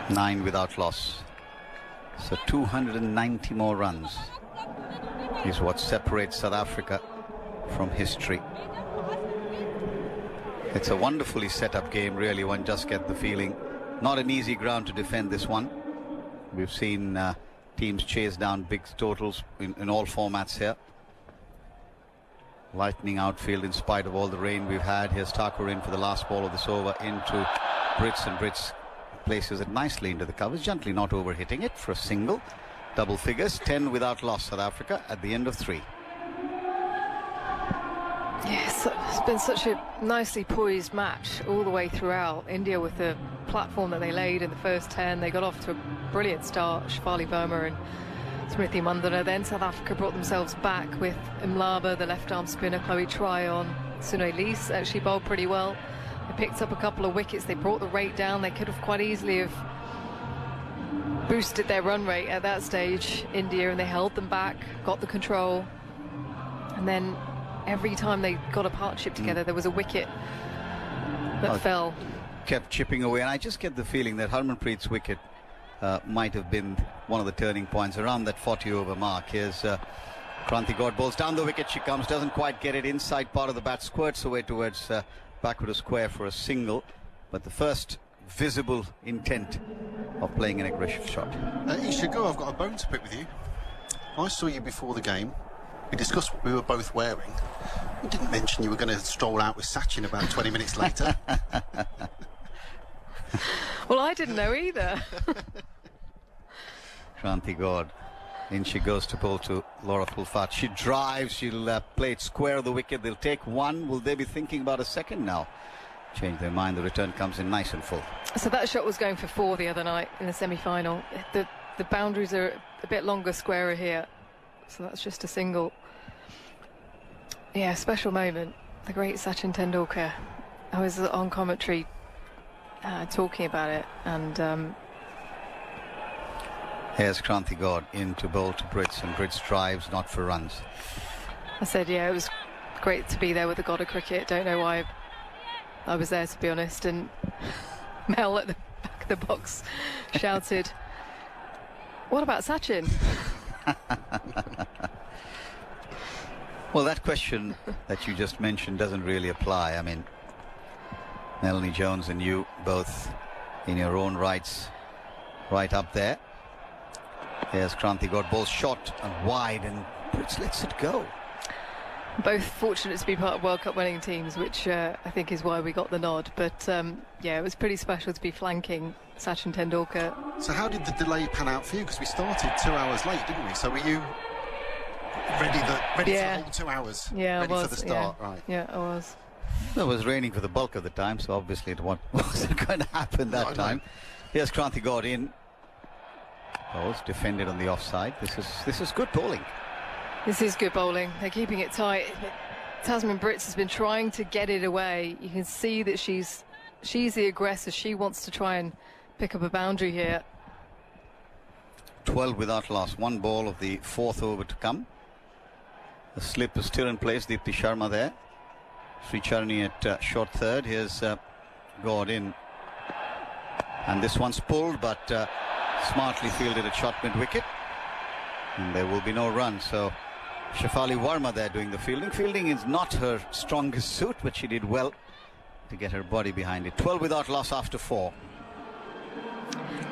9 without loss. So 290 more runs is what separates South Africa from history. It's a wonderfully set up game, really. One just gets the feeling. Not an easy ground to defend this one. We've seen teams chase down big totals in all formats here. Lightning outfield in spite of all the rain we've had. Here's Thakur in for the last ball of this over into Brits, and Brits places it nicely into the covers, gently not overhitting it for a single. Double figures, 10 without loss, South Africa at the end of 3. Yes, it's been such a nicely poised match all the way throughout. India with the platform that they laid in the first 10, they got off to a brilliant start. Shafali Verma and Smriti Mandana. Then South Africa brought themselves back with Imlaba, the left-arm spinner, Chloe Tryon, Sunay Lees actually bowled pretty well. They picked up a couple of wickets. They brought the rate down. They could have quite easily have boosted their run rate at that stage, India, and they held them back, got the control, and then every time they got a partnership together, there was a wicket that fell. Kept chipping away, and I just get the feeling that Harmanpreet's wicket might have been one of the turning points around that 40 over mark. Here's Kranti Gaur, bowls down the wicket, she comes, doesn't quite get it inside part of the bat, squirts away towards backward a square for a single, but the first visible intent of playing an aggressive shot. Ishago, I've got a bone to pick with you. I saw you before the game. We discussed what we were both wearing. You didn't mention you were going to stroll out with Sachin about 20 minutes later. Well, I didn't know either. Kranti Gaur, in she goes to bowl to Laura Fulfat. She drives, she'll play it square of the wicket. They'll take one. Will they be thinking about a second now? Change their mind. The return comes in nice and full. So that shot was going for 4 the other night in the semi-final. The boundaries are a bit longer, squarer here. So that's just a single. Yeah, special moment. The great Sachin Tendulkar. I was on commentary talking about it, and here's Kranti Gaur in to bowl to Brits, and Brits drives, not for runs. I said, yeah, it was great to be there with the God of Cricket. Don't know why I was there, to be honest. And Mel at the back of the box shouted, "What about Sachin?" Well, that question that you just mentioned doesn't really apply. I mean, Melanie Jones and you both in your own rights, right up there. Here's Kranti Gaur, ball short and wide, and Brits lets it go. Both fortunate to be part of World Cup winning teams, which I think is why we got the nod. But yeah, it was pretty special to be flanking Sachin Tendulkar. So how did the delay pan out for you? Because we started 2 hours late, didn't we? So were you ready for the whole 2 hours? Yeah, ready I was, for the start, yeah. right? Yeah, I was. It was raining for the bulk of the time, so obviously it wasn't going to happen that time. Here's Kranti Gaur in. Bowls defended on the offside. This is good bowling. This is good bowling. They're keeping it tight. Tasmin Brits has been trying to get it away. You can see that she's the aggressor. She wants to try and pick up a boundary here. 12 without loss. 1 ball of the 4th over to come. The slip is still in place. Deepti Sharma there. Sri Charni at short third. Here's Gord in. And this one's pulled, but smartly fielded at shot mid-wicket. And there will be no run. So Shefali Verma there doing the fielding. Fielding is not her strongest suit, but she did well to get her body behind it. 12 without loss after 4.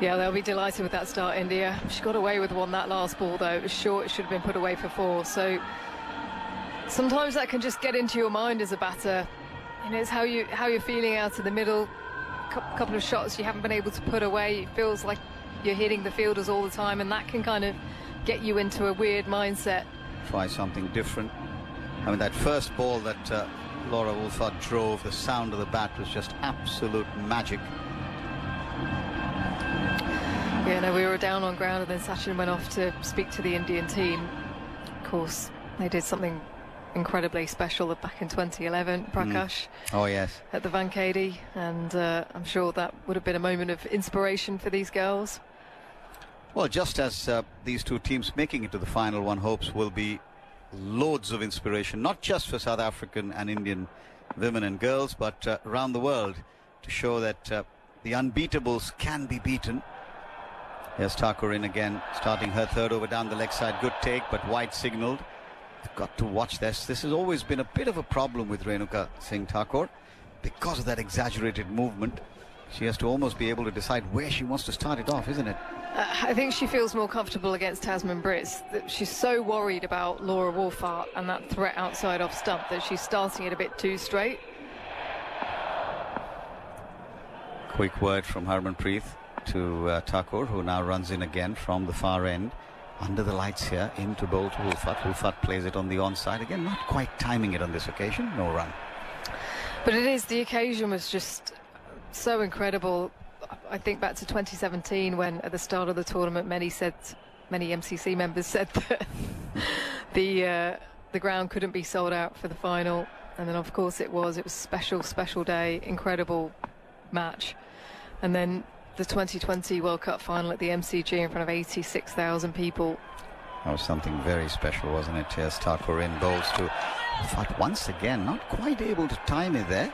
Yeah, they'll be delighted with that start, India. She got away with one that last ball, though. It was short, it should have been put away for 4. So sometimes that can just get into your mind as a batter. You know, it's how you're feeling out in the middle. Couple of shots you haven't been able to put away. It feels like you're hitting the fielders all the time, and that can kind of get you into a weird mindset. Try something different. I mean, that first ball that Laura Wolfart drove, the sound of the bat was just absolute magic. Yeah, no, we were down on ground, and then Sachin went off to speak to the Indian team. Of course, they did something incredibly special back in 2011, Prakash. Oh, yes. At the Wankhede, and I'm sure that would have been a moment of inspiration for these girls. Well, just as these two teams making it to the final, one hopes will be loads of inspiration, not just for South African and Indian women and girls, but around the world, to show that the unbeatables can be beaten. Here's Thakur in again, starting her third over down the leg side. Good take, but wide signalled. You've got to watch this. This has always been a bit of a problem with Renuka Singh Thakur because of that exaggerated movement. She has to almost be able to decide where she wants to start it off, isn't it? I think she feels more comfortable against Tasman Brits. She's so worried about Laura Wolfart and that threat outside off stump that she's starting it a bit too straight. Quick word from Harmanpreet to Thakur, who now runs in again from the far end. Under the lights here, into bowl to Wolfart. Wolfart plays it on the onside. Again, not quite timing it on this occasion. No run. But it is, the occasion was just so incredible. I think back to 2017 when at the start of the tournament many MCC members said that the ground couldn't be sold out for the final, and then of course it was a special day, incredible match. And then the 2020 World Cup final at the MCG in front of 86,000 people. That was something very special, wasn't it? Here's Thakur in, bowls to Wolfart once again, not quite able to time it there.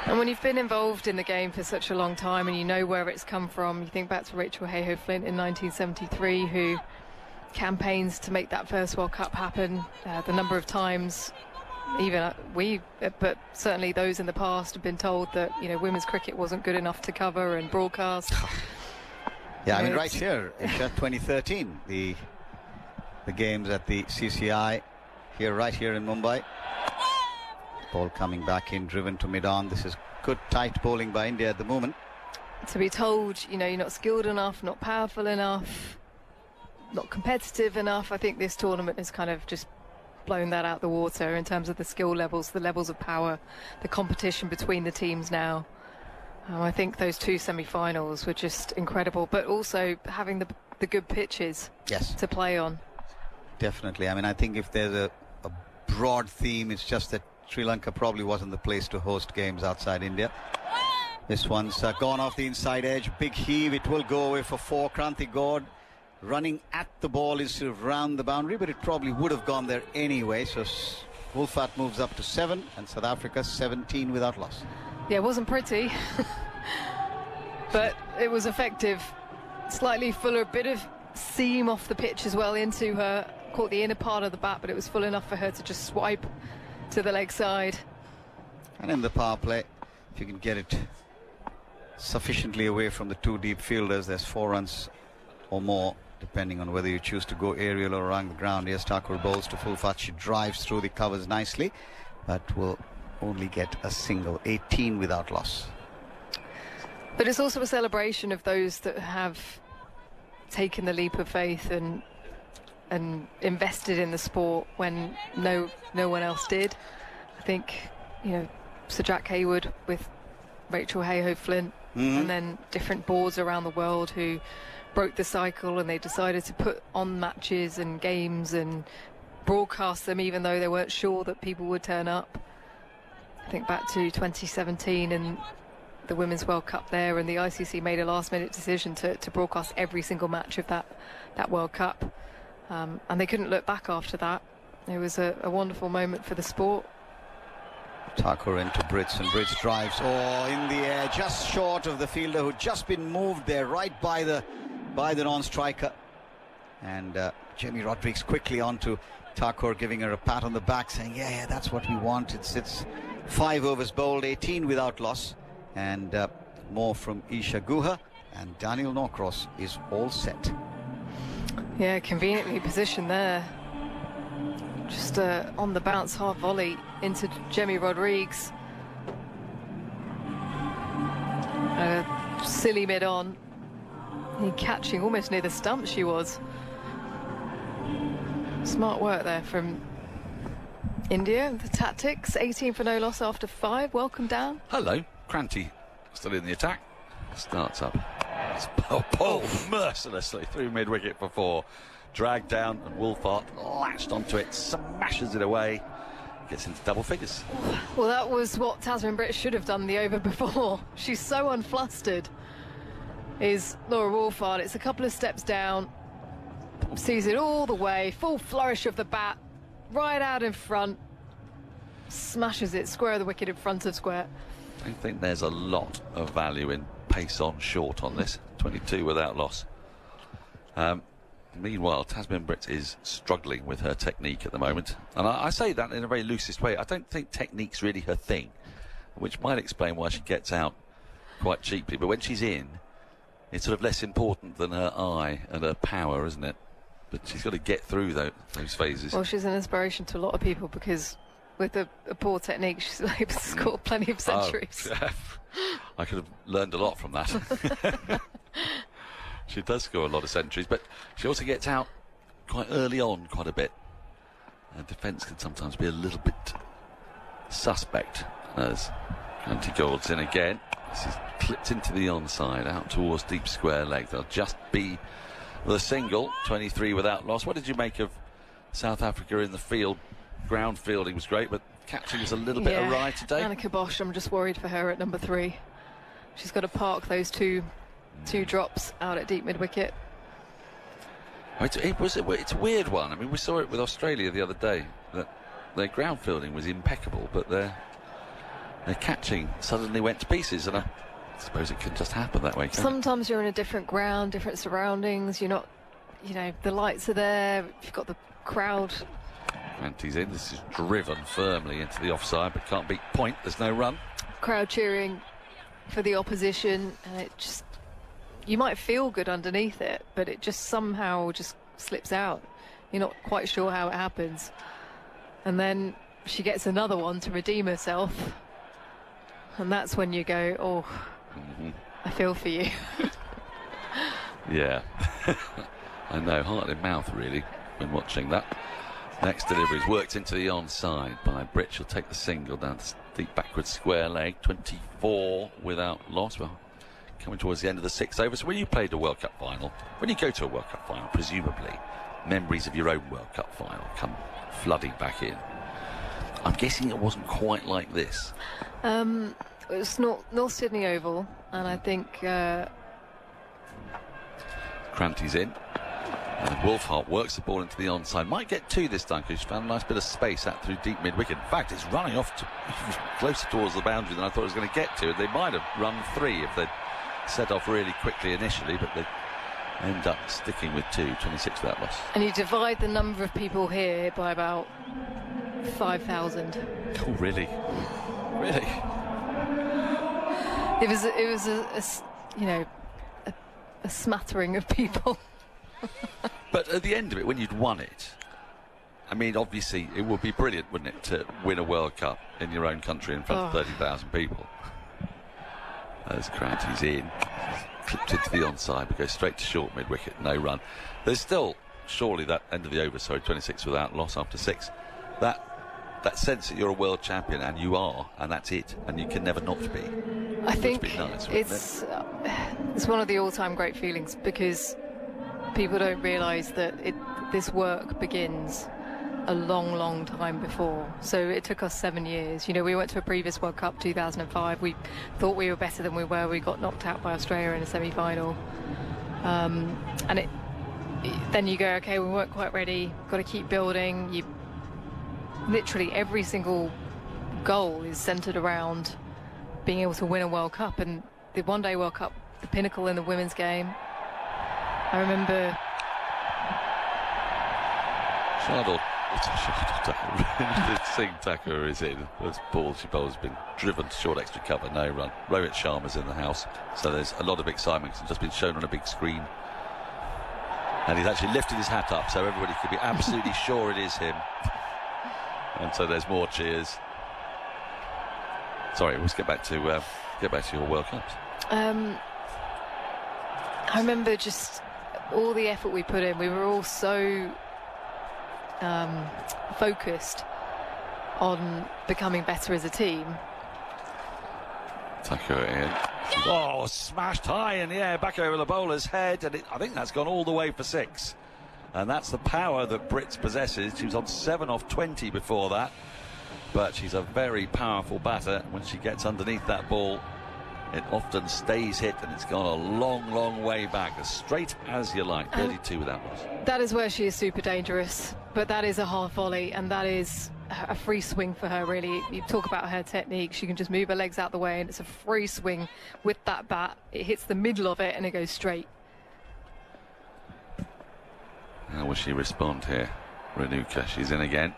And when you've been involved in the game for such a long time and you know where it's come from, you think back to Rachel Hayhoe-Flint in 1973, who campaigns to make that first World Cup happen. The number of times, even but certainly those in the past have been told that, you know, women's cricket wasn't good enough to cover and broadcast. Yeah, I mean, right here, in 2013, the games at the CCI, right here in Mumbai. Ball coming back in, driven to mid-on. This is good tight bowling by India at the moment. To be told, you know, you're not skilled enough, not powerful enough, not competitive enough, I think this tournament has kind of just blown that out the water in terms of the skill levels, the levels of power, the competition between the teams now. I think those two semi-finals were just incredible, but also having the good pitches to play on. Definitely. I mean, I think if there's a broad theme, it's just that Sri Lanka probably wasn't the place to host games outside India. This one's gone off the inside edge. Big heave. It will go away for 4. Kranti Gord running at the ball instead of round the boundary, but it probably would have gone there anyway. So Wolfart moves up to 7 and South Africa 17 without loss. Yeah, it wasn't pretty, but it was effective. Slightly fuller, bit of seam off the pitch as well into her. Caught the inner part of the bat, but it was full enough for her to just swipe to the leg side. And in the power play, if you can get it sufficiently away from the 2 deep fielders, there's 4 runs or more, depending on whether you choose to go aerial or around the ground. Yes, Thakur bowls to Wolfart. She drives through the covers nicely, but will only get a single. 18 without loss. But it's also a celebration of those that have taken the leap of faith and invested in the sport when no one else did. I think, you know, Sir Jack Hayward with Rachel Hayhoe-Flint, and then different boards around the world who broke the cycle and they decided to put on matches and games and broadcast them even though they weren't sure that people would turn up. I think back to 2017 and the Women's World Cup there, and the ICC made a last-minute decision to broadcast every single match of that World Cup. And they couldn't look back after that. It was a wonderful moment for the sport. Thakur into Brits, and Brits drives in the air, just short of the fielder who'd just been moved there, right by the non-striker. And Jamie Rodrigues quickly onto Thakur, giving her a pat on the back, saying, yeah, that's what we want. It's 5 overs bowled, 18 without loss, and more from Isha Guha, and Daniel Norcross is all set. Yeah, conveniently positioned there. Just on the bounce, half volley into Jamie Rodrigues. Silly mid-on. Catching almost near the stump she was. Smart work there from India. The tactics, 18 for no loss after 5. Welcome down. Hello, Cranty still in the attack. Starts up. It's pulled mercilessly through mid-wicket for 4. Dragged down, and Wolfhard latched onto it, smashes it away, gets into double figures. Well, that was what Tasmin Britt should have done the over before. She's so unflustered, is Laura Wolfhard. It's a couple of steps down, sees it all the way, full flourish of the bat, right out in front, smashes it square of the wicket in front of square. I think there's a lot of value in pace on short on this. 22 without loss. Meanwhile, Tasmin Britt is struggling with her technique at the moment. And I say that in a very loosest way. I don't think technique's really her thing, which might explain why she gets out quite cheaply. But when she's in, it's sort of less important than her eye and her power, isn't it? But she's got to get through those phases. Well, she's an inspiration to a lot of people, because with a poor technique, she's able to score plenty of centuries. Oh, I could have learned a lot from that. She does score a lot of centuries, but she also gets out quite early on quite a bit. And defence can sometimes be a little bit suspect as Anti-Gold's in again. This is clipped into the onside, out towards deep square leg. They'll just be the single, 23 without loss. What did you make of South Africa in the field? Ground fielding was great, but catching was a little bit awry today. Annika Bosch, I'm just worried for her at number 3. She's got to park those two drops out at deep mid-wicket. It's a weird one. I mean, we saw it with Australia the other day, that their ground fielding was impeccable, but their catching suddenly went to pieces, and I suppose it can just happen that way. Sometimes you're in a different ground, different surroundings. You're not, the lights are there. You've got the crowd. Anti's in. This is driven firmly into the offside, but can't beat point. There's no run. Crowd cheering for the opposition, and it just, you might feel good underneath it, but it just somehow just slips out. You're not quite sure how it happens. And then she gets another one to redeem herself. And that's when you go, oh, I feel for you. Yeah. I know, heart in mouth, really, when watching that. Next delivery is worked into the onside by Britt. She'll take the single down to deep backward square leg. 24 without loss. Well, coming towards the end of the 6th over. So when you played a World Cup final, when you go to a World Cup final, presumably memories of your own World Cup final come flooding back in. I'm guessing it wasn't quite like this. It was North Sydney Oval, and I think Cranty's in, and Wolfhard works the ball into the onside. Might get 2 this time, because she's found a nice bit of space out through deep mid-wicket. In fact, it's running off closer towards the boundary than I thought it was going to get to. They might have run 3 if they'd set off really quickly initially, but they end up sticking with 2, 26 without loss. And you divide the number of people here by about 5,000. Oh, really? Really? It was a smattering of people. But at the end of it, when you'd won it, I mean, obviously it would be brilliant, wouldn't it, to win a World Cup in your own country in front of 30,000 people. As Cranty's in, clipped into the onside, but goes straight to short mid-wicket, no run. There's still, surely, that end of the over, 26 without loss after 6. That sense that you're a world champion, and you are, and that's it, and you can never not be. I think nice, it's one of the all-time great feelings, because people don't realise that this work begins a long, long time before. So it took us 7 years. We went to a previous World Cup, 2005. We thought we were better than we were. We got knocked out by Australia in a semi-final. And then you go, okay, we weren't quite ready. Got to keep building. Literally every single goal is centred around being able to win a World Cup, and the One Day World Cup, the pinnacle in the women's game. I remember Shardle. Singh Thakur is in. This ball she bowls has been driven to short extra cover, no run. Rohit Sharma's in the house, so there's a lot of excitement. It's just been shown on a big screen, and he's actually lifted his hat up so everybody could be absolutely sure it is him. And so there's more cheers. Sorry, let's get back to your World Cups. I remember just all the effort we put in. We were all so focused on becoming better as a team. Thakur in. Oh, smashed high in the air, back over the bowler's head, and I think that's gone all the way for 6. And that's the power that Brits possesses. She was on 7 off 20 before that, but she's a very powerful batter. When she gets underneath that ball, it often stays hit, and it's gone a long, long way back, as straight as you like. 32 without loss. That is where she is super dangerous, but that is a half volley, and that is a free swing for her, really. You talk about her technique, she can just move her legs out the way, and it's a free swing with that bat. It hits the middle of it and it goes straight. How will she respond here? Renuka, she's in again,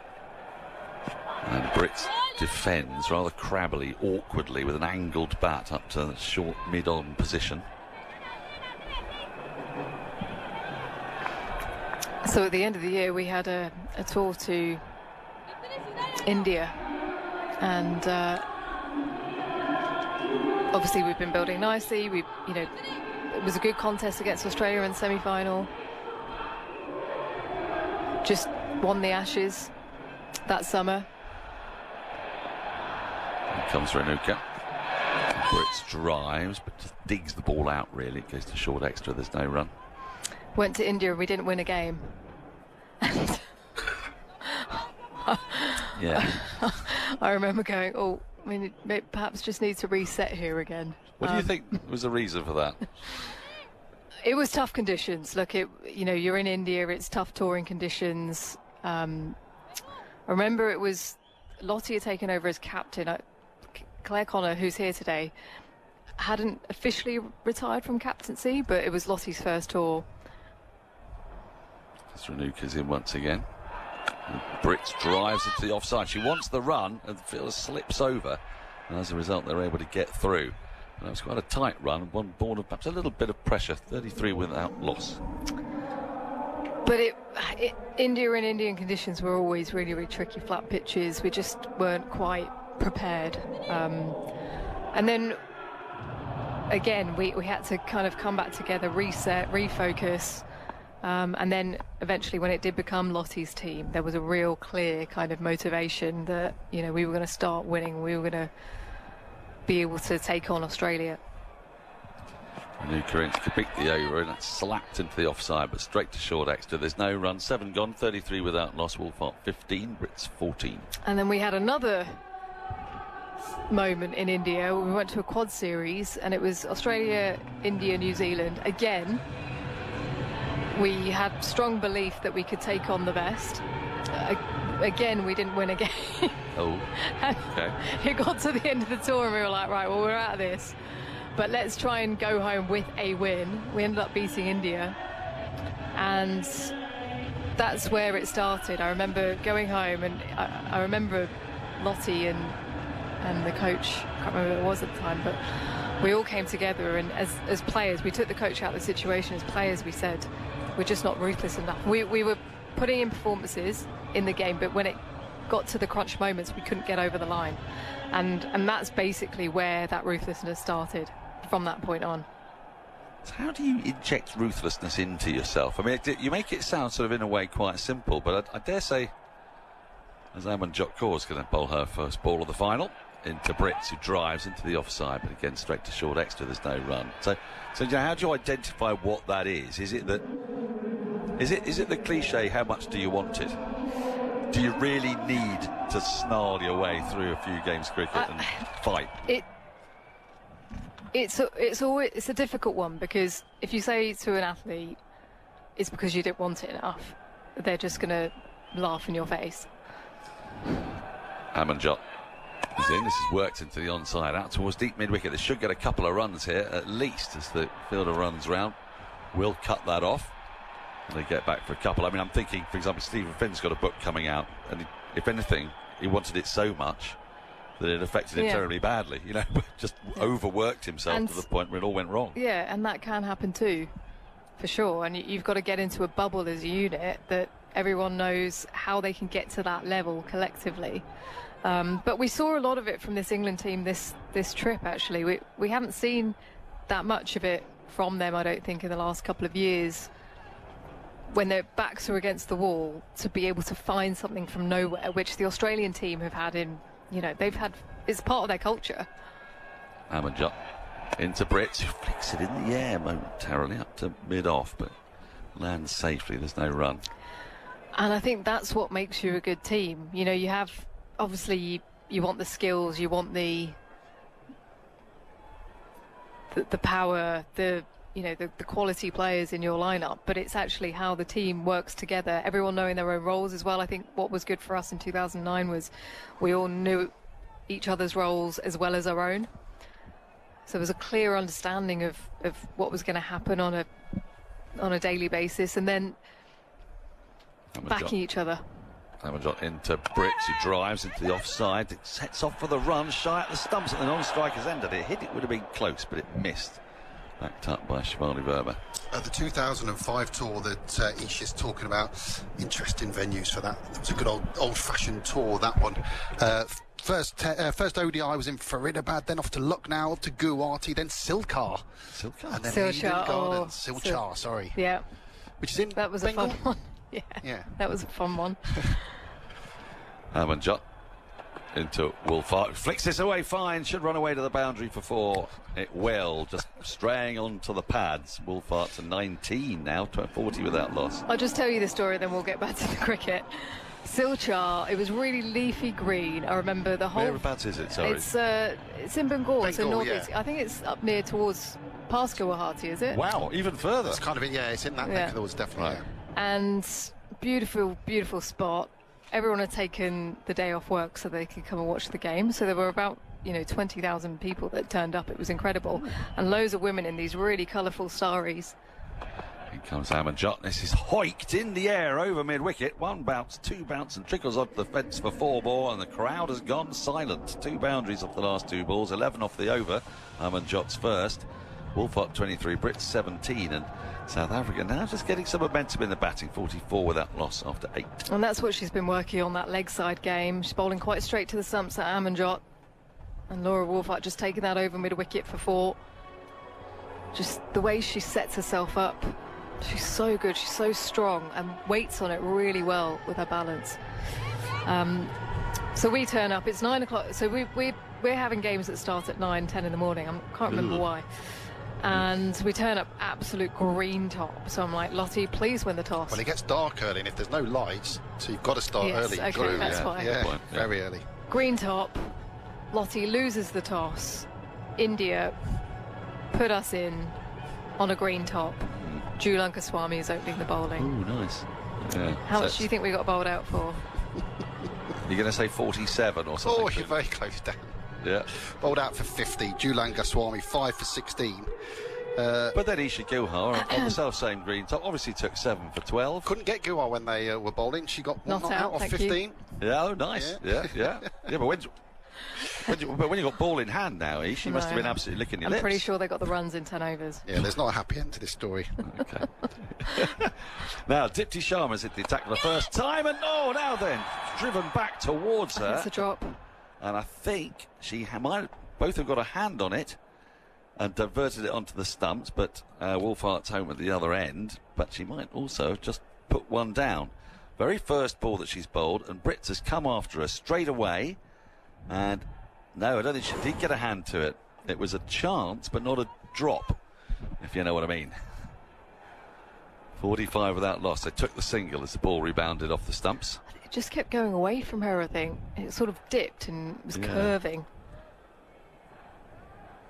and Brits defends rather crabbily, awkwardly, with an angled bat up to the short mid-on position. So at the end of the year we had a tour to India, and obviously we've been building nicely. It was a good contest against Australia in the semi-final. Just won the Ashes that summer. Here comes Renuka. Brits drives, but just digs the ball out, really. It goes to short extra, there's no run. Went to India and we didn't win a game. Yeah. I remember going, it perhaps just needs to reset here again. What do you think was the reason for that? It was tough conditions. Look, you're in India, it's tough touring conditions. I remember it was Lottie had taken over as captain. Claire Connor, who's here today, hadn't officially retired from captaincy, but it was Lottie's first tour. Renuka's in once again. And Brits drives into the offside. She wants the run and feels slips over, and as a result they're able to get through. And it was quite a tight run, one born of perhaps a little bit of pressure. 33 without loss. But India and Indian conditions were always really, really tricky. Flat pitches, we just weren't quite prepared. And then again we had to kind of come back together, reset, refocus. And then eventually when it did become Lottie's team, there was a real clear kind of motivation that, we were going to start winning. We were going to be able to take on Australia. Renuka in to complete the over, and that's slapped into the offside, but straight to short extra. There's no run. 7 gone, 33 without loss. Wolfhart 15, Brits 14. And then we had another moment in India. We went to a quad series, and it was Australia, India, New Zealand. Again, we had strong belief that we could take on the best. Again, we didn't win a game. Oh, okay. It got to the end of the tour and we were like, right, well, we're out of this, but let's try and go home with a win. We ended up beating India, and that's where it started. I remember going home, and I remember Lottie and the coach, I can't remember who it was at the time, but we all came together, and as players, we took the coach out of the situation. As players, we said, we're just not ruthless enough. We were putting in performances in the game, but when it got to the crunch moments, we couldn't get over the line, and that's basically where that ruthlessness started from that point on. So how do you inject ruthlessness into yourself? I mean, you make it sound sort of in a way quite simple, but I dare say, as Amanjot Kaur is going to bowl her first ball of the final into Brits, who drives into the offside, but again straight to short extra, there's no run. So how do you identify what that is? Is it the cliche, how much do you want it? Do you really need to snarl your way through a few games cricket and fight? It's a difficult one, because if you say to an athlete it's because you didn't want it enough, they're just going to laugh in your face. Amanjot This is worked into the onside, out towards deep mid-wicket. They should get a couple of runs here, at least, as the fielder runs round. Will cut that off. And they get back for a couple. I mean, I'm thinking, for example, Stephen Finn's got a book coming out, and if anything, he wanted it so much that it affected him terribly badly. You know, just overworked himself And to the point where it all went wrong. Yeah, and that can happen too, for sure. And you've got to get into a bubble as a unit that everyone knows how they can get to that level collectively. But we saw a lot of it from this England team this trip, actually. We haven't seen that much of it from them, I don't think, in the last couple of years, when their backs are against the wall, to be able to find something from nowhere, which the Australian team have had it's part of their culture. Amanjot into Brits, who flicks it in the air momentarily up to mid-off, but lands safely. There's no run. And I think that's what makes you a good team. You know, you have, obviously, you want the skills, you want the power, the quality players in your lineup, but it's actually how the team works together, everyone knowing their own roles as well. I think what was good for us in 2009 was we all knew each other's roles as well as our own. So there was a clear understanding of what was going to happen on a daily basis, and then backing each other. Amanjot into Brits, who drives into the offside. It sets off for the run, shy at the stumps at the non-striker's end. If it hit, it would have been close, but it missed. Backed up by Shivali Verma. The 2005 tour that Ish is talking about, interesting venues for that. It was a good old-fashioned tour, that one. First ODI was in Faridabad, then off to Lucknow, to Guwahati, then Silchar. And then Silchar, sorry. Yeah. Which is in That was Bengal? a fun one. Yeah. That was a fun one. Amanjot into Wolfart, flicks this away fine, should run away to the boundary for 4. It will, just straying onto the pads. Wolfart to 19 now, 40 without loss. I'll just tell you the story, then we'll get back to the cricket. Silchar, it was really leafy green. I remember the whole... Whereabouts is it, sorry? It's in Bengal, so northeast. Yeah. I think it's up near towards past Guwahati, is it? Wow, even further. It's kind of, it's in that neck of the woods, definitely. Right. And beautiful, beautiful spot. Everyone had taken the day off work so they could come and watch the game. So there were about 20,000 people that turned up. It was incredible, and loads of women in these really colourful saris. Here comes Amanjot. This is hoiked in the air over mid-wicket. 1 bounce, 2 bounce, and trickles off the fence for 4 more, and the crowd has gone silent. 2 boundaries off the last 2 balls, 11 off the over. Amanjot's first. Wolfart 23, Brits 17, and South Africa now just getting some momentum in the batting, 44 without loss after 8. And that's what she's been working on, that leg side game. She's bowling quite straight to the stumps at Amanjot, and Laura Wolfart just taking that over mid-wicket for 4. Just the way she sets herself up, she's so good, she's so strong, and waits on it really well with her balance. So we turn up, it's 9 o'clock, so we're having games that start at 9, 10 in the morning. I can't remember why. And we turn up absolute green top. So I'm like, Lottie, please win the toss. Well, it gets dark early, and if there's no lights, so you've got to start early. Okay, that's fine. Yeah, very early. Green top. Lottie loses the toss. India put us in on a green top. Julanka Swami is opening the bowling. Ooh, nice. Yeah. How much do you think we got bowled out for? You're going to say 47 or something? Oh, you're very close, Dan. Yeah. Bowled out for 50. Julan Goswami 5 for 16. But then Isha Guha on the self-same green top obviously took 7 for 12. Couldn't get Guha when they were bowling. She got not out off 15. Yeah, oh, nice. Yeah, but when you got ball in hand now, Ish, you must have been absolutely licking your lips. I'm pretty sure they got the runs in 10 overs. Yeah, there's not a happy end to this story. Okay. Now, Dipti Sharma's hit the attack for the first time, and now then, driven back towards her. It's a drop. And I think she might both have got a hand on it and diverted it onto the stumps, but Wolfart's home at the other end. But she might also have just put one down. Very first ball that she's bowled, and Brits has come after her straight away. And no, I don't think she did get a hand to it. It was a chance, but not a drop, if you know what I mean. 45 without loss. They took the single as the ball rebounded off the stumps. It just kept going away from her, I think. It sort of dipped and was curving.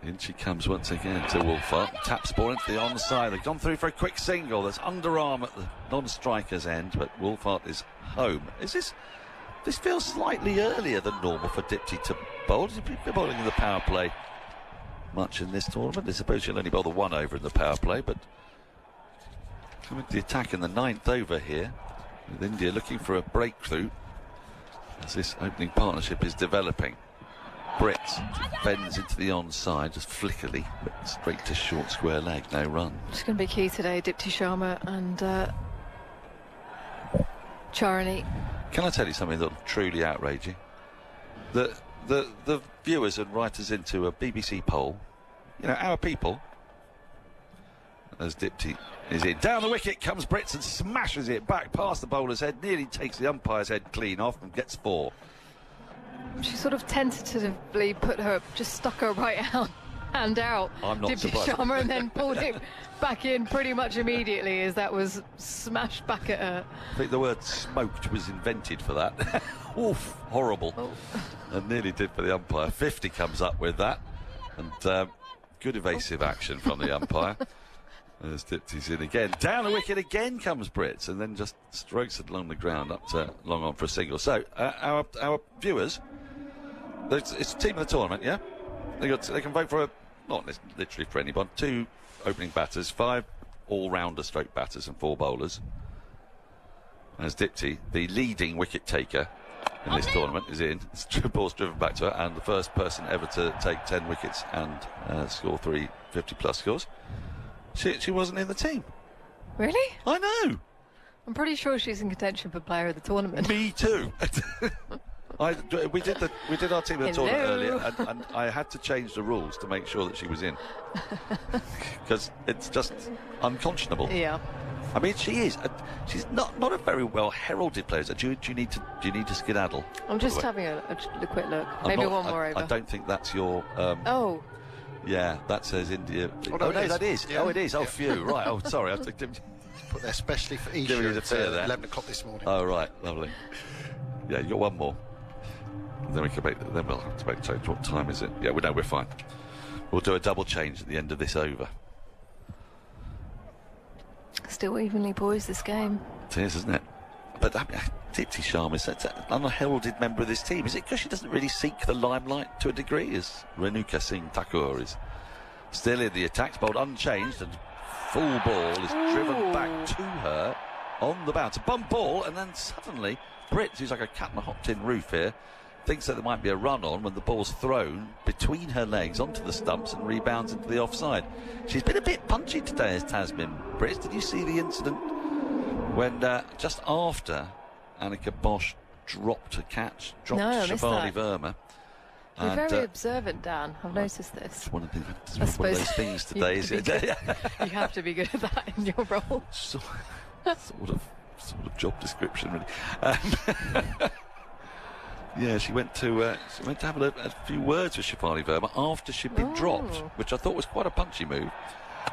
In she comes once again to Wolfart. Taps ball into the onside. They've gone through for a quick single. There's underarm at the non-striker's end, but Wolfart is home. This feels slightly earlier than normal for Dipti to bowled. He's been bowling in the power play much in this tournament. I suppose she'll only bowl the 1 over in the power play, but coming to the attack in the 9th over here, with India looking for a breakthrough as this opening partnership is developing. Brits bends into the onside, just flickerly, but straight to short square leg, no run. It's going to be key today, Dipti Sharma and Charani. Can I tell you something that will truly outrage you? The viewers and writers into a BBC poll, you know, our people, as Dipti is in. Down the wicket comes Brits and smashes it back past the bowler's head, nearly takes the umpire's head clean off and gets 4. She sort of tentatively just stuck her right hand out. I'm not Dipti surprised. Sharma, and then pulled it back in pretty much immediately as that was smashed back at her. I think the word smoked was invented for that. Oof, horrible. Oh. And nearly did for the umpire. 50 comes up with that. And good evasive action from the umpire. As Dipti's in again. Down the wicket again comes Brits, and then just strokes it along the ground up to long on for a single. So, our viewers, it's the team of the tournament, yeah? They can vote for not literally for anyone, 2 opening batters, 5 all-rounder stroke batters and 4 bowlers. As Dipti, the leading wicket taker in this tournament, is in. It's ball's driven back to her, and the first person ever to take 10 wickets and score 3 50-plus scores. She wasn't in the team. Really? I know. I'm pretty sure she's in contention for player of the tournament. Me too. We did our team of the tournament earlier, and I had to change the rules to make sure that she was in, because it's just unconscionable. Yeah. I mean, she's not a very well heralded player. Do you need to skedaddle? I'm just having a quick look. Maybe one more over. I don't think that's your. Oh. Yeah, that says India. Oh, no, that is. Yeah. Oh, it is. Oh, Yeah. phew. Right. Oh, sorry. I Put there especially for Give me Isha the at fear there. 11 o'clock this morning. Oh, right. Lovely. Yeah, you got one more. Then we'll have to make a change. What time is it? Yeah, we're fine. We'll do a double change at the end of this over. Still evenly poised, this game. It is, isn't it? But Dipti Sharma is an unheralded member of this team. Is it because she doesn't really seek the limelight to a degree? As Renuka Singh Thakur is still in the attack, bowled unchanged, and full ball is driven back to her on the bounce. A bump ball, and then suddenly Brits, who's like a cat in a hot tin roof here, thinks that there might be a run on when the ball's thrown between her legs onto the stumps and rebounds into the offside. She's been a bit punchy today, as Tasmin Brits. Did you see the incident when just after Annika Bosch dropped Shefali Verma? You're very observant, Dan. I've noticed this. It's one of those things today, is it? You have to be good at that in your role. Sort of job description, really. Yeah, she went to have a few words with Shefali Verma after she'd been dropped, which I thought was quite a punchy move.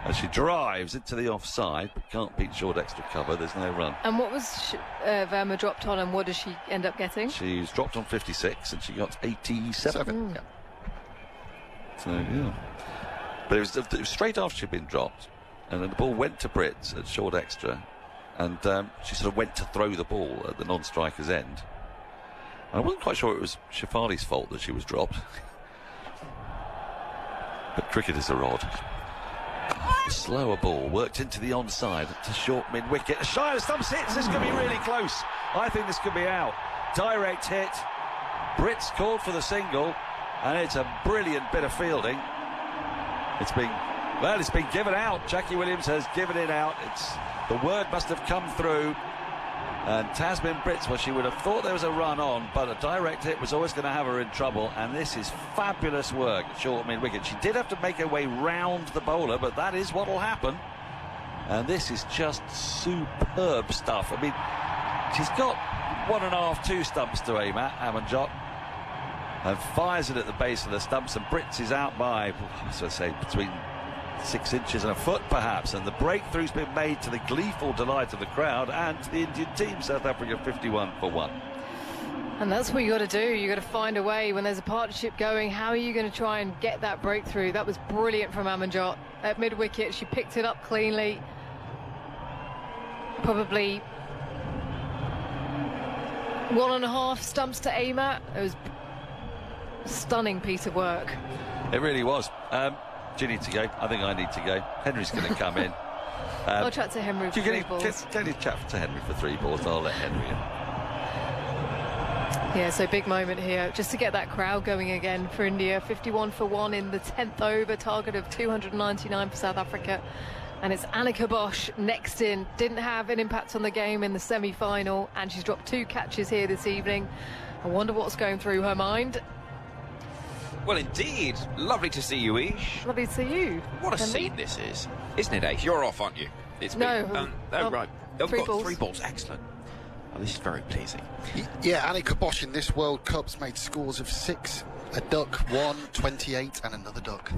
As she drives into the offside, but can't beat short extra cover. There's no run. And what was Verma dropped on, and what does she end up getting? She's dropped on 56, and she got 87. Yeah. So yeah, but it was straight after she'd been dropped, and then the ball went to Brits at short extra, and she sort of went to throw the ball at the non-striker's end. I wasn't quite sure it was Shefali's fault that she was dropped. But cricketers are odd. Slower ball worked into the onside to short mid-wicket. A shy of stumps hits. This could be really close. I think this could be out. Direct hit. Brits called for the single, and it's a brilliant bit of fielding. It's been given out. Jackie Williams has given it out. The word must have come through. And Tasmin Brits, well, she would have thought there was a run on, but a direct hit was always going to have her in trouble, and this is fabulous work at short mid-wicket. She did have to make her way round the bowler, but that is what will happen. And this is just superb stuff. I mean, she's got 1.5, 2 stumps to aim at, Amanjot, and fires it at the base of the stumps, and Brits is out by, as I say, between 6 inches and a foot perhaps, and the breakthrough's been made to the gleeful delight of the crowd and to the Indian team. South Africa 51 for 1. And that's what you got to do. You got to find a way when there's a partnership going. How are you going to try and get that breakthrough? That was brilliant from Amanjot at mid wicket. She picked it up cleanly. Probably 1.5 stumps to aim at. It was stunning piece of work. It really was. Do you need to go? I think I need to go. Henry's going to come in. I'll chat to Henry for 3 balls. Can you chat to Henry for 3 balls? I'll let Henry in. Yeah, so big moment here, just to get that crowd going again for India. 51 for 1 in the 10th over, target of 299 for South Africa. And it's Annika Bosch next in. Didn't have an impact on the game in the semi-final, and she's dropped 2 catches here this evening. I wonder what's going through her mind. Well, indeed. Lovely to see you, Ish. Lovely to see you. What a Henry. scene this is. Isn't it, Ace? You're off, aren't you? It's No. right. I've 3 got balls. 3 balls. Excellent. Oh, this is very pleasing. Yeah, Annika Bosch in this World Cup's made scores of 6, a duck, 1, 28, and another duck.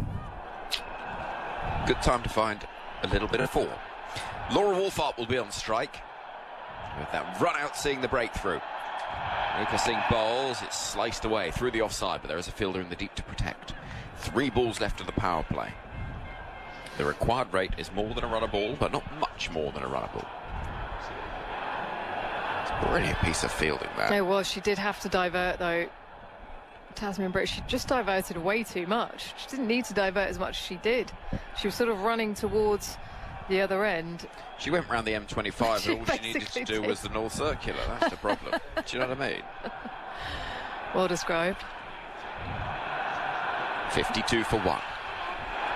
Good time to find a little bit of 4. Laura Wolfart will be on strike with that run out, seeing the breakthrough. Luka Singh bowls, it's sliced away through the offside, but there is a fielder in the deep to protect. 3 balls left of the power play. The required rate is more than a runner ball, but not much more than a runner ball. It's a brilliant piece of fielding there. It was. She did have to divert, though. Tasmin Britt, she just diverted way too much. She didn't need to divert as much as she did. She was sort of running towards the other end. She went round the M25 and all she needed to do was the North Circular. That's the problem. Do you know what I mean? Well described. 52 for 1.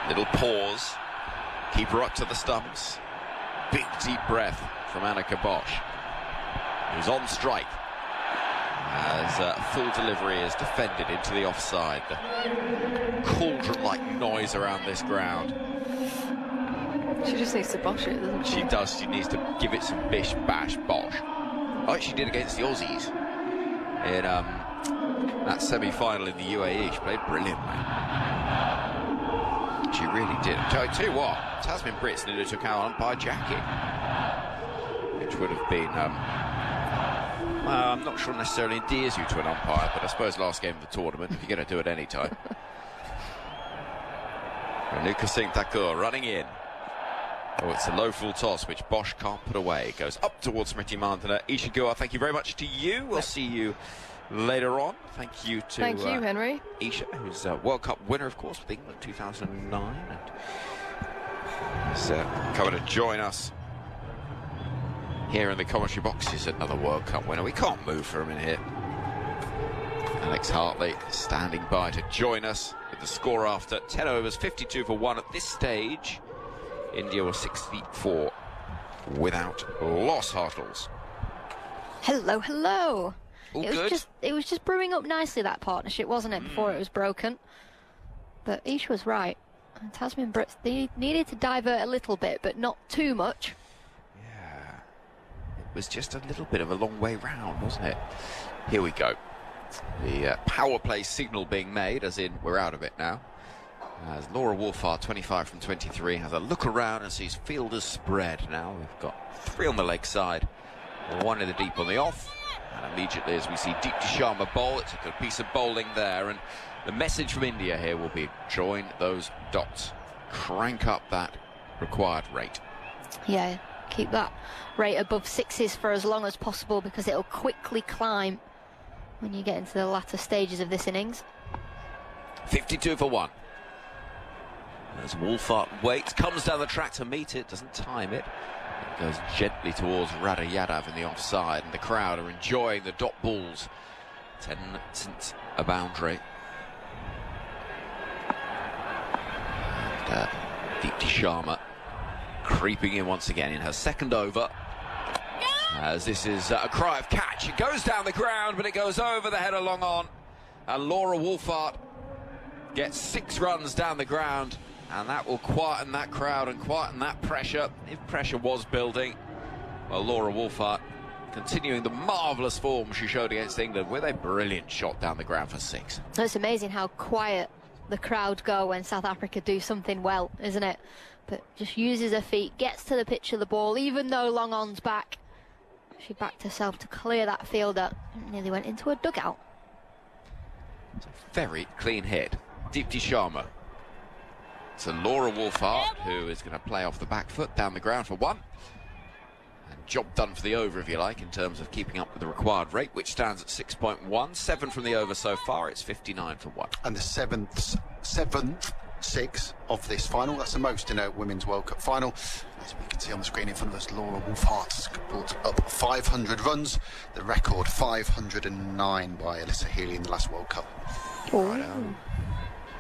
Little pause. Keep her up to the stumps. Big deep breath from Annika Bosch, who's on strike as full delivery is defended into the offside. The cauldron-like noise around this ground. She just needs to bosh it, doesn't she? She does. She needs to give it some bish, bash, bosh. Like she did against the Aussies in that semi-final in the UAE. She played brilliantly. She really did. I tell you what, Tasmin Britt nearly took out umpire Jackie, which would have been, I'm not sure necessarily endears you to an umpire, but I suppose last game of the tournament, if you're going to do it any time. Renuka Singh Thakur running in. Oh, it's a low full toss, which Bosch can't put away. It goes up towards Smriti Mandana. Isha Guha, thank you very much to you. We'll see you later on. Thank you to Henry. Isha, who's a World Cup winner, of course, with England 2009. And he's coming to join us here in the commentary box. He's another World Cup winner. We can't move for him in here. Alex Hartley standing by to join us with the score after 10 overs, 52 for 1 at this stage. India was 6 feet 4 without loss. Hartles. Hello, hello. All it was good? It was just brewing up nicely, that partnership, wasn't it, before it was broken? But Ish was right. And Tasmin Britt, they needed to divert a little bit, but not too much. Yeah. It was just a little bit of a long way round, wasn't it? Here we go. The power play signal being made, as in we're out of it now. As Laura Wolfart, 25 from 23, has a look around and sees fielders spread. Now we've got 3 on the leg side, 1 in the deep on the off. And immediately as we see Deepti Sharma bowl, it's a good piece of bowling there. And the message from India here will be join those dots. Crank up that required rate. Yeah, keep that rate above 6s for as long as possible, because it'll quickly climb when you get into the latter stages of this innings. 52 for 1. As Wolfart waits, comes down the track to meet it, doesn't time it. It goes gently towards Radha Yadav in the offside, and the crowd are enjoying the dot balls. 10 since a boundary. And Deepti Sharma creeping in once again in her second over. As this is a cry of catch. It goes down the ground, but it goes over the head of long on. And Laura Wolfart gets 6 runs down the ground. And that will quieten that crowd and quieten that pressure, if pressure was building. Well, Laura Wolfart continuing the marvellous form she showed against England with a brilliant shot down the ground for 6. It's amazing how quiet the crowd go when South Africa do something well, isn't it? But just uses her feet, gets to the pitch of the ball, even though long on's back. She backed herself to clear that fielder and nearly went into a dugout. It's a very clean hit. Deepti Sharma. So Laura Wolfart, who is going to play off the back foot down the ground for 1. And job done for the over, if you like, in terms of keeping up with the required rate, which stands at 6.1. 7 from the over so far. It's 59 for 1. And the seventh six of this final. That's the most in a Women's World Cup final. As we can see on the screen in front of us, Laura Wolfhart's brought up 500 runs. The record 509 by Alyssa Healy in the last World Cup. Right,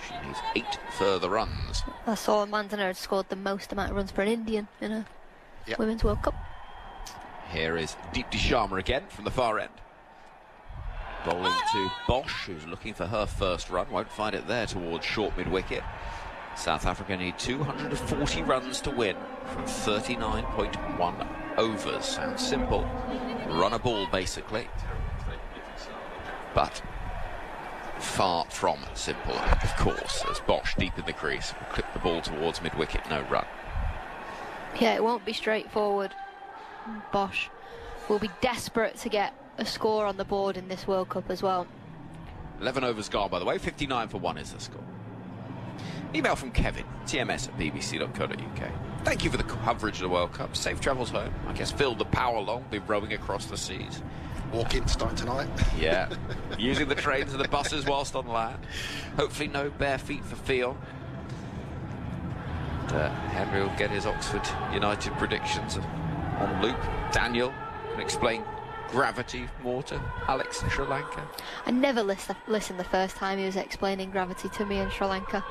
she needs 8 further runs. I saw Mandana had scored the most amount of runs for an Indian in a Women's World Cup. Here is Deepti Sharma again from the far end. Bowling to Bosch, who's looking for her first run. Won't find it there towards short mid-wicket. South Africa need 240 runs to win from 39.1 overs. Sounds simple. Run a ball, basically. But far from simple, of course, as Bosch, deep in the crease, will clip the ball towards mid-wicket, no run. Yeah, it won't be straightforward. Bosch will be desperate to get a score on the board in this World Cup as well. 11 overs gone, by the way. 59 for 1 is the score. Email from Kevin, tms@bbc.co.uk. Thank you for the coverage of the World Cup. Safe travels home. I guess filled the power long, be rowing across the seas. Walking starting tonight. Yeah. Using the trains and the buses whilst on land. Hopefully no bare feet for Fionn. And Henry will get his Oxford United predictions on loop. Daniel can explain gravity more to Alex in Sri Lanka. I never listened the first time he was explaining gravity to me in Sri Lanka.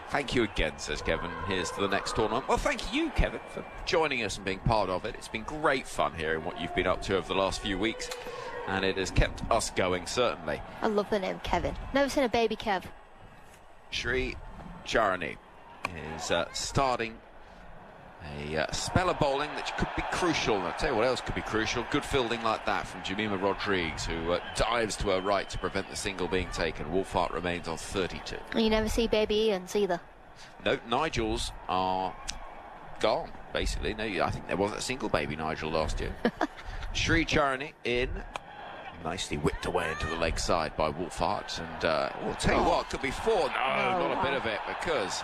Thank you again, says Kevin. Here's to the next tournament. Well, thank you, Kevin, for joining us and being part of it. It's been great fun hearing what you've been up to over the last few weeks, and it has kept us going, certainly. I love the name Kevin. Never seen a baby Kev. Sri Charani is starting a spell of bowling that could be crucial. And I'll tell you what else could be crucial. Good fielding like that from Jemima Rodrigues, who dives to her right to prevent the single being taken. Wolfhart remains on 32. You never see baby Ian's either. No, Nigels are gone, basically. No, I think there wasn't a single baby Nigel last year. Sri Charani in. Nicely whipped away into the leg side by Wolfhart. And I'll tell you what, could be 4. No, not a bit of it, because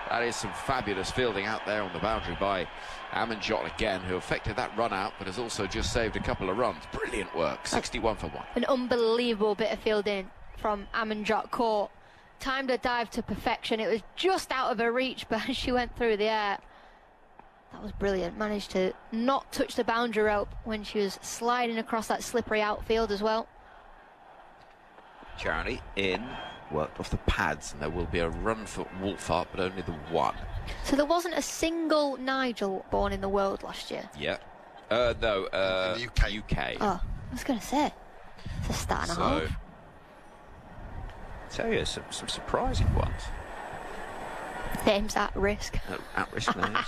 that is some fabulous fielding out there on the boundary by Amanjot again, who affected that run out, but has also just saved a couple of runs. Brilliant work, 61 for 1. An unbelievable bit of fielding from Amanjot Court. Timed her dive to perfection. It was just out of her reach, but she went through the air. That was brilliant. Managed to not touch the boundary rope when she was sliding across that slippery outfield as well. Charity in. Worked off the pads, and there will be a run for Wolfhart, but only the one. So there wasn't a single Nigel born in the world last year? Yeah. No, UK. Oh, I was going to say. It's a start and a half. Tell you, some surprising ones. Names at risk. At-risk names.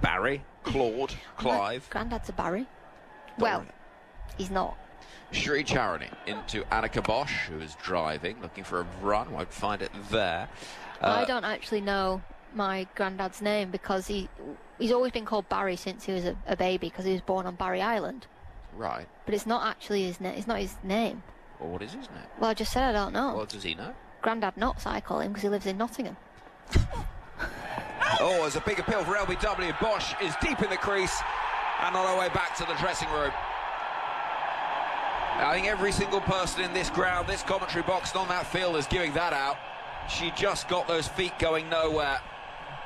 Barry, Claude, Clive. Grandad's a Barry. Well, he's not. Sri Charani into Annika Bosch, who is driving, looking for a run. Won't find it there. I don't actually know my granddad's name, because he's always been called Barry since he was a baby, because he was born on Barry Island. Right. But it's not actually his name. It's not his name. Well, what is his name? Well, I just said I don't know. What does he know? Grandad Knots, I call him, because he lives in Nottingham. Oh, there's a big appeal for LBW. Bosch is deep in the crease and on her way back to the dressing room. I think every single person in this ground, this commentary box and on that field is giving that out. She just got those feet going nowhere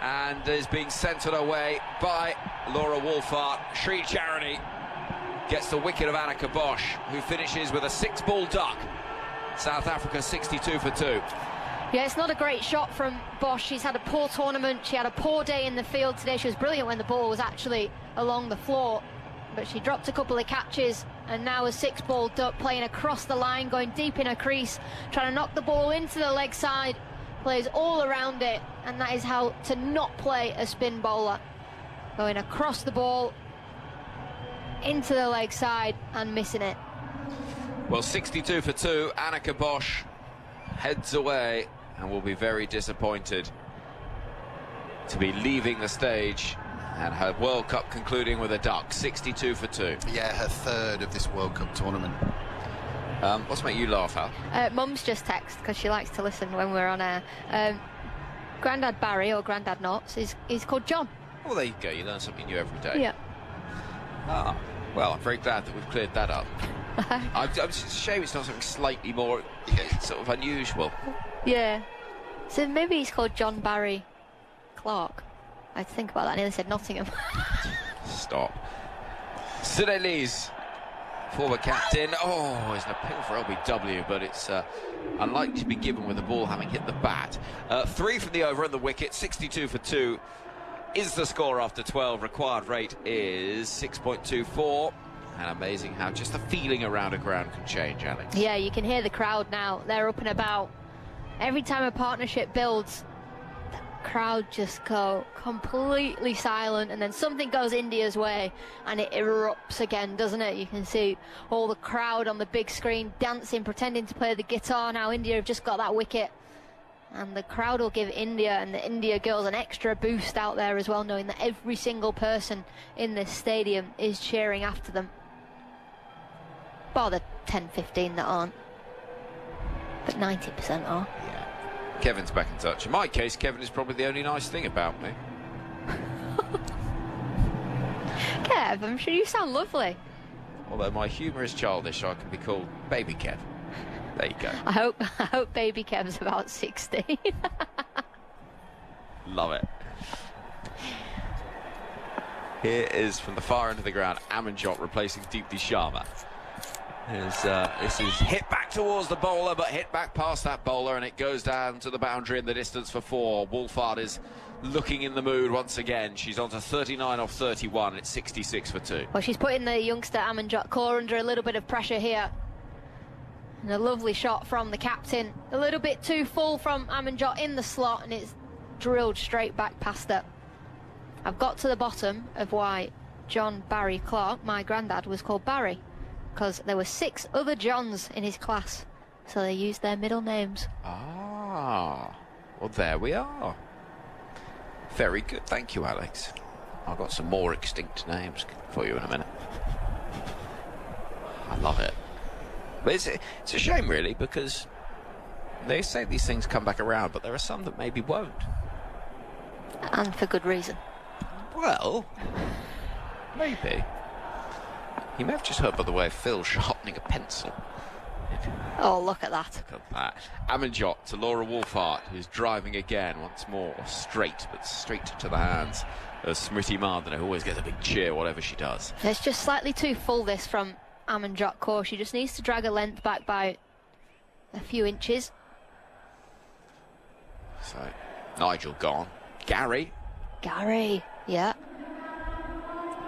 and is being centred away by Laura Wolfhart. Sri Charani gets the wicket of Annika Bosch, who finishes with a 6-ball duck. South Africa 62 for 2. Yeah, it's not a great shot from Bosch. She's had a poor tournament. She had a poor day in the field today. She was brilliant when the ball was actually along the floor, but she dropped a couple of catches, and now a 6-ball duck playing across the line, going deep in her crease, trying to knock the ball into the leg side, plays all around it, and that is how to not play a spin bowler. Going across the ball, into the leg side, and missing it. Well, 62 for 2, Annika Bosch heads away and will be very disappointed to be leaving the stage, and her World Cup concluding with a duck. 62 for 2. Yeah, her third of this World Cup tournament. What's make you laugh, Al? Mum's just text, because she likes to listen when we're on air. Grandad Barry, or Grandad Knots, is called John. Well, there you go. You learn something new every day. Yeah. Ah, Well, I'm very glad that we've cleared that up. It's a shame it's not something slightly more sort of unusual. Yeah. So maybe he's called John Barry Clark. I think about that. I nearly said Nottingham. Stop. Sunelise, former captain. Oh, it's an appeal for LBW, but it's unlikely to be given with the ball having hit the bat. 3 from the over and the wicket, 62 for 2 is the score after 12. Required rate is 6.24. And amazing how just the feeling around a ground can change, Alex. Yeah, you can hear the crowd now. They're up and about. Every time a partnership builds, the crowd just go completely silent, and then something goes India's way and it erupts again, doesn't it? You can see all the crowd on the big screen dancing, pretending to play the guitar. Now India have just got that wicket, and the crowd will give India and the India girls an extra boost out there as well, knowing that every single person in this stadium is cheering after them. Bar the 10-15 that aren't, but 90% are. Yeah. Kevin's back in touch. In my case, Kevin is probably the only nice thing about me. Kev, I'm sure you sound lovely. Although my humour is childish, I can be called Baby Kev. There you go. I hope Baby Kev's about 60. Love it. Here is from the far end of the ground, Amanjot replacing Deepti Sharma. This is hit back towards the bowler, but hit back past that bowler, and it goes down to the boundary in the distance for 4. Wolfhard is looking in the mood once again. She's on to 39 off 31. It's 66 for 2. Well, she's putting the youngster Amanjot Kaur under a little bit of pressure here. And a lovely shot from the captain. A little bit too full from Amanjot in the slot, and it's drilled straight back past her. I've got to the bottom of why John Barry Clark, my granddad, was called Barry, because there were 6 other Johns in his class, so they used their middle names. Ah, well, there we are. Very good, thank you, Alex. I've got some more extinct names for you in a minute. I love it. But it's a shame, really, because they say these things come back around, but there are some that maybe won't. And for good reason. Well, maybe. You may have just heard, by the way, Phil sharpening a pencil. Oh, look at that. Look at that. Amanjot to Laura Wolfhard, who's driving again once more. Straight, but straight to the hands of Smriti Mandana, who always gets a big cheer, whatever she does. It's just slightly too full, this, from Amanjot Kaur. She just needs to drag her length back by a few inches. So, Nigel gone. Gary, yeah.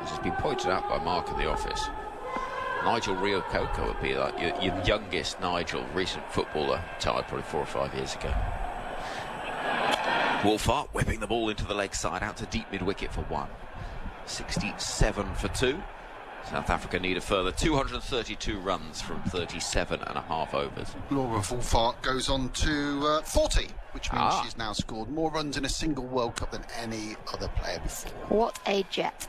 this has been pointed out by Mark in the office. Nigel Rio Coco would be like your youngest Nigel, recent footballer, retired probably 4 or 5 years ago. Wolfhard whipping the ball into the leg side, out to deep mid-wicket for 1. 67 for 2. South Africa need a further 232 runs from 37.5 overs. Laura Wolfhard goes on to 40, which means she's now scored more runs in a single World Cup than any other player before. What a jet.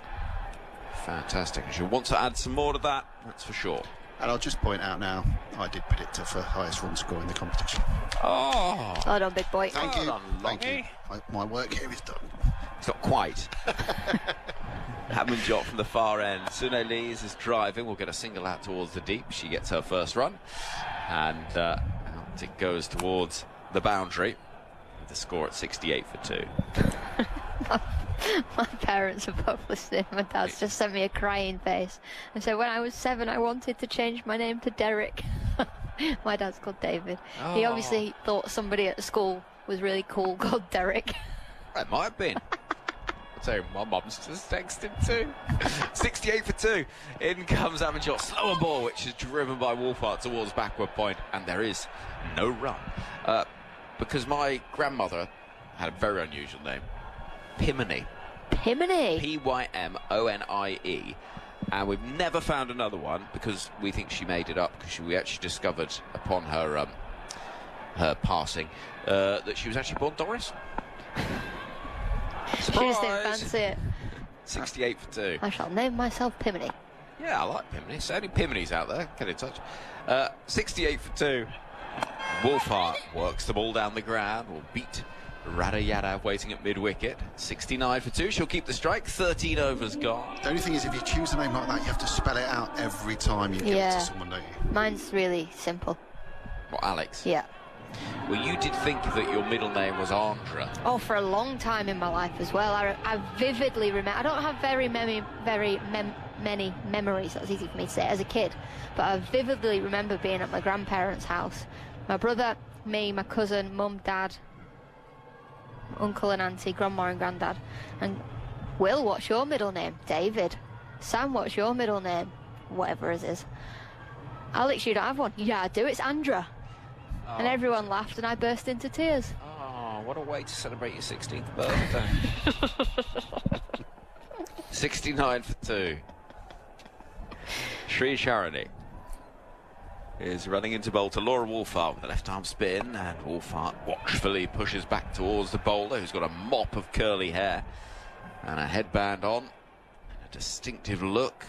Fantastic. She'll want to add some more to that, that's for sure. And I'll just point out now, I did predict her for highest run score in the competition. Oh, well done, big boy. Thank you. Well done, Thank you. My work here is done. It's not quite. Amanjot from the far end. Sunelise is driving. We'll get a single out towards the deep. She gets her first run. And out it goes towards the boundary. With the score at 68 for 2. My parents are both listening. My dad's just sent me a crying face and said, when I was 7, I wanted to change my name to Derek. My dad's called David. Oh. He obviously thought somebody at school was really cool called Derek. It might have been. I'll tell you, my mum's just texted too. 68 for 2. In comes Amanjot. Slower ball, which is driven by Wolfhard towards backward point, and there is no run. Because my grandmother had a very unusual name. Pimony. Pimony? P-Y-M-O-N-I-E. And we've never found another one because we think she made it up, because we actually discovered upon her her passing that she was actually born Doris. She just didn't fancy it. 68 for 2. I shall name myself Pimony. Yeah, I like Pimony. So any Pimonies out there, get in touch. 68 for 2. Wolfhard works the ball down the ground, will beat Radayada waiting at mid-wicket. 69 for 2. She'll keep the strike. 13 overs gone. The only thing is, if you choose a name like that, you have to spell it out every time you give it to someone, don't you? Mine's really simple. What, Alex? Yeah. Well, you did think that your middle name was Andra. Oh, for a long time in my life as well. I vividly remember. I don't have very many memories. That's easy for me to say as a kid, but I vividly remember being at my grandparents' house. My brother, me, my cousin, mum, dad, uncle and auntie, grandma and granddad. And Will, what's your middle name? David. Sam, what's your middle name? Whatever it is. Alex, you don't have one? Yeah, I do. It's Andra. Oh. And everyone laughed and I burst into tears. Oh, what a way to celebrate your 16th birthday. 69 for 2. Sri Charani is running into bowl to Laura Wolfart with a left-arm spin, and Wolfart watchfully pushes back towards the bowler, who's got a mop of curly hair and a headband on, and a distinctive look.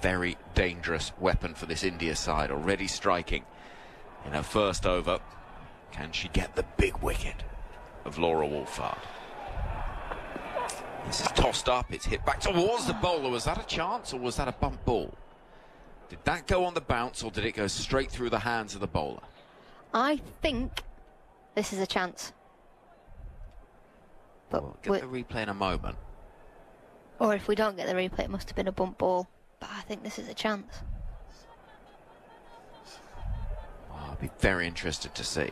Very dangerous weapon for this India side, already striking in her first over. Can she get the big wicket of Laura Wolfart? This is tossed up, it's hit back towards the bowler. Was that a chance or was that a bump ball? Did that go on the bounce or did it go straight through the hands of the bowler? I think this is a chance. But we'll get the replay in a moment. Or if we don't get the replay, it must have been a bump ball. But I think this is a chance. Oh, I'd be very interested to see.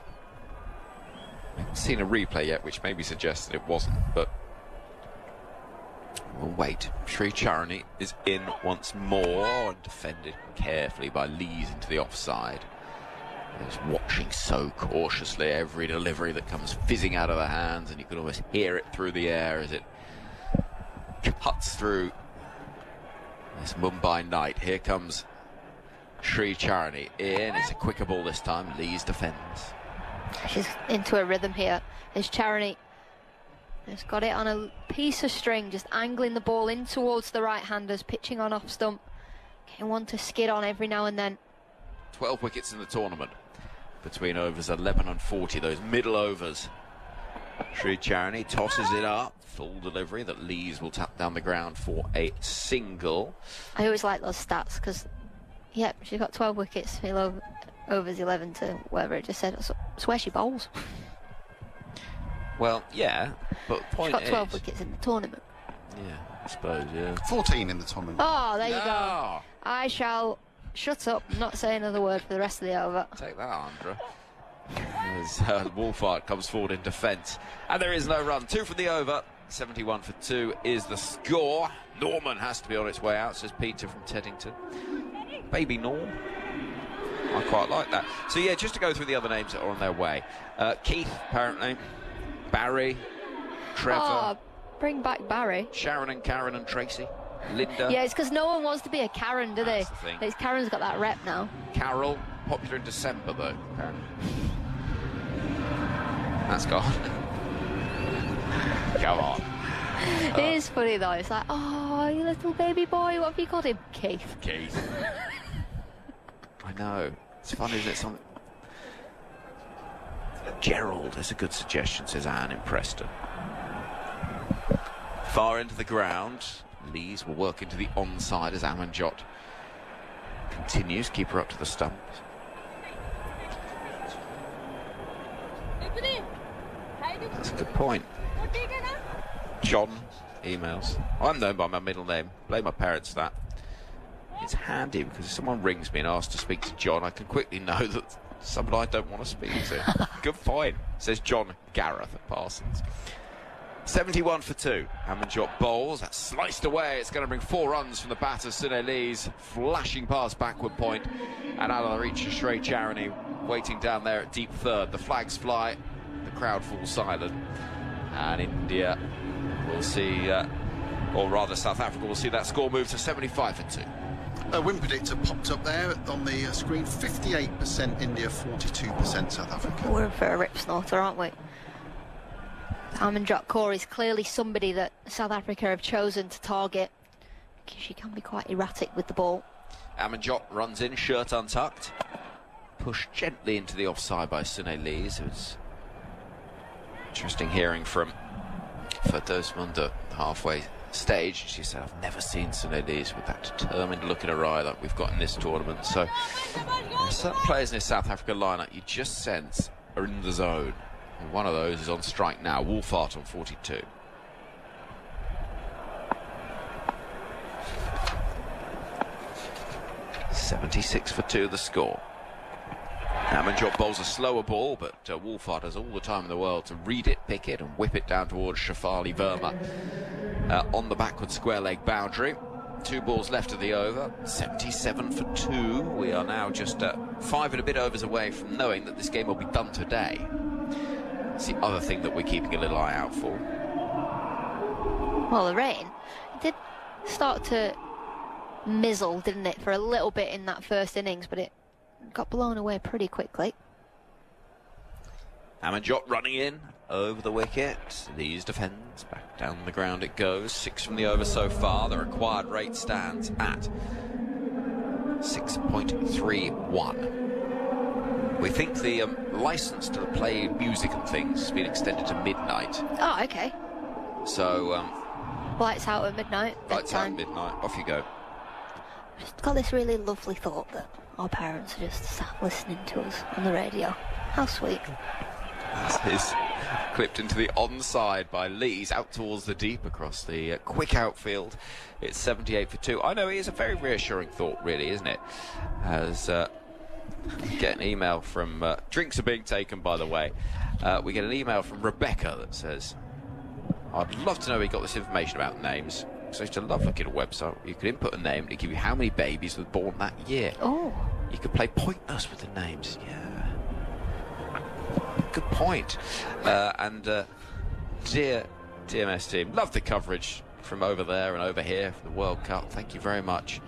I haven't seen a replay yet, which maybe suggests that it wasn't, but we'll wait. Sri Charani is in once more and defended carefully by Lees into the offside. He's watching so cautiously every delivery that comes fizzing out of the hands, and you can almost hear it through the air as it cuts through this Mumbai night. Here comes Sri Charani in. It's a quicker ball this time. Lees defends. She's into a rhythm here. As Charani has got it on a piece of string, just angling the ball in towards the right-handers, pitching on off stump, getting one to skid on every now and then. 12 wickets in the tournament between overs 11 and 40, those middle overs. Sri Charani tosses it up, full delivery that Lees will tap down the ground for a single. I always like those stats because, yeah, she's got 12 wickets, overs 11 to whatever it just said. That's where she bowls. Well, yeah, but the point is, she's got 12 wickets in the tournament. Yeah, I suppose, yeah. 14 in the tournament. Oh, there you go. I shall shut up, not say another word for the rest of the over. Take that, Andra. As Wolfart comes forward in defence. And there is no run. 2 for the over. 71 for 2 is the score. Norman has to be on its way out, says Peter from Teddington. Baby Norm. I quite like that. So, yeah, just to go through the other names that are on their way. Keith, apparently. Barry. Trevor. Oh, bring back Barry. Sharon and Karen and Tracy. Linda. Yeah, it's because no one wants to be a Karen, do they? That's the thing. It's Karen's got that rep now. Carol. Popular in December, though, apparently. That's gone. Come on. It is funny, though. It's like, oh, you little baby boy. What have you called him? Keith. Keith. I know. It's funny, isn't it? Something. Gerald is a good suggestion, says Anne in Preston. Far into the ground. Lees will work into the onside as Amanjot continues. Keep her up to the stumps. That's a good point. John emails. I'm known by my middle name. Blame my parents for that. It's handy because if someone rings me and asks to speak to John, I can quickly know that someone I don't want to speak to. Good point, says John Gareth at Parsons. 71 for 2. Amanjot bowls. That's sliced away. It's going to bring 4 runs from the batter, Sunil Lees, flashing past backward point. And out of the reach of Sri Charani, waiting down there at deep third. The flags fly. The crowd falls silent. And India will see, or rather South Africa will see that score move to 75 for 2. A win predictor popped up there on the screen. 58% India, 42% South Africa. We're in for a rip snorter, aren't we? Amanjot Kaur is clearly somebody that South Africa have chosen to target. She can be quite erratic with the ball. Amanjot runs in, shirt untucked. Pushed gently into the offside by Sunil Lees, who's Interesting hearing from Ferdosmund halfway stage. She said, I've never seen Sunelise with that determined look in her eye like we've got in this tournament. So certain players in this South Africa lineup you just sense are in the zone. And one of those is on strike now, Wolfhard on 42. .76 for 2 the score. Amanjot bowls a slower ball, but Wolfhard has all the time in the world to read it, pick it and whip it down towards Shafali Verma on the backward square leg boundary. 2 balls left of the over, 77 for 2. We are now just 5 and a bit overs away from knowing that this game will be done today. It's the other thing that we're keeping a little eye out for. Well, the rain did start to mizzle, didn't it, for a little bit in that first innings, but it got blown away pretty quickly. Amanjot running in over the wicket. These defends, back down the ground it goes. 6 from the over so far. The required rate stands at 6.31. We think the license to play music and things has been extended to midnight. Oh, okay. So lights out at midnight. Lights out at midnight. Off you go. Just got this really lovely thought that our parents are just sat listening to us on the radio. How sweet. This is clipped into the onside by Lees out towards the deep across the quick outfield. It's 78 for 2. I know it is a very reassuring thought, really, isn't it? As get an email from drinks are being taken, by the way. We get an email from Rebecca that says, I'd love to know where you got this information about names. So it's a lovely little website. You could input a name and it give you how many babies were born that year. Oh. You could play pointless with the names. Yeah. Good point. Dear TMS team, love the coverage from over there and over here for the World Cup. Thank you very much.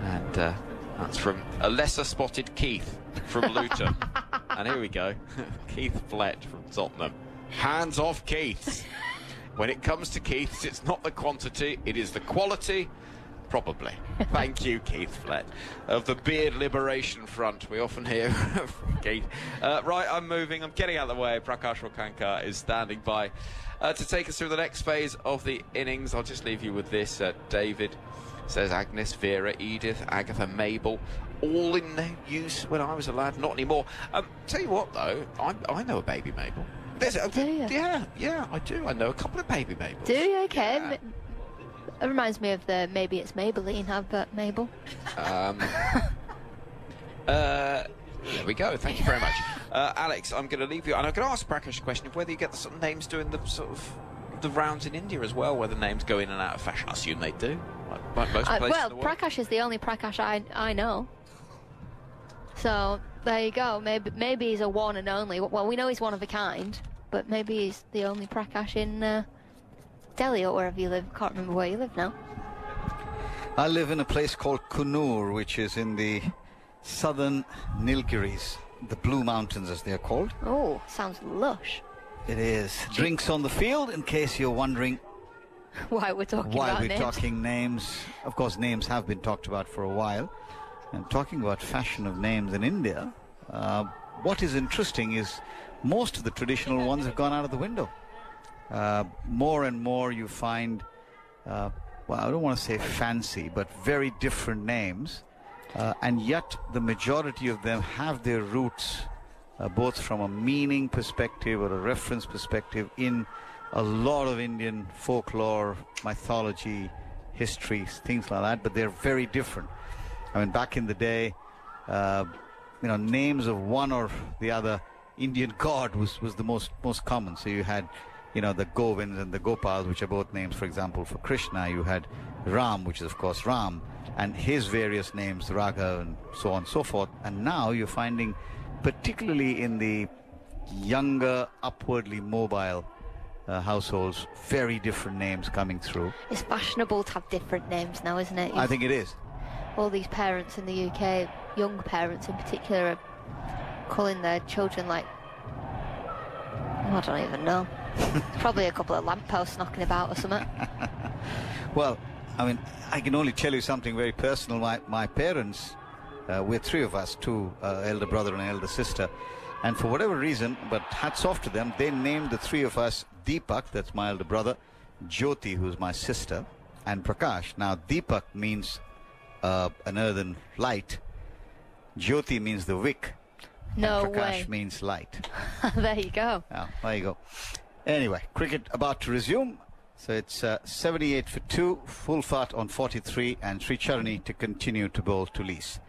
And that's from a lesser spotted Keith from Luton. And here we go. Keith Flett from Tottenham. Hands off Keiths. When it comes to Keiths, it's not the quantity, it is the quality. Probably. Thank you, Keith Flett, of the Beard Liberation Front. We often hear from Keith. Right, I'm moving. I'm getting out of the way. Prakash Wakankar is standing by to take us through the next phase of the innings. I'll just leave you with this. David says Agnes, Vera, Edith, Agatha, Mabel, all in use when I was a lad. Not anymore. Tell you what, though, I know a baby Mabel. Do you? Yeah, I do. I know a couple of baby Mabels. Do you? Okay. Yeah. It reminds me of the Maybe It's Maybelline advert, Mabel. There we go. Thank you very much. Alex, I'm going to leave you. And I'm going to ask Prakash a question of whether you get the sort of names doing the sort of the rounds in India as well, where the names go in and out of fashion. I assume they do. Like most places well, in the world. Prakash is the only Prakash I know. So there you go. Maybe he's a one and only. Well, we know he's one of a kind, but maybe he's the only Prakash in Delhi or wherever you live. Can't remember where you live now. I live in a place called Kunur, which is in the southern Nilgiris, the Blue Mountains as they are called. Oh, sounds lush. It is. Drinks on the field, in case you're wondering why we're talking why about we're names. talking names. Of course, names have been talked about for a while. And talking about fashion of names in India, what is interesting is most of the traditional ones have gone out of the window. More and more you find, well, I don't want to say fancy, but very different names. And yet the majority of them have their roots both from a meaning perspective or a reference perspective in a lot of Indian folklore, mythology, history, things like that, but they're very different. I mean, back in the day, names of one or the other Indian god was the most common. So you had, the Govinds and the Gopals, which are both names, for example, for Krishna. You had Ram, which is, of course, Ram, and his various names, Raghav, and so on and so forth. And now you're finding, particularly in the younger, upwardly mobile households, very different names coming through. It's fashionable to have different names now, isn't it? I think it is. All these parents in the UK, young parents in particular, are calling their children I don't even know. Probably a couple of lampposts knocking about or something. Well, I mean, I can only tell you something very personal. My parents, we're three of us, two elder brother and elder sister, And for whatever reason, but hats off to them, they named the three of us Deepak, that's my elder brother, Jyoti, who's my sister, and Prakash. Now, Deepak means an earthen light. Jyoti means the wick. No and Prakash way. means light. There you go. Oh, there you go. Anyway, cricket about to resume. So it's 78 for 2, full fat on 43, and Sricharani to continue to bowl to Lees.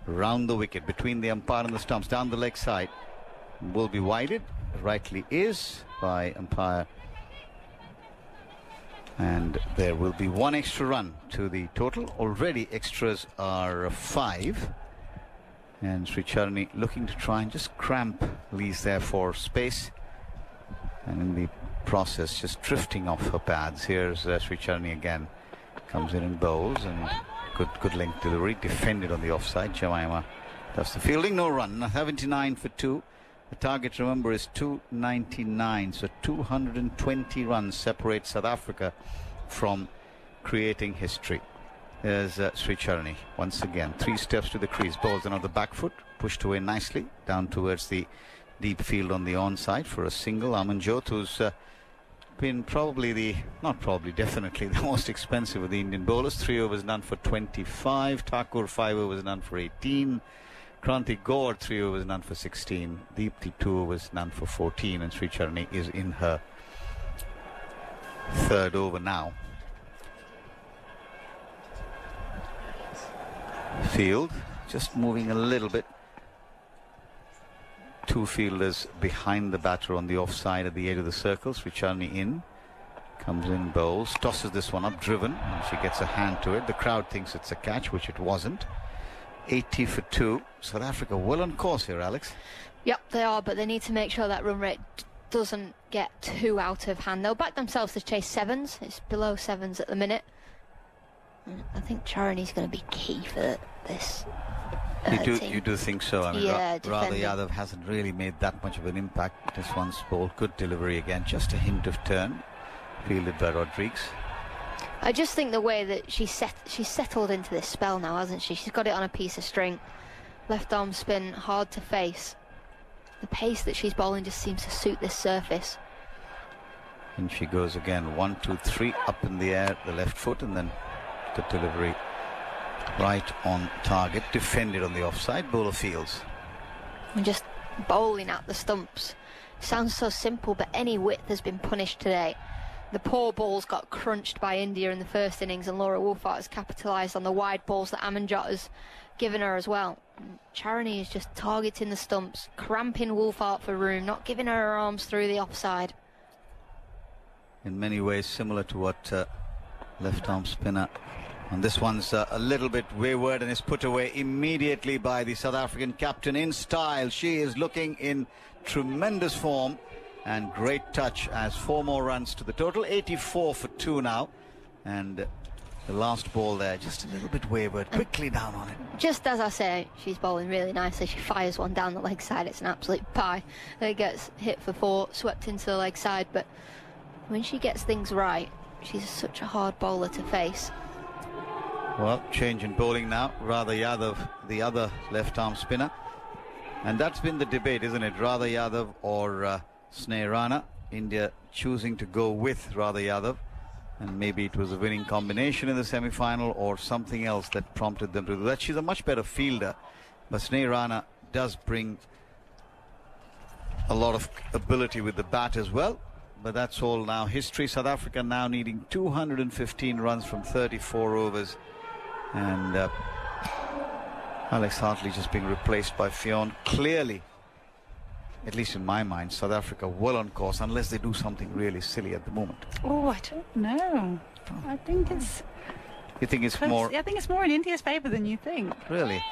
Round the wicket, between the umpire and the stumps, down the leg side. Will be wided, rightly is, by umpire. And there will be one extra run to the total. Already extras are 5. And Sricharani looking to try and just cramp Lees there for space. And in the process, just drifting off her pads. Here's Sricharani again. Comes in and bowls, and good length delivery. Defended on the offside. Jemima does the fielding. No run. 79 for 2. The target, remember, is 299. So 220 runs separate South Africa from creating history. There's Sricharani once again. 3 steps to the crease. Bowls on the back foot. Pushed away nicely. Down towards the deep field on the onside for a single. Amanjot, who's been definitely the most expensive of the Indian bowlers. 3 overs none for 25. Thakur 5 overs none for 18. Kranti Gaur 3 overs none for 16. Deepti 2 overs none for 14. And Sricharani is in her 3rd over now. Field just moving a little bit. 2 fielders behind the batter on the offside at the edge of the circle. Sricharani in. Comes in, bowls, tosses this one up, driven, and she gets a hand to it. The crowd thinks it's a catch, which it wasn't. 80 for 2. South Africa well on course here, Alex. Yep, they are, but they need to make sure that run rate doesn't get too out of hand. They'll back themselves to chase 7s. It's below 7s at the minute. I think Charani's going to be key for this. You do think so? I mean, yeah, Radha Yadav hasn't really made that much of an impact. This one's ball, good delivery again, just a hint of turn. Fielded by Rodrigues. I just think the way that she's settled into this spell now, hasn't she? She's got it on a piece of string. Left arm spin, hard to face. The pace that she's bowling just seems to suit this surface. And she goes again, 1, 2, 3, up in the air, the left foot, and then the delivery right on target, defended on the offside. Bowler fields. And just bowling at the stumps. Sounds so simple, but any width has been punished today. The poor balls got crunched by India in the first innings, and Laura Woolfart has capitalised on the wide balls that Amanjot has given her as well. Charani is just targeting the stumps, cramping Woolfart for room, not giving her arms through the offside. In many ways similar to what left arm spinner. And this one's a little bit wayward and is put away immediately by the South African captain in style. She is looking in tremendous form. And great touch as 4 more runs to the total. 84 for 2 now. And the last ball there, just a little bit wayward. Quickly down on it. Just as I say, she's bowling really nicely. She fires one down the leg side. It's an absolute pie. Then it gets hit for 4, swept into the leg side. But when she gets things right, she's such a hard bowler to face. Well, change in bowling now. Radha Yadav, the other left-arm spinner. And that's been the debate, isn't it? Radha Yadav or Sneh Rana. India choosing to go with Radha Yadav. And maybe it was a winning combination in the semi-final or something else that prompted them to do that. She's a much better fielder. But Sneh Rana does bring a lot of ability with the bat as well. But that's all now history. South Africa now needing 215 runs from 34 overs. And Alex Hartley just being replaced by Fionn. Clearly, at least in my mind, South Africa well on course, unless they do something really silly at the moment. Oh, I don't know. I think it's... You think it's more... I think it's more in India's favour than you think. Really?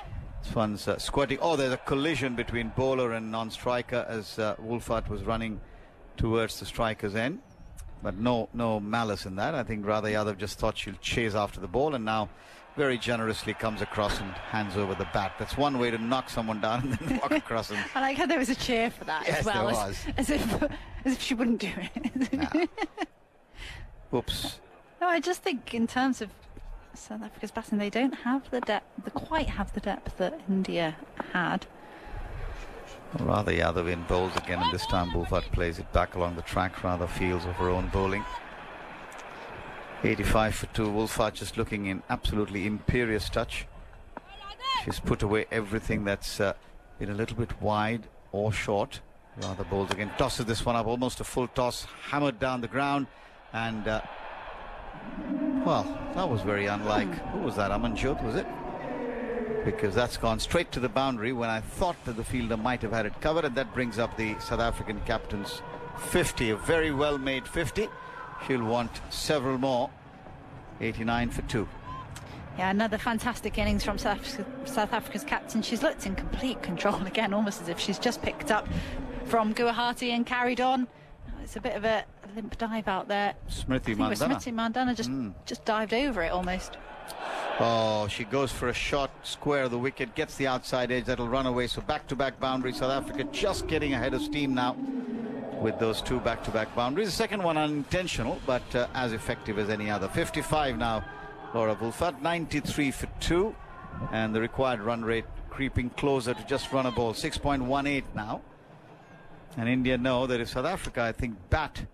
This one's squirting. Oh, there's a collision between bowler and non-striker as Woolfart was running towards the striker's end. But no malice in that. I think Radha Yadav just thought she'll chase after the ball, and now very generously comes across and hands over the bat. That's one way to knock someone down and then walk across and... I like how there was a cheer for that as well. There was. As if she wouldn't do it. Nah. Whoops. No, I just think in terms of South Africa's batting, they don't have the depth, they quite have the depth that India had. Rather Yadav bowls again, and this time Wolfart plays it back along the track, rather feels of her own bowling. 85 for 2. Wolfart just looking in absolutely imperious touch. She's put away everything that's been a little bit wide or short. Rather bowls again, tosses this one up, almost a full toss, hammered down the ground, and well, that was very unlike, who was that, Amanjot, was it? Because that's gone straight to the boundary when I thought that the fielder might have had it covered, and that brings up the South African captain's 50, a very well made 50. She'll want several more. 89 for 2. Yeah, another fantastic innings from South Africa's captain. She's looked in complete control again, almost as if she's just picked up from Guha and carried on. It's a bit of a limp dive out there. Smriti Mandana just dived over it almost. Oh, she goes for a shot square of the wicket, gets the outside edge, that'll run away. So back-to-back boundaries. South Africa just getting ahead of steam now with those 2 back-to-back boundaries. The second one unintentional, but as effective as any other. 55 now, Laura Wolfart, 93 for 2, and the required run rate creeping closer to just run a ball. 6.18 now. And India know that if South Africa, I think, bat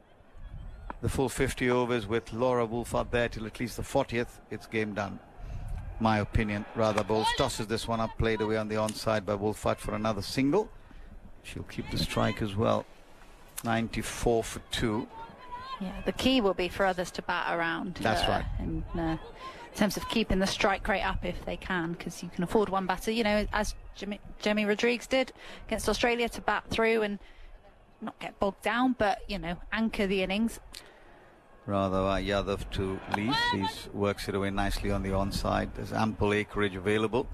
the full 50 overs with Laura Wolfart there till at least the 40th, it's game done. My opinion. Rather bowls, tosses this one up, played away on the onside by Wolfart for another single. She'll keep the strike as well. 94 for 2. Yeah, the key will be for others to bat around. That's right. In terms of keeping the strike rate up if they can, because you can afford one batter, you know, as Jemmy Rodrigues did against Australia, to bat through and not get bogged down, but, you know, anchor the innings. Rather Yadav to lead. He works it away nicely on the onside. There's ample acreage available,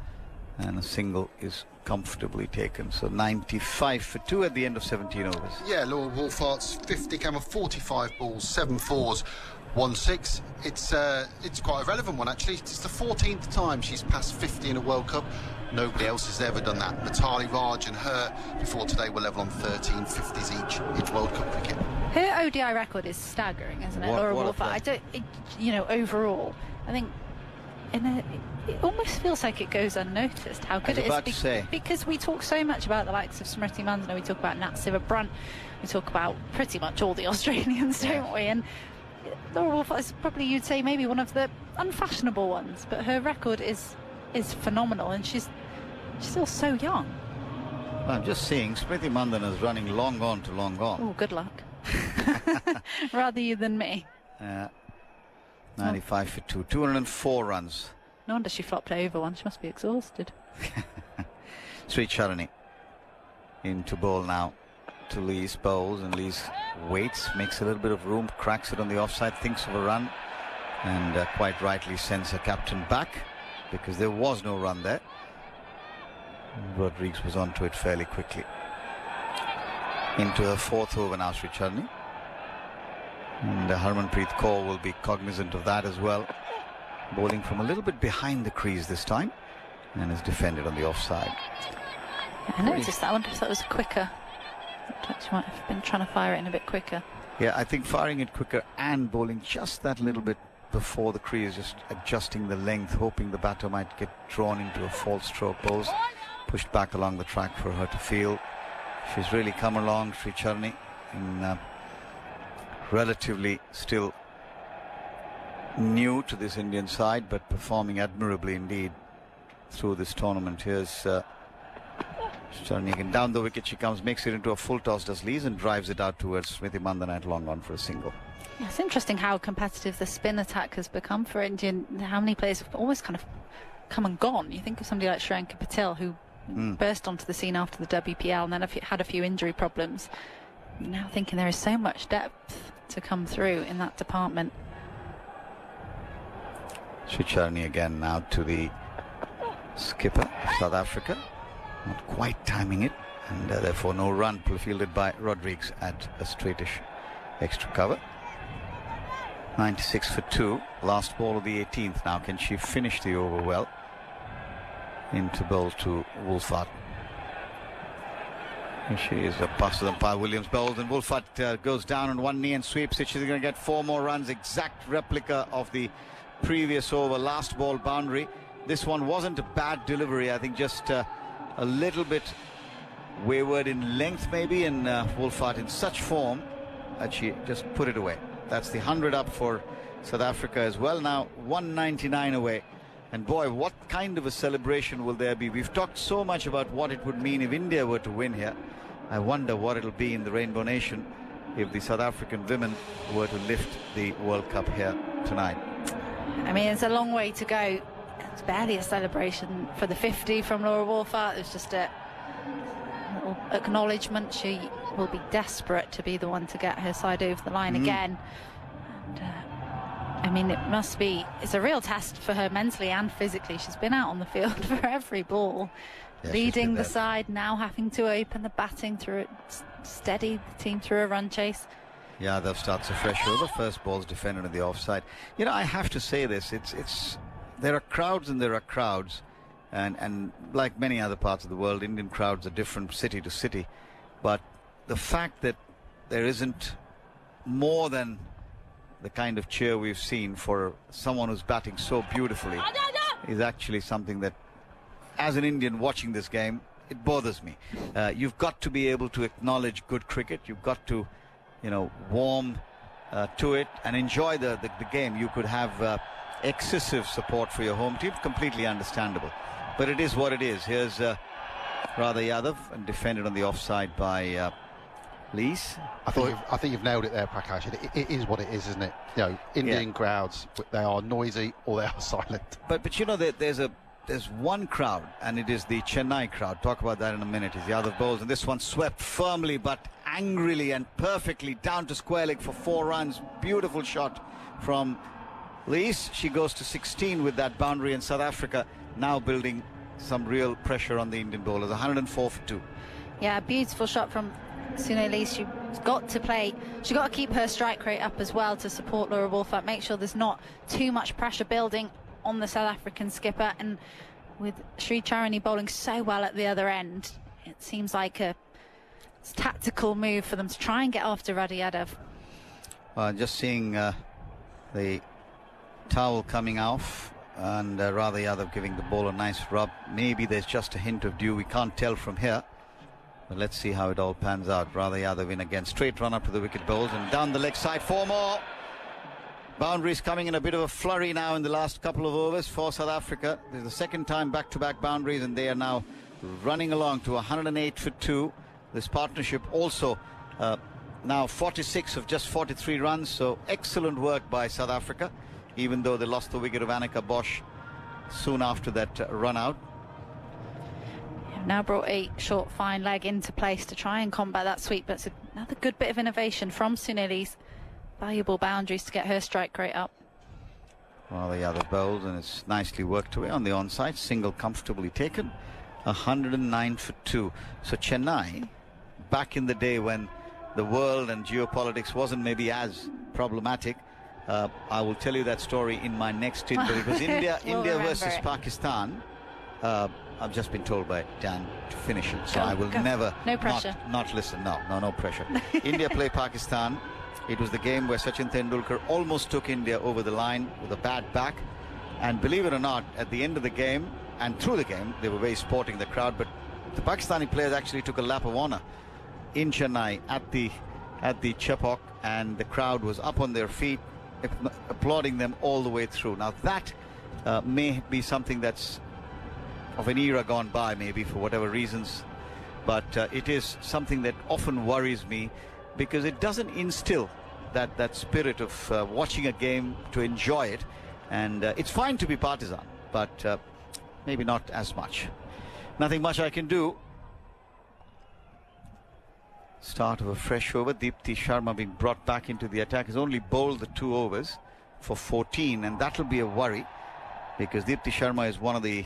and a single is comfortably taken. So 95 for 2 at the end of 17 overs. Yeah, Laura Wolfart's 50 came off 45 balls, 7 fours, 1 6. It's quite a relevant one, actually. It's the 14th time she's passed 50 in a World Cup. Nobody else has ever done that. Mitali Raj and her before today were level on 13 50s each in World Cup cricket. Her ODI record is staggering, isn't it, Laura Wolfart? You know, overall, I think it almost feels like it goes unnoticed how good it is. Because we talk so much about the likes of Smriti Mandana, we talk about Nat Siva-Brunt, we talk about pretty much all the Australians, don't we? And Laura Wolfart is probably, you'd say, maybe one of the unfashionable ones, but her record is phenomenal, and she's still so young. Well, I'm just seeing Smriti Mandana's running long on to long on. Oh, good luck. Rather you than me. 95 for 2, 204 runs. No wonder she flopped over one. She must be exhausted. Sri Charani into bowl now to Lee's bowls, and Lee's waits, makes a little bit of room, cracks it on the offside, thinks of a run, and quite rightly sends her captain back, because there was no run there. Rodrigues was onto it fairly quickly. Into her 4th over now, Sri Charani. And Harmanpreet Kaur will be cognizant of that as well. Bowling from a little bit behind the crease this time, and is defended on the offside. Yeah, I noticed that. I wonder if that was quicker. She might have been trying to fire it in a bit quicker. Yeah, I think firing it quicker and bowling just that little bit before the crease, just adjusting the length, hoping the batter might get drawn into a false stroke. Bowls pushed back along the track for her to field. She's really come along, Sri Charani, in relatively still new to this Indian side, but performing admirably indeed through this tournament. Here's Charani again. Down the wicket she comes, makes it into a full toss, does Lees, and drives it out towards Smriti Mandana at long on for a single. Yeah, it's interesting how competitive the spin attack has become for India. How many players have always kind of come and gone. You think of somebody like Shriyanka Patel, who burst onto the scene after the WPL and then had a few injury problems. Now thinking there is so much depth to come through in that department. Sri Charani again now to the skipper of South Africa. Not quite timing it, and therefore no run, fielded by Rodrigues at a straightish extra cover. 96 for 2, last ball of the 18th now. Can she finish the over well? Into bowl to Wolfart. Here she is, a pass to umpire Williams bowls, and Wolfart goes down on one knee and sweeps it. She's going to get 4 more runs, exact replica of the previous over, last ball boundary. This one wasn't a bad delivery, I think just a little bit wayward in length maybe, and Wolfart in such form that she just put it away. That's the 100 up for South Africa as well. Now 199 away. And boy, what kind of a celebration will there be? We've talked so much about what it would mean if India were to win here. I wonder what it'll be in the Rainbow Nation if the South African women were to lift the World Cup here tonight. I mean, it's a long way to go. It's barely a celebration for the 50 from Laura Wolfart. It's just a little acknowledgement. She will be desperate to be the one to get her side over the line again. And, I mean, it's a real test for her mentally and physically. She's been out on the field for every ball, leading the side, now having to open the batting through it, steady the team through a run chase. Yeah, they'll start so fresh over. First ball's defended on the offside. You know, I have to say this, there are crowds and there are crowds, and like many other parts of the world, Indian crowds are different city to city, but the fact that there isn't more than the kind of cheer we've seen for someone who's batting so beautifully is actually something that, as an Indian watching this game, it bothers me. You've got to be able to acknowledge good cricket. You've got to, you know, warm to it and enjoy the game. You could have excessive support for your home team, completely understandable. But it is what it is. Here's Radha Yadav, and defended on the offside by Lees. I think you've nailed it there, Prakash. It is what it is, isn't it? You know, Indian crowds, they are noisy or they are silent. But you know, there's one crowd, and it is the Chennai crowd. Talk about that in a minute. Is the other bowls, and this one swept firmly but angrily and perfectly down to square leg for 4 runs. Beautiful shot from Lees. She goes to 16 with that boundary, and South Africa now building some real pressure on the Indian bowlers. 104 for 2. Yeah, beautiful shot from Sune Lees. She's got to keep her strike rate up as well to support Laura Wolfart, make sure there's not too much pressure building on the South African skipper. And with Sri Charani bowling so well at the other end, it seems like a tactical move for them to try and get after Radha Yadav. Just seeing the towel coming off, and Radha Yadav giving the ball a nice rub. Maybe there's just a hint of dew, we can't tell from here. But let's see how it all pans out. Radha Yadav in again. Straight run up to the wicket bowls and down the leg side. 4 more. Boundaries coming in a bit of a flurry now in the last couple of overs for South Africa. This is the second time back-to-back boundaries, and they are now running along to 108 for 2. This partnership also now 46 of just 43 runs. So excellent work by South Africa, even though they lost the wicket of Annika Bosch soon after that run out. Now brought a short fine leg into place to try and combat that sweep. But it's another good bit of innovation from Sunili's. Valuable boundaries to get her strike rate up. Well, the other bowls, and it's nicely worked away on the onside. Single comfortably taken. 109 for 2. So Chennai, back in the day when the world and geopolitics wasn't maybe as problematic, I will tell you that story in my next stint. But it was India versus Pakistan. I've just been told by Dan to finish it, so I will never not listen. No pressure. India play Pakistan. It was the game where Sachin Tendulkar almost took India over the line with a bad back, and believe it or not, at the end of the game and through the game, they were very sporting, the crowd, but the Pakistani players actually took a lap of honor in Chennai at the Chepauk, and the crowd was up on their feet applauding them all the way through. Now that may be something that's of an era gone by, maybe for whatever reasons, but it is something that often worries me, because it doesn't instill that spirit of watching a game to enjoy it. And it's fine to be partisan, but maybe not as much. Nothing much I can do. Start of a fresh over. Deepti Sharma being brought back into the attack. Has only bowled the 2 overs for 14, and that'll be a worry, because Deepti Sharma is one of the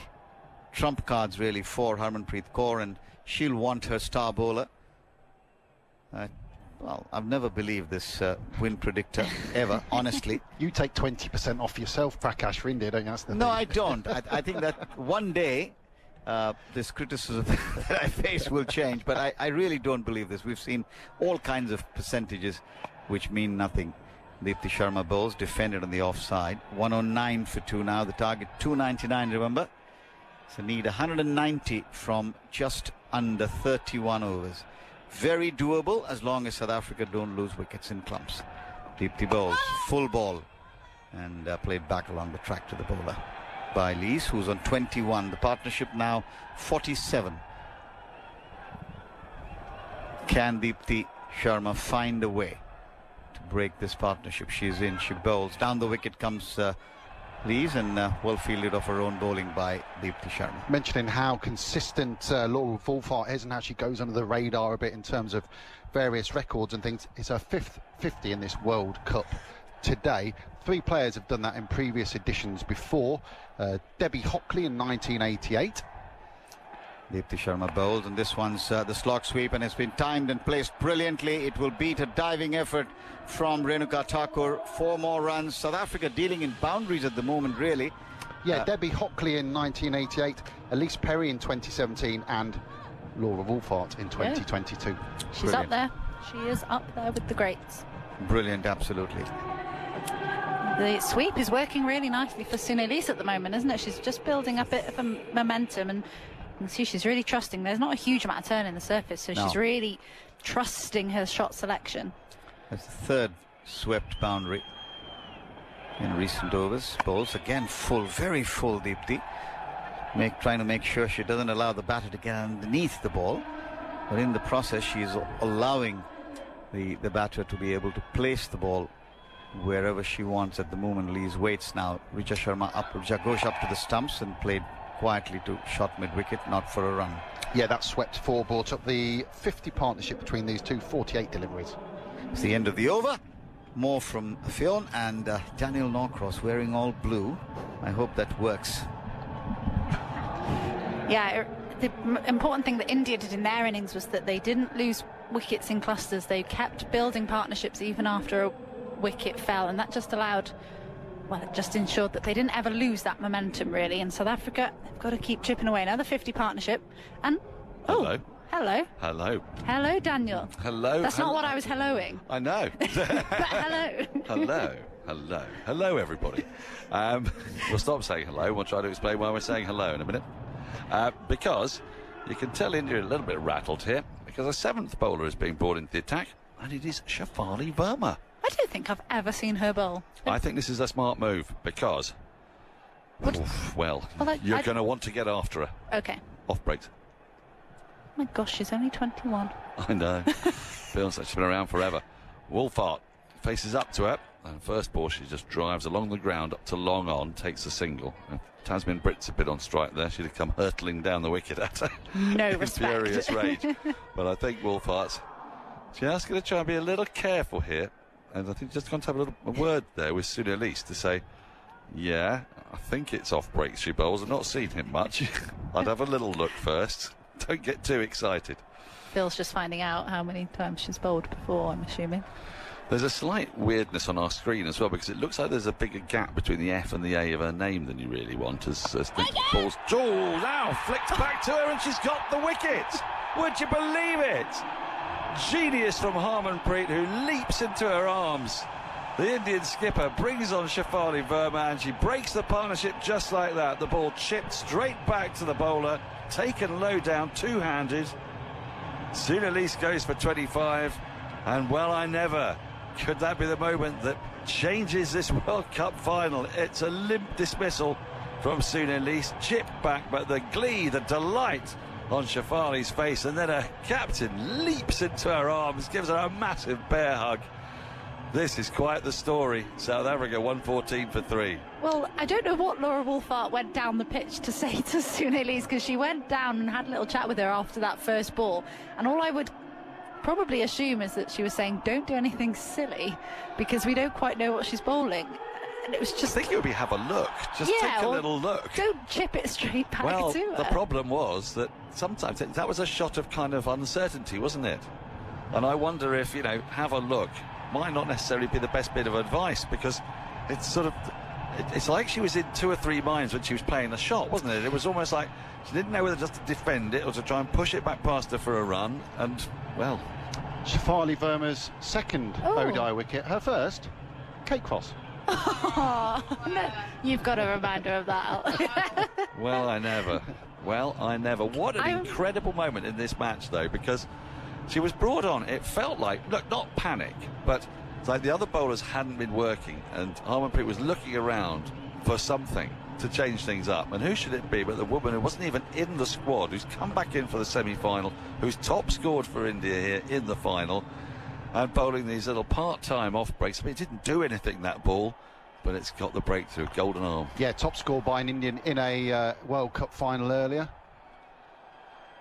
trump cards really for Harmanpreet Kaur, and she'll want her star bowler. Well, I've never believed this win predictor ever, honestly. You take 20% off yourself, Prakash, for India, don't you? That's the No, thing. I don't. I think that one day this criticism that I face will change, but I really don't believe this. We've seen all kinds of percentages which mean nothing. Deepti Sharma bowls, defended on the offside. 109 for 2 now. The target 299, remember? So need 190 from just under 31 overs. Very doable as long as South Africa don't lose wickets in clumps. Deepti bowls, full ball, and played back along the track to the bowler by Lees, who's on 21. The partnership now 47. Can Deepti Sharma find a way to break this partnership? She's in, she bowls. Down the wicket comes Lees, and well fielded off her own bowling by Deepti Sharma. Mentioning how consistent Laura Wolfart is and how she goes under the radar a bit in terms of various records and things. It's her 5th 50 in this World Cup today. 3 players have done that in previous editions before. Debbie Hockley in 1988. Deepti Sharma bowls, and this one's the slog sweep, and it's been timed and placed brilliantly. It will beat a diving effort from Renuka Thakur. 4 more runs. South Africa dealing in boundaries at the moment, really. Yeah, Debbie Hockley in 1988, Elise Perry in 2017, and Laura Wolfart in 2022. She's Brilliant. up there. She is up there with the greats. Brilliant, absolutely. The sweep is working really nicely for Sunelise at the moment, isn't it? She's just building up a bit of a momentum, and you can see she's really trusting. There's not a huge amount of turn in the surface, so she's really trusting her shot selection. That's the 3rd swept boundary in recent overs. Bowls again full, very full, Deepti. Trying to make sure she doesn't allow the batter to get underneath the ball, but in the process she's allowing the batter to be able to place the ball wherever she wants. At the moment, Lees waits now. Richa Sharma up. Richa goes up to the stumps and played quietly to shot mid-wicket, not for a run. Yeah, that swept 4 brought up the 50 partnership between these two, 48 deliveries. It's the end of the over. More from Fionn and Daniel Norcross wearing all blue. I hope that works. Yeah, the important thing that India did in their innings was that they didn't lose wickets in clusters. They kept building partnerships even after a wicket fell, and that just allowed, well, it just ensured that they didn't ever lose that momentum, really. And South Africa, they've got to keep chipping away. Another 50 partnership, and hello. Hello. Hello. Hello, Daniel. Hello. That's not what I was helloing. I know. But hello. Hello. Hello. Hello, everybody. We'll stop saying hello. We'll try to explain why we're saying hello in a minute. Because you can tell India are a little bit rattled here, because a 7th bowler is being brought into the attack, and it is Shafali Verma. I don't think I've ever seen her bowl. I think this is a smart move, because, you're going to want to get after her. Okay. Off breaks. Oh my gosh, she's only 21. I know. Feels like she's been around forever. Wolfart faces up to her, and first ball she just drives along the ground up to long on, takes a single. Tasmin Britt's a bit on strike there. She'd have come hurtling down the wicket at her. No in respect. Furious rage. But I think Wolfart's just going to try and be a little careful here. And I think just going to have a word there with Sunelise to say, yeah, I think it's off breaks she bowls. I've not seen him much. I'd have a little look first. Don't get too excited. Phil's just finding out how many times she's bowled before, I'm assuming. There's a slight weirdness on our screen as well, because it looks like there's a bigger gap between the F and the A of her name than you really want as the ball's... Oh, now flicked back to her and she's got the wicket. Would you believe it? Genius from Harmanpreet, who leaps into her arms. The Indian skipper brings on Shafali Verma, and she breaks the partnership just like that. The ball chipped straight back to the bowler, taken low down, two-handed. Sunelise goes for 25, and well, I never. Could that be the moment that changes this World Cup final? It's a limp dismissal from Sunelise, chipped back, but the glee, the delight on Shafali's face, and then her captain leaps into her arms, gives her a massive bear hug. This is quite the story. South Africa 114 for 3. Well, I don't know what Laura Wolfart went down the pitch to say to Sunelise, because she went down and had a little chat with her after that first ball, and all I would probably assume is that she was saying, don't do anything silly, because we don't quite know what she's bowling. And it was just... I think it would be have a look. Just take a little look. Don't chip it straight back to her. The problem was that sometimes that was a shot of kind of uncertainty, wasn't it? And I wonder if, have a look might not necessarily be the best bit of advice, because it's sort of... It's like she was in 2 or 3 minds when she was playing the shot, wasn't it? It was almost like she didn't know whether just to defend it or to try and push it back past her for a run, and, well... Shafali Verma's second ODI wicket, her first, Kate Cross. Oh, no. You've got a reminder of that. Well, I never. Well, I never. What an incredible moment in this match, though, because she was brought on. It felt like, look, not panic, but it's like the other bowlers hadn't been working, and Harmanpreet was looking around for something to change things up. And who should it be but the woman who wasn't even in the squad, who's come back in for the semi-final, who's top scored for India here in the final, and bowling these little part-time off breaks. I mean, it didn't do anything, that ball, but it's got the breakthrough. Golden arm. Yeah, top score by an Indian in a World Cup final earlier.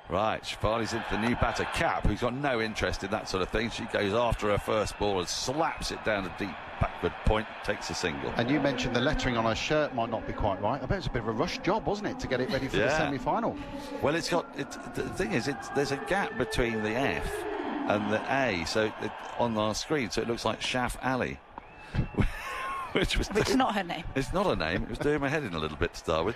Right, Shafali's into the new batter, Cap, who's got no interest in that sort of thing. She goes after her first ball and slaps it down a deep backward point, takes a single. And you mentioned the lettering on her shirt might not be quite right. I bet it's a bit of a rush job, wasn't it, to get it ready for the semi-final? Well, it's got, the thing is, there's a gap between the F and the A, so on our screen, so it looks like Shaf Ali. Which is not her name. It's not her name. It was doing my head in a little bit to start with.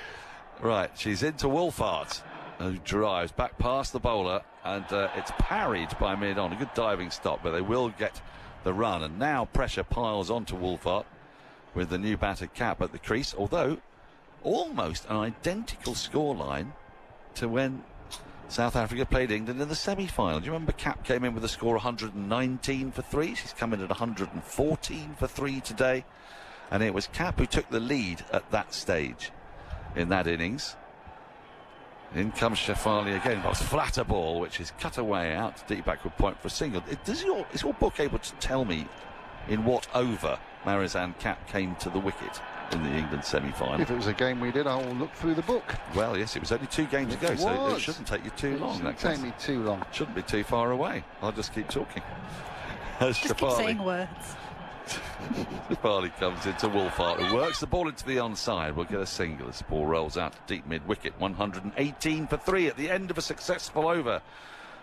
Right, she's into Wolfhard, who drives back past the bowler, and it's parried by mid-on. A good diving stop, but they will get the run. And now pressure piles onto Wolfhard with the new batter, Cap, at the crease, although almost an identical scoreline to when South Africa played England in the semi-final. Do you remember Cap came in with a score 119 for 3? She's come in at 114 for 3 today. And it was Cap who took the lead at that stage in that innings. In comes Shafali again. That's a flatter ball, which is cut away out to deep backward point for a single. Is your book able to tell me in what over Marizanne Cap came to the wicket in the England semi-final? If it was a game we did, I'll look through the book. Well, yes, it was only 2 games ago, so it shouldn't take you too long. It shouldn't take me too long. Shouldn't be too far away. I'll just keep talking. Just keep saying words. Shafali comes into Wolfhard, who works the ball into the onside. We'll get a single as the ball rolls out to deep mid-wicket. 118 for 3 at the end of a successful over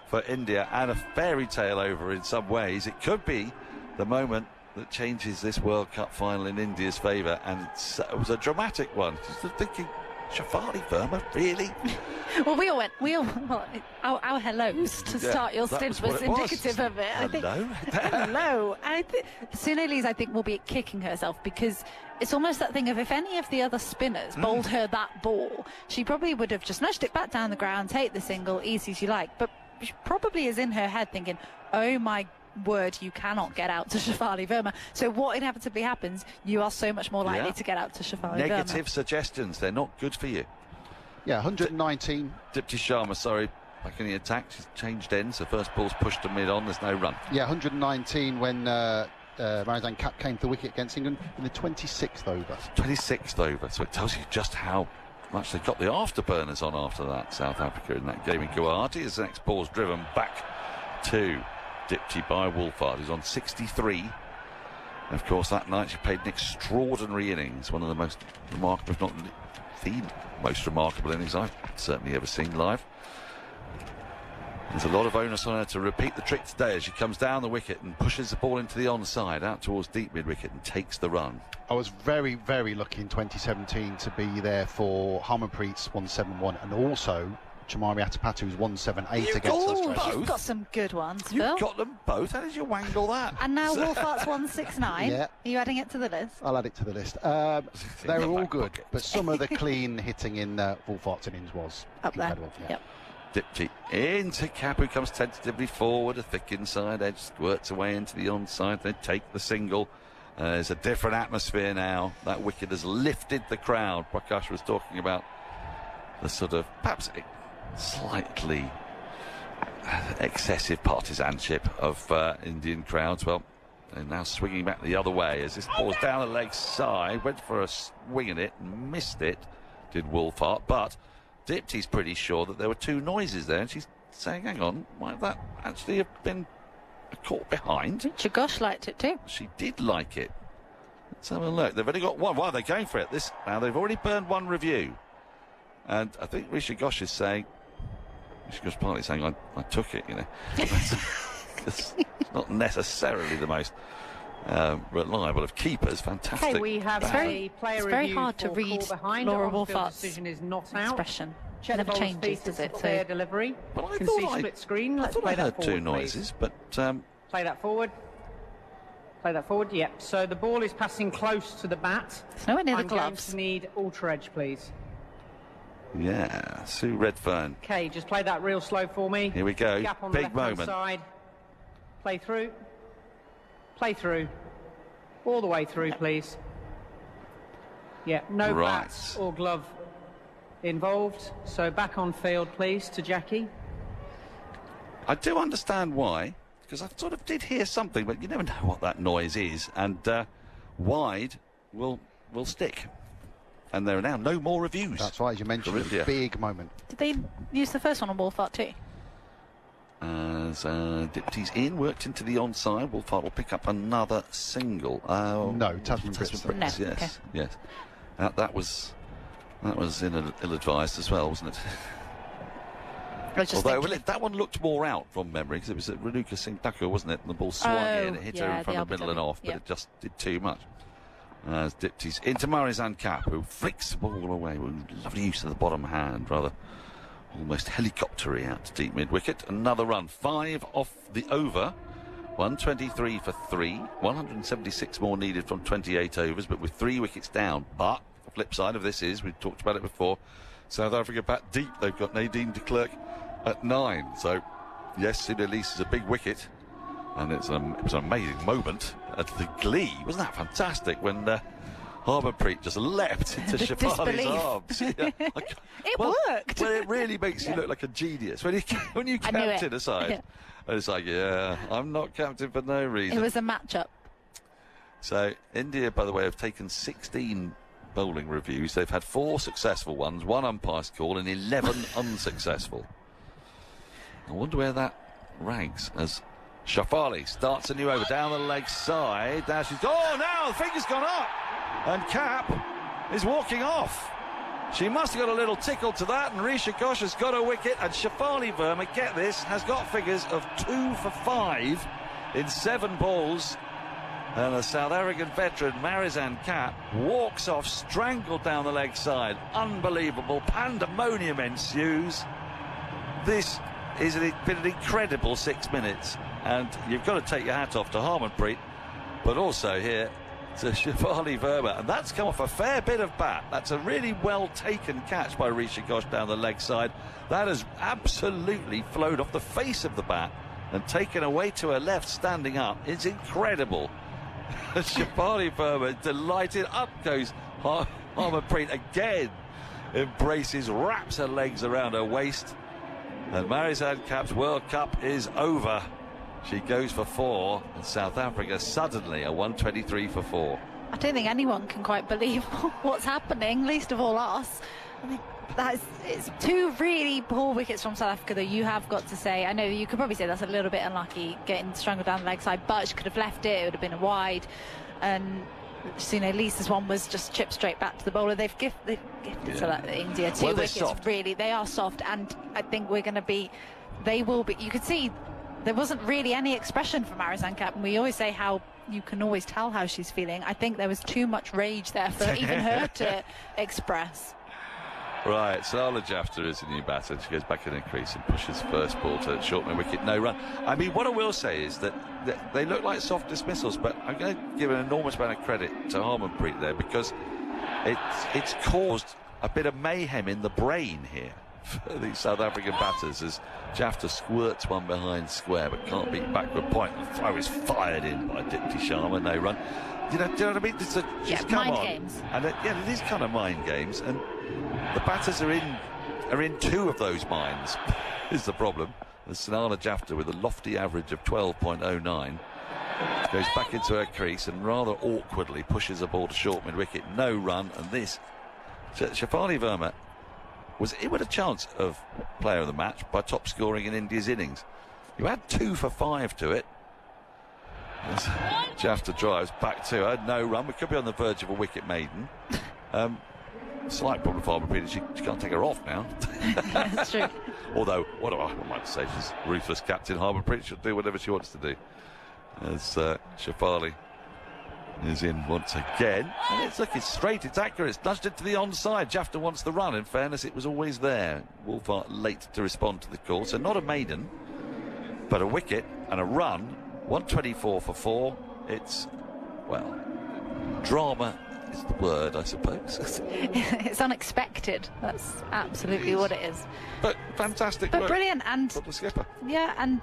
for India, and a fairy tale over in some ways. It could be the moment that changes this World Cup final in India's favour, and it was a dramatic one. Just thinking, Shafali Verma, really? Well, our hellos to start your stint was indicative of it. Hello. Sunil, I think, will be kicking herself, because it's almost that thing of, if any of the other spinners bowled her that ball, she probably would have just nudged it back down the ground, take the single, easy as you like. But she probably is in her head thinking, oh my word, you cannot get out to Shafali Verma. So what inevitably happens, you are so much more likely to get out to Shafali Verma. Negative suggestions, they're not good for you. Yeah, 119. Dipti Sharma, back in the attack. She's changed ends. The first ball's pushed to mid-on. There's no run. Yeah, 119 when Marizanne Cap came to the wicket against England in the 26th over. 26th over. So it tells you just how much they got the afterburners on after that, South Africa, in that game in Guwahati, as the next ball's driven back to Dipti by Wolfhard, who's on 63. And of course, that night she played an extraordinary innings, one of the most remarkable, if not the most remarkable innings I've certainly ever seen live. There's a lot of onus on her to repeat the trick today as she comes down the wicket and pushes the ball into the onside, out towards deep mid-wicket, and takes the run. I was very, very lucky in 2017 to be there for Harmanpreet's 171, and also Chamari Atapatu's 178 against Australia. You've got some good ones, Phil. You've got them both. How did you wangle that? And now Wolfhart's 169. Yeah. Are you adding it to the list? I'll add it to the list. They were all good, but some of the clean hitting in Wolfhart's innings was up there. Yep. Dipti into Cap, who comes tentatively forward, a thick inside edge, squirts away into the onside. They take the single. There's a different atmosphere now. That wicket has lifted the crowd. Prakash was talking about the sort of perhaps slightly excessive partisanship of Indian crowds. Well, they're now swinging back the other way as this ball's down the leg side. Went for a swing at it and missed it, did Wolfhard, but Dipti's pretty sure that there were 2 noises there, and she's saying, hang on, might that actually have been caught behind? Gosh liked it too. She did like it. Let's have a look. They've only got one. Wow, they're going for it. Now they've already burned 1 review, and I think Rishi Ghosh is saying, Rishi Ghosh partly saying, I took it, you know. It's not necessarily the most reliable of keepers. Fantastic. Okay, we have a player review. It's very hard to read Laura Wolfhart's expression. It never changes, does it? Fair delivery. But I can thought see split screen. I Let's thought play I that heard forward, 2 noises, please. but play that forward. Play that forward. Yep. So the ball is passing close to the bat. It's nowhere near the I'm going gloves. to need ultra edge, please. Yeah, Sue Redfern. Okay, just play that real slow for me. Here we go. Gap on the Big left-hand moment. side. Play through. Play through. All the way through, please. Yeah, no Right. bat or glove involved. So back on field, please, to Jackie. I do understand why, because I sort of did hear something, but you never know what that noise is. And wide will stick. And there are now no more reviews. That's right, as you mentioned, a big moment. Did they use the first one on Wolfart too? As Dipty's in, worked into the onside. Wolfart will pick up another single. No, Tasman Brits. No, Yes, okay. yes. That was ill-advised as well, wasn't it? I was just Although thinking- that one looked more out from memory, because it was at Renuka Singh Thakur, wasn't it? And the ball swung in, it hit her in front of the middle and off, but it just did too much. As Dipty's into Marizan Cap, who flicks the ball away with lovely use of the bottom hand, rather almost helicoptery out to deep mid-wicket. Another run, 5 off the over, 123 for 3, 176 more needed from 28 overs, but with 3 wickets down. But the flip side of this is, we've talked about it before, South Africa bat deep. They've got Nadine de Klerk at 9. So, yes, Elise is a big wicket, and it was an amazing moment at the Glee. Wasn't that fantastic when Harmanpreet just leapt into Shefali's arms? Yeah. It worked. Well, it really makes you look like a genius when you captain a side. And it's like, yeah, I'm not captain for no reason. It was a matchup. So India, by the way, have taken 16 bowling reviews. They've had 4 successful ones, 1 umpire's call, and 11 unsuccessful. I wonder where that ranks as Shefali starts a new over down the leg side. Now she's now the finger's gone up, and Cap is walking off. She must have got a little tickle to that, and Risha Ghosh has got a wicket, and Shefali Verma, get this, has got figures of 2 for 5 in 7 balls. And the South African veteran, Marizan Cap, walks off, strangled down the leg side. Unbelievable. Pandemonium ensues. This has been an incredible 6 minutes. And you've got to take your hat off to Harmanpreet, but also here to Shefali Verma. And that's come off a fair bit of bat. That's a really well-taken catch by Risha Ghosh down the leg side. That has absolutely flowed off the face of the bat and taken away to her left, standing up. It's incredible. Shefali Verma delighted. Up goes Harmanpreet again. Embraces, wraps her legs around her waist. And Marizan Cap's World Cup is over. She goes for 4, and South Africa suddenly a 123 for 4. I don't think anyone can quite believe what's happening, least of all us. I think it's 2 really poor wickets from South Africa, though, you have got to say. I know you could probably say that's a little bit unlucky, getting strangled down the leg side, but she could have left it would have been a wide. And Lisa's one was just chipped straight back to the bowler. They've gifted to India 2 wickets. Soft. Really, they are soft, and I think they will be. You could see there wasn't really any expression from Marizan Cap, and we always say how you can always tell how she's feeling. I think there was too much rage there for even her to express. Right, Salala Jafta is a new batter. She goes back in the crease and pushes first ball to short mid wicket, no run. I mean, what I will say is that they look like soft dismissals, but I'm going to give an enormous amount of credit to Harmanpreet there, because it's caused a bit of mayhem in the brain here for these South African batters as Jafta squirts one behind square but can't beat backward point. The throw is fired in by Dipty Sharma, no run. Do you know what I mean? Mind games. And it is kind of mind games, and the batters are in 2 of those minds is the problem. The Sanala Jafta with a lofty average of 12.09 goes back into her crease and rather awkwardly pushes a ball to short mid wicket, no run. And this Shefali Verma was in with a chance of player of the match by top scoring in India's innings. You add 2 for 5 to it. Jafta drives back to her, no run. We could be on the verge of a wicket maiden. Slight problem for Harmanpreet, she can't take her off now. That's true. Although, what I might say, she's ruthless captain. Harmanpreet should do whatever she wants to do. As Shefali is in once again. And it's looking straight, it's accurate, it's nudged it to the onside. Jafta wants the run. In fairness, it was always there. Wolfart late to respond to the call. So not a maiden, but a wicket and a run. 124 for 4 It's, well, drama is the word, I suppose. It's unexpected. That's absolutely what it is. But fantastic But work brilliant, and from the skipper. yeah, and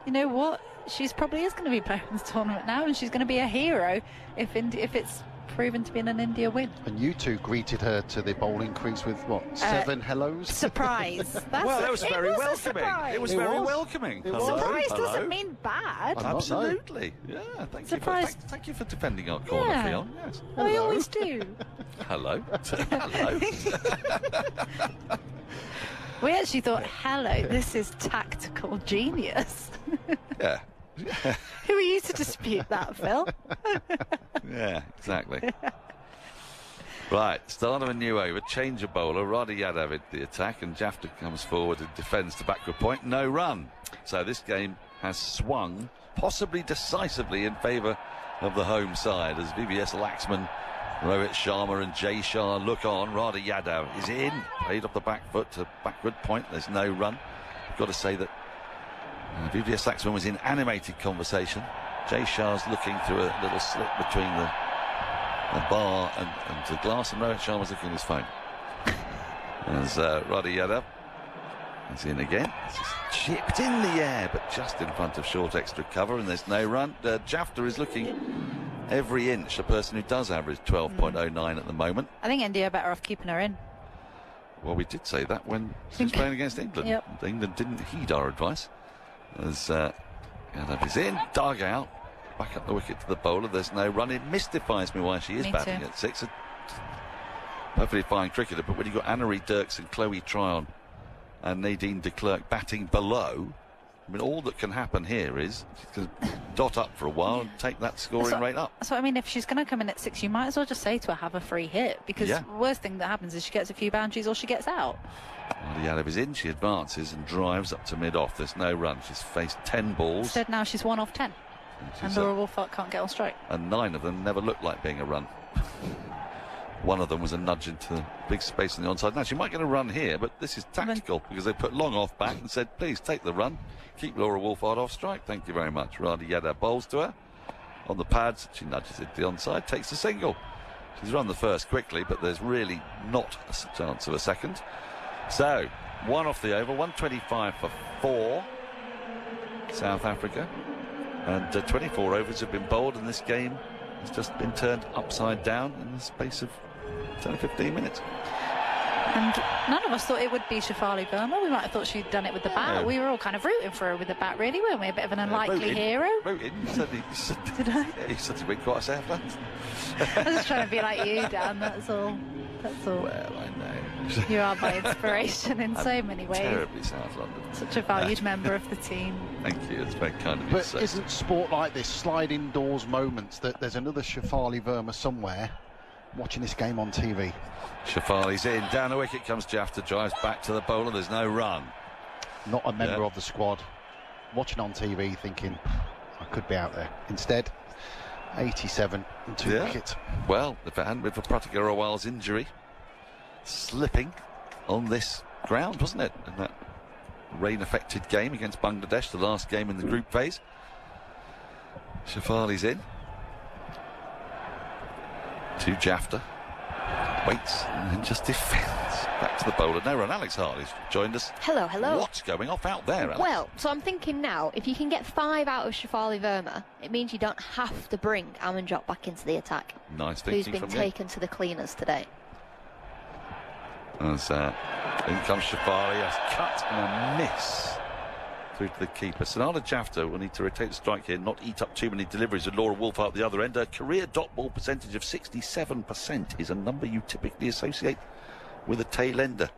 you know what? She's probably is going to be playing in this tournament now, and she's going to be a hero if it's proven to be an India win. And you two greeted her to the bowling crease with what, 7 hellos? Surprise! Well, that was very welcoming. It was very was. welcoming. It was. Hello, Surprise hello. doesn't mean bad. Absolutely. Yeah, thank Surprise. you. Thank you for defending our corner, Yeah. Fionn. Yes. I always do. Hello. Hello. We actually thought, hello, this is tactical genius. Yeah. Who are you to dispute that, Phil? Yeah, exactly. Right, start of a new over, change of bowler, Radha Yadav at the attack, and Jafta comes forward and defends to backward point, no run. So this game has swung, possibly decisively in favour of the home side, as VVS Laxman, Rohit Sharma and Jay Shah look on. Radha Yadav is in, played off the back foot to backward point, there's no run. I've got to say that VVS Laxman was in animated conversation. Jay Shah's looking through a little slit between the bar and the glass, and Rohit Sharma's looking at his phone. As Radha Yadav is in again. It's just chipped in the air, but just in front of short extra cover, and there's no run. Jafta is looking every inch, a person who does average 12.09 at the moment. I think India are better off keeping her in. Well, we did say that when she was playing against England. Yep. England didn't heed our advice. As Yadav is in, dug out, back up the wicket to the bowler. There's no run. It mystifies me why she is Me batting too. at 6. A perfectly fine cricketer, but when you've got Anna-Marie Dirks and Chloe Tryon and Nadine de Klerk batting below, I mean, all that can happen here is she's going to dot up for a while and take that scoring rate up. So, I mean, if she's going to come in at 6, you might as well just say to her, have a free hit, because the worst thing that happens is she gets a few boundaries or she gets out. Yadav is in, she advances and drives up to mid-off. There's no run. She's faced 10 balls. Instead, now she's 1 off 10. And Laura Wolfart can't get on strike. And 9 of them never looked like being a run. One of them was a nudge into the big space on the onside. Now, she might get a run here, but this is tactical because they put Long off back and said, please take the run. Keep Laura Wolfart off strike. Thank you very much. Radha Yadav bowls to her. On the pads, she nudges it to the onside, takes a single. She's run the first quickly, but there's really not a chance of a second. So, 1 off the over, 125 for 4, South Africa. And 24 overs have been bowled, and this game has just been turned upside down in the space of 10 or 15 minutes. And none of us thought it would be Shafali Verma. We might have thought she'd done it with the bat. We were all kind of rooting for her with the bat, really, weren't we? A bit of an unlikely hero. Rooting? Did I? Yeah, he said he'd been quite a safe lad. I was just trying to be like you, Dan, that's all. That's all. Well, I know. You are my inspiration in so many ways. Terribly South London. Such a valued member of the team. Thank you, it's very kind of you to But say. isn't sport like this, slide indoors moments, that there's another Shafali Verma somewhere watching this game on TV? Shafali's in, down the wicket comes Jafta, drives back to the bowler, there's no run. Not a member of the squad, watching on TV thinking, I could be out there. Instead, 87 and 2 wickets. Well, if it hadn't been for Pratika Rawal's injury, slipping on this ground, wasn't it? In that rain-affected game against Bangladesh, the last game in the group phase. Shafali's in. To Jafta. Waits and then just defends. Back to the bowler. No run. Alex Hartley's joined us. Hello, hello. What's going off out there, Alex? Well, so I'm thinking now, if you can get 5 out of Shafali Verma, it means you don't have to bring Amanjot back into the attack. Nice thinking who's been from taken to the cleaners today. As in comes Shafali, a cut and a miss through to the keeper. Sanada Jafta will need to rotate the strike here, not eat up too many deliveries with Laura Wolfart at the other end. Her career dot ball percentage of 67% is a number you typically associate with a tail ender,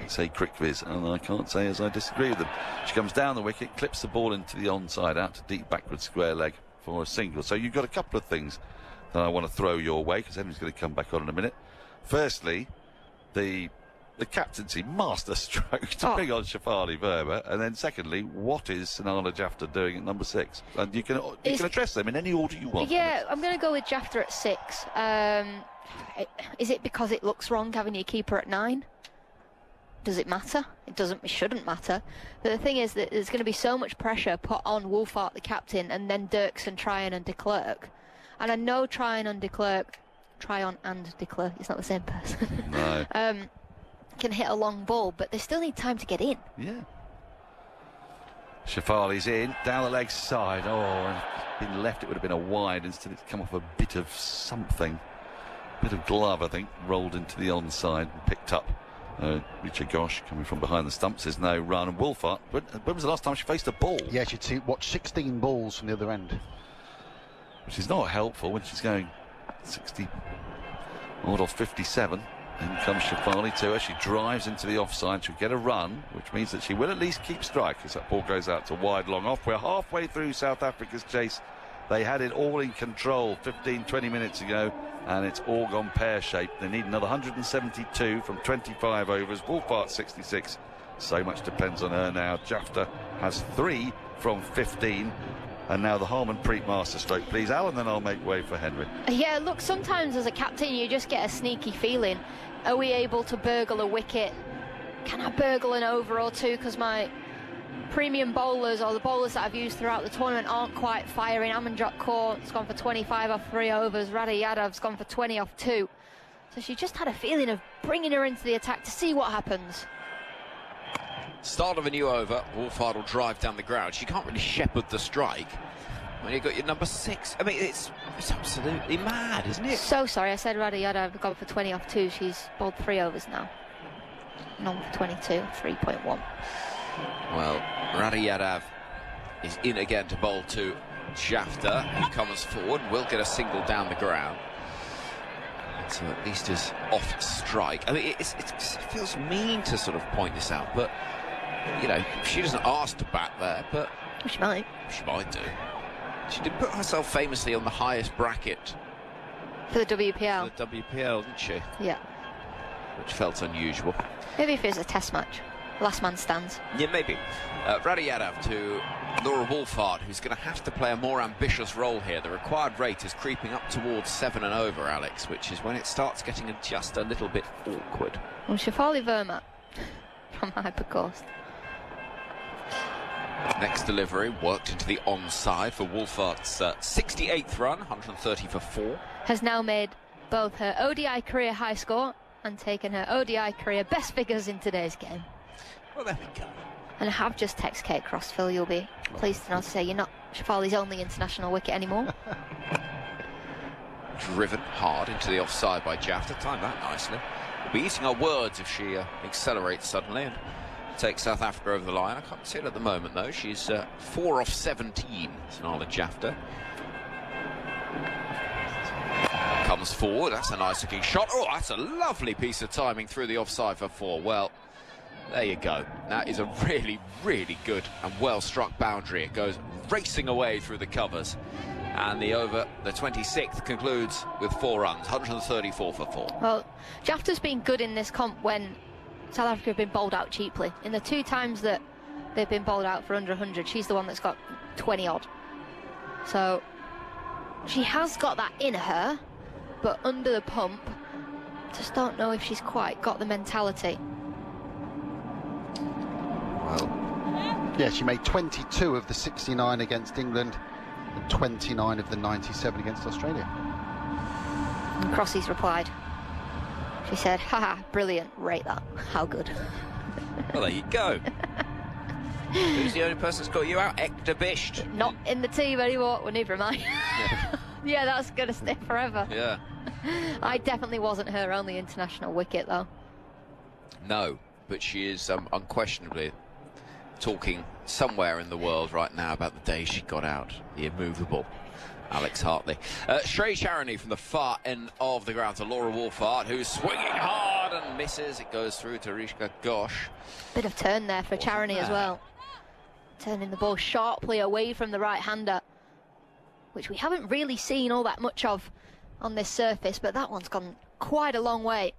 say Crickviz, and I can't say as I disagree with them. She comes down the wicket, clips the ball into the onside, out to deep backward square leg for a single. So you've got a couple of things that I want to throw your way, because Henry's going to come back on in a minute. Firstly, the captaincy master stroke to bring on Shafali Verma, and then secondly, what is Sanala Jafta doing at number 6? And you can address them in any order you want. Yeah, I'm going to go with Jafta at 6. Is it because it looks wrong having your keeper at 9? does it matter? It doesn't. It shouldn't matter. But the thing is that there's going to be so much pressure put on Wolfart, the captain, and then Dirksen, Tryon and de Klerk. And I know Tryon and de Klerk, it's not the same person. No. Can hit a long ball, but they still need time to get in. Yeah. Shafali's in, down the leg side. Oh, and if it's been left, it would have been a wide. Instead, it's come off a bit of something. Bit of glove, I think, rolled into the onside and picked up. Richard Gosh coming from behind the stumps. There's no run. And Wolfart, when was the last time she faced a ball? Yeah, she'd watch 16 balls from the other end. Which is not helpful when she's going 60 odd off 57. In comes Shafali to her. She drives into the offside. She'll get a run, which means that she will at least keep strike as that ball goes out to wide long off. We're halfway through South Africa's chase. They had it all in control 15-20 minutes ago, and it's all gone pear-shaped. They need another 172 from 25 overs. Wolfart 66. So much depends on her now. Jafta has 3 from 15. And now the Harmanpreet masterstroke, please, Al, and then I'll make way for Henry. Yeah, look, sometimes as a captain you just get a sneaky feeling. Are we able to burgle a wicket? Can I burgle an over or two? Because my premium bowlers, or the bowlers that I've used throughout the tournament, aren't quite firing. Amanjot Kaur's gone for 25 off 3 overs. Radha Yadav's gone for 20 off 2. So she just had a feeling of bringing her into the attack to see what happens. Start of a new over. Wolfart will drive down the ground. She can't really shepherd the strike when you've got your number 6. I mean, it's absolutely mad, isn't it? So sorry, I said Radha Yadav gone for 20 off 2. She's bowled 3 overs now. None for 22, 3.1. Well, Radha Yadav is in again to bowl to Jafta, who comes forward, will get a single down the ground. So at least is off strike. I mean, it feels mean to sort of point this out, but, you know, she doesn't ask to bat there, but... She might. She might do. She did put herself famously on the highest bracket. For the WPL. For the WPL, didn't she? Yeah. Which felt unusual. Maybe if it was a test match. Last man stands. Yeah, maybe. Radha Yadav to Laura Wolfart, who's going to have to play a more ambitious role here. The required rate is creeping up towards 7 and over, Alex, which is when it starts getting just a little bit awkward. Well, Shafali Verma from Hypercoast. Next delivery worked into the onside for Wolfart's 68th run, 130 for 4. Has now made both her ODI career high score and taken her ODI career best figures in today's game. Well, there we go. And I have just texted Kate Crossfield. You'll be pleased to know to say you're not Shafali's only international wicket anymore. Driven hard into the offside by Jafta. Timed that nicely. We'll be eating our words if she accelerates suddenly and takes South Africa over the line. I can't see it at the moment, though. She's 4 off 17, Sanala Jafta. Comes forward. That's a nice-looking shot. Oh, that's a lovely piece of timing through the offside for 4. Well, there you go. That is a really, really good and well-struck boundary. It goes racing away through the covers. And the over, the 26th, concludes with 4 runs, 134 for 4. Well, Jafta's been good in this comp when South Africa have been bowled out cheaply. In the 2 times that they've been bowled out for under 100, she's the one that's got 20-odd. So she has got that in her, but under the pump, just don't know if she's quite got the mentality. Well, yeah, she made 22 of the 69 against England and 29 of the 97 against Australia. And Crossy's replied. She said, haha, brilliant, rate that. How good. Well, there you go. Who's the only person that's got you out? Ekta Bisht. Not in the team anymore. Well, neither am I. Yeah. Yeah, that's going to stay forever. Yeah. I definitely wasn't her only international wicket, though. No, but she is unquestionably talking somewhere in the world right now about the day she got out. The immovable Alex Hartley. Shrey Charani from the far end of the ground to Laura Wolfart, who's swinging hard and misses. It goes through to Rishka Ghosh. Bit of turn there for Charani as well. Turning the ball sharply away from the right-hander, which we haven't really seen all that much of on this surface, but that one's gone quite a long way.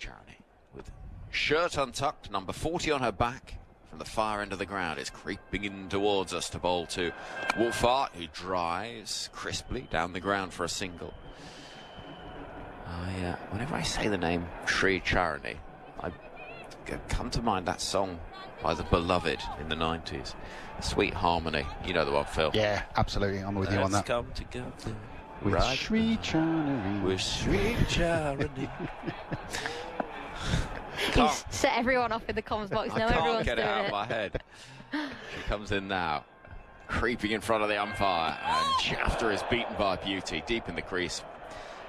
Charani with shirt untucked, number 40 on her back, from the far end of the ground, is creeping in towards us to bowl to Wolfart, who drives crisply down the ground for a single. Whenever I say the name Shrey Charani, I come to mind that song by The Beloved in the 90s. Sweet Harmony. You know the one, Phil? Yeah, absolutely. I'm with you on that. Let's come together. With sweet charity. With sweet charity. He's set everyone off in the comms box now. I can't Everyone's get it doing out of my head. She comes in now, creeping in front of the umpire, and Jafta is beaten by beauty, deep in the crease.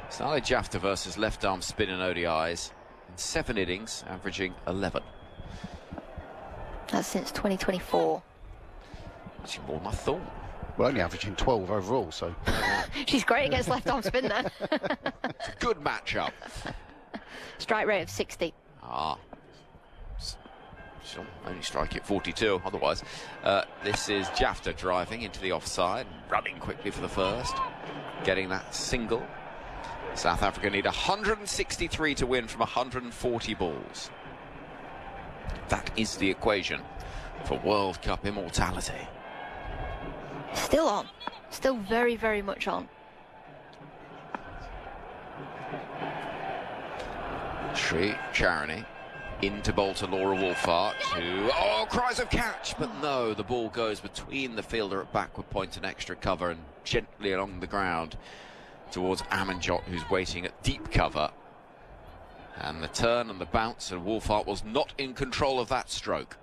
Started Jafta versus left-arm spin in ODIs in 7 innings, averaging 11. That's since 2024. Actually more than I thought. We're only averaging 12 overall, so... She's great against left-arm spin there. It's a good matchup. Strike rate of 60. She'll only strike at 42 otherwise. This is Jafta driving into the offside, running quickly for the first, getting that single. South Africa need 163 to win from 140 balls. That is the equation for World Cup immortality. Still on. Still very, very much on. Sri Charani into bowl to Laura Wolfart, who, cries of catch, but no, the ball goes between the fielder at backward point and extra cover and gently along the ground towards Amanjot, who's waiting at deep cover. And the turn and the bounce, and Wolfart was not in control of that stroke.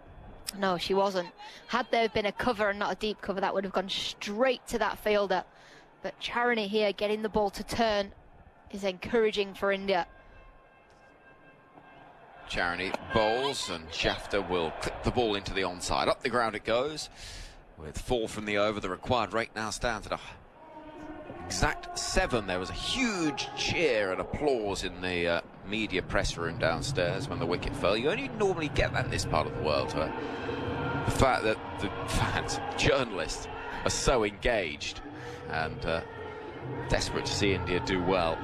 No, she wasn't. Had there been a cover and not a deep cover, that would have gone straight to that fielder. But Charani here getting the ball to turn is encouraging for India. Charani bowls, and Jafta will clip the ball into the onside. Up the ground it goes. With 4 from the over, the required rate now stands at a exact 7. There was a huge cheer and applause in the media press room downstairs when the wicket fell. You only normally get that in this part of the world. The fact that the fans, journalists, are so engaged and desperate to see India do well.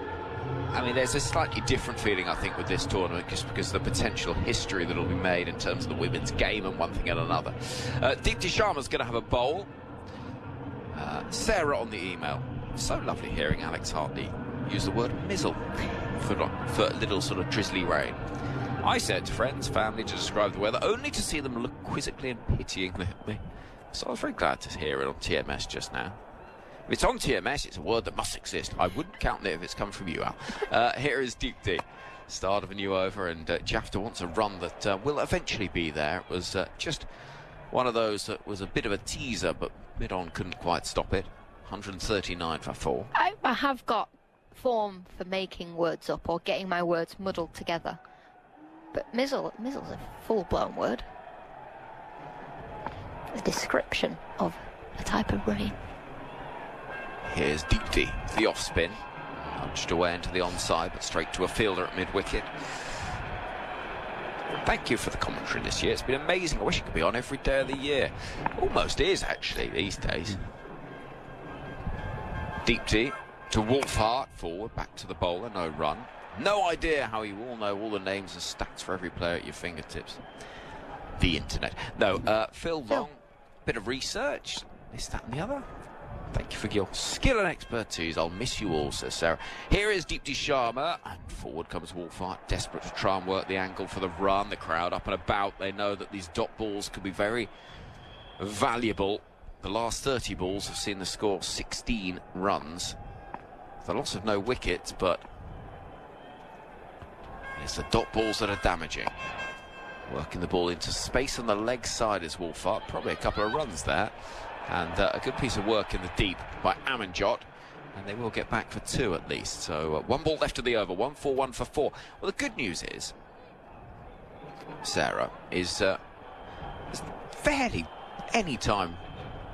I mean, there's a slightly different feeling, I think, with this tournament, just because of the potential history that will be made in terms of the women's game and one thing and another. Deepti Sharma's going to have a bowl. Sarah on the email. So lovely hearing Alex Hartley use the word mizzle for a little sort of drizzly rain. I said to friends, family, to describe the weather, only to see them look quizzically and pityingly at me. So I was very glad to hear it on TMS just now. If it's on TMS, it's a word that must exist. I wouldn't count it if it's come from you, Al. Here is Deepti. Start of a new over, and Jafta wants a run that will eventually be there. It was just one of those that was a bit of a teaser, but mid-on couldn't quite stop it. 139 for 4. I have got form for making words up or getting my words muddled together. But mizzle's a full-blown word. A description of a type of rain. Here's Deepti, the off-spin. Punched away into the onside, but straight to a fielder at mid-wicket. Thank you for the commentary this year. It's been amazing. I wish it could be on every day of the year. Almost is, actually, these days. Deepti to Wolfhart, forward, back to the bowler, no run. No idea how you all know all the names and stats for every player at your fingertips. The internet. No, Phil Long, bit of research, this, that and the other. Thank you for your skill and expertise. I'll miss you all, says Sarah. Here is Deepti Sharma, and forward comes Wolfhart, desperate to try and work the angle for the run. The crowd up and about. They know that these dot balls could be very valuable. The last 30 balls have seen the score 16 runs. The loss of no wickets, but it's the dot balls that are damaging. Working the ball into space on the leg side is Wolfhart. Probably a couple of runs there. And a good piece of work in the deep by Amanjot. And they will get back for 2 at least. So 1 ball left of the over. 1 for 1 for 4. Well, the good news is, Sarah, is fairly any time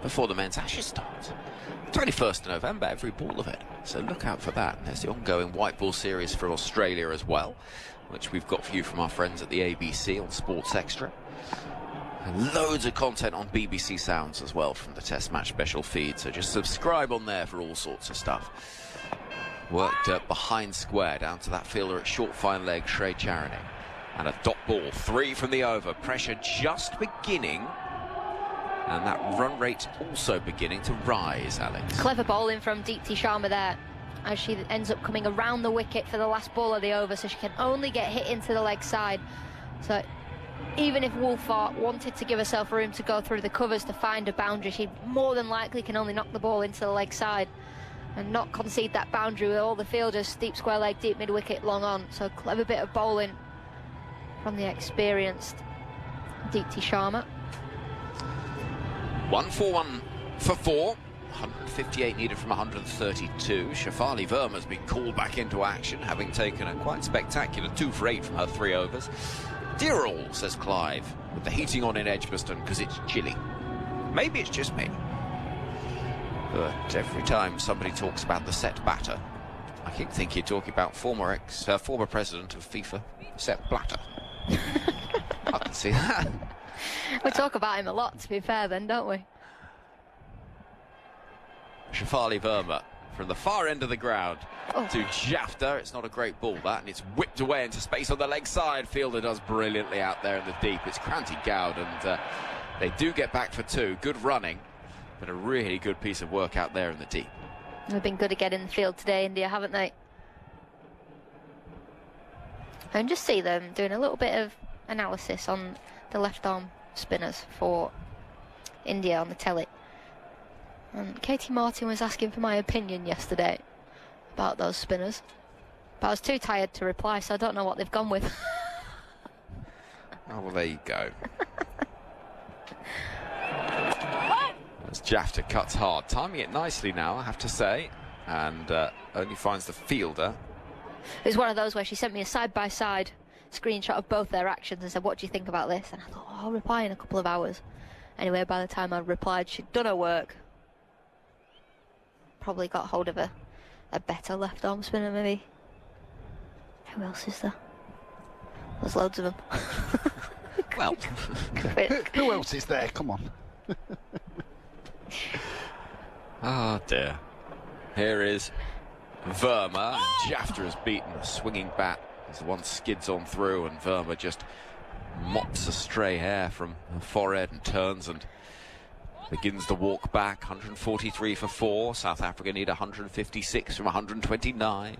before the men's Ashes starts. 21st of November, every ball of it. So look out for that. And there's the ongoing white ball series for Australia as well, which we've got for you from our friends at the ABC on Sports Extra. And loads of content on BBC Sounds as well from the Test Match special feed. So just subscribe on there for all sorts of stuff. Worked behind square down to that fielder at short fine leg, Sri Charani. And a dot ball, 3 from the over. Pressure just beginning. And that run rate also beginning to rise, Alex. Clever bowling from Deepti Sharma there, as she ends up coming around the wicket for the last ball of the over, so she can only get hit into the leg side. So even if Wolfart wanted to give herself room to go through the covers to find a boundary, she more than likely can only knock the ball into the leg side and not concede that boundary with all the fielders deep square leg, deep mid wicket, long on. So a clever bit of bowling from the experienced Deepti Sharma. 1 for 1 for 4. 158 needed from 132. Shafali Verma's been called back into action, having taken a quite spectacular 2 for 8 from her 3 overs. Dear all, says Clive, with the heating on in Edgbaston because it's chilly. Maybe it's just me. But every time somebody talks about the set batter, I keep thinking you're talking about former president of FIFA, Sepp Blatter. I can see that. We talk about him a lot, to be fair then, don't we? Shafali Verma from the far end of the ground to Jafta. It's not a great ball, that, and it's whipped away into space on the leg side. Fielder does brilliantly out there in the deep. It's Kranti Goud, and they do get back for 2. Good running, but a really good piece of work out there in the deep. They've been good again in the field today, India, haven't they? And just see them doing a little bit of analysis on the left arm spinners for India on the telly. And Katie Martin was asking for my opinion yesterday about those spinners, but I was too tired to reply, so I don't know what they've gone with. Oh, well, there you go. As Jafta cuts hard, timing it nicely now, I have to say, and only finds the fielder. It was one of those where she sent me a side-by-side screenshot of both their actions and said, what do you think about this? And I thought, I'll reply in a couple of hours. Anyway, by the time I replied, she'd done her work. Probably got hold of a better left arm spinner, maybe. Who else is there? There's loads of them. Well, who else is there? Come on. Oh dear. Here is Verma. Jafta has beaten a swinging bat as the one skids on through, and Verma just mops a stray hair from her forehead and turns and begins to walk back. 143 for 4. South Africa need 156 from 129.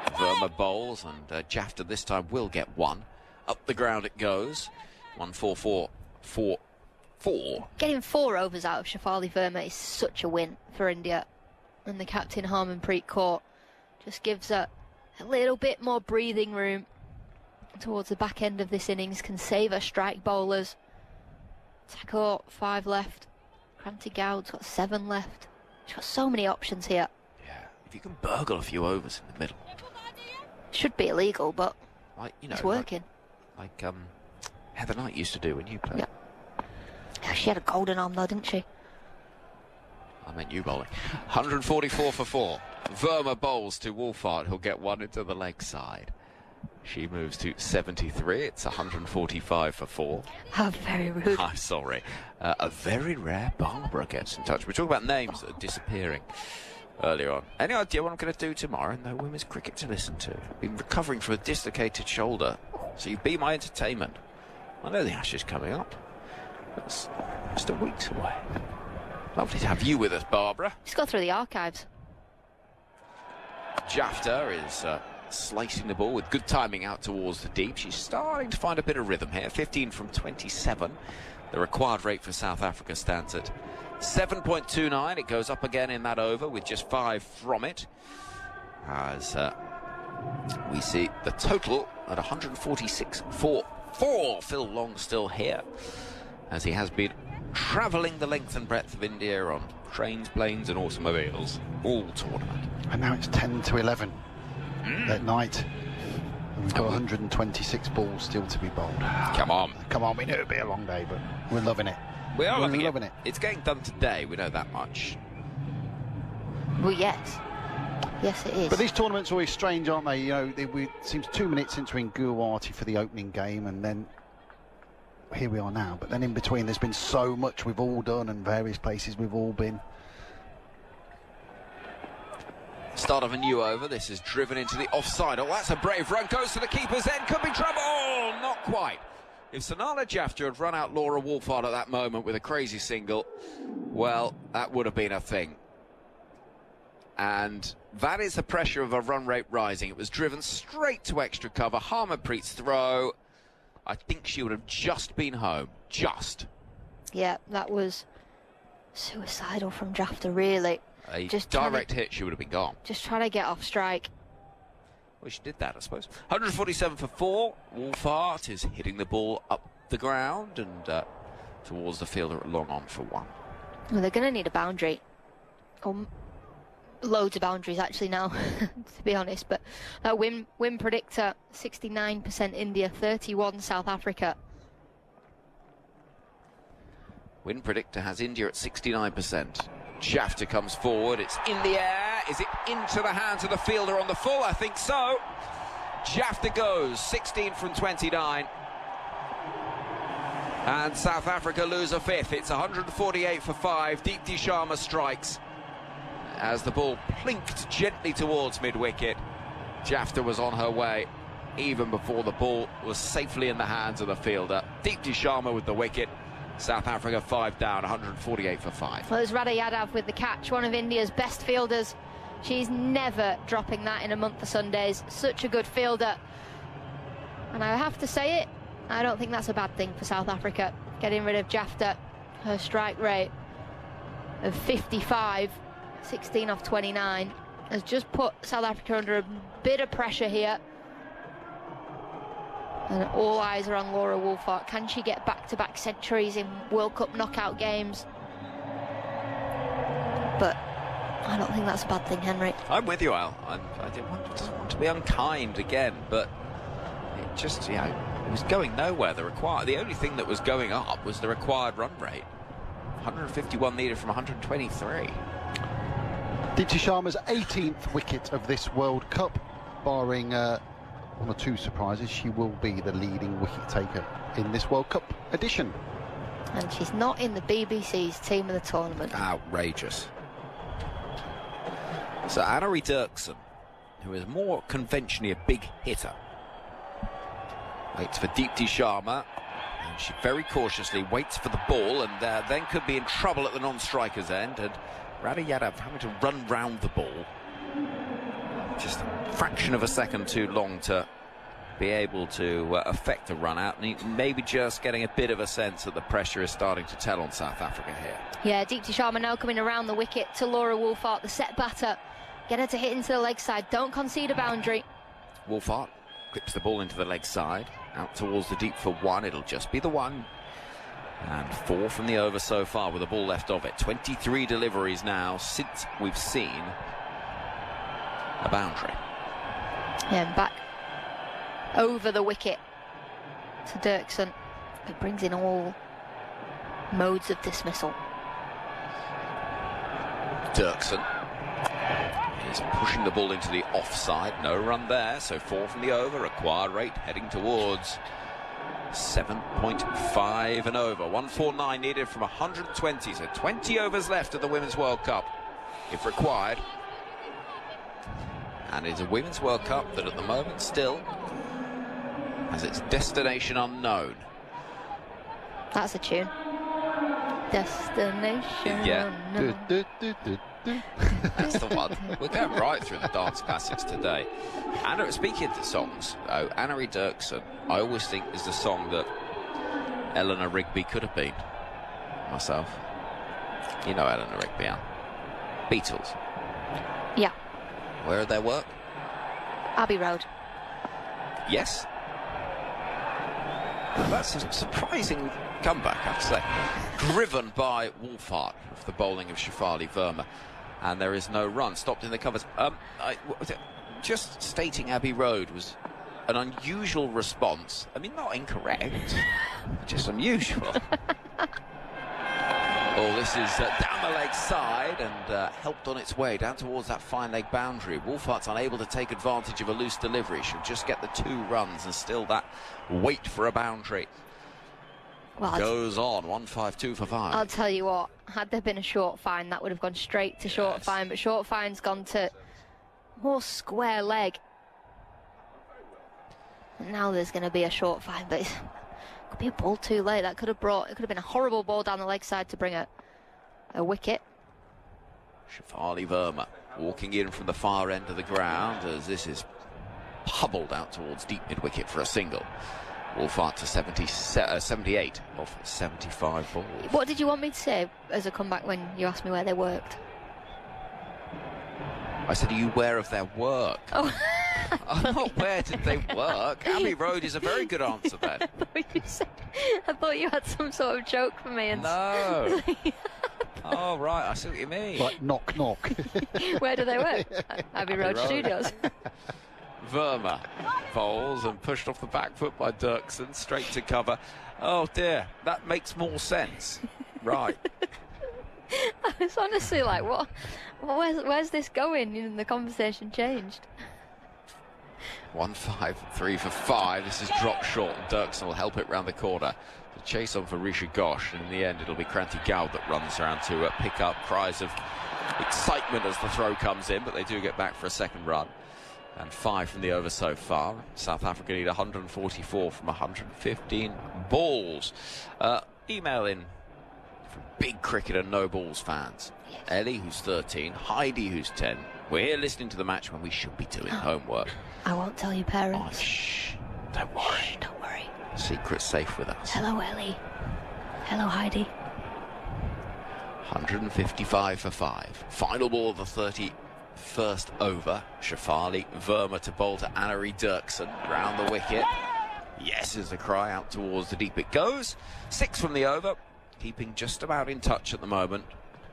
Verma bowls, and Jafta this time will get 1. Up the ground it goes. 1-4-4-4-4. Getting 4 overs out of Shafali Verma is such a win for India. And the captain, Harmanpreet Kaur, just gives her a little bit more breathing room towards the back end of this innings, can save her strike bowlers. Thakur, 5 left. Kranti Goud's got 7 left. She's got so many options here. Yeah, if you can burgle a few overs in the middle. Should be illegal, but like, you know, it's working. Like Heather Knight used to do when you played. Yeah, she had a golden arm though, didn't she? I meant you bowling. 144 for 4. Verma bowls to Wolfart, who'll get 1 into the leg side. She moves to 73. It's 145 for 4. How very rude. I'm sorry. A very rare Barbara gets in touch. We're talking about names that are disappearing earlier on. Any idea what I'm going to do tomorrow? No women's cricket to listen to. I've been recovering from a dislocated shoulder, so you be my entertainment. I know the Ashes coming up. It's just a week away. Lovely to have you with us, Barbara. Just go through the archives. Jafta is slicing the ball with good timing out towards the deep. She's starting to find a bit of rhythm here. 15 from 27. The required rate for South Africa stands at 7.29. It goes up again in that over with just 5 from it. As we see the total at 146 for 4. Phil Long still here, as he has been travelling the length and breadth of India on trains, planes and automobiles all tournament. And now it's 10 to 11 at night. And we've got 126 balls still to be bowled. Come on. Come on, we knew it would be a long day, but we're loving it. We are loving it. It's getting done today, we know that much. Well, yes. Yes, it is. But these tournaments are always strange, aren't they? You know, it seems 2 minutes into in Guwahati for the opening game, and then here we are now. But then in between, there's been so much we've all done and various places we've all been. Start of a new over. This is driven into the offside. Oh, that's a brave run. Goes to the keeper's end. Could be trouble. Oh, not quite. If Sanala Jafta had run out Laura Wolfart at that moment with a crazy single, well, that would have been a thing. And that is the pressure of a run rate rising. It was driven straight to extra cover. Harmanpreet's throw, I think she would have just been home. Just. Yeah, that was suicidal from Jafta, really. A direct hit, she would have been gone. Just trying to get off strike. Well, she did that, I suppose. 147 for 4. Wolfhart is hitting the ball up the ground and towards the fielder at long on for 1. Well, they're going to need a boundary. Loads of boundaries, actually, now, to be honest. But that win predictor, 69% India, 31 South Africa. Win predictor has India at 69%. Jafta comes forward, it's in the air. Is it into the hands of the fielder on the full? I think so. Jafta goes 16 from 29. And South Africa lose a 5th. It's 148 for 5. Deepti Sharma strikes as the ball plinked gently towards mid-wicket. Jafta was on her way even before the ball was safely in the hands of the fielder. Deepti Sharma with the wicket. South Africa 5 down, 148 for 5. Well, there's Radha Yadav with the catch, one of India's best fielders. She's never dropping that in a month of Sundays. Such a good fielder. And I have to say it, I don't think that's a bad thing for South Africa. Getting rid of Jafta, her strike rate of 55, 16 off 29, has just put South Africa under a bit of pressure here. And all eyes are on Laura Wolfhart. Can she get back-to-back centuries in World Cup knockout games? But I don't think that's a bad thing, Henry. I'm with you, Al. I didn't want to be unkind again, but it just, you know, it was going nowhere. The only thing that was going up was the required run rate. 151 needed from 123. Deepti Sharma's 18th wicket of this World Cup, barring one or two surprises. She will be the leading wicket taker in this World Cup edition. And she's not in the BBC's team of the tournament. Outrageous. So Anari Dirksen, who is more conventionally a big hitter, waits for Deepti Sharma, and she very cautiously waits for the ball, and then could be in trouble at the non-striker's end, and Radha Yadav having to run round the ball. Just a fraction of a second too long to be able to affect a run out, and maybe just getting a bit of a sense that the pressure is starting to tell on South Africa here. Yeah, Deepti Sharma now coming around the wicket to Laura Wolfhart, the set batter. Get her to hit into the leg side, don't concede a boundary. Wolfhart clips the ball into the leg side, out towards the deep for 1, it'll just be the 1. And 4 from the over so far with the ball left of it. 23 deliveries now since we've seen a boundary. Yeah, and back over the wicket to Dirksen. It brings in all modes of dismissal. Dirksen is pushing the ball into the offside. No run there, so 4 from the over. Required rate heading towards 7.5 and over. 149 needed from 120, so 20 overs left of the Women's World Cup if required. And it's a Women's World Cup that at the moment still has its destination unknown. That's a tune. Destination unknown. That's the one. We're going right through the dance classics today. And speaking of the songs, though, Anari Dirksen, I always think is the song that Eleanor Rigby could have been. Myself. You know Eleanor Rigby, Al. Beatles. Yeah. Where are their work? Abbey Road. Yes. That's a surprising comeback, I have to say. Driven by Wolfhart of the bowling of Shafali Verma. And there is no run. Stopped in the covers. Just stating Abbey Road was an unusual response. I mean, not incorrect, just unusual. Oh, this is down the leg side and helped on its way down towards that fine leg boundary. Wolfhart's unable to take advantage of a loose delivery. She'll just get the 2 runs and still that wait for a boundary. Well, goes on, 152 for 5. I'll tell you what, had there been a short fine, that would have gone straight to short fine, but short fine's gone to more square leg. And now there's going to be a short fine, but it could be a ball too late. That could have been a horrible ball down the leg side to bring a wicket. Shafali Verma walking in from the far end of the ground as this is pummeled out towards deep mid-wicket for a single. Wolfart to 78 of 75 balls. What did you want me to say as a comeback when you asked me where they worked? I said, are you aware of their work? Oh. I'm not where did they work? Abbey Road is a very good answer then. I thought you had some sort of joke for me. And No. Oh, right, I see what you mean. Like knock, knock. Where do they work? Abbey Road Studios. Verma bowls and pushed off the back foot by Dirksen, straight to cover. Oh dear, that makes more sense. Right. I was honestly like, what? Where's this going? And the conversation changed. 1-5, 3 for 5. This is dropped short, and Dirksen will help it round the corner. The chase on for Rishi Ghosh, and in the end, it'll be Kranti Gaud that runs around to pick up. Cries of excitement as the throw comes in, but they do get back for a second run. And 5 from the over so far. South Africa need 144 from 115 balls. Email in from big cricket and no balls fans. Yes. Ellie, who's 13, Heidi, who's 10. We're here listening to the match when we should be doing homework. I won't tell you, parents. Oh, shh. Don't worry. Shh, don't worry. Secret's safe with us. Hello, Ellie. Hello, Heidi. 155 for 5. Final ball of the 31st over. Shafali, Verma to bowl to Anari Dirksen. Round the wicket. Yes is the cry out towards the deep it goes. 6 from the over. Keeping just about in touch at the moment.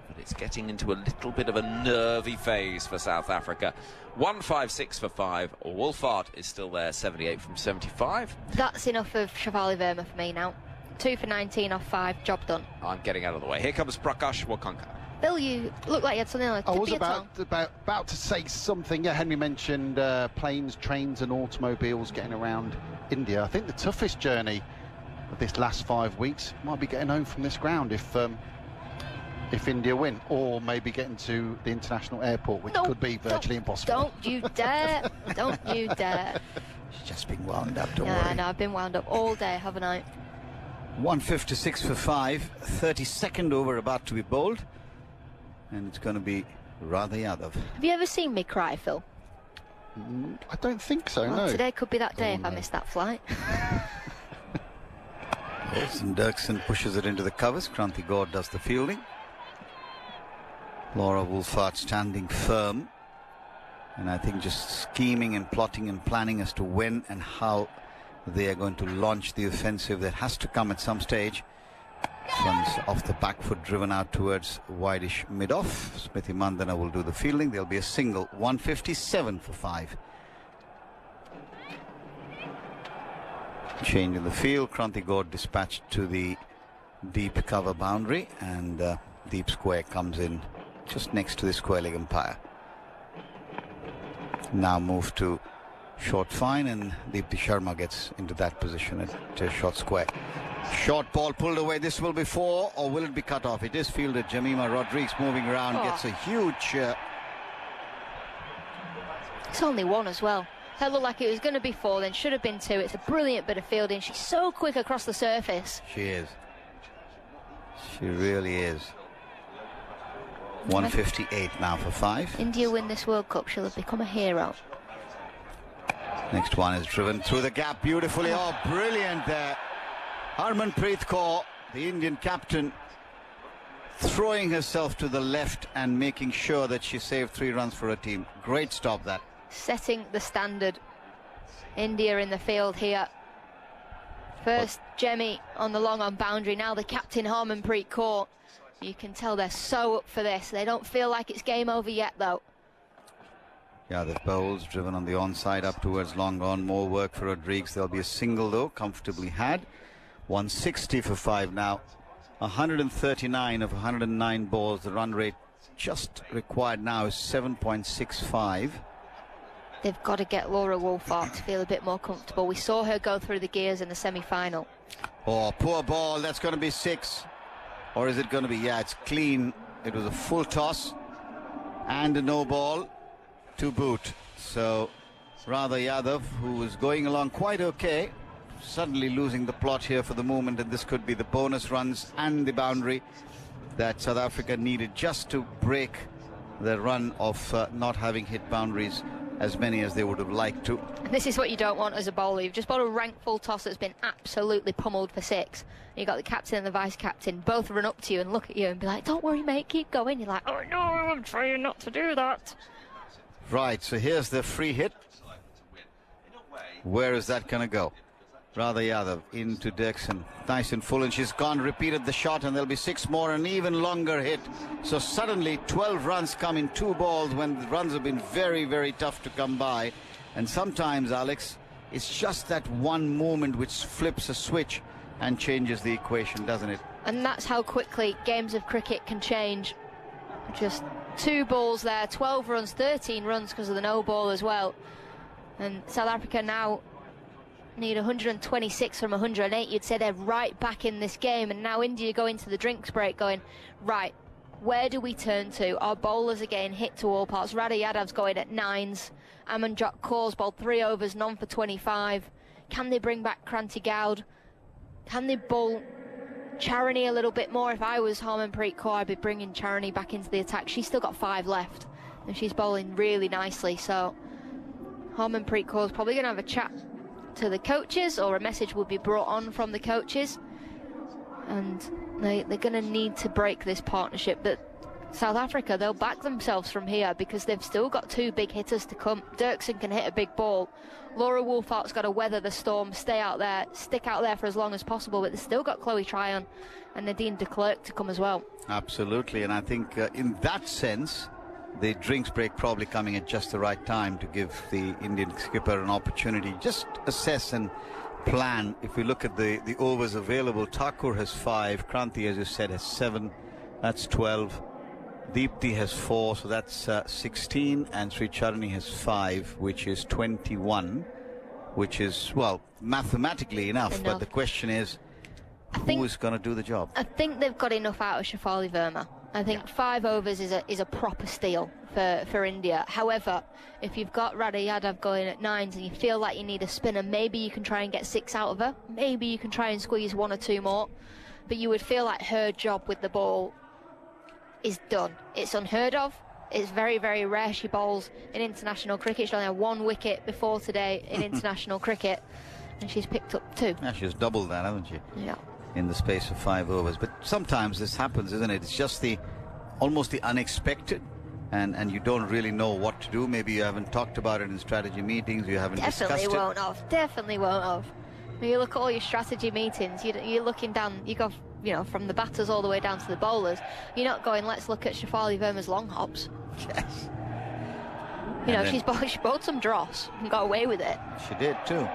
But it's getting into a little bit of a nervy phase for South Africa. 156 for 5. Wolfart is still there, 78 from 75. That's enough of Shafali Verma for me now. 2 for 19 off 5, job done. I'm getting out of the way. Here comes Prakash Wakankar. Bill, you look like you had something on the tip I of was your tongue. about to say something. Yeah, Henry mentioned planes, trains and automobiles getting around India. I think the toughest journey of this last 5 weeks might be getting home from this ground if India win, or maybe getting to the international airport, which could be virtually impossible. Don't you dare. Don't you dare. She's just been wound up, don't Yeah, worry. no, I've been wound up all day, haven't I? 156 for 5, 32nd over about to be bowled, and it's going to be Radha Yadav. Have you ever seen me cry, Phil? I don't think so, Well, no. today could be that day if I miss that flight. And Dirksen pushes it into the covers. Kranti Gaud does the fielding. Laura Wolfart standing firm, and I think just scheming and plotting and planning as to when and how they are going to launch the offensive that has to come at some stage. This one's off the back foot, driven out towards wideish mid-off. Smriti Mandana will do the fielding. There'll be a single. 157 for 5. Change in the field. Kranti Gaud dispatched to the deep cover boundary, and deep square comes in just next to the square leg umpire. Now move to short fine, and Deepti Sharma gets into that position at short square. Short ball pulled away. This will be 4, or will it be cut off? It is fielded. Jemima Rodriguez moving around, gets a huge... It's only 1 as well. That looked like it was going to be 4, then should have been 2. It's a brilliant bit of fielding. She's so quick across the surface. She is. She really is. 158 now for 5. India win this World Cup, she'll have become a hero. Next one is driven through the gap beautifully. Oh, brilliant there. Harmanpreet Kaur, the Indian captain, throwing herself to the left and making sure that she saved 3 runs for her team. Great stop, that. Setting the standard. India in the field here. First Jemmy on the long on boundary, now the captain Harmanpreet Kaur. You can tell they're so up for this. They don't feel like it's game over yet though. Yeah, the bowls driven on the onside up towards long on. More work for Rodriguez. There'll be a single though, comfortably had. 160 for 5 now. 139 of 109 balls. The run rate just required now is 7.65. They've got to get Laura Wolfart to feel a bit more comfortable. We saw her go through the gears in the semi-final. Oh, poor ball. That's going to be 6. Or is it going to be? Yeah, it's clean. It was a full toss and a no ball to boot. So Radha Yadav, who was going along quite okay, suddenly losing the plot here for the moment, and this could be the bonus runs and the boundary that South Africa needed just to break their run of not having hit boundaries as many as they would have liked to. This is what you don't want as a bowler. You've just bowled a rank full toss that's been absolutely pummeled for 6. You've got the captain and the vice-captain both run up to you and look at you and be like, don't worry, mate, keep going. You're like, oh, no, I'm trying not to do that. Right, so here's the free hit. Where is that going to go? Radha Yadav into Dirksen. Nice and full, and she's gone, repeated the shot, and there'll be 6 more, an even longer hit. So suddenly 12 runs come in 2 balls when the runs have been very, very tough to come by. And sometimes, Alex, it's just that one moment which flips a switch and changes the equation, doesn't it? And that's how quickly games of cricket can change. Just 2 balls there, 12 runs, 13 runs because of the no ball as well. And South Africa now need 126 from 108. You'd say they're right back in this game, and now India go into the drinks break going, right, where do we turn to? Our bowlers are getting hit to all parts. Radha Yadav's going at 9s. Amanjot Kaur's bowled 3 overs, none for 25. Can they bring back Kranti Gaud? Can they bowl Charani a little bit more? If I was Harmanpreet Kaur, I'd be bringing Charani back into the attack. She's still got 5 left, and she's bowling really nicely, so Harmanpreet Kaur's probably going to have a chat to the coaches, or a message will be brought on from the coaches, and they're going to need to break this partnership. But South Africa, they'll back themselves from here because they've still got 2 big hitters to come. Dirksen can hit a big ball. Laura Wolfart's got to weather the storm, stay out there, stick out there for as long as possible, but they've still got Chloe Tryon and Nadine de Klerk to come as well. Absolutely, and I think in that sense the drinks break probably coming at just the right time to give the Indian skipper an opportunity. Just assess and plan. If we look at the overs available, Thakur has 5, Kranti, as you said, has 7, that's 12. Deepti has 4, so that's 16, and Sri Charani has 5, which is 21, which is, well, mathematically enough. But the question is, who is going to do the job? I think they've got enough out of Shafali Verma. I think 5 overs is a proper steal for India. However, if you've got Radha Yadav going at 9s and you feel like you need a spinner, maybe you can try and get 6 out of her. Maybe you can try and squeeze 1 or 2 more. But you would feel like her job with the ball is done. It's unheard of. It's very, very rare she bowls in international cricket. She only had 1 wicket before today in international cricket, and she's picked up 2. Yeah, she's doubled that, hasn't she? Yeah. In the space of 5 overs. But sometimes this happens, isn't it? It's just almost the unexpected, and you don't really know what to do. Maybe you haven't talked about it in strategy meetings, you haven't discussed it. Definitely won't have. When you look at all your strategy meetings, you're looking down, you go, from the batters all the way down to the bowlers. You're not going, let's look at Shafali Verma's long hops. Yes. She bowled some dross and got away with it. She did too.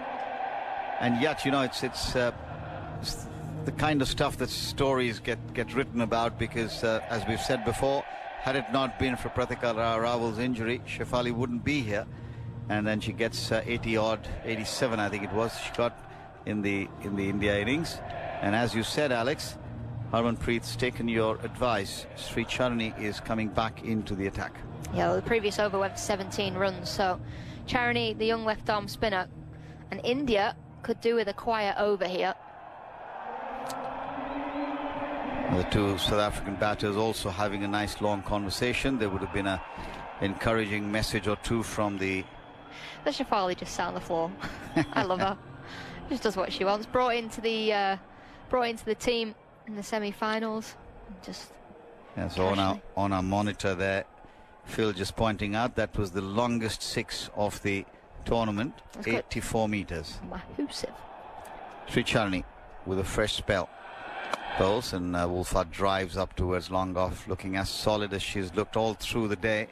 And yet, it's the kind of stuff that stories get written about, because as we've said before, had it not been for Pratika Rawal's injury, Shafali wouldn't be here. And then she gets 87 I think it was she got in the India innings. And as you said, Alex, Harmanpreet's taken your advice. Sri Charani is coming back into the attack. Yeah, well, the previous over went for 17 runs, so Charani, the young left arm spinner, and India could do with a quiet over here. The 2 South African batters also having a nice long conversation. There would have been an encouraging message or 2 from the Shafali just sat on the floor. I love her. Just does what she wants. Brought into the team in the semi-finals. Just so on our monitor there, Phil just pointing out that was the longest 6 of the tournament, 84 meters. Mahusive. Sri Charani with a fresh spell. Bowls, and Wolfart drives up towards long off, looking as solid as she's looked all through the day.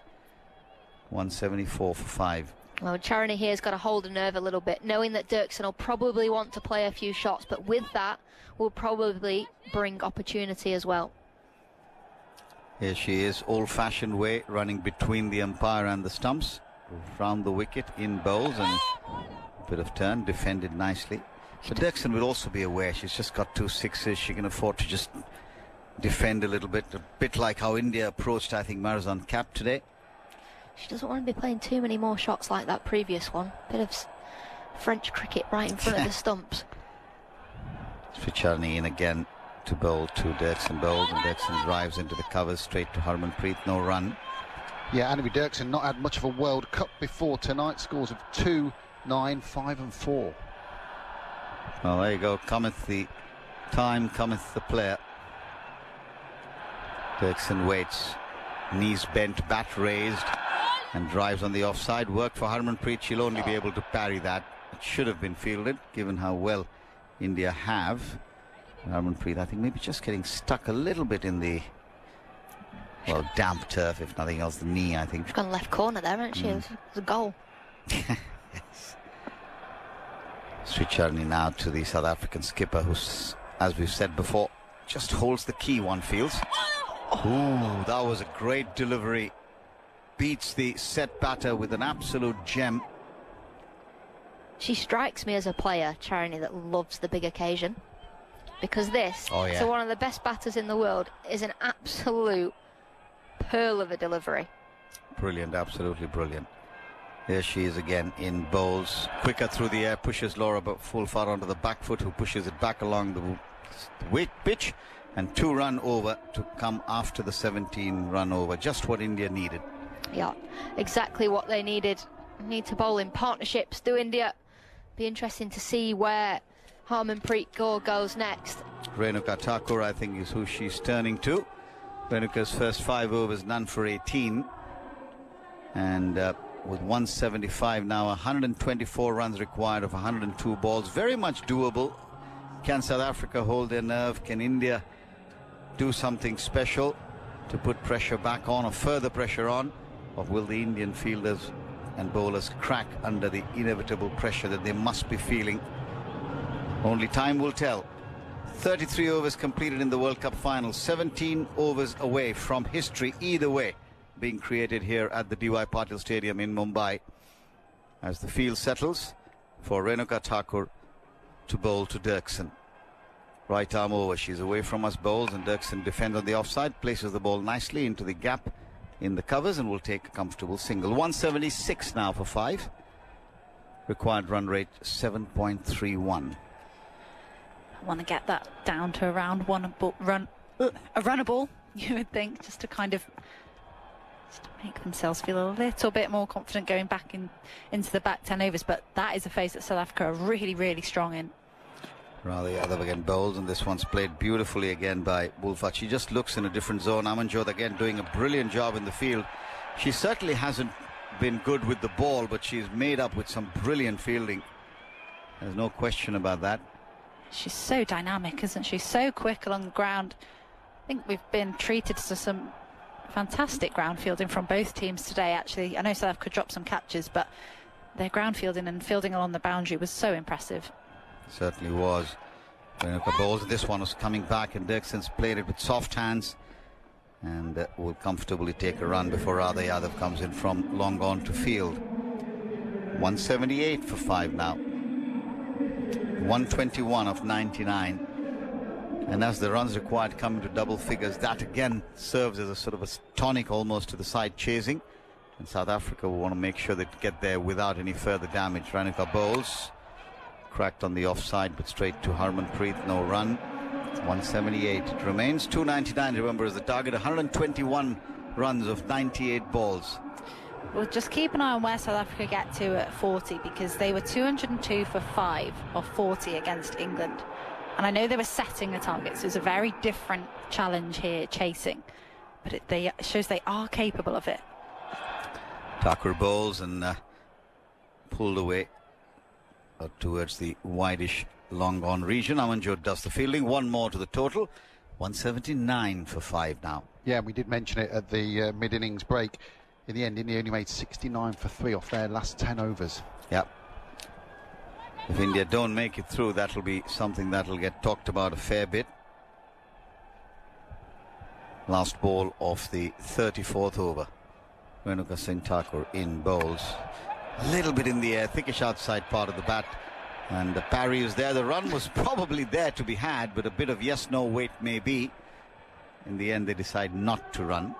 174 for 5. Well, Charani here's got to hold a nerve a little bit, knowing that Dirksen will probably want to play a few shots, but with that will probably bring opportunity as well. Here she is, old-fashioned way, running between the umpire and the stumps, round the wicket in bowls, and a bit of turn, defended nicely. But Dirksen will also be aware she's just got 2 6s. She can afford to just defend a little bit like how India approached, I think, Marizon Cap today. She doesn't want to be playing too many more shots like that previous one. Bit of French cricket right in front of the stumps. Sri Charani in again to bowl to Dirksen bowls, and Dirksen drives into the covers straight to Harmanpreet. No run. Yeah, Annie Dirksen not had much of a World Cup before tonight. Scores of 2, 9, 5 and 4. Well, there you go. Cometh the time, cometh the player. Dirksen waits. Knees bent, bat raised, and drives on the offside. Work for Harmanpreet. She'll only be able to parry that. It should have been fielded, given how well India have. Harmanpreet, I think, maybe just getting stuck a little bit in the, well, damp turf, if nothing else, the knee, I think. She's gone left corner there, hasn't she? It was a goal. Yes. Sricharni now to the South African skipper, who's, as we've said before, just holds the key, one feels. Ooh, that was a great delivery. Beats the set batter with an absolute gem. She strikes me as a player, Charini, that loves the big occasion. Because this, so one of the best batters in the world, is an absolute pearl of a delivery. Brilliant, absolutely brilliant. There she is again in bowls. Quicker through the air, pushes Laura but full far onto the back foot, who pushes it back along the pitch. And 2 run over to come after the 17 run over. Just what India needed. Yeah, exactly what they needed. Need to bowl in partnerships. Do India? Be interesting to see where Harmanpreet Kaur goes next. Renuka Thakur, I think, is who she's turning to. Renuka's first 5 overs, none for 18. And with 175 now, 124 runs required of 102 balls. Very much doable. Can South Africa hold their nerve? Can India do something special to put pressure back on, or further pressure on? Or will the Indian fielders and bowlers crack under the inevitable pressure that they must be feeling? Only time will tell. 33 overs completed in the World Cup final, 17 overs away from history either way being created here at the D.Y. Patil Stadium in Mumbai, as the field settles for Renuka Thakur to bowl to Dirksen. Right arm over, she's away from us, bowls, and Dirksen defends on the offside, places the ball nicely into the gap in the covers, and will take a comfortable single. 176 now for 5. Required run rate 7.31. I want to get that down to around a runnable, you would think, just to kind of make themselves feel a little bit more confident going back into the back 10 overs. But that is a phase that South Africa are really, really strong in. Rather Yadav again bowls, and this one's played beautifully again by Bulfat. She just looks in a different zone. Amanjot again doing a brilliant job in the field. She certainly hasn't been good with the ball, but she's made up with some brilliant fielding. There's no question about that. She's so dynamic, isn't she? So quick along the ground. I think we've been treated to some fantastic ground fielding from both teams today, actually. I know South Africa dropped some catches, but their ground fielding and fielding along the boundary was so impressive. Certainly was. Renuka bowls. This one was coming back, and Dirksen's played it with soft hands and will comfortably take a run before Radha Yadav comes in from long on to field. 178 for 5 now. 121 of 99. And as the runs required come into double figures, that again serves as a sort of a tonic almost to the side chasing. And South Africa will want to make sure they get there without any further damage. Renuka bowls. Cracked on the offside, but straight to Harmanpreet, no run. 178 it remains. 299, remember, is the target. 121 runs of 98 balls. Well, just keep an eye on where South Africa get to at 40, because they were 202 for 5 of 40 against England. And I know they were setting the targets. So it's a very different challenge here, chasing. But it shows they are capable of it. Thakur bowls and pulled away towards the wideish long-on region. Amanjot does the fielding. One more to the total. 179 for 5 now. Yeah, we did mention it at the mid-innings break. In the end, India only made 69 for 3 off their last 10 overs. Yep. If India don't make it through, that'll be something that'll get talked about a fair bit. Last ball of the 34th over. Renuka Singh Thakur in bowls. A little bit in the air, thickish outside part of the bat, and the parry is there. The run was probably there to be had, but a bit of yes-no wait maybe. In the end, they decide not to run.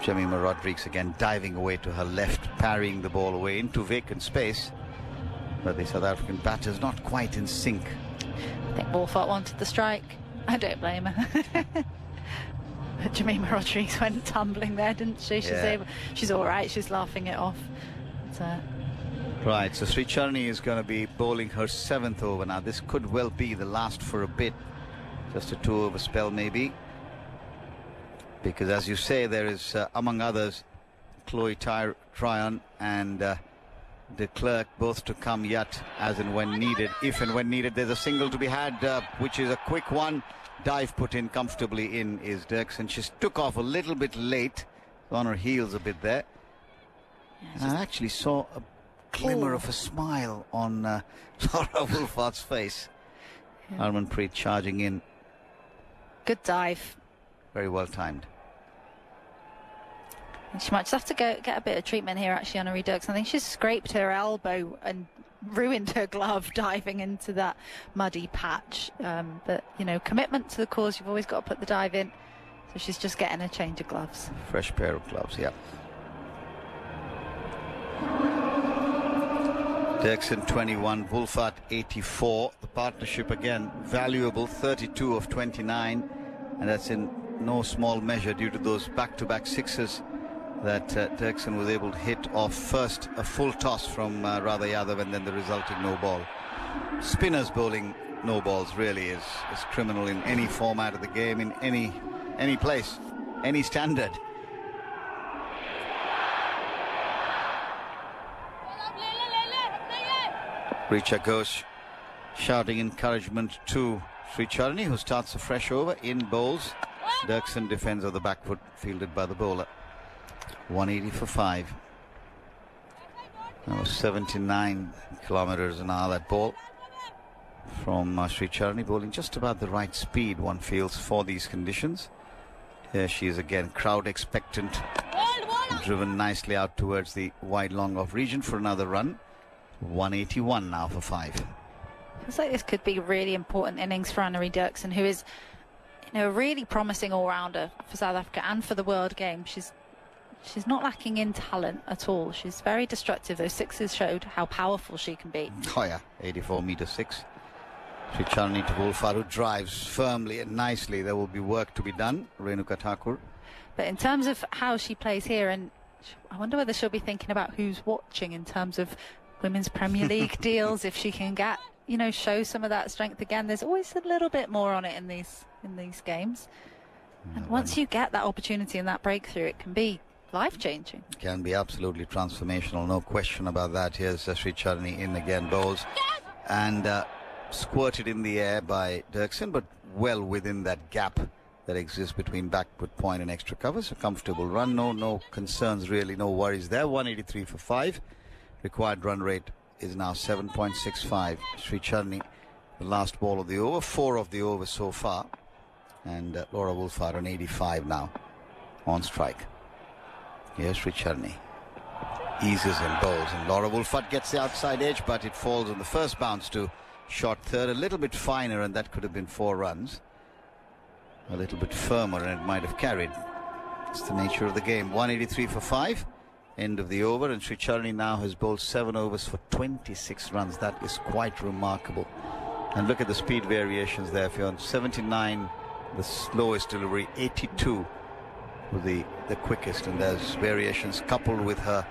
Jemima Rodriguez again diving away to her left, parrying the ball away into vacant space. But the South African batter's not quite in sync. I think Wolfart wanted the strike. I don't blame her. But Jemima Rodriguez went tumbling there, didn't she? She's all right. She's laughing it off. Right, so Sri Charni is going to be bowling her 7th over now. This could well be the last for a bit. Just a 2-over spell maybe. Because as you say, there is, among others, Chloe Tryon and de Klerk both to come yet as and when needed. If and when needed, there's a single to be had, which is a quick one. Dive put in comfortably in is Dirksen. She took off a little bit late, on her heels a bit there. And I actually saw a glimmer of a smile on Laura Wolfart's face. Harmanpreet charging in. Good dive. Very well timed. And she might just have to go get a bit of treatment here, actually, Anna Dirksen. I think she's scraped her elbow and ruined her glove diving into that muddy patch. But, you know, commitment to the cause, you've always got to put the dive in. So she's just getting a change of gloves. Fresh pair of gloves, yeah. Dirksen 21, Wolfart 84. The partnership again valuable, 32 of 29, and that's in no small measure due to those back-to-back sixes that Dirksen was able to hit off. First a full toss from Radha Yadav and then the resulting no ball. Spinners bowling no balls really is criminal in any format of the game, in any place, any standard. Richa Ghosh shouting encouragement to Sri Charni, who starts a fresh over in bowls. Dirksen defends of the back foot, fielded by the bowler. 180 for 5. That was 79 kilometers an hour, that ball from Sri Charni, bowling just about the right speed one feels for these conditions. Here she is again, crowd expectant, driven nicely out towards the wide long off region for another run. 181 now for 5. Feels like this could be a really important innings for Anna Dirksen, who is, you know, a really promising all-rounder for South Africa and for the world game. She's not lacking in talent at all. She's very destructive. Those sixes showed how powerful she can be. Oh yeah, 84 meter 6. Sri Charni to Wolfart, who drives firmly and nicely. There will be work to be done. Renuka Thakur. But in terms of how she plays here, and I wonder whether she'll be thinking about who's watching in terms of Women's Premier League deals, if she can get, you know, show some of that strength again. There's always a little bit more on it in these games. And once you get that opportunity and that breakthrough, it can be life-changing. Can be absolutely transformational, no question about that. Here's Sri Charni in again, bowls and squirted in the air by Dirksen, but well within that gap that exists between backward point and extra covers. A comfortable run, no concerns really, no worries there. 183 for 5. Required run rate is now 7.65. Sri Charni, the last ball of the over, 4 of the over so far, and Laura Wolfart on 85 now on strike. Here's Sri Charni, eases and bowls, and Laura Wolfart gets the outside edge, but it falls on the first bounce to short third, a little bit finer, and that could have been 4 runs. A little bit firmer, and it might have carried. It's the nature of the game. 183 for 5. End of the over, and Sri Charni now has bowled 7 overs for 26 runs. That is quite remarkable. And look at the speed variations there. If you're on 79, the slowest delivery, 82 with the quickest, and there's variations coupled with her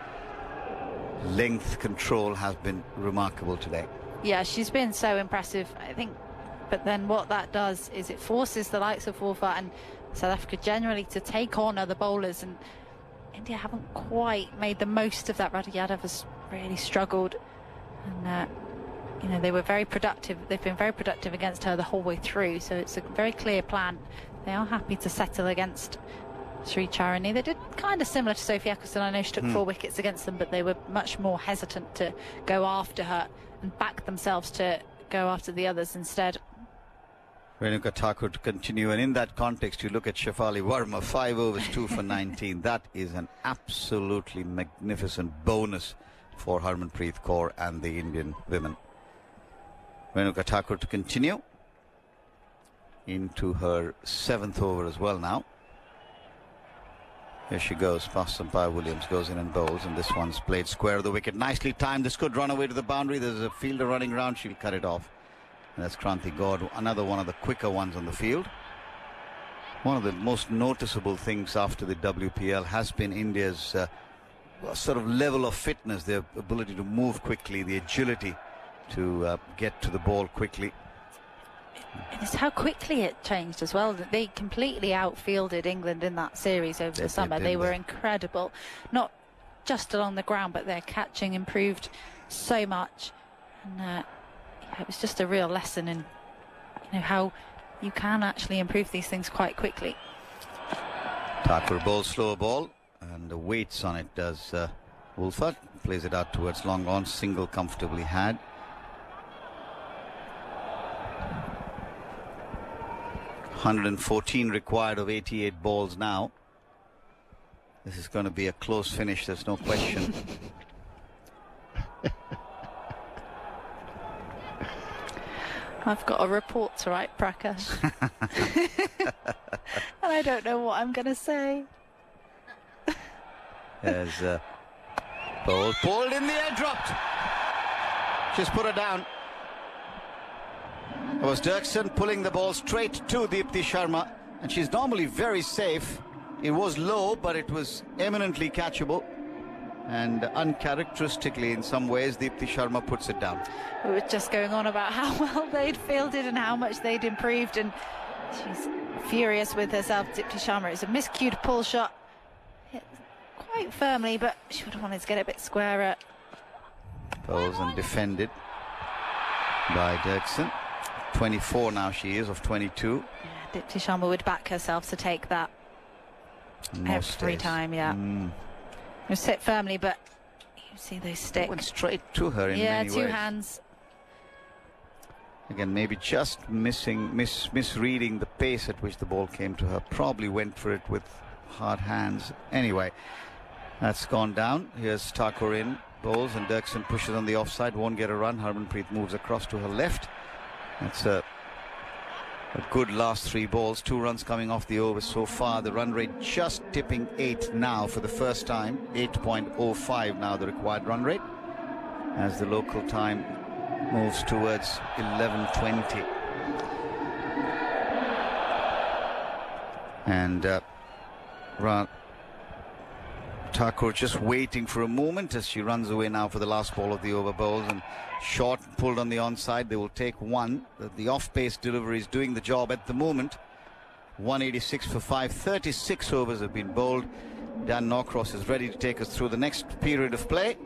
length control has been remarkable today. Yeah, she's been so impressive, I think. But then what that does is it forces the likes of Wolfart and South Africa generally to take on other bowlers, and India haven't quite made the most of that. Radha Yadav has really struggled, and you know, they were very productive. They've been very productive against her the whole way through, so it's a very clear plan. They are happy to settle against Sri Charni. They did kind of similar to Sophie Ecclestone. I know she took 4 wickets against them, but they were much more hesitant to go after her and back themselves to go after the others instead. Renuka Thakur to continue, and in that context you look at Shefali Verma, 5 overs 2 for 19. That is an absolutely magnificent bonus for Harmanpreet Kaur and the Indian women. Renuka Thakur to continue into her 7th over as well now. Here she goes, past Umpire Williams, goes in and bowls, and this one's played square of the wicket. Nicely timed. This could run away to the boundary. There's a fielder running round. She'll cut it off. And that's Kranti Gaur, another one of the quicker ones on the field. One of the most noticeable things after the WPL has been India's sort of level of fitness, their ability to move quickly, the agility to get to the ball quickly. It's how quickly it changed as well. That they completely outfielded England in that series over the summer. They were incredible, not just along the ground, but their catching improved so much. And it was just a real lesson in how you can actually improve these things quite quickly. Thakur bowls slower ball and waits on it does Wolford. Plays it out towards long on, single comfortably had. .114 required of 88 balls now. This is going to be a close finish, there's no question. I've got a report to write, Prakash. And I don't know what I'm going to say. There's ball pulled in the air, dropped. Just put her down. It was Dirksen pulling the ball straight to Deepti Sharma, and she's normally very safe. It was low, but it was eminently catchable. And uncharacteristically, in some ways, Deepti Sharma puts it down. We were just going on about how well they'd fielded and how much they'd improved, and she's furious with herself, Deepti Sharma. It's a miscued pull shot. Hit quite firmly, but she would have wanted to get it a bit squarer. Bowls and defended by Dirksen. 24 now she is, of 22. Yeah, Deepti Sharma would back herself to take that every time, yeah. You sit firmly, but you see those stick. Went straight to her in many ways. Yeah, two hands. Again, maybe just misreading the pace at which the ball came to her. Probably went for it with hard hands. Anyway, that's gone down. Here's Thakur in, bowls, and Dirksen pushes on the offside. Won't get a run. Harmanpreet moves across to her left. That's a good last 3 balls. 2 runs coming off the over so far. The run rate just tipping 8 now for the first time. 8.05 now the required run rate, as the local time moves towards 11:20. And Thakur just waiting for a moment as she runs away now for the last ball of the over bowls, and short pulled on the onside. They will take 1. The off-pace delivery is doing the job at the moment. 186 for 5. 36 overs have been bowled. Dan Norcross is ready to take us through the next period of play,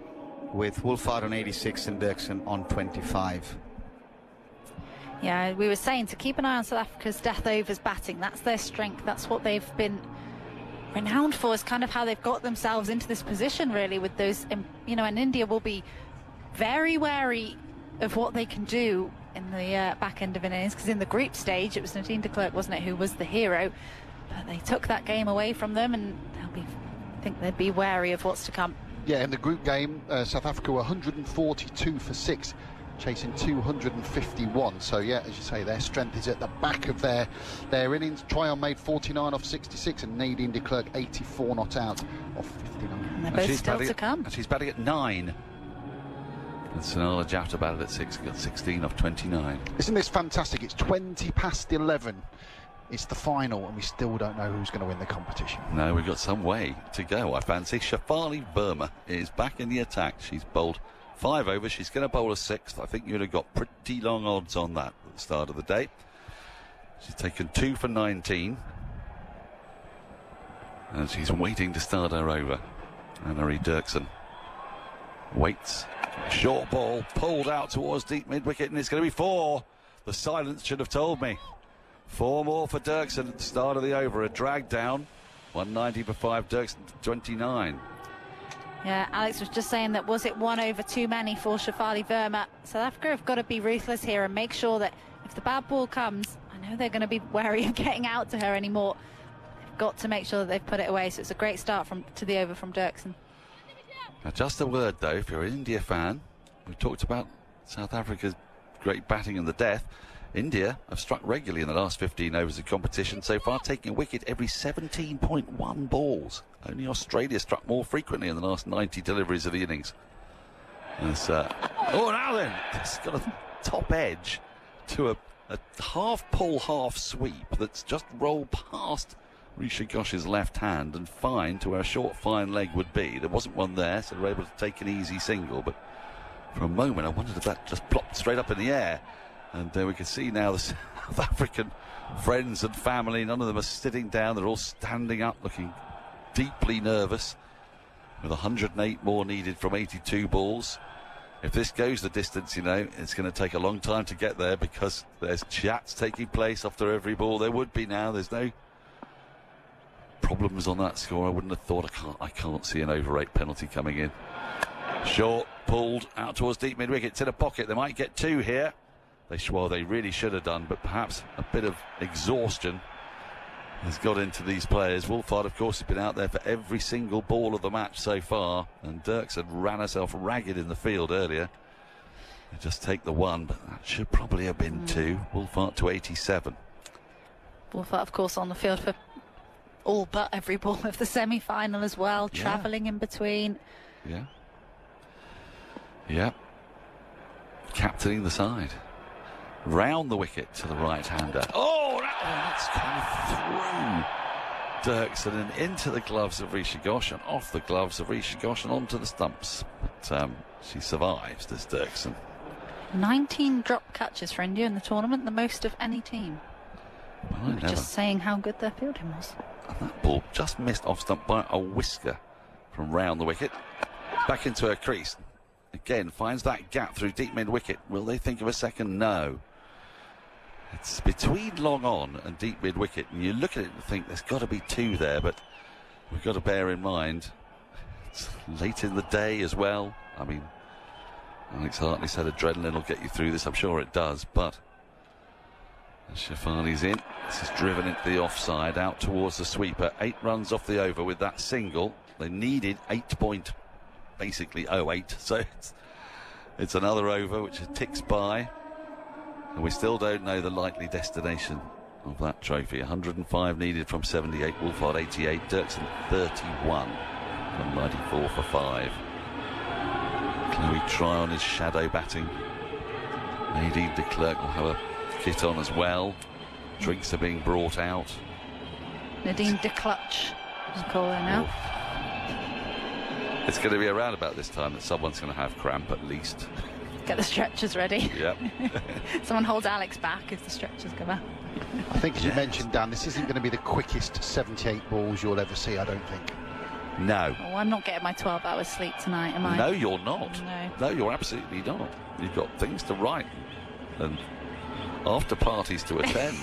with Wolfhard on 86 and Dirksen on 25. Yeah, we were saying to keep an eye on South Africa's death overs batting. That's their strength. That's what they've been renowned for, is kind of how they've got themselves into this position, really, with those, and India will be very wary of what they can do in the back end of an innings, because in the group stage it was Nadine de Klerk, wasn't it, who was the hero, but they took that game away from them, and I think they'd be wary of what's to come. Yeah, in the group game, South Africa were 142 for 6, chasing 251. So yeah, as you say, their strength is at the back of their innings. Tryon made 49 off 66, and Nadine de Klerk 84 not out off 59. And they're both still to come. And she's batting at 9. And Sonala Jafta batted at 6, got 16 off 29. Isn't this fantastic? It's 20 past 11. It's the final, and we still don't know who's going to win the competition. No, we've got some way to go, I fancy. Shafali Verma is back in the attack. She's bowled 5 overs. She's going to bowl a 6th. I think you'd have got pretty long odds on that at the start of the day. She's taken 2 for 19. And she's waiting to start her over. Anna-Marie Dirksen waits. Short ball pulled out towards deep mid-wicket, and it's going to be 4. The silence should have told me. 4 more for Dirksen at the start of the over. A drag down. 190 for 5. Dirksen 29. Yeah, Alex was just saying that, was it 1 over too many for Shafali Verma? South Africa have got to be ruthless here and make sure that if the bad ball comes, I know they're going to be wary of getting out to her anymore. They've got to make sure that they've put it away. So it's a great start to the over from Dirksen. Now, just a word, though, if you're an India fan, we've talked about South Africa's great batting and the death. India have struck regularly in the last 15 overs of competition so far, taking a wicket every 17.1 balls. Only Australia struck more frequently in the last 90 deliveries of the innings. Now then, it's got a top edge to a a half pull, half sweep that's just rolled past Risha Ghosh's left hand and fine to where a short fine leg would be. There wasn't one there, so they were able to take an easy single, but for a moment I wondered if that just plopped straight up in the air. And we can see now the South African friends and family, none of them are sitting down, they're all standing up looking deeply nervous, with 108 more needed from 82 balls. If this goes the distance, you know, it's going to take a long time to get there, because there's chats taking place after every ball. There would be now. There's no problems on that score. I wouldn't have thought. I can't see an over 8 penalty coming in. Short, pulled out towards deep mid-wicket. It's in a pocket. They might get 2 here. They really should have done, but perhaps a bit of exhaustion has got into these players. Wolfhard, of course, has been out there for every single ball of the match so far, and Dirksen ran herself ragged in the field earlier. They just take the 1, but that should probably have been 2. Wolfhard to 87. Wolfhard, of course, on the field for all but every ball of the semi-final as well, travelling in between. Yeah. Captaining the side. Round the wicket to the right-hander. Oh, that's come through Dirksen and into the gloves of Risha Ghosh and off the gloves of Risha Ghosh and onto the stumps. But she survives, this Dirksen. 19 drop catches for India in the tournament, the most of any team. Well, just saying how good their fielding was. And that ball just missed off stump by a whisker from round the wicket. Back into her crease. Again, finds that gap through deep mid-wicket. Will they think of a second? No. It's between long on and deep mid-wicket, and you look at it and think there's got to be 2 there, but we've got to bear in mind it's late in the day as well. I mean, Alex Hartley said adrenaline will get you through this. I'm sure it does, but Shafali's in. This is driven into the offside, out towards the sweeper. 8 runs off the over with that single. They needed 8.08, so it's another over which ticks by. And we still don't know the likely destination of that trophy. 105 needed from 78, Wolfhard 88, Dirksen 31 from 94 for 5. Chloe Tryon is shadow batting. Nadine de Klerk will have a kit on as well. Drinks are being brought out. Nadine de Clutch, as we call her now. It's going to be around about this time that someone's going to have cramp at least. Get the stretchers ready. Yep. Someone holds Alex back if the stretchers come out. I think, as you mentioned, Dan, this isn't going to be the quickest 78 balls you'll ever see, I don't think. No. Oh, I'm not getting my 12 hours sleep tonight, am I? No, you're not. No, you're absolutely not. You've got things to write and after parties to attend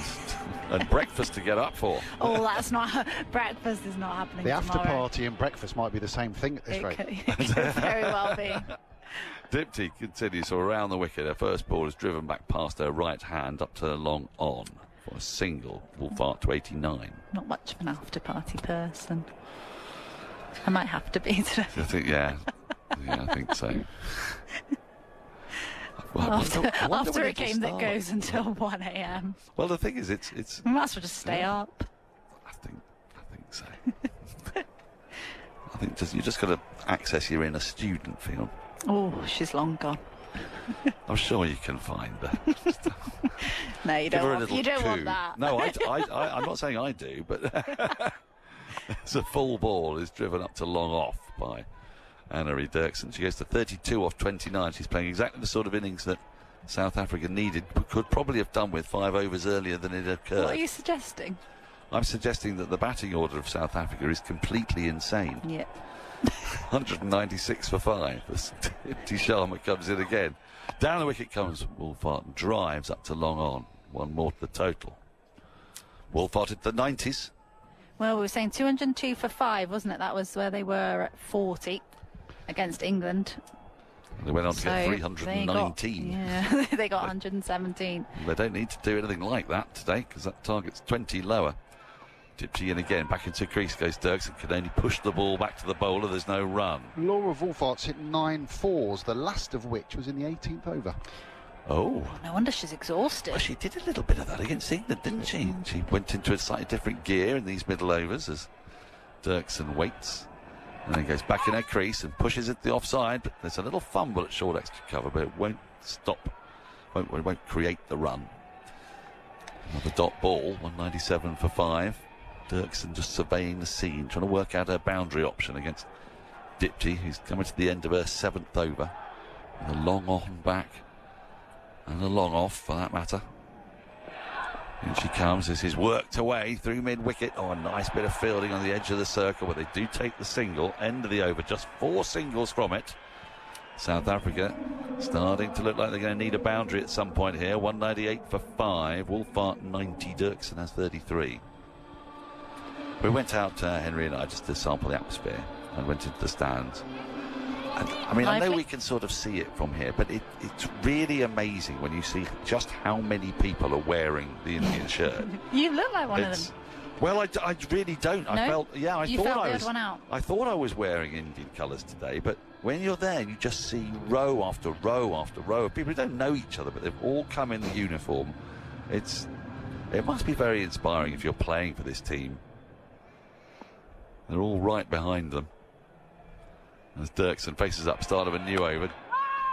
and breakfast to get up for. Oh, that's not... breakfast is not happening The tomorrow. after party and breakfast might be the same thing at this rate. It could very well be. Dipty continues, so around the wicket. Her first ball is driven back past her right hand up to her long on for a single. Wolfhard to 89. Not much of an after party person. I might have to be today. I think, yeah, I think so. Well, after a game that goes until 1 a.m. Well, the thing is, it's. We might as well just stay up. I think so. I think you just got to access your inner student, feel. Oh, she's long gone. I'm sure you can find her. No, you don't. You don't want that. No, I'm not saying I do, but it's a full ball is driven up to long off by Anne-Marie Dirksen. She goes to 32 off 29. She's playing exactly the sort of innings that South Africa needed, but could probably have done with 5 overs earlier than it occurred. What are you suggesting? I'm suggesting that the batting order of South Africa is completely insane. Yeah. 196 for 5 as Dipty Sharma comes in again. Down the wicket comes Wolfhard and drives up to long on. 1 more to the total. Wolfhard at the 90s. Well, we were saying 202 for 5, wasn't it? That was where they were at 40 against England. They went on to get 319. They got 117. They don't need to do anything like that today because that target's 20 lower. Dipty in again, back into crease goes Dirksen, can only push the ball back to the bowler, there's no run. Laura Wolfhard's hit 9 fours, the last of which was in the 18th over. Oh. No wonder she's exhausted. Well, she did a little bit of that against England, didn't she? She went into a slightly different gear in these middle overs as Dirksen waits. And then goes back in her crease and pushes it to the offside, but there's a little fumble at short extra cover, but it won't stop, won't create the run. Another dot ball, 197 for 5. Dirksen just surveying the scene, trying to work out her boundary option against Dipty, who's coming to the end of her 7th over. With a long on back and a long off, for that matter. In she comes. This is worked away through mid-wicket. Oh, a nice bit of fielding on the edge of the circle, but they do take the single. End of the over, just 4 singles from it. South Africa starting to look like they're going to need a boundary at some point here. 198 for 5. Wolfart 90. Dirksen has 33. We went out, Henry and I, just to sample the atmosphere and went into the stands. And, I mean, I know we can sort of see it from here, but it's really amazing when you see just how many people are wearing the Indian shirt. You look like one of them. Well, I really don't. No? I felt, yeah, I thought I was wearing Indian colours today, but when you're there, you just see row after row after row of people who don't know each other, but they've all come in the uniform. It must be very inspiring if you're playing for this team. They're all right behind them. As Dirksen faces up, start of a new over,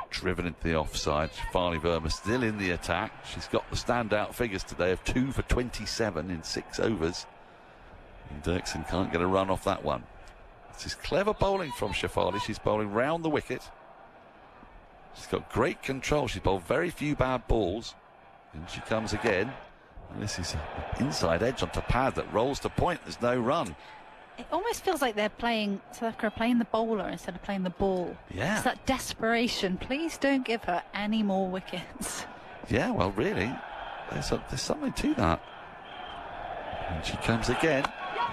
driven into the offside. Shafali Verma still in the attack. She's got the standout figures today of 2 for 27 in 6 overs. And Dirksen can't get a run off that one. This is clever bowling from Shafali. She's bowling round the wicket. She's got great control. She's bowled very few bad balls. And she comes again. And this is an inside edge onto pad that rolls to point. There's no run. It almost feels like they're playing, South Africa are playing the bowler instead of playing the ball. Yeah. It's that desperation. Please don't give her any more wickets. Yeah, well, really, there's something to that. And she comes again.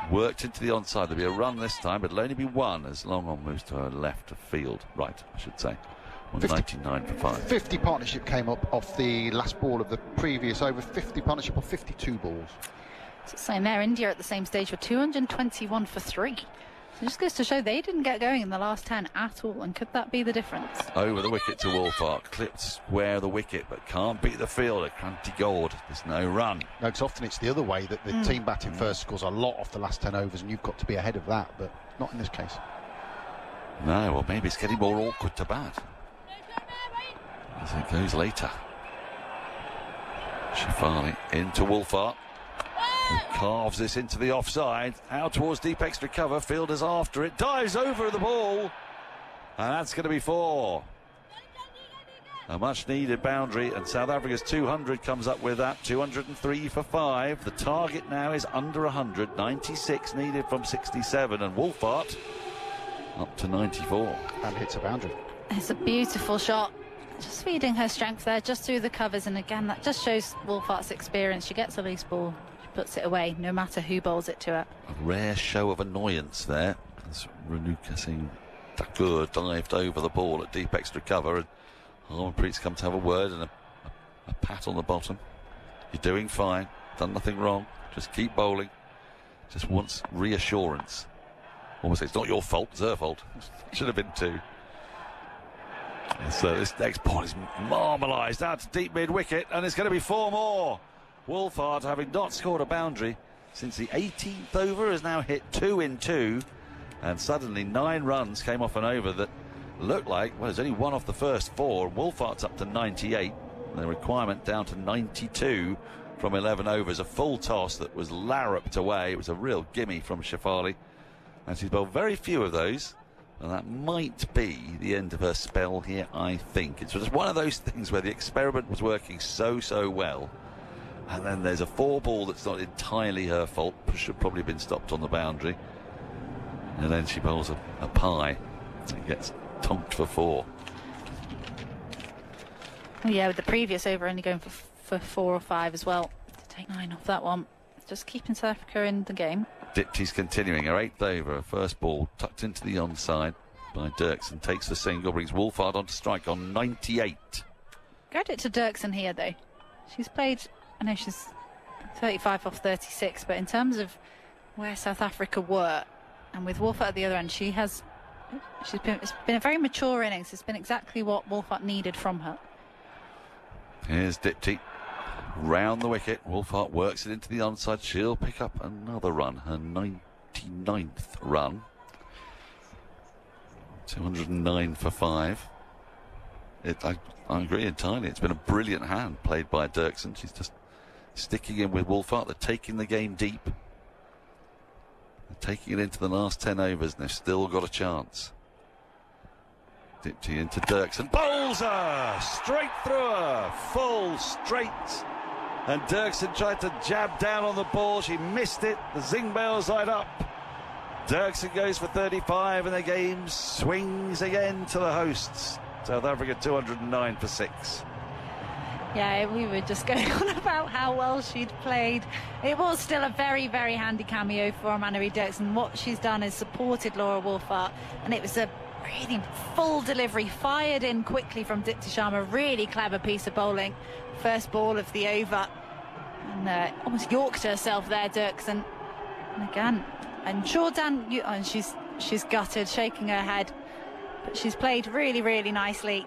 Worked into the onside. There'll be a run this time, but it'll only be 1 as Long On moves to her left of field. Right, I should say. 199 for 5. 50 partnership came up off the last ball of the previous over. 50 partnership of 52 balls. So saying there, India at the same stage were 221 for 3. So it just goes to show they didn't get going in the last 10 at all, and could that be the difference? Over the wicket to Wolfart, clipped square the wicket, but can't beat the fielder. Kranti Gold, there's no run. No, because often it's the other way, that the team batting first scores a lot off the last 10 overs, and you've got to be ahead of that, but not in this case. No, well, maybe it's getting more awkward to bat as it goes later. Shafali into Wolfart. Carves this into the offside. Out towards deep extra cover. Fielders after it. Dives over the ball. And that's going to be 4. A much needed boundary. And South Africa's 200 comes up with that. 203 for 5. The target now is under 100. 96 needed from 67. And Wolfart up to 94. And hits a boundary. It's a beautiful shot. Just feeding her strength there, just through the covers. And again, that just shows Wolfart's experience. She gets a loose ball, puts it away, no matter who bowls it to her. A rare show of annoyance there as Renuka Singh Thakur dived over the ball at deep extra cover, and Harmanpreet's come to have a word and a pat on the bottom. You're doing fine, done nothing wrong, just keep bowling. Just wants reassurance. Almost, it's not your fault, it's her fault. Should have been 2. So this next ball is marmalised out to deep mid-wicket, and it's going to be 4 more. Wolfart, having not scored a boundary since the 18th over, has now hit 2 in 2, and suddenly 9 runs came off an over that looked like, well, there's only 1 off the first 4. Wolfart's up to 98, and the requirement down to 92 from 11 overs. A full toss that was larruped away. It was a real gimme from Shafali, and she's bowled very few of those, and that might be the end of her spell here, I think. It's just one of those things where the experiment was working so well, and then there's a 4 ball that's not entirely her fault, should probably have been stopped on the boundary, and then she bowls a pie and gets tonked for 4. Well, yeah, with the previous over only going for 4 or 5 as well. To take 9 off that one. Just keeping South Africa in the game. Dipty's continuing her 8th over. Her first ball tucked into the onside by Dirksen. Takes the single, brings Wolfart on to strike on 98. Credit to Dirksen here, though. She's played, I know she's 35 off 36, but in terms of where South Africa were, and with Wolfart at the other end, it's been a very mature innings. It's been exactly what Wolfart needed from her. Here's Dipty. Round the wicket. Wolfart works it into the onside. She'll pick up another run. Her 99th run. 209 for 5. I agree entirely. It's been a brilliant hand played by Dirksen. She's just sticking in with Wolfhart. They're taking the game deep. They're taking it into the last 10 overs, and they've still got a chance. Dipty into Dirksen. Bowls her! Straight through her! Full, straight. And Dirksen tried to jab down on the ball. She missed it. The zing bail side up. Dirksen goes for 35, and the game swings again to the hosts. South Africa 209 for 6. Yeah, we were just going on about how well she'd played. It was still a very, very handy cameo for Mannery Dirksen. What she's done is supported Laura Wolfhart, and it was a really full delivery, fired in quickly from Dipti Sharma. Really clever piece of bowling. First ball of the over, and almost yorked herself there, Dirksen. And again, and Jordan, and she's gutted, shaking her head, but she's played really, really nicely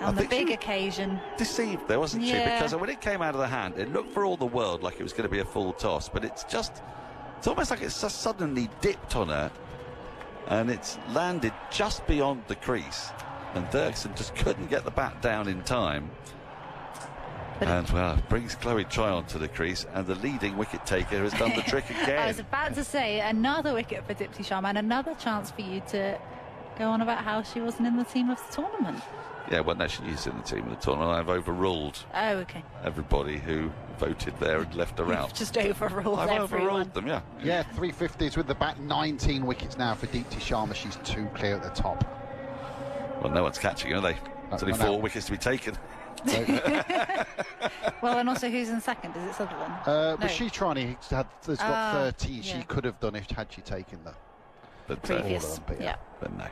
on the big occasion. Deceived there, wasn't she? Yeah. Because when it came out of the hand, it looked for all the world like it was going to be a full toss, but it's almost like it's just suddenly dipped on her, and it's landed just beyond the crease, and Dirksen just couldn't get the bat down in time. And, well, brings Chloe Tryon to the crease, and the leading wicket taker has done the trick again. I was about to say, another wicket for Dipti Sharma, and another chance for you to go on about how she wasn't in the team of the tournament. Yeah, well, no, she is in the team of the tournament. I've overruled everybody who voted there and left her out. Just overruled I've everyone. overruled them, yeah. Yeah, 350s with the bat, 19 wickets now for Dipti Sharma. She's 2 clear at the top. Well, no one's catching her, are they? There's only 4 wickets to be taken. Well, and also who's in second? Is it Sutherland? But Shitrani has got 13. Yeah. She could have done it had she taken the previous. But no.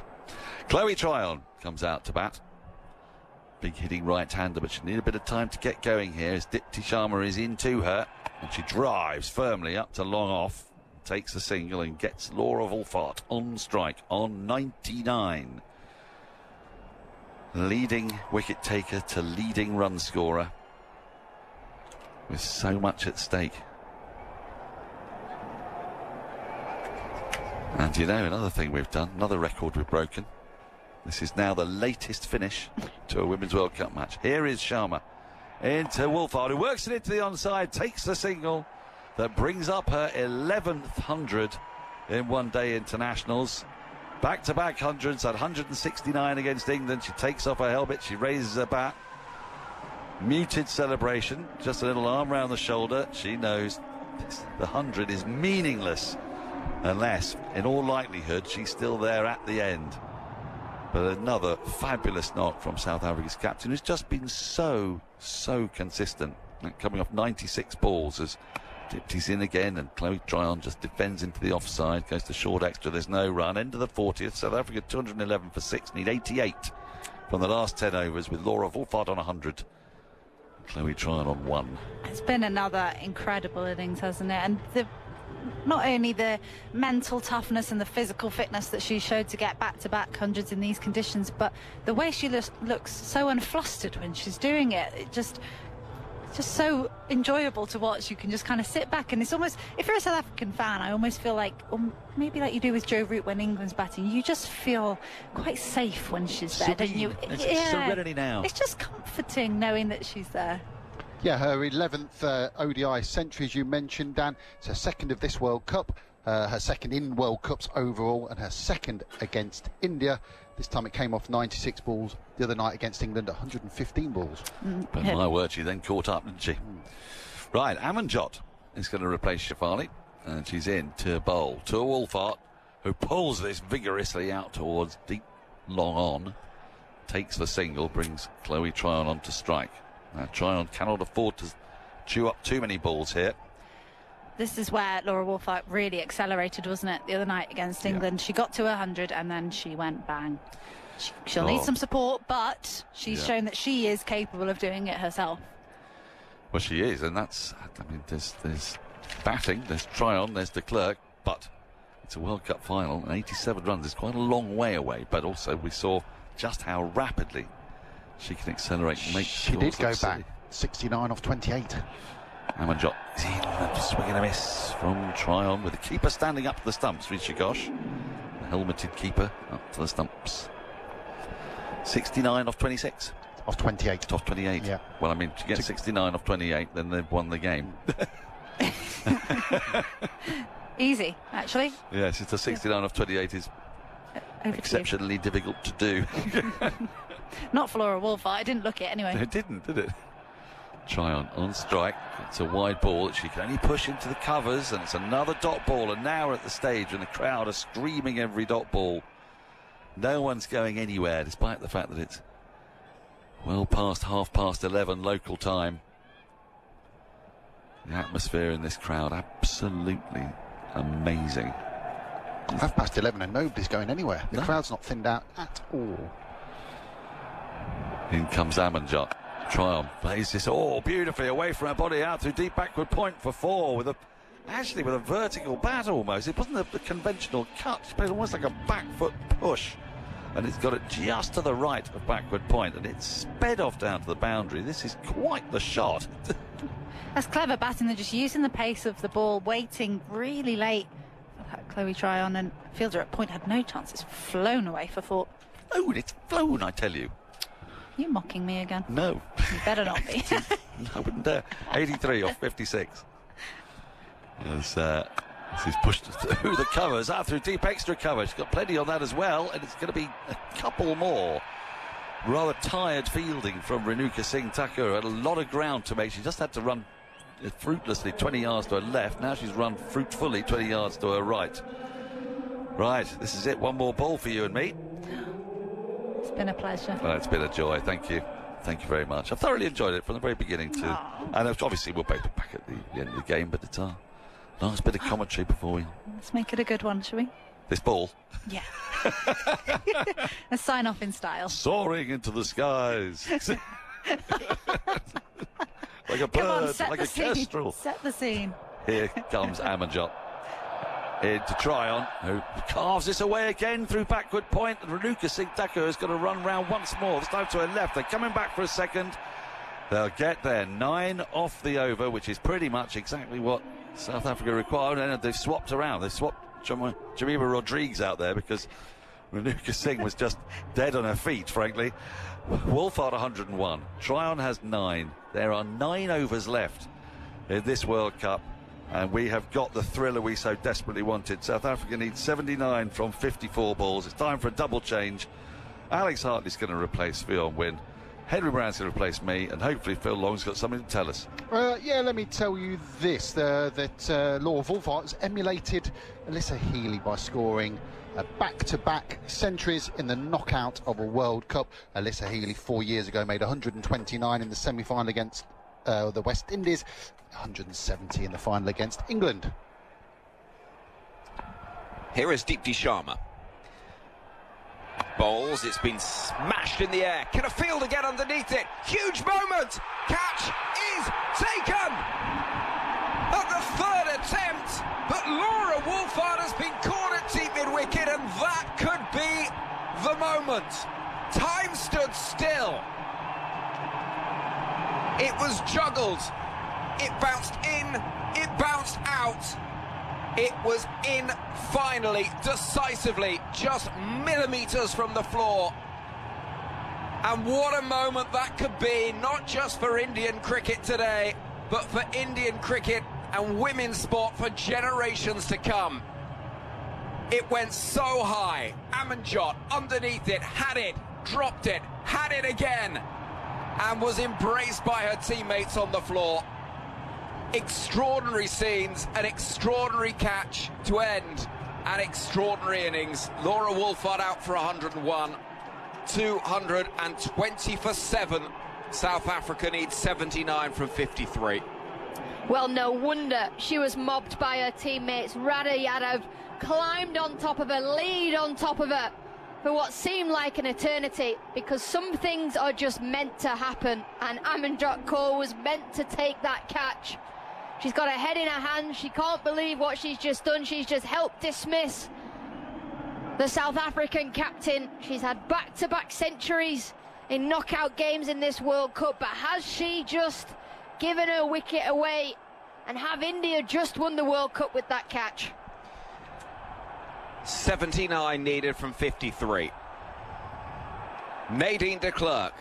Chloe Tryon comes out to bat. Big hitting right-hander, but she need a bit of time to get going here as Dipti Sharma is into her, and she drives firmly up to long off, takes a single and gets Laura Wolfhart on strike on 99. Leading wicket taker to leading run scorer with so much at stake. And you know, another thing we've done, another record we've broken. This is now the latest finish to a Women's World Cup match. Here is Sharma into Wolfhart, who works it into the onside, takes the single that brings up her 11th 100 in one-day internationals. Back-to-back hundreds, at 169 against England. She takes off her helmet, she raises her bat. Muted celebration, just a little arm round the shoulder. She knows the 100 is meaningless unless, in all likelihood, she's still there at the end. But another fabulous knock from South Africa's captain, who's just been so consistent, coming off 96 balls as Dipti's in again, and Chloe Tryon just defends into the offside, goes to short extra, there's no run. End of the 40th, South Africa 211 for 6, need 88 from the last 10 overs with Laura Wolfhart on 100. Chloe Tryon on 1. It's been another incredible innings, hasn't it? And not only the mental toughness and the physical fitness that she showed to get back-to-back hundreds in these conditions, but the way she looks so unflustered when she's doing it, it's just so enjoyable to watch. You can just kind of sit back, and it's almost, if you're a South African fan, I almost feel like, or maybe like you do with Joe Root when England's batting, you just feel quite safe when she's there, don't you? It's serenity now. It's just comforting knowing that she's there. Yeah, her 11th ODI century, as you mentioned, Dan. It's her second of this World Cup, her second in World Cups overall, and her second against India. This time it came off 96 balls. The other night against England, 115 balls. But my word, she then caught up, didn't she? Right, Amanjot is going to replace Shefali, and she's in to bowl to Wolfhart, who pulls this vigorously out towards deep, long on, takes the single, brings Chloe Tryon on to strike. Now, Tryon cannot afford to chew up too many balls here. This is where Laura Wolfhart really accelerated, wasn't it, the other night against England? She got to 100 and then she went bang. She'll need some support, but she's shown that she is capable of doing it herself. Well, she is, and that's, I mean, there's batting, there's Tryon, there's de Klerk, but it's a World Cup final, and 87 runs is quite a long way away, but also we saw just how rapidly she can accelerate and make She did go back 69 off 28. Amanjot is in, and swing and a miss from Tryon with the keeper standing up to the stumps. Rishi Ghosh, the helmeted keeper, up to the stumps. 69 off 26. Off 28. Off 28. Yeah. Well, I mean, to get 69 off 28, then they've won the game. Easy, actually. Yes, it's a 69 off 28 is exceptionally difficult to do. Not for Laura Wolfart. I didn't look it anyway. It didn't, did it? Tryon on strike. It's a wide ball that she can only push into the covers, and it's another dot ball. And now we're at the stage when the crowd are screaming every dot ball. No one's going anywhere, despite the fact that it's well past 11:30 local time. The atmosphere in this crowd, absolutely amazing. 11:30 and nobody's going anywhere. The crowd's not thinned out at all. In comes Amanjot. Tryon plays this beautifully away from her body, out through deep backward point for 4 with a vertical bat almost. It wasn't a conventional cut. She played almost like a back foot push, and it's got it just to the right of backward point, and it's sped off down to the boundary. This is quite the shot. That's clever batting. They're just using the pace of the ball, waiting really late for that Chloe Tryon, and fielder at point had no chance. It's flown away for 4. Oh, it's flown, I tell you. You mocking me again? No. You better not be. I wouldn't dare. 83 off 56. This is pushed through the covers, out through deep extra cover. She's got plenty on that as well, and it's going to be a couple more. Rather tired fielding from Renuka Singh Thakur. Had a lot of ground to make. She just had to run fruitlessly 20 yards to her left. Now she's run fruitfully 20 yards to her right. Right, this is it. One more ball for you and me. It's been a pleasure. Well, it's been a joy. Thank you. Thank you very much. I've thoroughly enjoyed it from the very beginning too. And obviously we'll both be back at the end of the game, but it's our last bit of commentary before we... Let's make it a good one, shall we? This ball. Yeah. A sign off in style. Soaring into the skies. Like a bird, Come on, set like the a scene. kestrel. Set the scene. Here comes Amanjot. Into Tryon, who carves this away again through backward point, and Renuka Singh Thakur is going to run round once more. This time to her left. They're coming back for a second. They'll get there. 9 off the over, which is pretty much exactly what South Africa required. And they've swapped around. They've swapped Jemima Rodriguez out there because Renuka Singh was just dead on her feet, frankly. Wolfart 101. Tryon has 9. There are 9 overs left in this World Cup. And we have got the thriller we so desperately wanted. South Africa needs 79 from 54 balls. It's time for a double change. Alex Hartley's going to replace Fionn Wynne. Henry Moran's going to replace me. And hopefully Phil Long's got something to tell us. Yeah, let me tell you this. That Laura Wolfart has emulated Alyssa Healy by scoring back-to-back centuries in the knockout of a World Cup. Alyssa Healy 4 years ago made 129 in the semi-final against the West Indies. 170 in the final against England. Here is Deepti Sharma. Bowls, it's been smashed in the air. Can a fielder get underneath it? Huge moment! Catch is taken! At the 3rd attempt, but Laura Wolfart has been caught at deep mid-wicket, and that could be the moment. Time stood still. It was juggled. It bounced in, it bounced out. It was in finally, decisively, just millimetres from the floor. And what a moment that could be, not just for Indian cricket today, but for Indian cricket and women's sport for generations to come. It went so high. Amanjot underneath it, had it, dropped it, had it again, and was embraced by her teammates on the floor. Extraordinary scenes, an extraordinary catch to end an extraordinary innings. Laura Wolfart out for 101, 220 for 7. South Africa needs 79 from 53. Well, no wonder she was mobbed by her teammates. Radha Yadav climbed on top of her, lead on top of her for what seemed like an eternity, because some things are just meant to happen, and Amanjot Kaur was meant to take that catch. She's got her head in her hands. She can't believe what she's just done. She's just helped dismiss the South African captain. She's had back-to-back centuries in knockout games in this World Cup, but has she just given her wicket away, and have India just won the World Cup with that catch? 79 needed from 53. Nadine de Klerk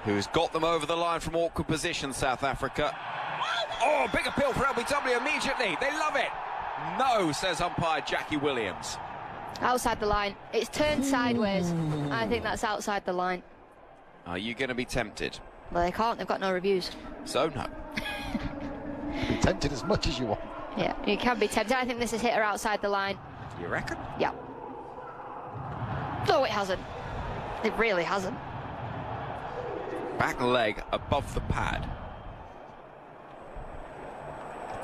who's got them over the line from awkward position, South Africa. Oh, big appeal for LBW immediately. They love it. No, says umpire Jackie Williams. Outside the line. It's turned sideways. I think that's outside the line. Are you going to be tempted? Well, they can't. They've got no reviews. So, no. Be tempted as much as you want. Yeah, you can be tempted. I think this has hit her outside the line. You reckon? Yeah. No, it hasn't. It really hasn't. Back leg above the pad.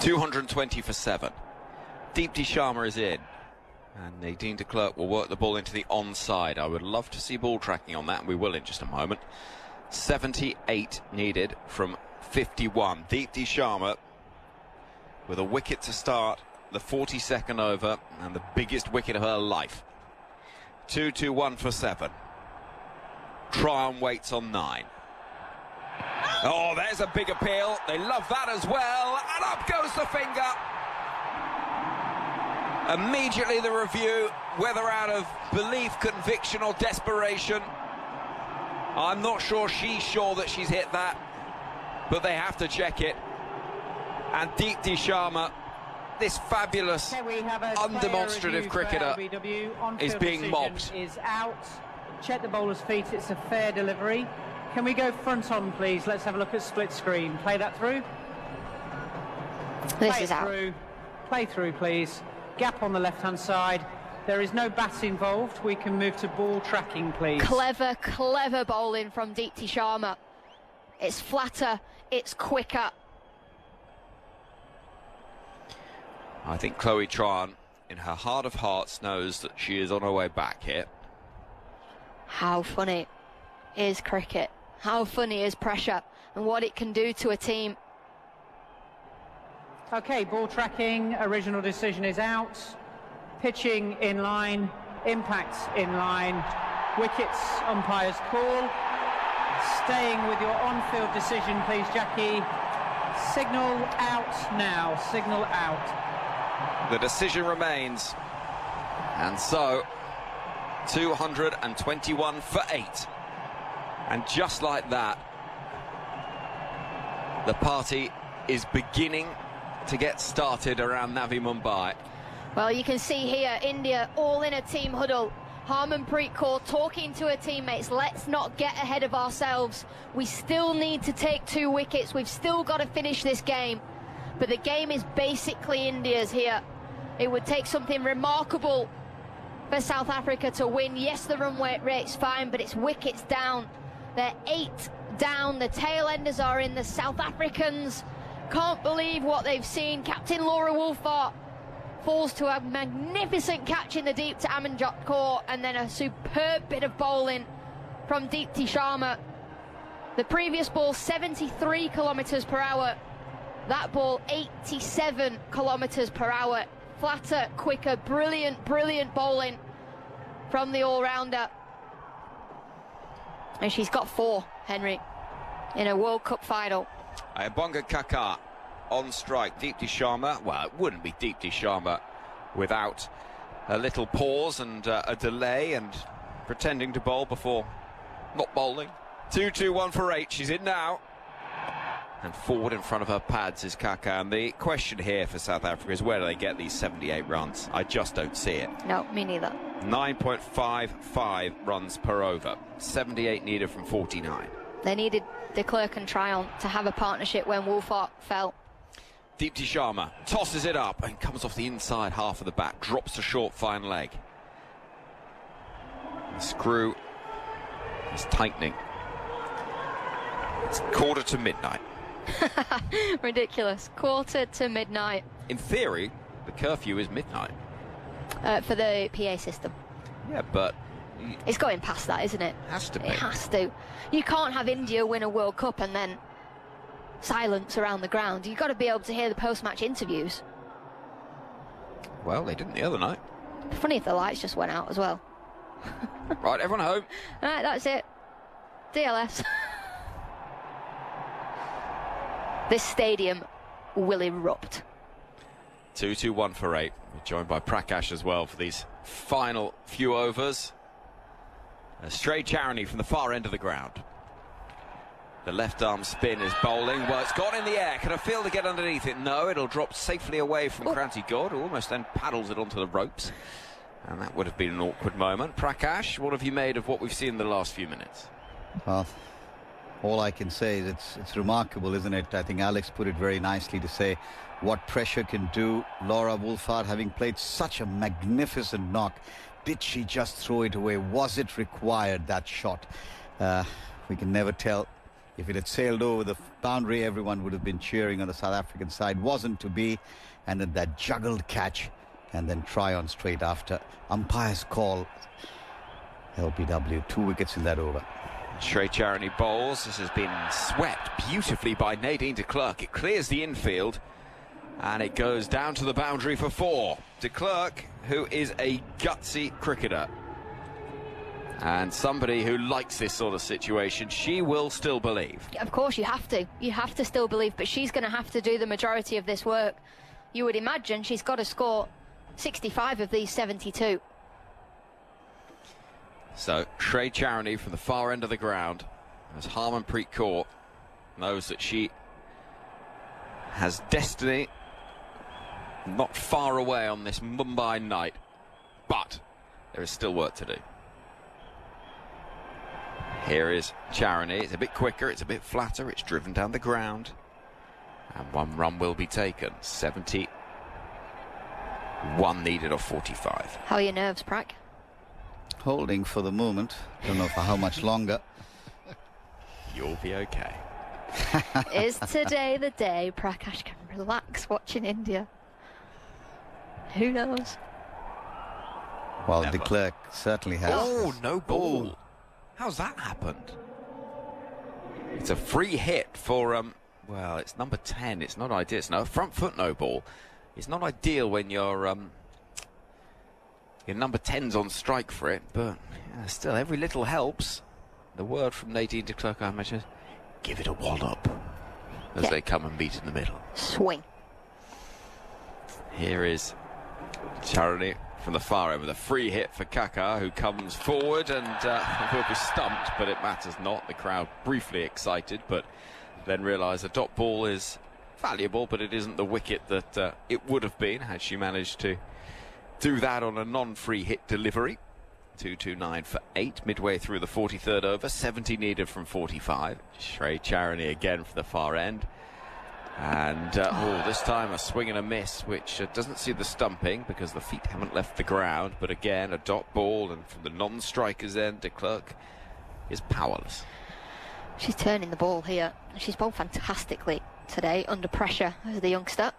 220 for 7. Deepti Sharma is in. And Nadine de Klerk will work the ball into the onside. I would love to see ball tracking on that, and we will in just a moment. 78 needed from 51. Deepti Sharma with a wicket to start the 42nd over, and the biggest wicket of her life. 2-2-1 for 7. Tryon waits on 9. Oh, there's a big appeal. They love that as well. And up goes the finger. Immediately the review, whether out of belief, conviction or desperation. I'm not sure she's sure that she's hit that, but they have to check it. And Deepti Sharma, this fabulous, undemonstrative cricketer, is being mobbed. Is out. Check the bowler's feet. It's a fair delivery. Can we go front on, please? Let's have a look at split screen. Play that through. This is out. Play through, please. Gap on the left-hand side. There is no bat involved. We can move to ball tracking, please. Clever, clever bowling from Deepti Sharma. It's flatter, it's quicker. I think Chloe Tryon, in her heart of hearts, knows that she is on her way back here. How funny is cricket? How funny is pressure and what it can do to a team? Okay, ball tracking, original decision is out. Pitching in line, impacts in line. Wickets, umpire's call. Staying with your on-field decision, please, Jackie. Signal out now, signal out. The decision remains. And so, 221 for 8. And just like that, the party is beginning to get started around Navi Mumbai. Well, you can see here, India all in a team huddle. Harmanpreet Kaur talking to her teammates. Let's not get ahead of ourselves. We still need to take 2 wickets. We've still got to finish this game. But the game is basically India's here. It would take something remarkable for South Africa to win. Yes, the run rate's fine, but it's wickets down. They're 8 down. The tail enders are in. The South Africans can't believe what they've seen. Captain Laura Wolfart falls to a magnificent catch in the deep to Amanjot Kaur, and then a superb bit of bowling from Deepti Sharma. The previous ball 73 kilometres per hour. That ball 87 kilometres per hour. Flatter, quicker, brilliant, brilliant bowling from the all-rounder. And she's got 4, Henry, in a World Cup final. Bonga Kaka on strike. Deepti Sharma, well, it wouldn't be Deepti Sharma without a little pause and a delay and pretending to bowl before not bowling. 2-2-1 for 8. She's in now. And forward in front of her pads is Kaka. And the question here for South Africa is, where do they get these 78 runs? I just don't see it. No, me neither. 9.55 runs per over. 78 needed from 49. They needed de Klerk and Tryon to have a partnership when Wolfart fell. Deepti Sharma tosses it up and comes off the inside half of the bat, drops to short fine leg. The screw is tightening. It's 1:45. Ridiculous. 1:45. In theory, the curfew is midnight. For the PA system. Yeah, but it's going past that, isn't it? Has to be. It has to. You can't have India win a World Cup and then silence around the ground. You've got to be able to hear the post-match interviews. Well, they didn't the other night. Funny if the lights just went out as well. Right, everyone home. All right, that's it. DLS. This stadium will erupt. 2-2-1 for 8. We're joined by Prakash as well for these final few overs. A stray Charity from the far end of the ground. The left arm spin is bowling. Well, it's gone in the air. Can I feel to get underneath it? No, it'll drop safely away from Kranti God, who almost then paddles it onto the ropes. And that would have been an awkward moment. Prakash, what have you made of what we've seen in the last few minutes? Well, all I can say is it's remarkable, isn't it? I think Alex put it very nicely to say what pressure can do. Laura Wolfhard, having played such a magnificent knock, did she just throw it away? Was it required, that shot? We can never tell. If it had sailed over the boundary, everyone would have been cheering on the South African side. Wasn't to be. And then that juggled catch and then try on straight after. Umpire's call. LBW, 2 wickets in that over. Shrey Charity bowls. This has been swept beautifully by Nadine de Klerk. It clears the infield and it goes down to the boundary for 4. De Klerk, who is a gutsy cricketer and somebody who likes this sort of situation, she will still believe. Of course, you have to. You have to still believe, but she's going to have to do the majority of this work. You would imagine she's got to score 65 of these 72. So, Shrey Charity from the far end of the ground, as Harmanpreet Kaur knows that she has destiny not far away on this Mumbai night, but there is still work to do. Here is Charity. It's a bit quicker, it's a bit flatter, it's driven down the ground, and 1 run will be taken. 71 needed of 45. How are your nerves, Prak? Holding for the moment. Don't know for how much longer. You'll be okay. Is today the day Prakash can relax watching India? Who knows? Well, de Klerk certainly has. Oh, no ball. How's that happened? It's a free hit for, well, it's number 10. It's not ideal. It's no front foot no ball. It's not ideal when your number 10's on strike for it, but yeah, still, every little helps. The word from Nadine de Klerk, I imagine, give it a wallop as they come and meet in the middle. Swing. Here is Charity from the far end with a free hit for Kaka, who comes forward and will be stumped, but it matters not. The crowd briefly excited, but then realise the dot ball is valuable, but it isn't the wicket that it would have been had she managed to do that on a non-free hit delivery. 229 for 8 midway through the 43rd over. 70 needed from 45. Shrey Charity again for the far end. And this time a swing and a miss, which doesn't see the stumping because the feet haven't left the ground. But again, a dot ball, and from the non-strikers end, de Klerk is powerless. She's turning the ball here. She's bowled fantastically today under pressure as the youngster.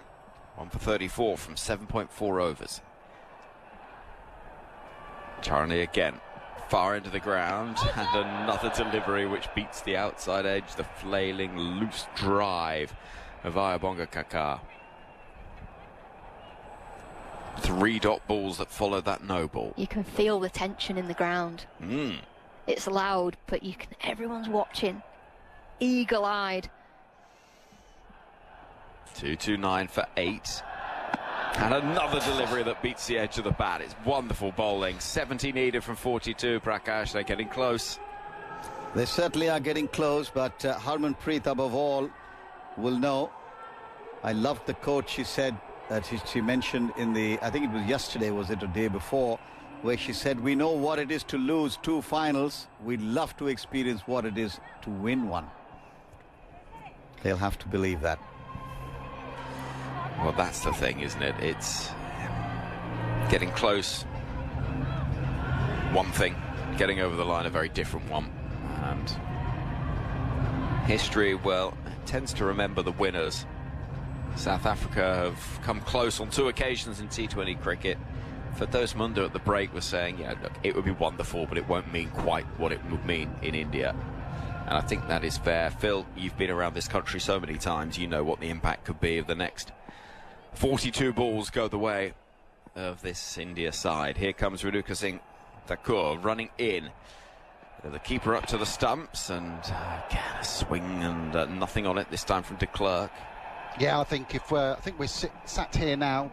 1 for 34 from 7.4 overs. Charney again, far into the ground, and another delivery which beats the outside edge, the flailing loose drive of Ayabonga Kaka. 3 dot balls that followed that no ball. You can feel the tension in the ground. It's loud, but everyone's watching, eagle-eyed. 229 for 8. And another delivery that beats the edge of the bat. It's wonderful bowling. 70 needed from 42, Prakash. They're getting close. They certainly are getting close, but Harmanpreet above all will know. I loved the quote she said, that she mentioned in the, I think it was yesterday, was it, a day before, where she said, we know what it is to lose 2 finals. We'd love to experience what it is to win one. They'll have to believe that. Well, that's the thing, isn't it? It's getting close, one thing, getting over the line, a very different one. And history, well, tends to remember the winners. South Africa have come close on 2 occasions in T20 cricket. Firdaus Munda at the break was saying, yeah, look, it would be wonderful, but it won't mean quite what it would mean in India. And I think that is fair. Phil, you've been around this country so many times, you know what the impact could be of the next 42 balls go the way of this India side. Here comes Renuka Singh Thakur running in. The keeper up to the stumps, and again a swing and nothing on it this time from de Klerk. Yeah, I think we're sat here now,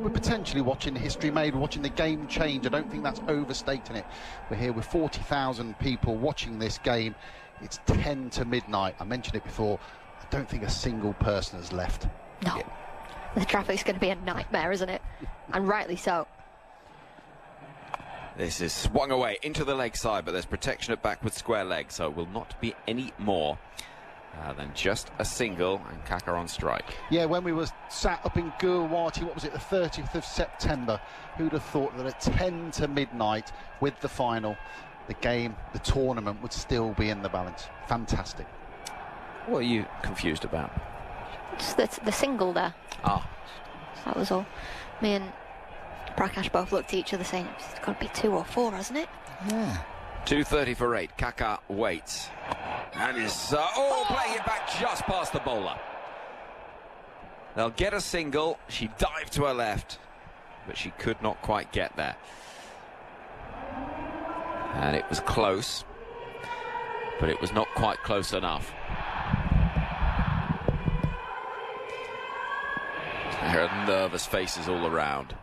we're potentially watching history made, watching the game change. I don't think that's overstating it. We're here with 40,000 people watching this game. It's 10 to midnight. I mentioned it before. I don't think a single person has left. No. The traffic's going to be a nightmare, isn't it? And rightly so. This is swung away into the leg side, but there's protection at back with square leg, so it will not be any more than just a single, and Kaka on strike. Yeah, when we were sat up in Guha, what was it, the 30th of September, who'd have thought that at 10 to midnight with the final, the game, the tournament would still be in the balance. Fantastic. What are you confused about? Just the single there. Ah. That was all. Me and Prakash both looked at each other saying, it's got to be 2 or 4, hasn't it? Yeah. 2:30 for 8. Kaka waits. And is playing it back just past the bowler. They'll get a single. She dived to her left, but she could not quite get there. And it was close, but it was not quite close enough. There are nervous faces all around.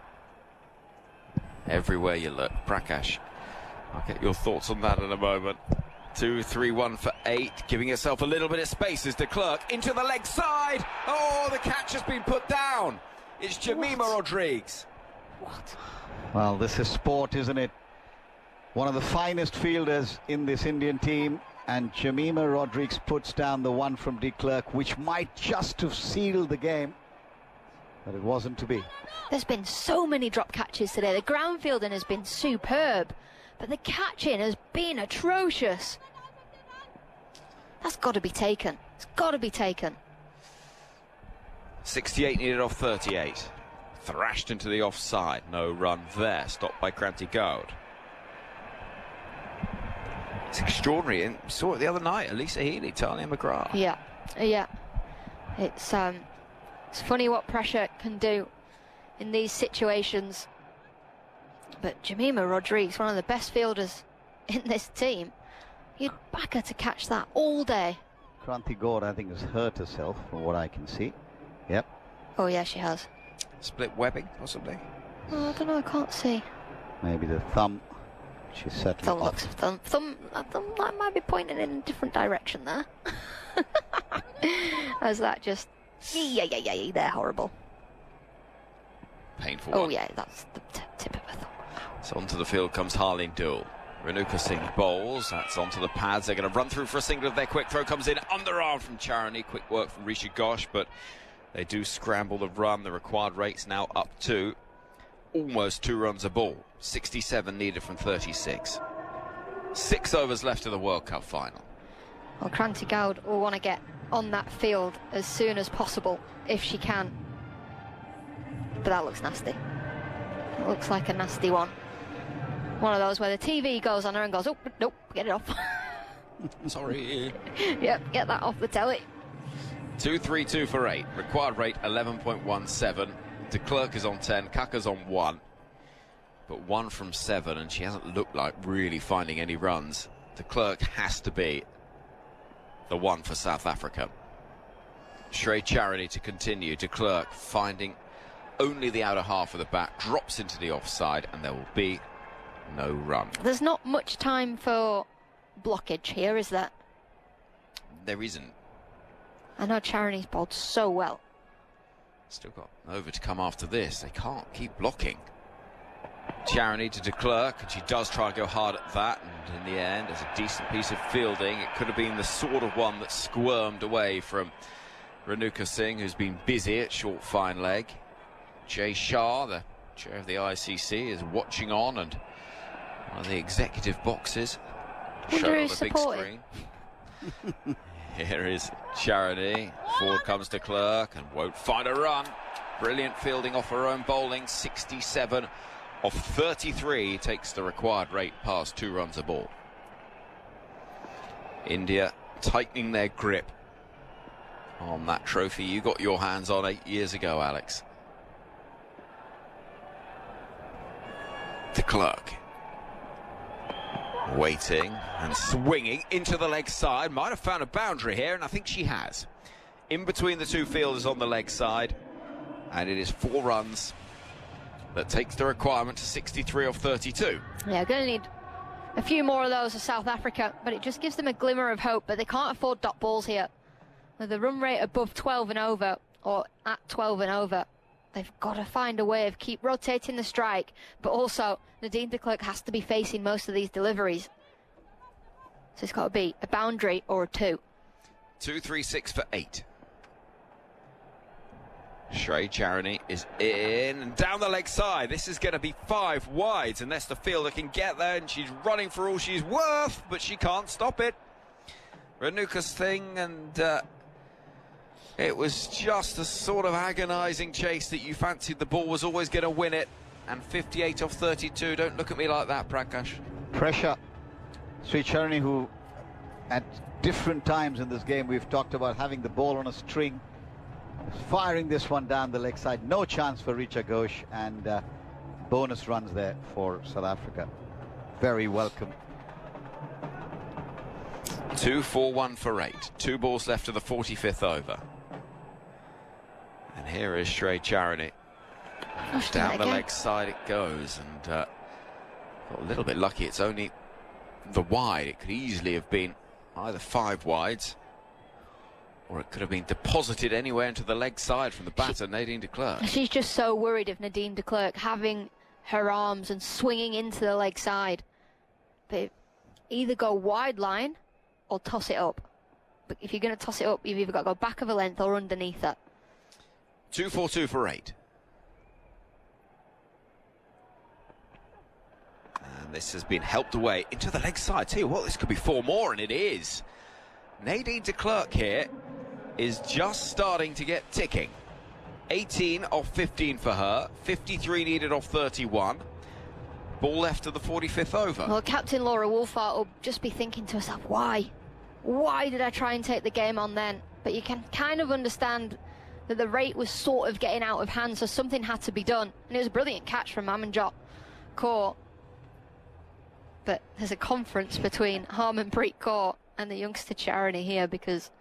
Everywhere you look. Prakash, I'll get your thoughts on that in a moment. 2-3-1 for 8, giving herself a little bit of space as de Klerk into the leg side. Oh, the catch has been put down. It's Jemima Rodrigues. What? Well, this is sport, isn't it? One of the finest fielders in this Indian team, and Jemima Rodrigues puts down the one from de Klerk, which might just have sealed the game, but it wasn't to be. There's been so many drop catches today. The ground fielding has been superb, but the catching has been atrocious. That's got to be taken. It's got to be taken. 68 needed off 38. Thrashed into the offside. No run there. Stopped by Kranti Gaud. It's extraordinary. And saw it the other night. Elisa Healy, Talia McGrath. Yeah. It's funny what pressure can do in these situations. But Jemima Rodrigues, one of the best fielders in this team, you'd back her to catch that all day. Kranti Gaud, I think, has hurt herself from what I can see. Yep. Oh yeah, she has. Split webbing, possibly. Oh, I don't know, I can't see. Maybe the thumb. She's certainly off. Thumb that might be pointing in a different direction there. As that just, yeah, they're horrible. Painful Oh one. yeah, that's the tip of a thumb. So onto the field comes Harleen Dool. Renuka Singh bowls. That's onto the pads. They're going to run through for a single. Their quick throw comes in underarm from Charani. Quick work from Rishi Ghosh, but they do scramble the run. The required rate's now up to almost 2 runs a ball. 67 needed from 36. 6 overs left of the World Cup final. Well, Kranti Gaud will want to get on that field as soon as possible, if she can. But that looks nasty. It looks like a nasty one. One of those where the TV goes on her and goes, oh, nope, get it off. Sorry. Yep, get that off the telly. 2-3-2 for 8. Required rate 11.17. De Klerk is on 10. Kaka's on 1. But 1 from 7, and she hasn't looked like really finding any runs. De Klerk has to be the one for South Africa. Shrey Charity to continue. De Klerk finding only the outer half of the bat, drops into the offside, and there will be no run. There's not much time for blockage here, is there? There isn't. I know Charity's bowled so well. Still got over to come after this. They can't keep blocking. Charity to de Klerk, and she does try to go hard at that, and in the end, it's a decent piece of fielding. It could have been the sort of one that squirmed away from Renuka Singh, who's been busy at short fine leg. Jay Shah, the chair of the ICC, is watching on, and one of the executive boxes shown on the big screen. Here is Charity. Forward comes de Klerk and won't find a run. Brilliant fielding off her own bowling. 67 of 33 takes the required rate past 2 runs a ball. India tightening their grip on that trophy you got your hands on 8 years ago, Alex. De Klerk waiting and swinging into the leg side. Might have found a boundary here, and I think she has. In between the 2 fielders on the leg side, and it is 4 runs that takes the requirement to 63 of 32. Yeah, going to need A few more of those for South Africa, but it just gives them a glimmer of hope, but they can't afford dot balls here. With the run rate above 12 and over, or at 12 and over, they've got to find a way of keep rotating the strike, but also Nadine de Klerk has to be facing most of these deliveries. So it's got to be a boundary or a 2. 2-3-6 for 8. Shrey Charity is in and down the leg side. This is going to be 5 wides unless the fielder can get there, and she's running for all she's worth, but she can't stop it. Renuka's thing, and it was just a sort of agonising chase that you fancied the ball was always going to win it. And 58 off 32. Don't look at me like that, Prakash. Pressure. Sri Charani, who at different times in this game we've talked about having the ball on a string, firing this one down the leg side. No chance for Richa Ghosh, and bonus runs there for South Africa. Very welcome. 2-4-1 for 8. 2 balls left of the 45th over. And here is Shrey Charity. Down the leg side it goes, and got a little bit lucky. It's only the wide. It could easily have been either 5 wides, or it could have been deposited anywhere into the leg side from the batter, Nadine de Klerk. She's just so worried of Nadine de Klerk having her arms and swinging into the leg side. But either go wide line or toss it up. But if you're going to toss it up, you've either got to go back of a length or underneath it. 2-4-2 for 8. And this has been helped away into the leg side. Tell you what, this could be 4 more, and it is. Nadine de Klerk here is just starting to get ticking. 18 off 15 for her, 53 needed off 31. Ball left to the 45th over. Well, Captain Laura Wolfart will just be thinking to herself, why? Why did I try and take the game on then? But you can kind of understand that the rate was sort of getting out of hand, so something had to be done. And it was a brilliant catch from Amanjot Kaur. But there's a conference between Harmanpreet Kaur and the youngster Charani here, because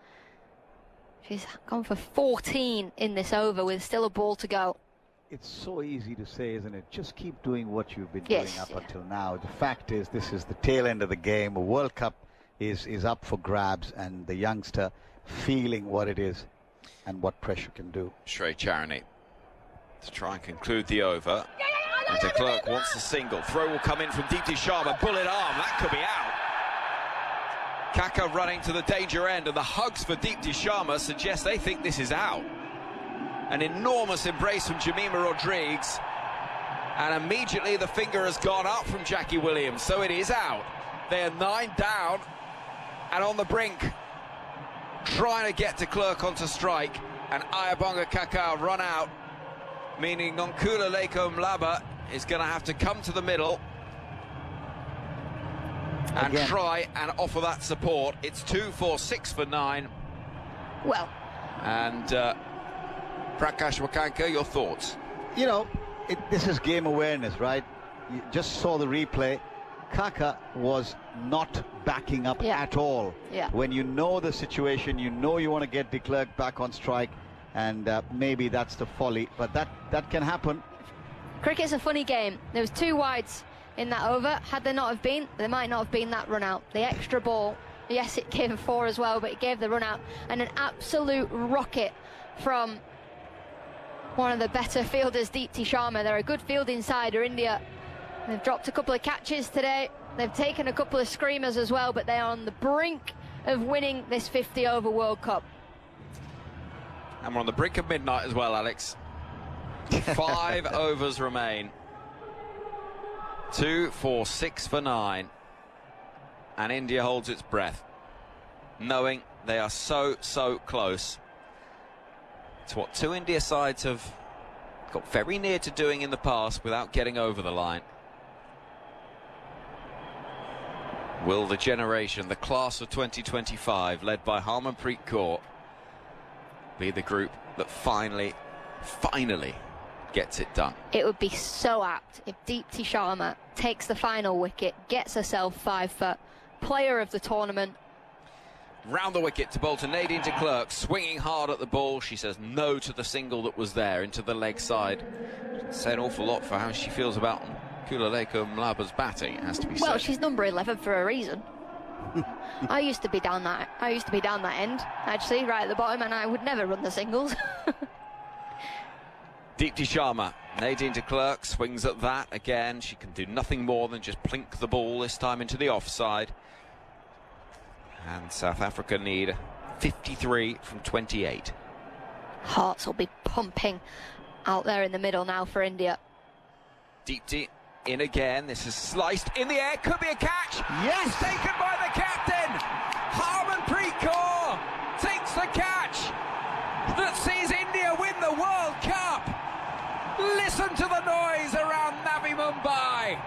she's gone for 14 in this over with still a ball to go. It's so easy to say, isn't it? Just keep doing what you've been doing up until now. The fact is, this is the tail end of the game. A World Cup is up for grabs, and the youngster feeling what it is and what pressure can do. Shrey Charani to try and conclude the over. And de Klerk wants the single. Throw will come in from Deepti Sharma. Bullet arm, that could be out. Kaka running to the danger end, and the hugs for Deepti Sharma suggest they think this is out. An enormous embrace from Jemima Rodrigues, and immediately the finger has gone up from Jackie Williams, so it is out. They are 9 down and on the brink, trying to get de Klerk onto strike, and Ayabonga Kaka run out, meaning Nonkula Leko Mlaba is going to have to come to the middle and try and offer that support. It's 2-4-6 for 9. Well. And Prakash Wakankar, your thoughts? You know, this is game awareness, right? You just saw the replay. Kaka was not backing up at all. When you know the situation, you know you want to get de Klerk back on strike, and maybe that's the folly, but that can happen. Cricket's a funny game. There was 2 wides in that over. Had there not have been, there might not have been that run out. The extra ball, yes, it gave a 4 as well, but it gave the run out, and an absolute rocket from one of the better fielders, Deepti Sharma. They're a good fielding side, India. They've dropped a couple of catches today. They've taken a couple of screamers as well, but they are on the brink of winning this 50-over World Cup. And we're on the brink of midnight as well, Alex. 5 overs remain. 2-4-6 for 9. And India holds its breath, knowing they are so close. It's what 2 India sides have got very near to doing in the past without getting over the line. Will the generation, the class of 2025, led by Harmanpreet Kaur, be the group that finally gets it done? It would be so apt if Deepti Sharma takes the final wicket, gets herself 5 for player of the tournament. Round the wicket to bowl to Nadine de Klerk, swinging hard at the ball. She says no to the single that was there into the leg side. Say an awful lot for how she feels about Kulaleko Mlaba's batting, it has to be said. Well, she's number 11 for a reason. I used to be down that end, actually, right at the bottom, and I would never run the singles. Deepti Sharma, Nadine de Klerk swings at that again. She can do nothing more than just plink the ball, this time into the offside. And South Africa need 53 from 28. Hearts will be pumping out there in the middle now for India. Deepti in again. This is sliced in the air. Could be a catch. Yes! It's taken by the captain. Harmanpreet Kaur takes the catch that sees India win the World Cup. Listen to the noise around Navi Mumbai.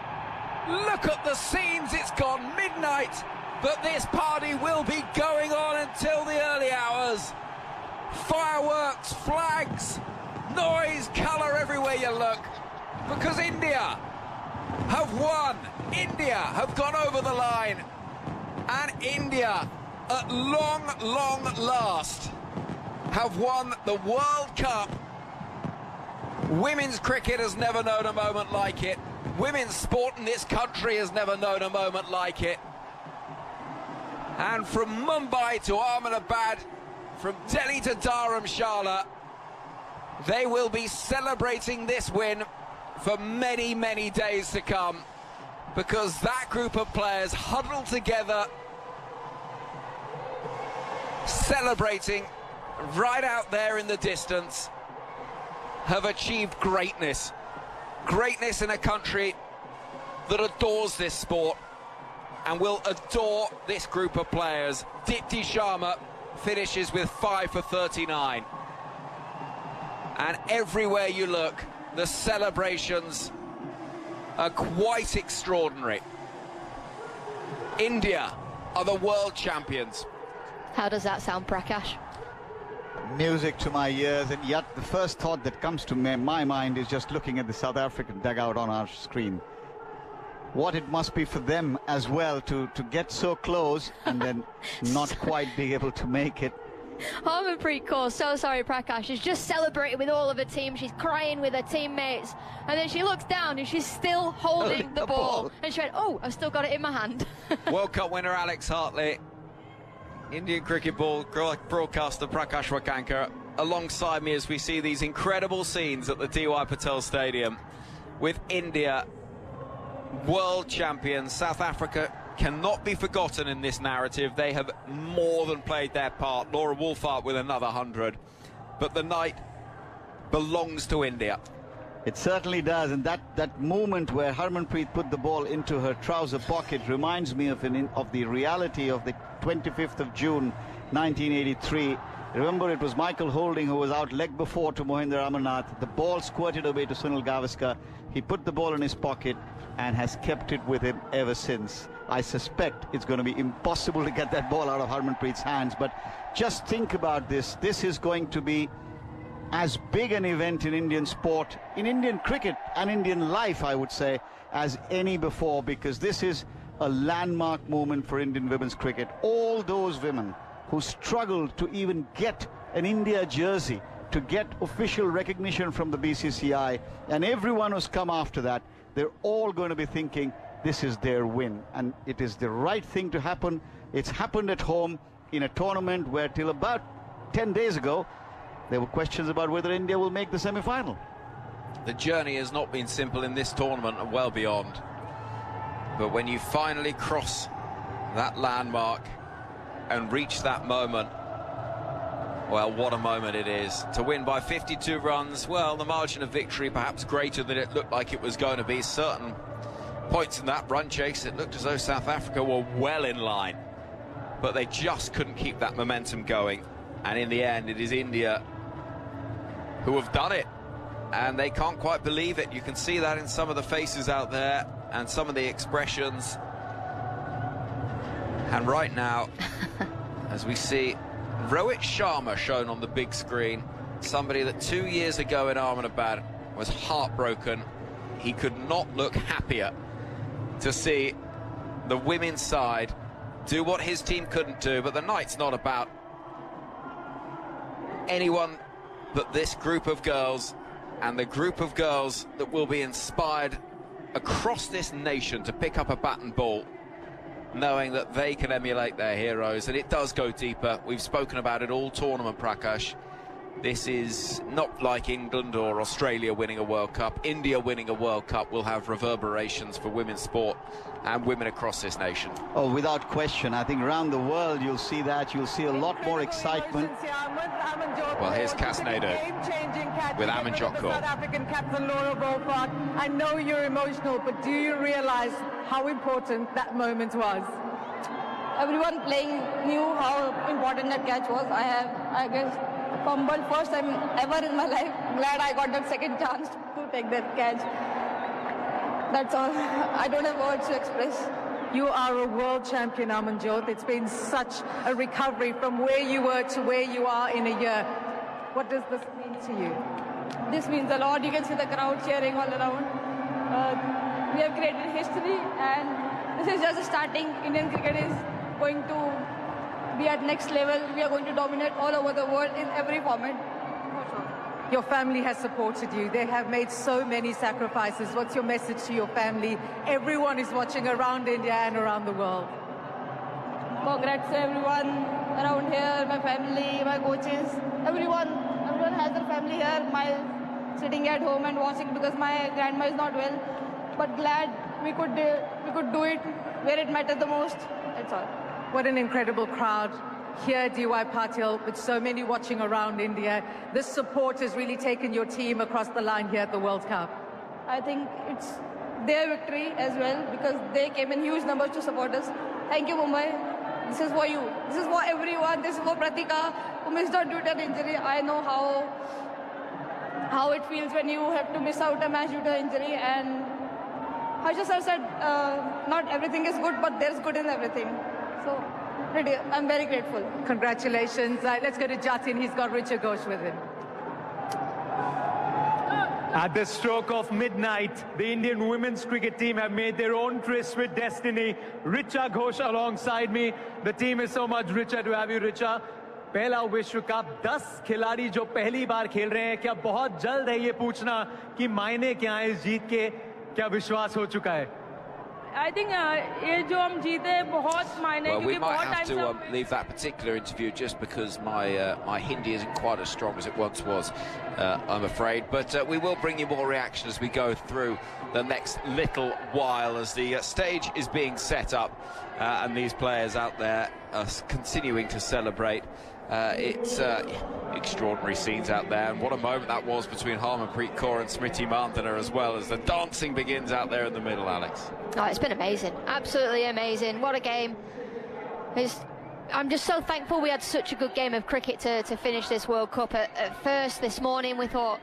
Look at the scenes. It's gone midnight, but this party will be going on until the early hours. Fireworks, flags, noise, colour everywhere you look, because India have won. India have gone over the line, and India, at long last, have won the World Cup. Women's cricket has never known a moment like it. Women's sport in this country has never known a moment like it. And from Mumbai to Ahmedabad, from Delhi to Dharamshala, they will be celebrating this win for many days to come, because that group of players huddled together, celebrating right out there in the distance, have achieved greatness. Greatness in a country that adores this sport and will adore this group of players. Deepti Sharma finishes with 5 for 39. And everywhere you look, the celebrations are quite extraordinary. India are the world champions. How does that sound, Prakash? Music to my ears, and yet the first thought that comes to my mind is just looking at the South African dugout on our screen. What it must be for them as well to get so close and then not quite be able to make it. Harmanpreet Kaur, so sorry Prakash, she's just celebrating with all of her team, she's crying with her teammates, and then she looks down and she's still holding the ball. And she went, oh, I've still got it in my hand. World Cup winner Alex Hartley, Indian cricket ball broadcaster Prakash Wakankar, alongside me as we see these incredible scenes at the D.Y. Patel Stadium with India world champions. South Africa cannot be forgotten in this narrative. They have more than played their part. Laura Wolfart with another 100. But the night belongs to India. It certainly does, and that moment where Harmanpreet put the ball into her trouser pocket reminds me of the reality of the 25th of June 1983. Remember, it was Michael Holding who was out leg before to Mohinder Amarnath. The ball squirted away to Sunil Gavaskar. He put the ball in his pocket and has kept it with him ever since. I suspect it's going to be impossible to get that ball out of Harmanpreet's hands, but just think about this. This is going to be as big an event in Indian sport, in Indian cricket and Indian life, I would say, as any before, because this is a landmark moment for Indian women's cricket. All those women who struggled to even get an India jersey, to get official recognition from the BCCI, and everyone who's come after that, they're all going to be thinking this is their win, and it is the right thing to happen. It's happened at home in a tournament where till about 10 days ago there were questions about whether India will make the semi-final. The journey has not been simple in this tournament and well beyond, but when you finally cross that landmark and reach that moment, well, what a moment it is. To win by 52 runs, well, the margin of victory perhaps greater than it looked like it was going to be. Certain points in that run chase, it looked as though South Africa were well in line, but they just couldn't keep that momentum going. And in the end, it is India who have done it, and they can't quite believe it. You can see that in some of the faces out there and some of the expressions. And right now, as we see Rohit Sharma shown on the big screen, somebody that 2 years ago in Ahmedabad was heartbroken. He could not look happier to see the women's side do what his team couldn't do. But the night's not about anyone but this group of girls, and the group of girls that will be inspired across this nation to pick up a bat and ball, knowing that they can emulate their heroes, and it does go deeper. We've spoken about it all tournament, Prakash. This is not like England or Australia winning a World Cup. India winning a World Cup will have reverberations for women's sport and women across this nation. Oh, without question. I think around the world you'll see that. You'll see a lot more excitement. Well, here's Casnado with Amanjot Kaur. South African captain Laura Volkart. I know you're emotional, but do you realise how important that moment was? Everyone playing knew how important that catch was. I guess, fumbled first time ever in my life. Glad I got that second chance to take that catch. That's all. I don't have words to express. You are a world champion, Amanjot. It's been such a recovery from where you were to where you are in a year. What does this mean to you? This means a lot. You can see the crowd cheering all around. We have created history, and this is just starting. Indian cricket is going to be at next level. We are going to dominate all over the world in every format. Your family has supported you. They have made so many sacrifices. What's your message to your family? Everyone is watching around India and around the world. Congrats to everyone around here, my family, my coaches, everyone has their family here. My sitting at home and watching because my grandma is not well. But glad we could do it where it mattered the most. That's all. What an incredible crowd here at DY Patil, with so many watching around India. This support has really taken your team across the line here at the World Cup. I think it's their victory as well, because they came in huge numbers to support us. Thank you, Mumbai. This is for you. This is for everyone. This is for Pratika, who missed out due to an injury. I know how it feels when you have to miss out a match due to injury. And Harsha sir said, not everything is good, but there's good in everything. So I'm very grateful. Congratulations. Let's go to Jatin. He's got Richa Ghosh with him. At the stroke of midnight, the Indian women's cricket team have made their own tryst with destiny. Richa Ghosh alongside me. The team is so much richer to have you, Richa. पहला विश्व cup 10 खिलाड़ी जो पहली बार खेल रहे हैं, क्या बहुत जल्द है ये पूछना कि मायने क्या है इस जीत के, क्या विश्वास हो चुका है? I think ये जो हम जीते बहुत मायने, well, क्योंकि we might बहुत have time to leave that particular interview just because my Hindi isn't quite as strong as it once was, I'm afraid. But we will bring you more reaction as we go through the next little while as the stage is being set up and these players out there are continuing to celebrate. It's extraordinary scenes out there, and what a moment that was between Harmanpreet Kaur and Smriti Mandhana as well, as the dancing begins out there in the middle, Alex. Oh, it's been amazing, absolutely amazing. What a game. I'm just so thankful we had such a good game of cricket to finish this World Cup. At first this morning we thought,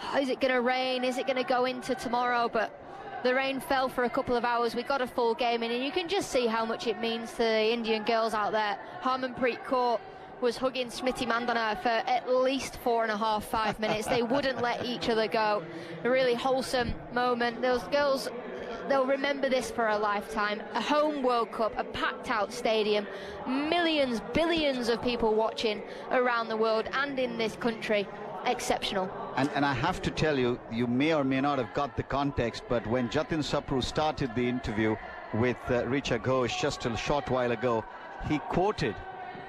oh, is it going to rain, is it going to go into tomorrow? But the rain fell for a couple of hours. We got a full game in, and you can just see how much it means to the Indian girls out there. Harmanpreet Kaur was hugging Smriti Mandhana for at least 4.5-5 minutes. They wouldn't let each other go. A really wholesome moment. Those girls, they'll remember this for a lifetime. A home World Cup, a packed out stadium, millions, billions of people watching around the world and in this country. Exceptional. And I have to tell you, you may or may not have got the context, but when Jatin Sapru started the interview with Richa Ghosh just a short while ago, he quoted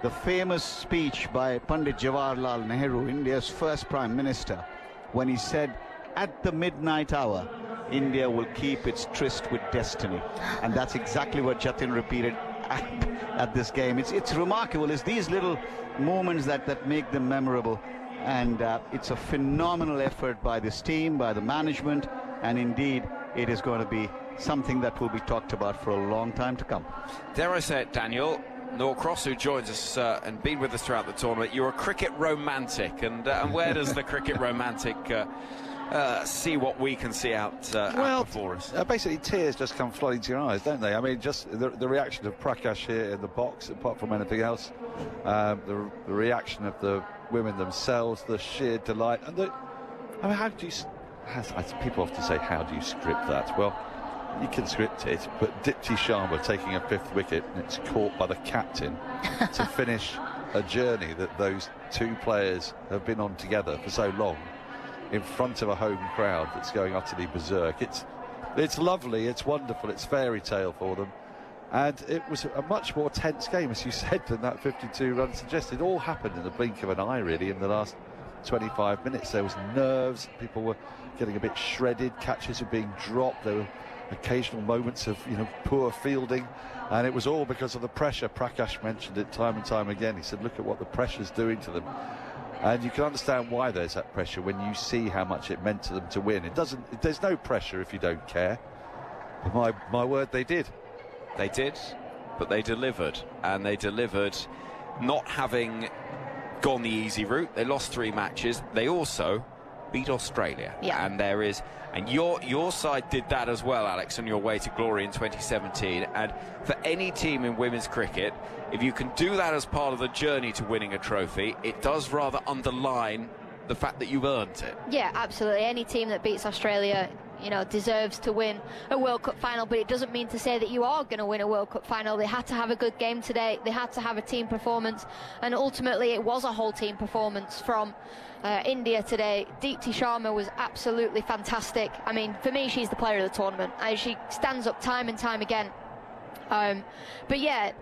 the famous speech by Pandit Jawaharlal Nehru, India's first Prime Minister, when he said, at the midnight hour, India will keep its tryst with destiny. And that's exactly what Jatin repeated at this game. It's remarkable. It's these little moments that make them memorable. And it's a phenomenal effort by this team, by the management, and indeed it is going to be something that will be talked about for a long time to come. Dare I say it, Daniel, Norcross, who joins us and been with us throughout the tournament, you're a cricket romantic, and where does the cricket romantic see what we can see out before us? Basically tears just come flooding to your eyes, don't they? I mean, just the reaction of Prakash here in the box, apart from anything else, the reaction of the women themselves, the sheer delight, and I mean, how do you, as people often say, how do you script that? Well, you can script it, but Dipti Sharma taking a 5th wicket, and it's caught by the captain to finish a journey that those two players have been on together for so long, in front of a home crowd that's going utterly berserk. It's lovely, it's wonderful, it's fairy tale for them. And it was a much more tense game, as you said, than that 52 run suggested. It all happened in the blink of an eye, really, in the last 25 minutes. There was nerves, people were getting a bit shredded, catches were being dropped, there were occasional moments of poor fielding, and it was all because of the pressure. Prakash mentioned it time and time again. He said, look at what the pressure's doing to them. And you can understand why there's that pressure when you see how much it meant to them to win. There's no pressure if you don't care. But my word, they did. They did, but they delivered, and they delivered not having gone the easy route. They lost 3 matches. They also beat Australia. Yeah. And your side did that as well, Alex, on your way to glory in 2017. And for any team in women's cricket, if you can do that as part of the journey to winning a trophy, it does rather underline the fact that you've earned it. Yeah, absolutely. Any team that beats Australia, deserves to win a World Cup final, but it doesn't mean to say that you are going to win a World Cup final. They had to have a good game today. They had to have a team performance, and ultimately it was a whole team performance from India today. Deepti Sharma was absolutely fantastic. I mean, for me, she's the player of the tournament. She stands up time and time again. But yeah,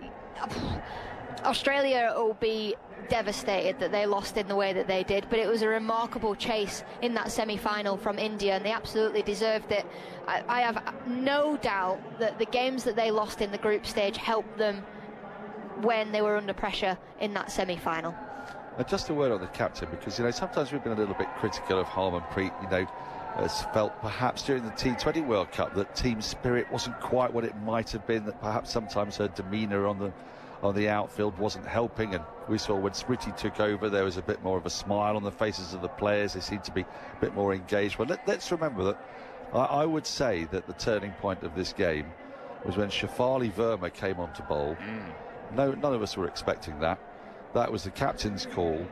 Australia will be devastated that they lost in the way that they did, but it was a remarkable chase in that semi-final from India, and they absolutely deserved it. I have no doubt that the games that they lost in the group stage helped them when they were under pressure in that semi-final. Just a word on the captain, because sometimes we've been a little bit critical of Harmanpreet. Has felt perhaps during the T20 World Cup that team spirit wasn't quite what it might have been, that perhaps sometimes her demeanour on the outfield wasn't helping, and we saw when Smriti took over there was a bit more of a smile on the faces of the players. They seemed to be a bit more engaged. But let's remember that I would say that the turning point of this game was when Shafali Verma came on to bowl. None of us were expecting that. That was the captain's call,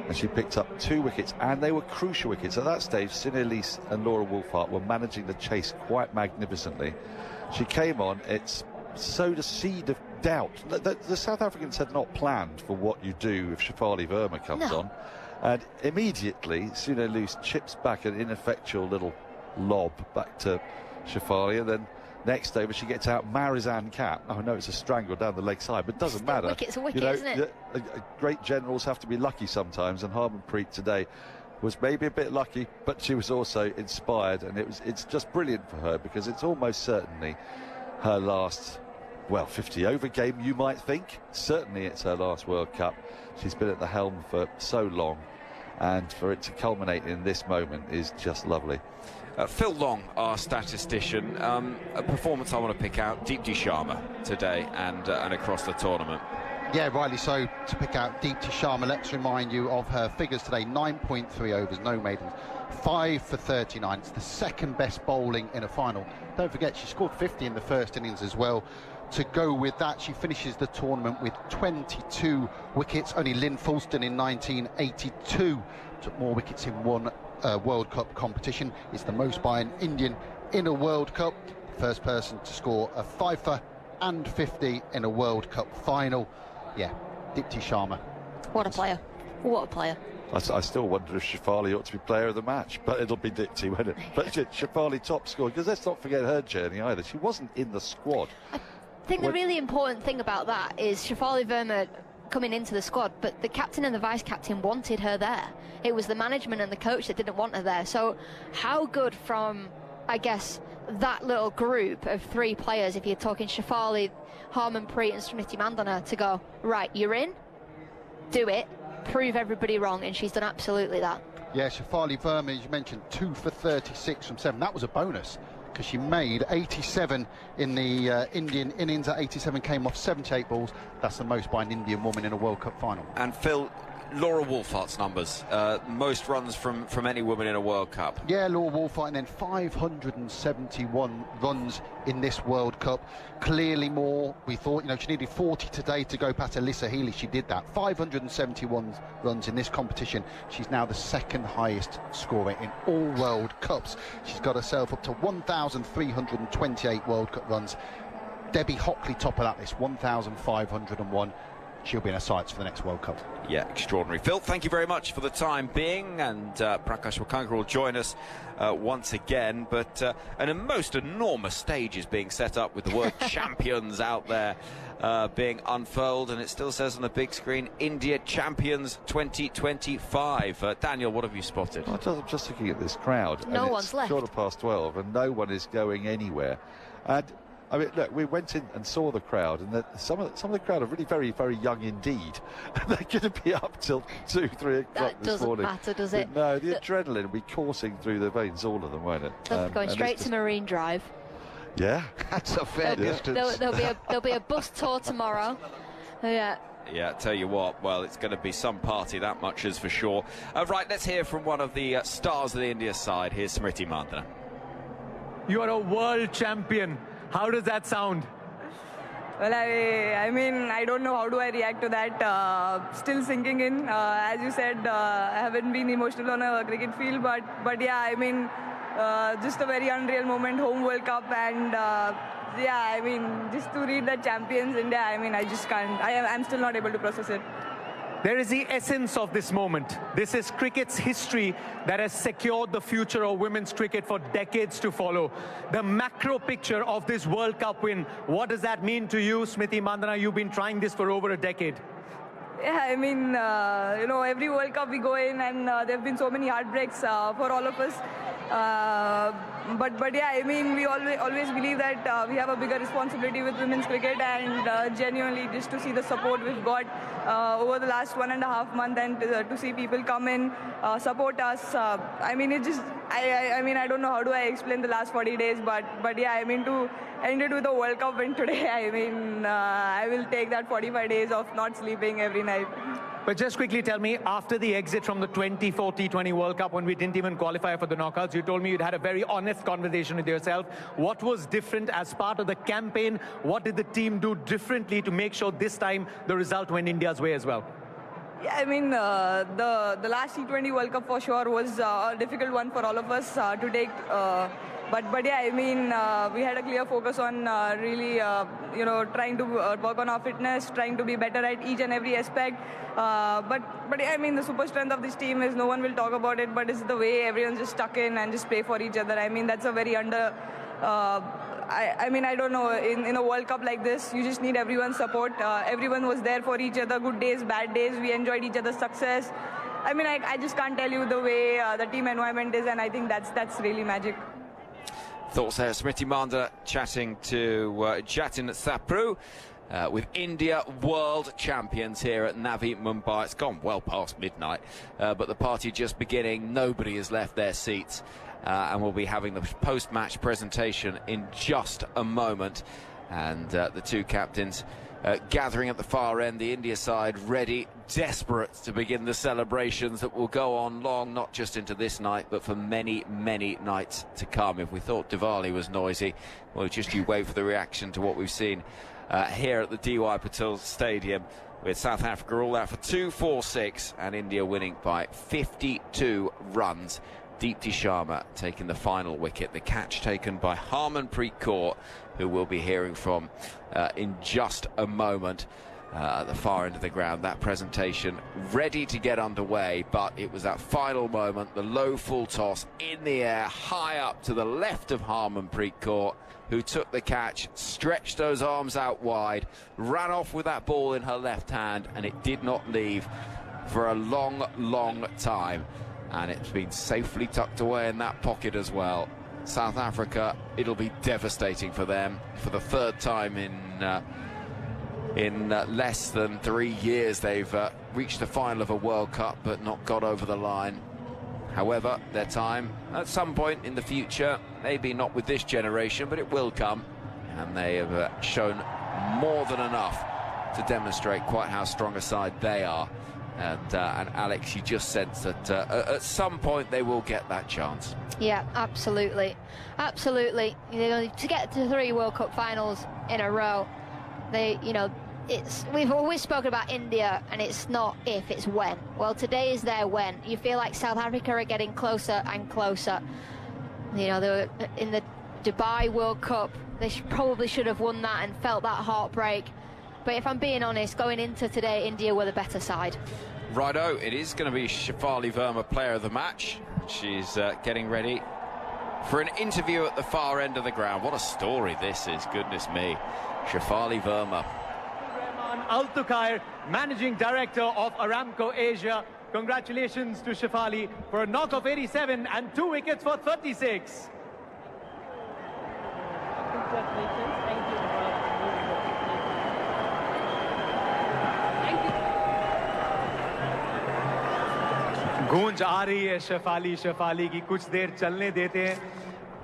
and she picked up 2 wickets, and they were crucial wickets. At that stage, Sine Lease and Laura Wolfhart were managing the chase quite magnificently. She came on, it's sowed a seed of doubt. The South Africans had not planned for what you do if Shafali Verma comes on, and immediately Sine Lease chips back an ineffectual little lob back to Shafali, and then next over she gets out Marizan Cap. Oh no, it's a strangle down the leg side, but it doesn't matter. Wicket's a wicket, isn't it? Great generals have to be lucky sometimes, and Harmanpreet today was maybe a bit lucky, but she was also inspired, and it's just brilliant for her, because it's almost certainly her last 50 over game, you might think. Certainly it's her last World Cup. She's been at the helm for so long, and for it to culminate in this moment is just lovely. Phil Long, our statistician, a performance I want to pick out, Deepti Sharma today and across the tournament. Yeah, rightly so, to pick out Deepti Sharma. Let's remind you of her figures today. 9.3 overs, no maidens, 5 for 39. It's the second best bowling in a final. Don't forget, she scored 50 in the first innings as well. To go with that, she finishes the tournament with 22 wickets. Only Lynn Fulston in 1982 took more wickets in one World Cup competition. It's the most by an Indian in a World Cup. First person to score a 5 and 50 in a World Cup final. Yeah, Deepti Sharma. What a player. What a player. I still wonder if Shafali ought to be player of the match, but it'll be Deepti, won't it? But Shafali top scorer, because let's not forget her journey either. She wasn't in the squad. I think the really important thing about that is Shafali Verma coming into the squad, but the captain and the vice-captain wanted her there. It was the management and the coach that didn't want her there. So how good from, I guess, that little group of 3 players, if you're talking Shafali, Harmanpreet and Smriti Mandana, to go, right, you're in, do it, prove everybody wrong, and she's done absolutely that. Yeah, Shafali Verma, as you mentioned, 2 for 36 from 7. That was a bonus, because she made 87 in the Indian innings. That 87 came off 78 balls. That's the most by an Indian woman in a World Cup final. And Phil, Laura Wolfhart's numbers, most runs from any woman in a World Cup. Yeah, Laura Wolfhart, and then 571 runs in this World Cup. Clearly more. We thought, she needed 40 today to go past Alyssa Healy. She did that. 571 runs in this competition. She's now the second highest scorer in all World Cups. She's got herself up to 1,328 World Cup runs. Debbie Hockley top of that list, 1,501. she'll be in her sights for the next World Cup. Yeah, extraordinary. Phil, thank you very much for the time being, and Prakash Wakankar will join us once again, but a most enormous stage is being set up with the world champions out there being unfurled, and it still says on the big screen, India Champions 2025. Daniel, what have you spotted? I'm just looking at this crowd. No and one's it's left. 12:15, and no one is going anywhere. And I mean, look, we went in and saw the crowd, and some of the crowd are really very, very young indeed. They're going to be up till 2, 3 o'clock this morning. That doesn't matter, does it? But no, the adrenaline will be coursing through their veins, all of them, won't it? They'll be going straight to Marine Drive. Yeah, that's a fair distance. There'll be a bus tour tomorrow. Yeah. Yeah, tell you what, well, it's going to be some party, that much is for sure. Right, let's hear from one of the stars of the India side. Here's Smriti Mandana. You are a world champion. How does that sound? Well, I mean, I don't know how do I react to that. Still sinking in. As you said, I haven't been emotional on a cricket field, but yeah, I mean, just a very unreal moment, home World Cup, and yeah, I mean, just to read the champions India, I mean, I just can't. I'm still not able to process it. There is the essence of this moment. This is cricket's history that has secured the future of women's cricket for decades to follow. The macro picture of this World Cup win, what does that mean to you, Smriti Mandana? You've been trying this for over a decade. Yeah, I mean, you know, every World Cup we go in, and there have been so many heartbreaks for all of us. But yeah, I mean, we always believe that we have a bigger responsibility with women's cricket, and genuinely just to see the support we've got over the last 1.5 months, and to see people come in, support us. I mean, it just, I mean, I don't know how do I explain the last 40 days, but yeah, I mean, to end it with a World Cup win today, I mean, I will take that 45 days of not sleeping every night. But just quickly tell me, after the exit from the 2024 T20 World Cup, when we didn't even qualify for the knockouts, you told me you'd had a very honest conversation with yourself. What was different as part of the campaign? What did the team do differently to make sure this time the result went India's way as well? Yeah, I mean, the last T20 World Cup for sure was a difficult one for all of us to take. But yeah, I mean, we had a clear focus on really, you know, trying to work on our fitness, trying to be better at each and every aspect. But yeah, I mean, the super strength of this team is no one will talk about it, but it's the way everyone's just stuck in and just play for each other. I mean, that's a very I mean, I don't know, in a World Cup like this, you just need everyone's support. Everyone was there for each other, good days, bad days. We enjoyed each other's success. I mean, I just can't tell you the way the team environment is, and I think that's really magic. Thoughts there, Smriti Mandana chatting to Jatin Sapru with India world champions here at Navi Mumbai. It's gone well past midnight, but the party just beginning. Nobody has left their seats, and we'll be having the post-match presentation in just a moment. And the two captains gathering at the far end, the India side ready, desperate to begin the celebrations that will go on long, not just into this night, but for many, many nights to come. If we thought Diwali was noisy, well, just you wait for the reaction to what we've seen here at the D.Y. Patil Stadium, with South Africa all out for 2-4-6 and India winning by 52 runs. Deepti Sharma taking the final wicket, the catch taken by Harmanpreet Kaur, who we'll be hearing from in just a moment at the far end of the ground. That presentation ready to get underway, but it was that final moment, the low full toss in the air, high up to the left of Harmanpreet Kaur, who took the catch, stretched those arms out wide, ran off with that ball in her left hand, and it did not leave for a long, long time. And it's been safely tucked away in that pocket as well. South Africa, it'll be devastating for them. For the third time in less than 3 years, they've reached the final of a World Cup but not got over the line. However, their time at some point in the future, maybe not with this generation, but it will come. And they have shown more than enough to demonstrate quite how strong a side they are. And Alex, you just sense that at some point they will get that chance. Yeah, absolutely. Absolutely. You know, to get to 3 World Cup finals in a row, we've always spoken about India, and it's not if, it's when. Well, today is their when. You feel like South Africa are getting closer and closer. You know, they were in the Dubai World Cup. They probably should have won that and felt that heartbreak. But if I'm being honest, going into today, India were the better side. Righto, it is going to be Shefali Verma player of the match. She's getting ready for an interview at the far end of the ground. What a story this is, goodness me. Shefali Verma. Altukair, Managing Director of Aramco Asia. Congratulations to Shefali for a knock of 87 and 2 wickets for 36. गूंज आ रही है शेफाली की कुछ देर चलने देते हैं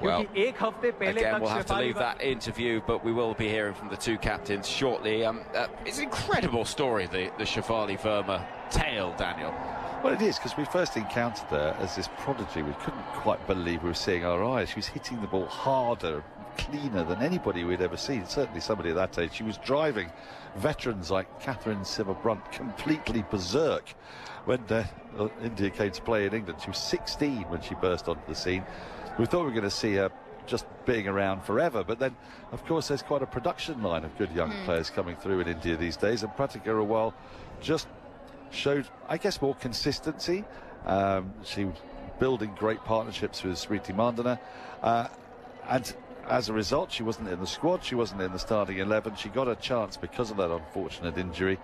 क्योंकि एक हफ्ते पहले Again, तक we'll have to leave that interview, but we will be hearing from the two captains shortly. It's an incredible story, the Shefali Verma tale, Daniel. Well, it is, because we first encountered her as this prodigy. We couldn't quite believe we were seeing our eyes. She was hitting the ball harder, cleaner than anybody we'd ever seen, certainly somebody of that age. She was driving veterans like Catherine Sciver-Brunt completely berserk when India came to play in England. She was 16 when she burst onto the scene. We thought we were going to see her just being around forever, but then, of course, there's quite a production line of good young players coming through in India these days, and Prakash Rawal just showed, I guess, more consistency. She was building great partnerships with Smriti Mandana, and as a result, she wasn't in the squad, she wasn't in the starting 11. She got a chance because of that unfortunate injury,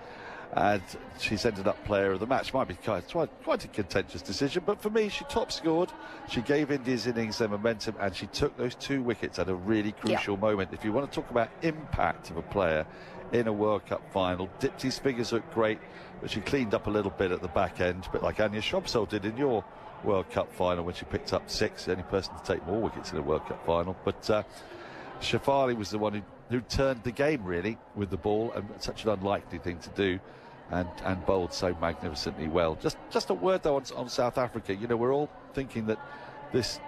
and she's ended up player of the match. Might be quite a contentious decision, but for me, she top scored. She gave India's innings their momentum, and she took those 2 wickets at a really crucial moment. If you want to talk about impact of a player in a World Cup final, Dipti's figures look great, but she cleaned up a little bit at the back end, a bit like Anya Shrubsole did in your World Cup final when she picked up 6, the only person to take more wickets in a World Cup final. But Shefali was the one who turned the game, really, with the ball, and such an unlikely thing to do, and bowled so magnificently well. Just a word, though, on South Africa. You know, we're all thinking that this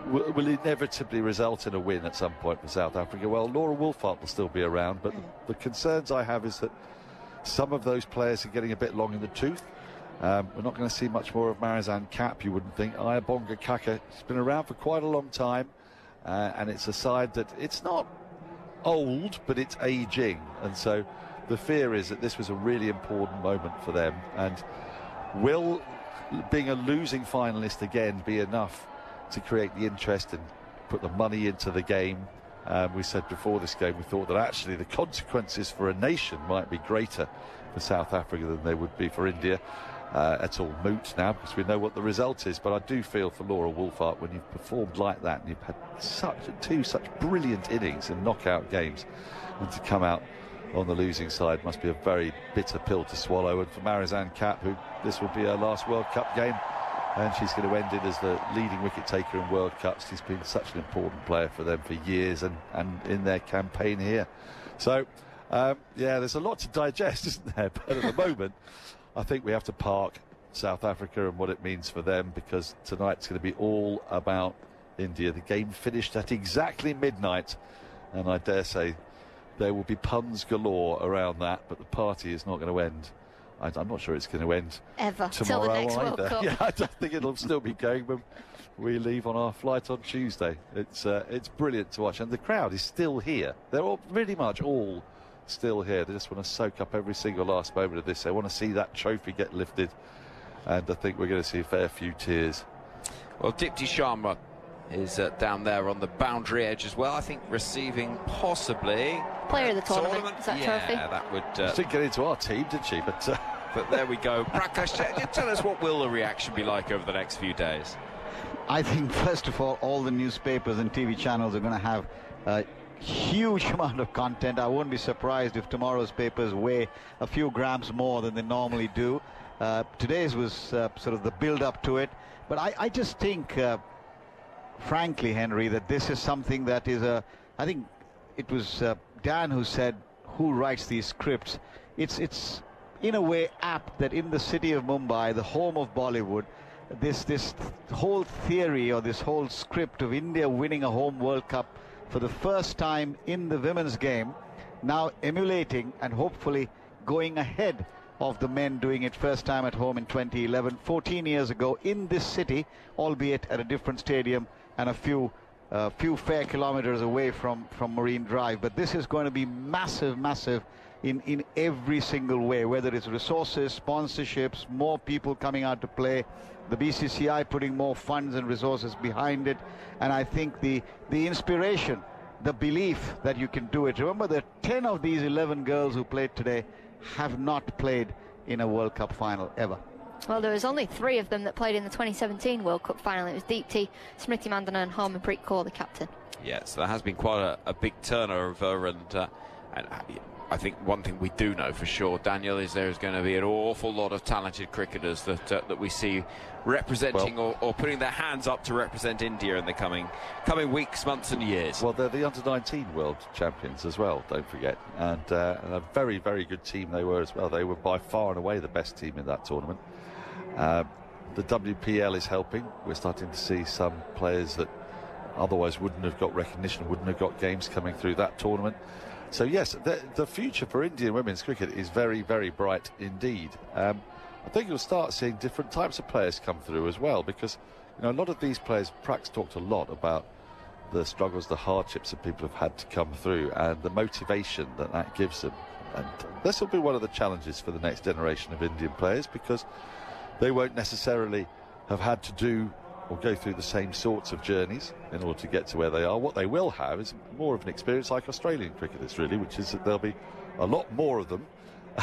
will inevitably result in a win at some point for South Africa. Well, Laura Wolfart will still be around, but the concerns I have is that some of those players are getting a bit long in the tooth. We're not going to see much more of Marizanne Kapp, you wouldn't think. Ayabonga Kaka, she's been around for quite a long time, and it's a side that it's not old, but it's ageing, and so the fear is that this was a really important moment for them. And will being a losing finalist again be enough to create the interest and put the money into the game? We said before this game we thought that actually the consequences for a nation might be greater for South Africa than they would be for India. It's all moot now because we know what the result is, but I do feel for Laura Wolfart, when you've performed like that and you've had two such brilliant innings in knockout games, and to come out on the losing side must be a very bitter pill to swallow. And for Marizanne Kapp, who this will be her last World Cup game, and she's going to end it as the leading wicket taker in World Cups. She's been such an important player for them for years, and in their campaign here. So yeah, there's a lot to digest, isn't there? But at the moment, I think we have to park South Africa and what it means for them, because tonight's going to be all about India. The game finished at exactly midnight, and I dare say there will be puns galore around that, but the party is not going to end. I'm not sure it's going to end ever tomorrow till the next either. World Cup. Yeah, I don't think it'll still be going when we leave on our flight on Tuesday. It's brilliant to watch, and the crowd is still here. They're all pretty much all still here. They just want to soak up every single last moment of this. They want to see that trophy get lifted, and I think we're going to see a fair few tears. Well, Dipti Sharma is down there on the boundary edge as well, I think, receiving possibly player of the tournament. Is that trophy? Yeah, that would. She didn't get into our team, did she? But there we go. Prakash, tell us, what will the reaction be like over the next few days? I think, first of all the newspapers and TV channels are going to have a huge amount of content. I won't be surprised if tomorrow's papers weigh a few grams more than they normally do. Today's was sort of the build-up to it. But I just think, frankly, Henry, that this is something that is I think it was Dan who said, who writes these scripts? It's in a way apt that in the city of Mumbai, the home of Bollywood, this whole theory or this whole script of India winning a home World Cup for the first time in the women's game, now emulating and hopefully going ahead of the men doing it first time at home in 2011, 14 years ago in this city, albeit at a different stadium and a few fair kilometers away from Marine Drive. But this is going to be massive in every single way, whether it's resources, sponsorships, more people coming out to play, the BCCI putting more funds and resources behind it, and I think the inspiration, the belief that you can do it. Remember that 10 of these 11 girls who played today have not played in a World Cup final ever. Well, there was only 3 of them that played in the 2017 World Cup final. It was Deepti, Smriti Mandana and Harmanpreet Kaur, the captain. Yeah, so there has been quite a big turnover, and I think one thing we do know for sure, Daniel, is there is going to be an awful lot of talented cricketers that we see representing or putting their hands up to represent India in the coming weeks, months and years. Well, they're the under-19 world champions as well, don't forget, and a very, very good team they were as well. They were by far and away the best team in that tournament. The WPL is helping. We're starting to see some players that otherwise wouldn't have got recognition, wouldn't have got games coming through that tournament. So yes, the future for Indian women's cricket is very, very bright indeed. I think you'll start seeing different types of players come through as well, because a lot of these players, Prax talked a lot about the struggles, the hardships that people have had to come through, and the motivation that gives them. And this will be one of the challenges for the next generation of Indian players, because they won't necessarily have had to do or go through the same sorts of journeys in order to get to where they are. What they will have is more of an experience like Australian cricketers, really, which is that there'll be a lot more of them,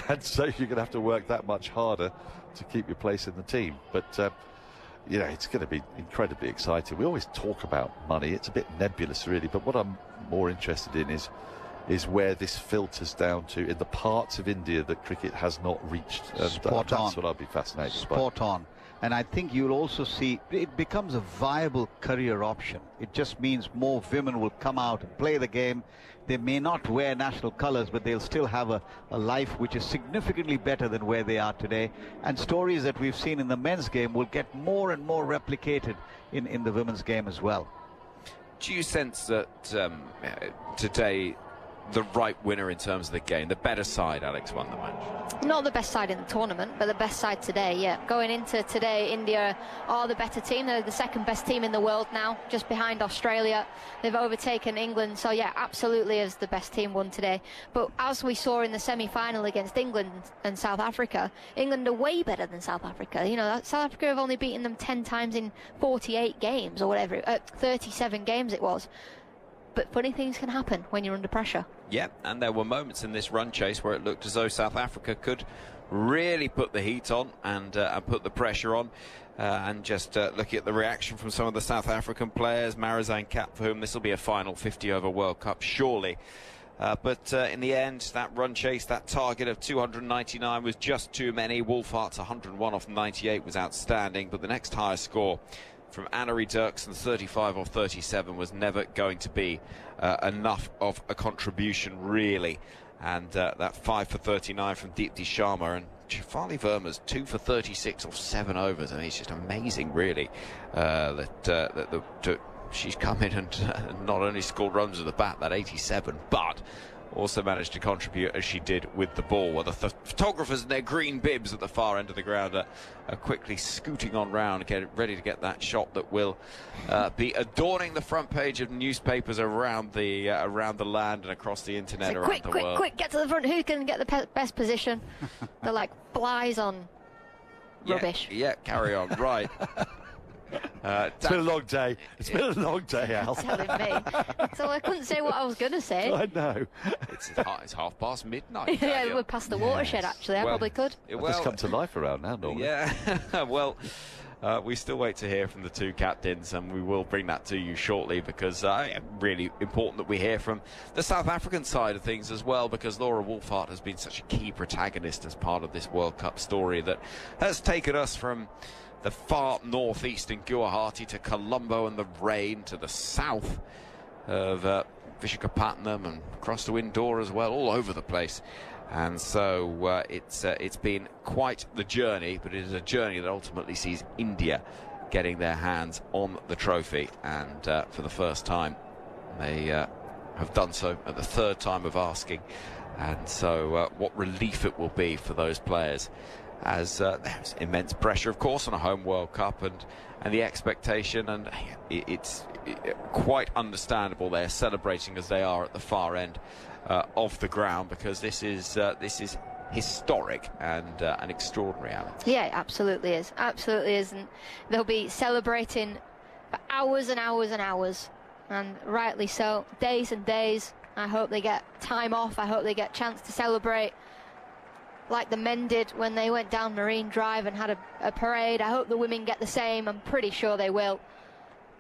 and so you're going to have to work that much harder to keep your place in the team. But it's going to be incredibly exciting. We always talk about money. It's a bit nebulous, really, but what I'm more interested in is where this filters down to in the parts of India that cricket has not reached. And that's what I'll be fascinated by. Spot on. And I think you'll also see it becomes a viable career option. It just means more women will come out and play the game. They may not wear national colours, but they'll still have a life which is significantly better than where they are today. And stories that we've seen in the men's game will get more and more replicated in the women's game as well. Do you sense that today the right winner in terms of the game, the better side, Alex, won the match? Not the best side in the tournament, but the best side today, yeah. Going into today, India are the better team. They're the second best team in the world now, just behind Australia. They've overtaken England, so yeah, absolutely as the best team won today. But as we saw in the semi-final against England and South Africa, England are way better than South Africa. South Africa have only beaten them 10 times in 48 games or whatever, 37 games it was. But funny things can happen when you're under pressure. Yeah, and there were moments in this run chase where it looked as though South Africa could really put the heat on and put the pressure on. And just looking at the reaction from some of the South African players, Marizanne Kapp, for whom this will be a final 50-over World Cup, surely. But in the end, that run chase, that target of 299 was just too many. Wolfart's 101 off 98 was outstanding, but the next highest score from Annery Dirksen, 35 off 37, was never going to be enough of a contribution, really. And that 5 for 39 from Deepti Sharma, and Shefali Verma's 2 for 36 off 7 overs. I mean, it's just amazing, really, that she's come in and not only scored runs with the bat, that 87, but also managed to contribute as she did with the ball. Well, the photographers in their green bibs at the far end of the ground are quickly scooting on round, ready to get that shot that will be adorning the front page of newspapers around the land and across the internet, so around the world. Quick, get to the front. Who's going to get the best position? They're like flies on rubbish. Yeah, carry on. Right. It's been a long day. It's been a long day, Al. Telling me. So I couldn't say what I was going to say. I know. It's midnight. Yeah, we're past the watershed, actually. I probably could. I've just come to life around now, normally. Yeah. Well, we still wait to hear from the two captains, and we will bring that to you shortly, because really important that we hear from the South African side of things as well, because Laura Wolfart has been such a key protagonist as part of this World Cup story that has taken us from the far northeast in Guwahati to Colombo and the rain, to the south of Visakhapatnam and across to Indore as well, all over the place. And so it's been quite the journey, but it is a journey that ultimately sees India getting their hands on the trophy, and for the first time they have done so at the third time of asking. And so what relief it will be for those players as there's immense pressure, of course, on a home World Cup and the expectation, and it's quite understandable they're celebrating as they are at the far end of the ground, because this is historic and extraordinary, Alex. Yeah, it absolutely is. Absolutely is. And they'll be celebrating for hours and hours and hours, and rightly so. Days and days. I hope they get time off. I hope they get a chance to celebrate like the men did when they went down Marine Drive and had a parade. I hope the women get the same. I'm pretty sure they will.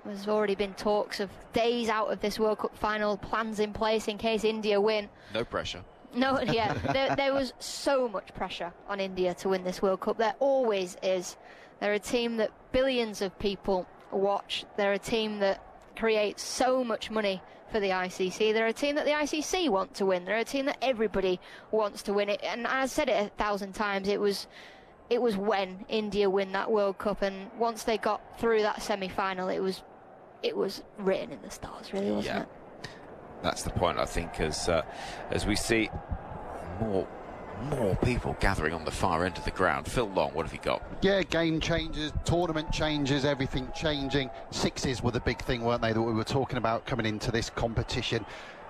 There's already been talks of days out of this World Cup final, plans in place in case India win. No pressure. No, yeah, there was so much pressure on India to win this World Cup. There always is. They're a team that billions of people watch. They're a team that creates so much money for the ICC. They're a team that the ICC want to win. They're a team that everybody wants to win it. And I said it 1,000 times, it was when India win that World Cup, and once they got through that semi-final, it was written in the stars, really, wasn't it? That's the point, I think, as we see more people gathering on the far end of the ground. Phil Long, what have you got? Yeah, game changes, tournament changes, everything changing. Sixes were the big thing, weren't they, that we were talking about coming into this competition.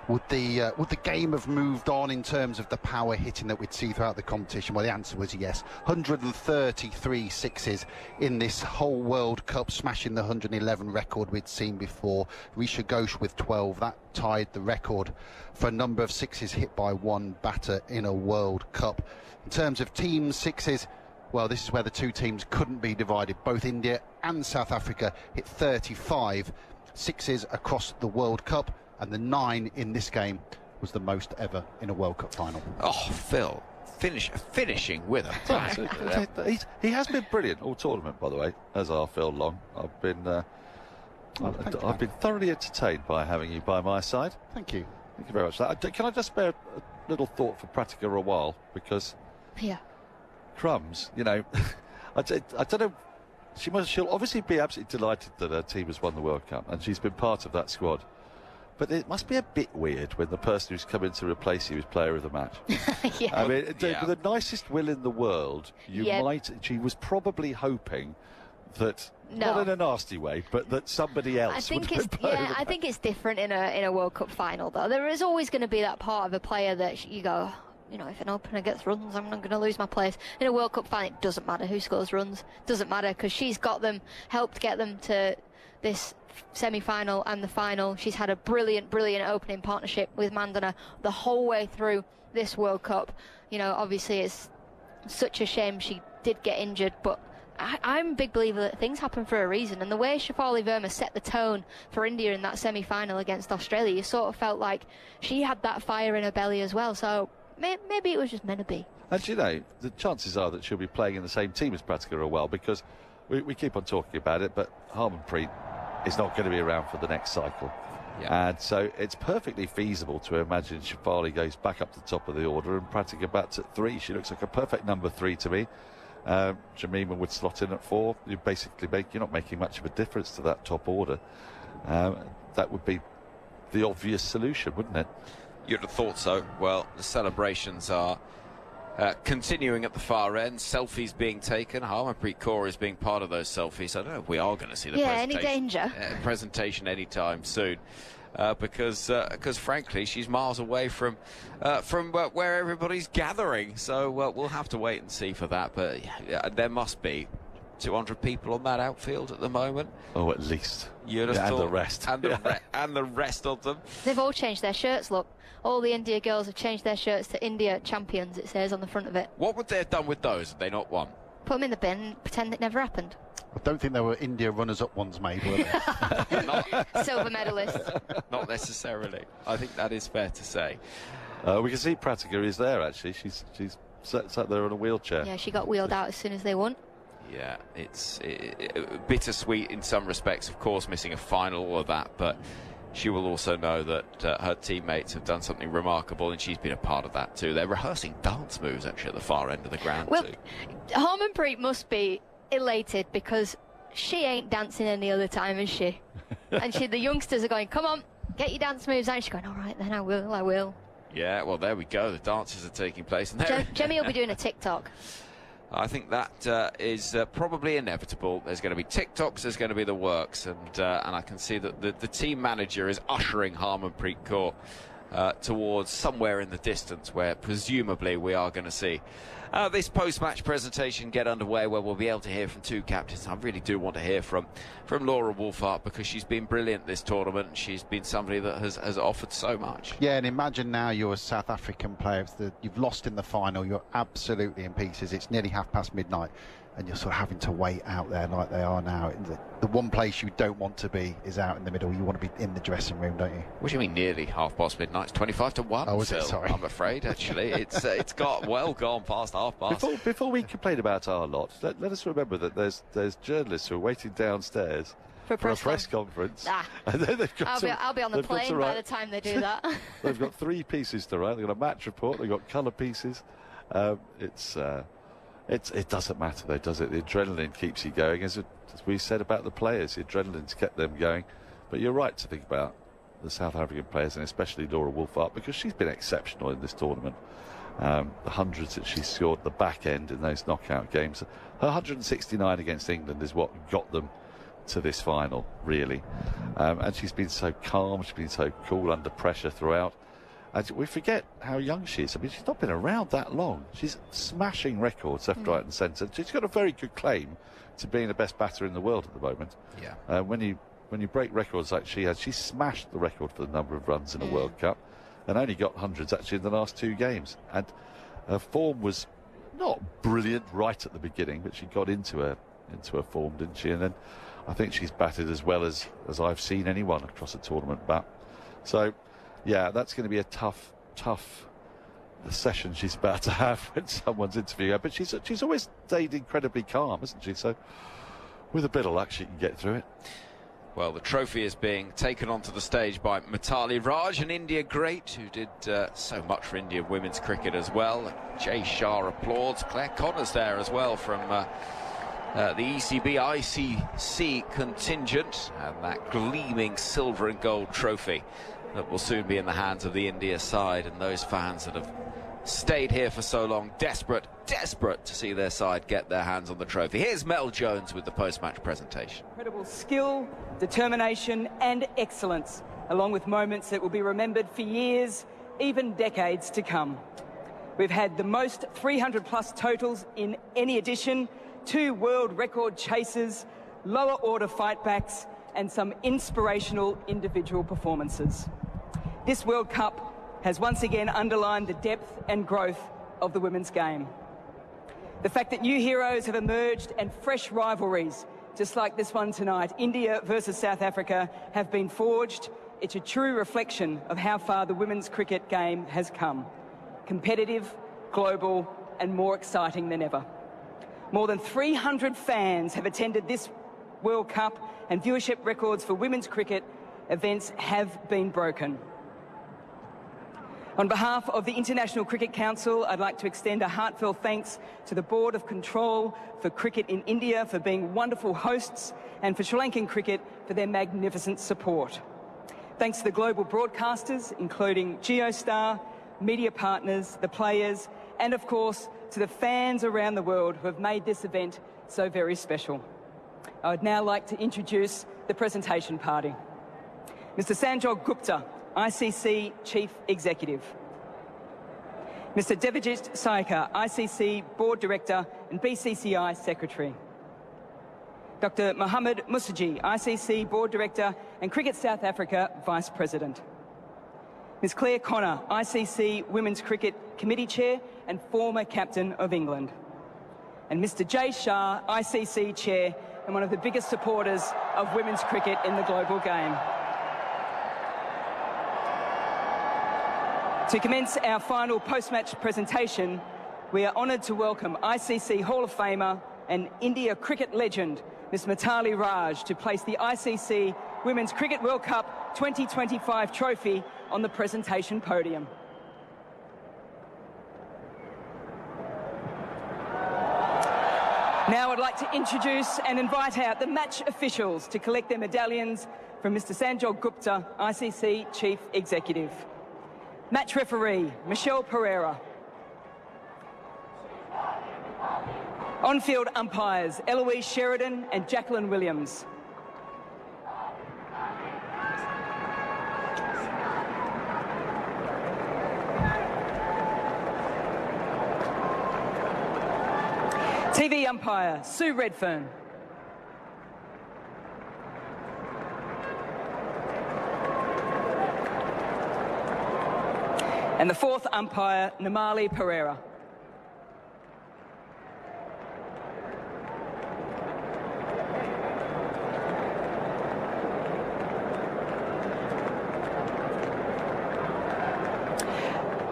Would the game have moved on in terms of the power hitting that we'd see throughout the competition? Well, the answer was yes. 133 sixes in this whole World Cup, smashing the 111 record we'd seen before. Risha Ghosh with 12. That tied the record for a number of sixes hit by one batter in a World Cup. In terms of team sixes, well, this is where the two teams couldn't be divided. Both India and South Africa hit 35 sixes across the World Cup, and the 9 in this game was the most ever in a World Cup final. Oh, Phil, finishing with a he has been brilliant all tournament, by the way, as are Phil Long. I've been thoroughly entertained by having you by my side. Thank you. Thank you very much. Can I just spare a little thought for Pratika a while, because crumbs, you know, I don't know. She'll obviously be absolutely delighted that her team has won the World Cup, and she's been part of that squad. But it must be a bit weird when the person who's come in to replace you is player of the match. I mean, with the nicest will in the world, she was probably hoping that, not in a nasty way, but that somebody else would be player of the match. I think it's different in a World Cup final, though. There is always going to be that part of a player that you go, you know, if an opener gets runs, I'm not going to lose my place. In a World Cup final, it doesn't matter who scores runs. Doesn't matter, because she's got them, helped get them to this semi-final and the final. She's had a brilliant opening partnership with Mandana the whole way through this World Cup. You know, obviously it's such a shame she did get injured, but I'm a big believer that things happen for a reason, and the way Shafali Verma set the tone for India in that semi-final against Australia, you sort of felt like she had that fire in her belly as well, so maybe it was just meant to be. And you know, the chances are that she'll be playing in the same team as Pratika a while, because we keep on talking about it, but Harmanpreet is not going to be around for the next cycle. And so it's perfectly feasible to imagine Shafali goes back up to the top of the order and Pratika bats at 3. She looks like a perfect number 3 to me. Jemima would slot in at 4. You're not making much of a difference to that top order. That would be the obvious solution, wouldn't it? You'd have thought so. Well, the celebrations are continuing at the far end. Selfies being taken. Harmanpreet Kaur is being part of those selfies. I don't know if we are going to see the any danger presentation anytime soon, because frankly she's miles away from where everybody's gathering. So we'll have to wait and see for that. But there must be 200 people on that outfield at the moment. Oh, at least. You'd have thought, and the rest. And the rest of them. They've all changed their shirts, look. All the India girls have changed their shirts to India champions, it says on the front of it. What would they have done with those if they not won? Put them in the bin and pretend it never happened. I don't think there were India runners-up ones made, were there? Silver medalists. Not necessarily. I think that is fair to say. We can see Pratika is there, actually. She's sat there on a wheelchair. Yeah, she got wheeled out as soon as they won. Yeah, it's bittersweet in some respects, of course, missing a final, all of that, but she will also know that her teammates have done something remarkable, and she's been a part of that too. They're rehearsing dance moves, actually, at the far end of the ground, too. Harmanpreet must be elated, because she ain't dancing any other time, is she? And the youngsters are going, come on, get your dance moves out. And she's going, all right, then I will. Yeah, well, there we go. The dances are taking place. And Jemmy will be doing a TikTok. I think that is probably inevitable. There's going to be TikToks, there's going to be the works, and I can see that the team manager is ushering Harmanpreet Kaur towards somewhere in the distance where presumably we are going to see this post-match presentation get underway, where we'll be able to hear from two captains. I really do want to hear from Laura Wolfhard, because she's been brilliant this tournament. She's been somebody that has offered so much. Yeah, and imagine now you're a South African player. You've lost in the final. You're absolutely in pieces. It's nearly midnight, and you're sort of having to wait out there like they are now. The one place you don't want to be is out in the middle. You want to be in the dressing room, don't you? What do you mean nearly midnight? It's 25 to 1. Oh, is it? Sorry. I'm afraid, actually. It's got well gone past half past. Before we complain about our lot, let us remember that there's journalists who are waiting downstairs for a press conference. And then they've got I'll be on the plane by the time they do that. They've got 3 pieces to write. They've got a match report. They've got colour pieces. It doesn't matter though, does it? The adrenaline keeps you going. As we said about the players, the adrenaline's kept them going. But you're right to think about the South African players, and especially Laura Wolfhard, because she's been exceptional in this tournament. The hundreds that she scored at the back end in those knockout games. Her 169 against England is what got them to this final, really. And she's been so calm, she's been so cool under pressure throughout. And we forget how young she is. I mean, she's not been around that long. She's smashing records left, right and centre. She's got a very good claim to being the best batter in the world at the moment. Yeah. When you break records like she has, she smashed the record for the number of runs in a World Cup, and only got hundreds actually in the last 2 games. And her form was not brilliant right at the beginning, but she got into her form, didn't she? And then I think she's batted as well as I've seen anyone across a tournament bat. So, yeah, that's going to be a tough session she's about to have when someone's interviewing her. But she's always stayed incredibly calm, hasn't she? So with a bit of luck, she can get through it. Well, the trophy is being taken onto the stage by Mithali Raj, an India great who did so much for Indian women's cricket as well. Jay Shah applauds. Claire Connor's there as well from the ECB ICC contingent, and that gleaming silver and gold trophy that will soon be in the hands of the India side, and those fans that have stayed here for so long, desperate to see their side get their hands on the trophy. Here's Mel Jones with the post-match presentation. Incredible skill, determination and excellence, along with moments that will be remembered for years, even decades to come. We've had the most 300+ totals in any edition, 2 world record chases, lower order fightbacks and some inspirational individual performances. This World Cup has once again underlined the depth and growth of the women's game. The fact that new heroes have emerged and fresh rivalries, just like this one tonight, India versus South Africa, have been forged. It's a true reflection of how far the women's cricket game has come. Competitive, global and more exciting than ever. More than 300 fans have attended this World Cup, and viewership records for women's cricket events have been broken. On behalf of the International Cricket Council, I'd like to extend a heartfelt thanks to the Board of Control for Cricket in India for being wonderful hosts, and for Sri Lankan cricket for their magnificent support. Thanks to the global broadcasters, including Geostar, media partners, the players, and of course to the fans around the world who have made this event so very special. I would now like to introduce the presentation party. Mr. Sanjog Gupta, ICC Chief Executive. Mr. Devajit Sayakar, ICC Board Director and BCCI Secretary. Dr. Mohammed Musaji, ICC Board Director and Cricket South Africa Vice President. Ms. Claire Connor, ICC Women's Cricket Committee Chair and former Captain of England. And Mr. Jay Shah, ICC Chair and one of the biggest supporters of women's cricket in the global game. To commence our final post-match presentation, we are honoured to welcome ICC Hall of Famer and India cricket legend, Ms. Mithali Raj, to place the ICC Women's Cricket World Cup 2025 trophy on the presentation podium. Now I'd like to introduce and invite out the match officials to collect their medallions from Mr. Sanjog Gupta, ICC Chief Executive. Match referee, Michelle Pereira. On-field umpires, Eloise Sheridan and Jacqueline Williams. TV umpire, Sue Redfern. And the fourth umpire, Namali Pereira.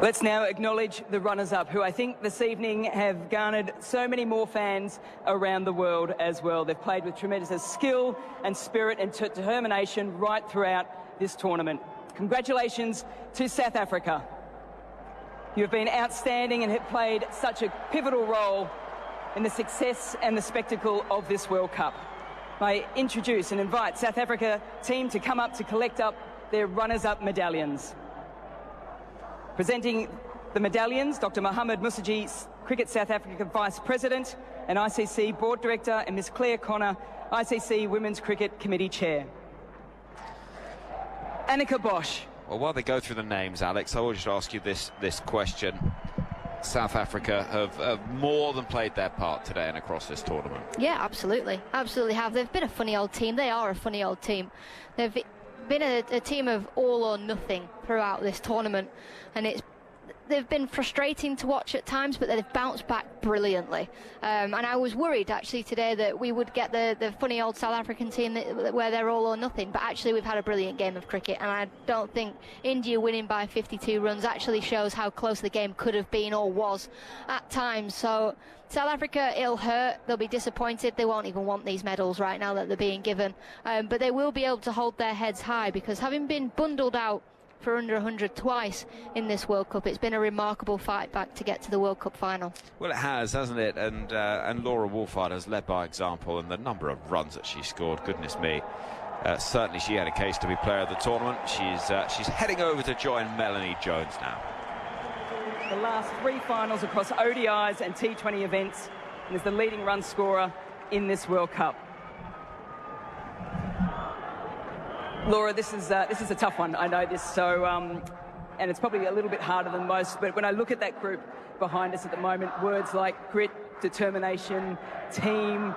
Let's now acknowledge the runners-up, who I think this evening have garnered so many more fans around the world as well. They've played with tremendous skill and spirit and determination right throughout this tournament. Congratulations to South Africa. You've been outstanding and have played such a pivotal role in the success and the spectacle of this World Cup. I introduce and invite South Africa team to come up to collect up their runners-up medallions. Presenting the medallions, Dr. Mohamed Musaji, Cricket South Africa Vice President and ICC Board Director, and Ms. Claire Connor, ICC Women's Cricket Committee Chair. Annika Bosch. Well, while they go through the names, Alex, I will just ask you this question. South Africa have more than played their part today and across this tournament. Yeah, absolutely. Absolutely have. They've been a funny old team. They are a funny old team. They've been a team of all or nothing throughout this tournament, and they've been frustrating to watch at times, but they've bounced back brilliantly. And I was worried actually today that we would get the funny old South African team where they're all or nothing, but actually we've had a brilliant game of cricket, and I don't think India winning by 52 runs actually shows how close the game could have been or was at times. So South Africa, it'll hurt. They'll be disappointed. They won't even want these medals right now that they're being given. But they will be able to hold their heads high, because having been bundled out for under 100 twice in this World Cup, it's been a remarkable fight back to get to the World Cup final. Well, it has, hasn't it? And Laura Wolfhard has led by example, and the number of runs that she scored, goodness me. Certainly she had a case to be player of the tournament. She's heading over to join Melanie Jones now. The last three finals across ODIs and T20 events, and is the leading run scorer in this World Cup. Laura, this is a tough one, I know this, so and it's probably a little bit harder than most, but when I look at that group behind us at the moment, words like grit, determination, team,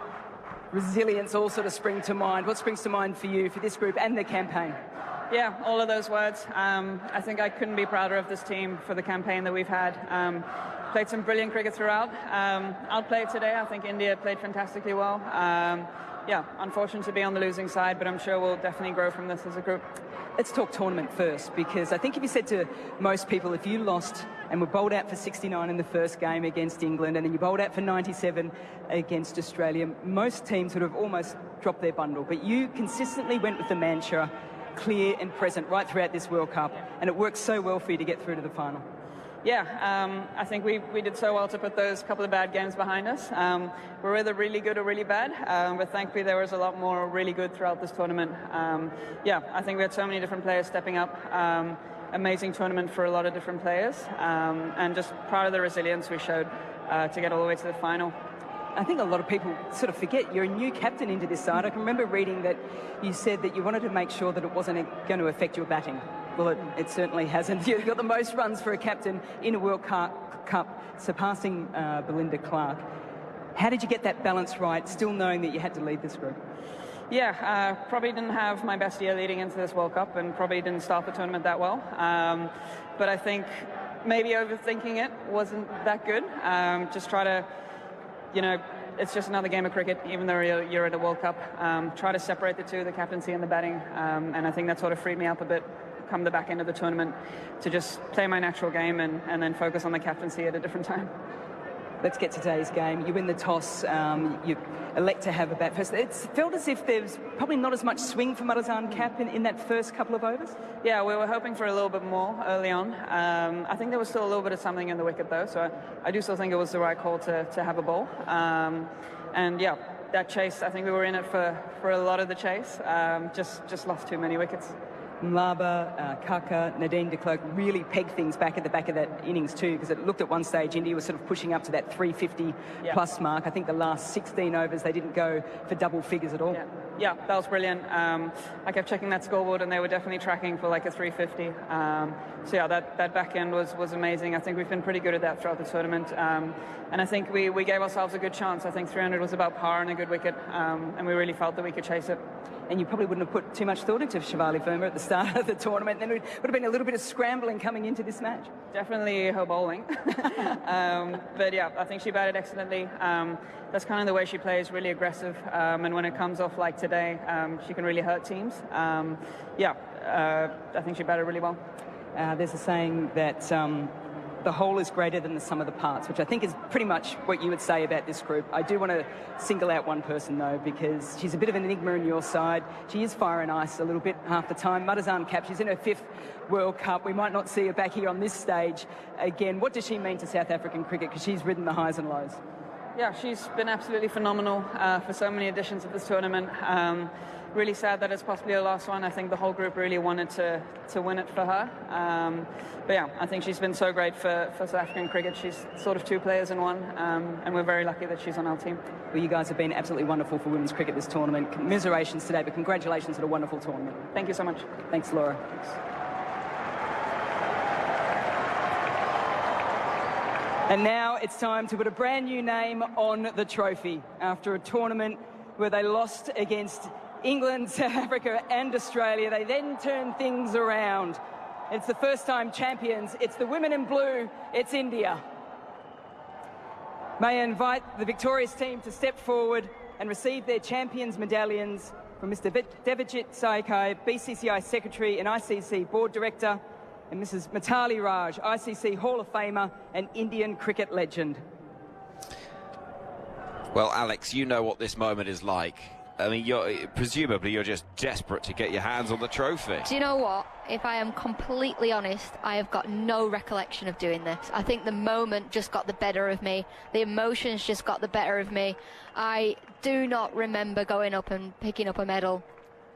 resilience all sort of spring to mind. What springs to mind for you, for this group and the campaign? Yeah, all of those words. I think I couldn't be prouder of this team for the campaign that we've had. Played some brilliant cricket throughout. Outplayed today. I think India played fantastically well. Yeah, unfortunate to be on the losing side, but I'm sure we'll definitely grow from this as a group. Let's talk tournament first, because I think if you said to most people, if you lost and were bowled out for 69 in the first game against England, and then you bowled out for 97 against Australia, most teams would have almost dropped their bundle. But you consistently went with the mantra, clear and present, right throughout this World Cup, and it worked so well for you to get through to the final. Yeah, I think we did so well to put those couple of bad games behind us. We're either really good or really bad, but thankfully there was a lot more really good throughout this tournament. Yeah, I think we had so many different players stepping up. Amazing tournament for a lot of different players, and just proud of the resilience we showed to get all the way to the final. I think a lot of people sort of forget you're a new captain into this side. I can remember reading that you said that you wanted to make sure that it wasn't going to affect your batting. Well, it certainly hasn't. You've got the most runs for a captain in a World Cup, surpassing Belinda Clark. How did you get that balance right, still knowing that you had to lead this group? Yeah, probably didn't have my best year leading into this World Cup, and probably didn't start the tournament that well. But I think maybe overthinking it wasn't that good. Just try to, you know, it's just another game of cricket, even though you're at a World Cup. Try to separate the two, the captaincy and the batting, and I think that sort of freed me up a bit come the back end of the tournament to just play my natural game and then focus on the captaincy at a different time. Let's get to today's game. You win the toss, you elect to have a bat first. It felt as if there's probably not as much swing for Marizanne Cap in that first couple of overs. Yeah, we were hoping for a little bit more early on. I think there was still a little bit of something in the wicket though, so I do still think it was the right call to have a ball. And yeah, that chase, I think we were in it for a lot of the chase. Just lost too many wickets. Mlaba, Kaka, Nadine de Klerk really pegged things back at the back of that innings too, because it looked at one stage India was sort of pushing up to that 350 plus mark. I think the last 16 overs they didn't go for double figures at all. Yeah, that was brilliant. I kept checking that scoreboard and they were definitely tracking for like a 350. So yeah, that back end was amazing. I think we've been pretty good at that throughout the tournament. And I think we gave ourselves a good chance. I think 300 was about par and a good wicket, and we really felt that we could chase it. And you probably wouldn't have put too much thought into Shafali Verma at the start of the tournament. Then it would have been a little bit of scrambling coming into this match. Definitely her bowling. But yeah, I think she batted excellently. That's kind of the way she plays, really aggressive. And when it comes off like today, she can really hurt teams. I think she batted really well. There's a saying that the whole is greater than the sum of the parts, which I think is pretty much what you would say about this group. I do want to single out one person, though, because she's a bit of an enigma in your side. She is fire and ice a little bit half the time. Mudazan Cap, she's in her 5th World Cup. We might not see her back here on this stage again. What does she mean to South African cricket? Because she's ridden the highs and lows. Yeah, she's been absolutely phenomenal for so many editions of this tournament. Really sad that it's possibly her last one. I think the whole group really wanted to win it for her. But yeah, I think she's been so great for South African cricket. She's sort of 2 players in one, and we're very lucky that she's on our team. Well, you guys have been absolutely wonderful for women's cricket this tournament. Commiserations today, but congratulations on a wonderful tournament. Thank you so much. Thanks, Laura. Thanks. And now it's time to put a brand new name on the trophy. After a tournament where they lost against England, South Africa and Australia, they then turned things around. It's the first time champions. It's the women in blue. It's India. May I invite the victorious team to step forward and receive their champions medallions from Mr. Devajit Saikai, BCCI Secretary and ICC Board Director, and Mrs. Mitali Raj, ICC Hall of Famer and Indian cricket legend. Well, Alex, you know what this moment is like. I mean, presumably you're just desperate to get your hands on the trophy. Do you know what? If I am completely honest, I have got no recollection of doing this. I think the moment just got the better of me. The emotions just got the better of me. I do not remember going up and picking up a medal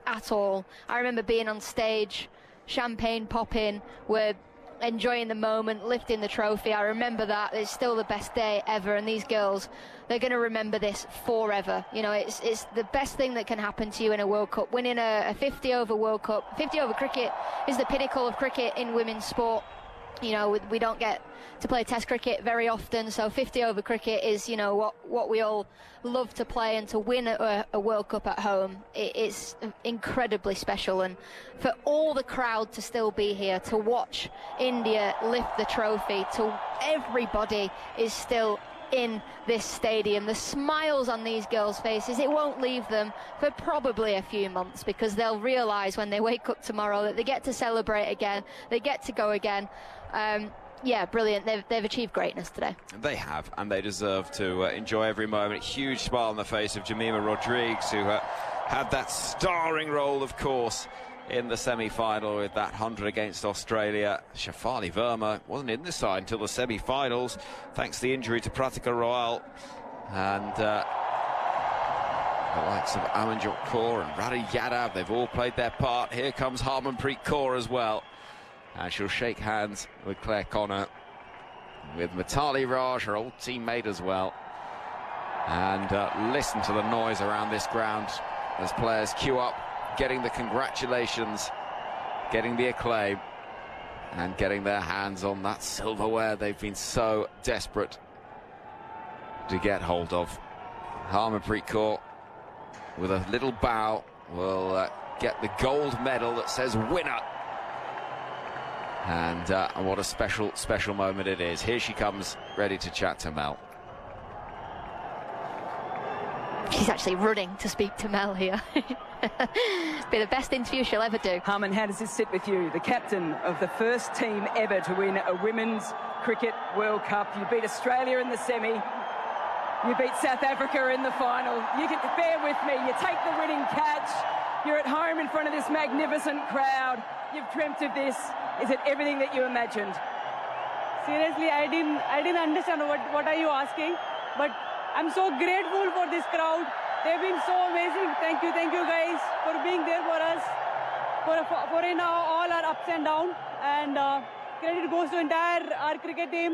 at all. I remember being on stage, champagne popping, we're enjoying the moment, lifting the trophy. I remember that. It's still the best day ever, and these girls, they're going to remember this forever. You know, it's the best thing that can happen to you in a World Cup. Winning a 50-over World Cup, 50-over cricket is the pinnacle of cricket in women's sport. You know, we don't get to play Test cricket very often, so 50-over cricket is, you know, what we all love to play, and to win a World Cup at home, it's incredibly special. And for all the crowd to still be here to watch India lift the trophy, to everybody is still in this stadium. The smiles on these girls' faces, it won't leave them for probably a few months, because they'll realise when they wake up tomorrow that they get to celebrate again, they get to go again. Yeah, brilliant. They've achieved greatness today. They have, and they deserve to enjoy every moment. Huge smile on the face of Jemima Rodrigues, who had that starring role, of course, in the semi-final with that 100 against Australia. Shafali Verma wasn't in the side until the semi-finals, thanks to the injury to Pratika Royal. And the likes of Amanjot Kaur and Radha Yadav, they've all played their part. Here comes Harmanpreet Kaur as well. And she'll shake hands with Claire Connor, with Mitali Raj, her old teammate as well. And listen to the noise around this ground as players queue up, getting the congratulations, getting the acclaim, and getting their hands on that silverware they've been so desperate to get hold of. Harmanpreet Kaur, with a little bow, will get the gold medal that says winner. And what a special moment it is. Here she comes, ready to chat to Mel. She's actually running to speak to Mel here. It'll be the best interview she'll ever do. Harman, how does this sit with you? The captain of the first team ever to win a Women's Cricket World Cup. You beat Australia in the semi. You beat South Africa in the final. You can bear with me. You take the winning catch. You're at home in front of this magnificent crowd. You've dreamt of this. Is it everything that you imagined? Seriously, I didn't understand what are you asking, but I'm so grateful for this crowd. They've been so amazing. Thank you guys for being there for us. for in all our ups and downs. And credit goes to entire our cricket team.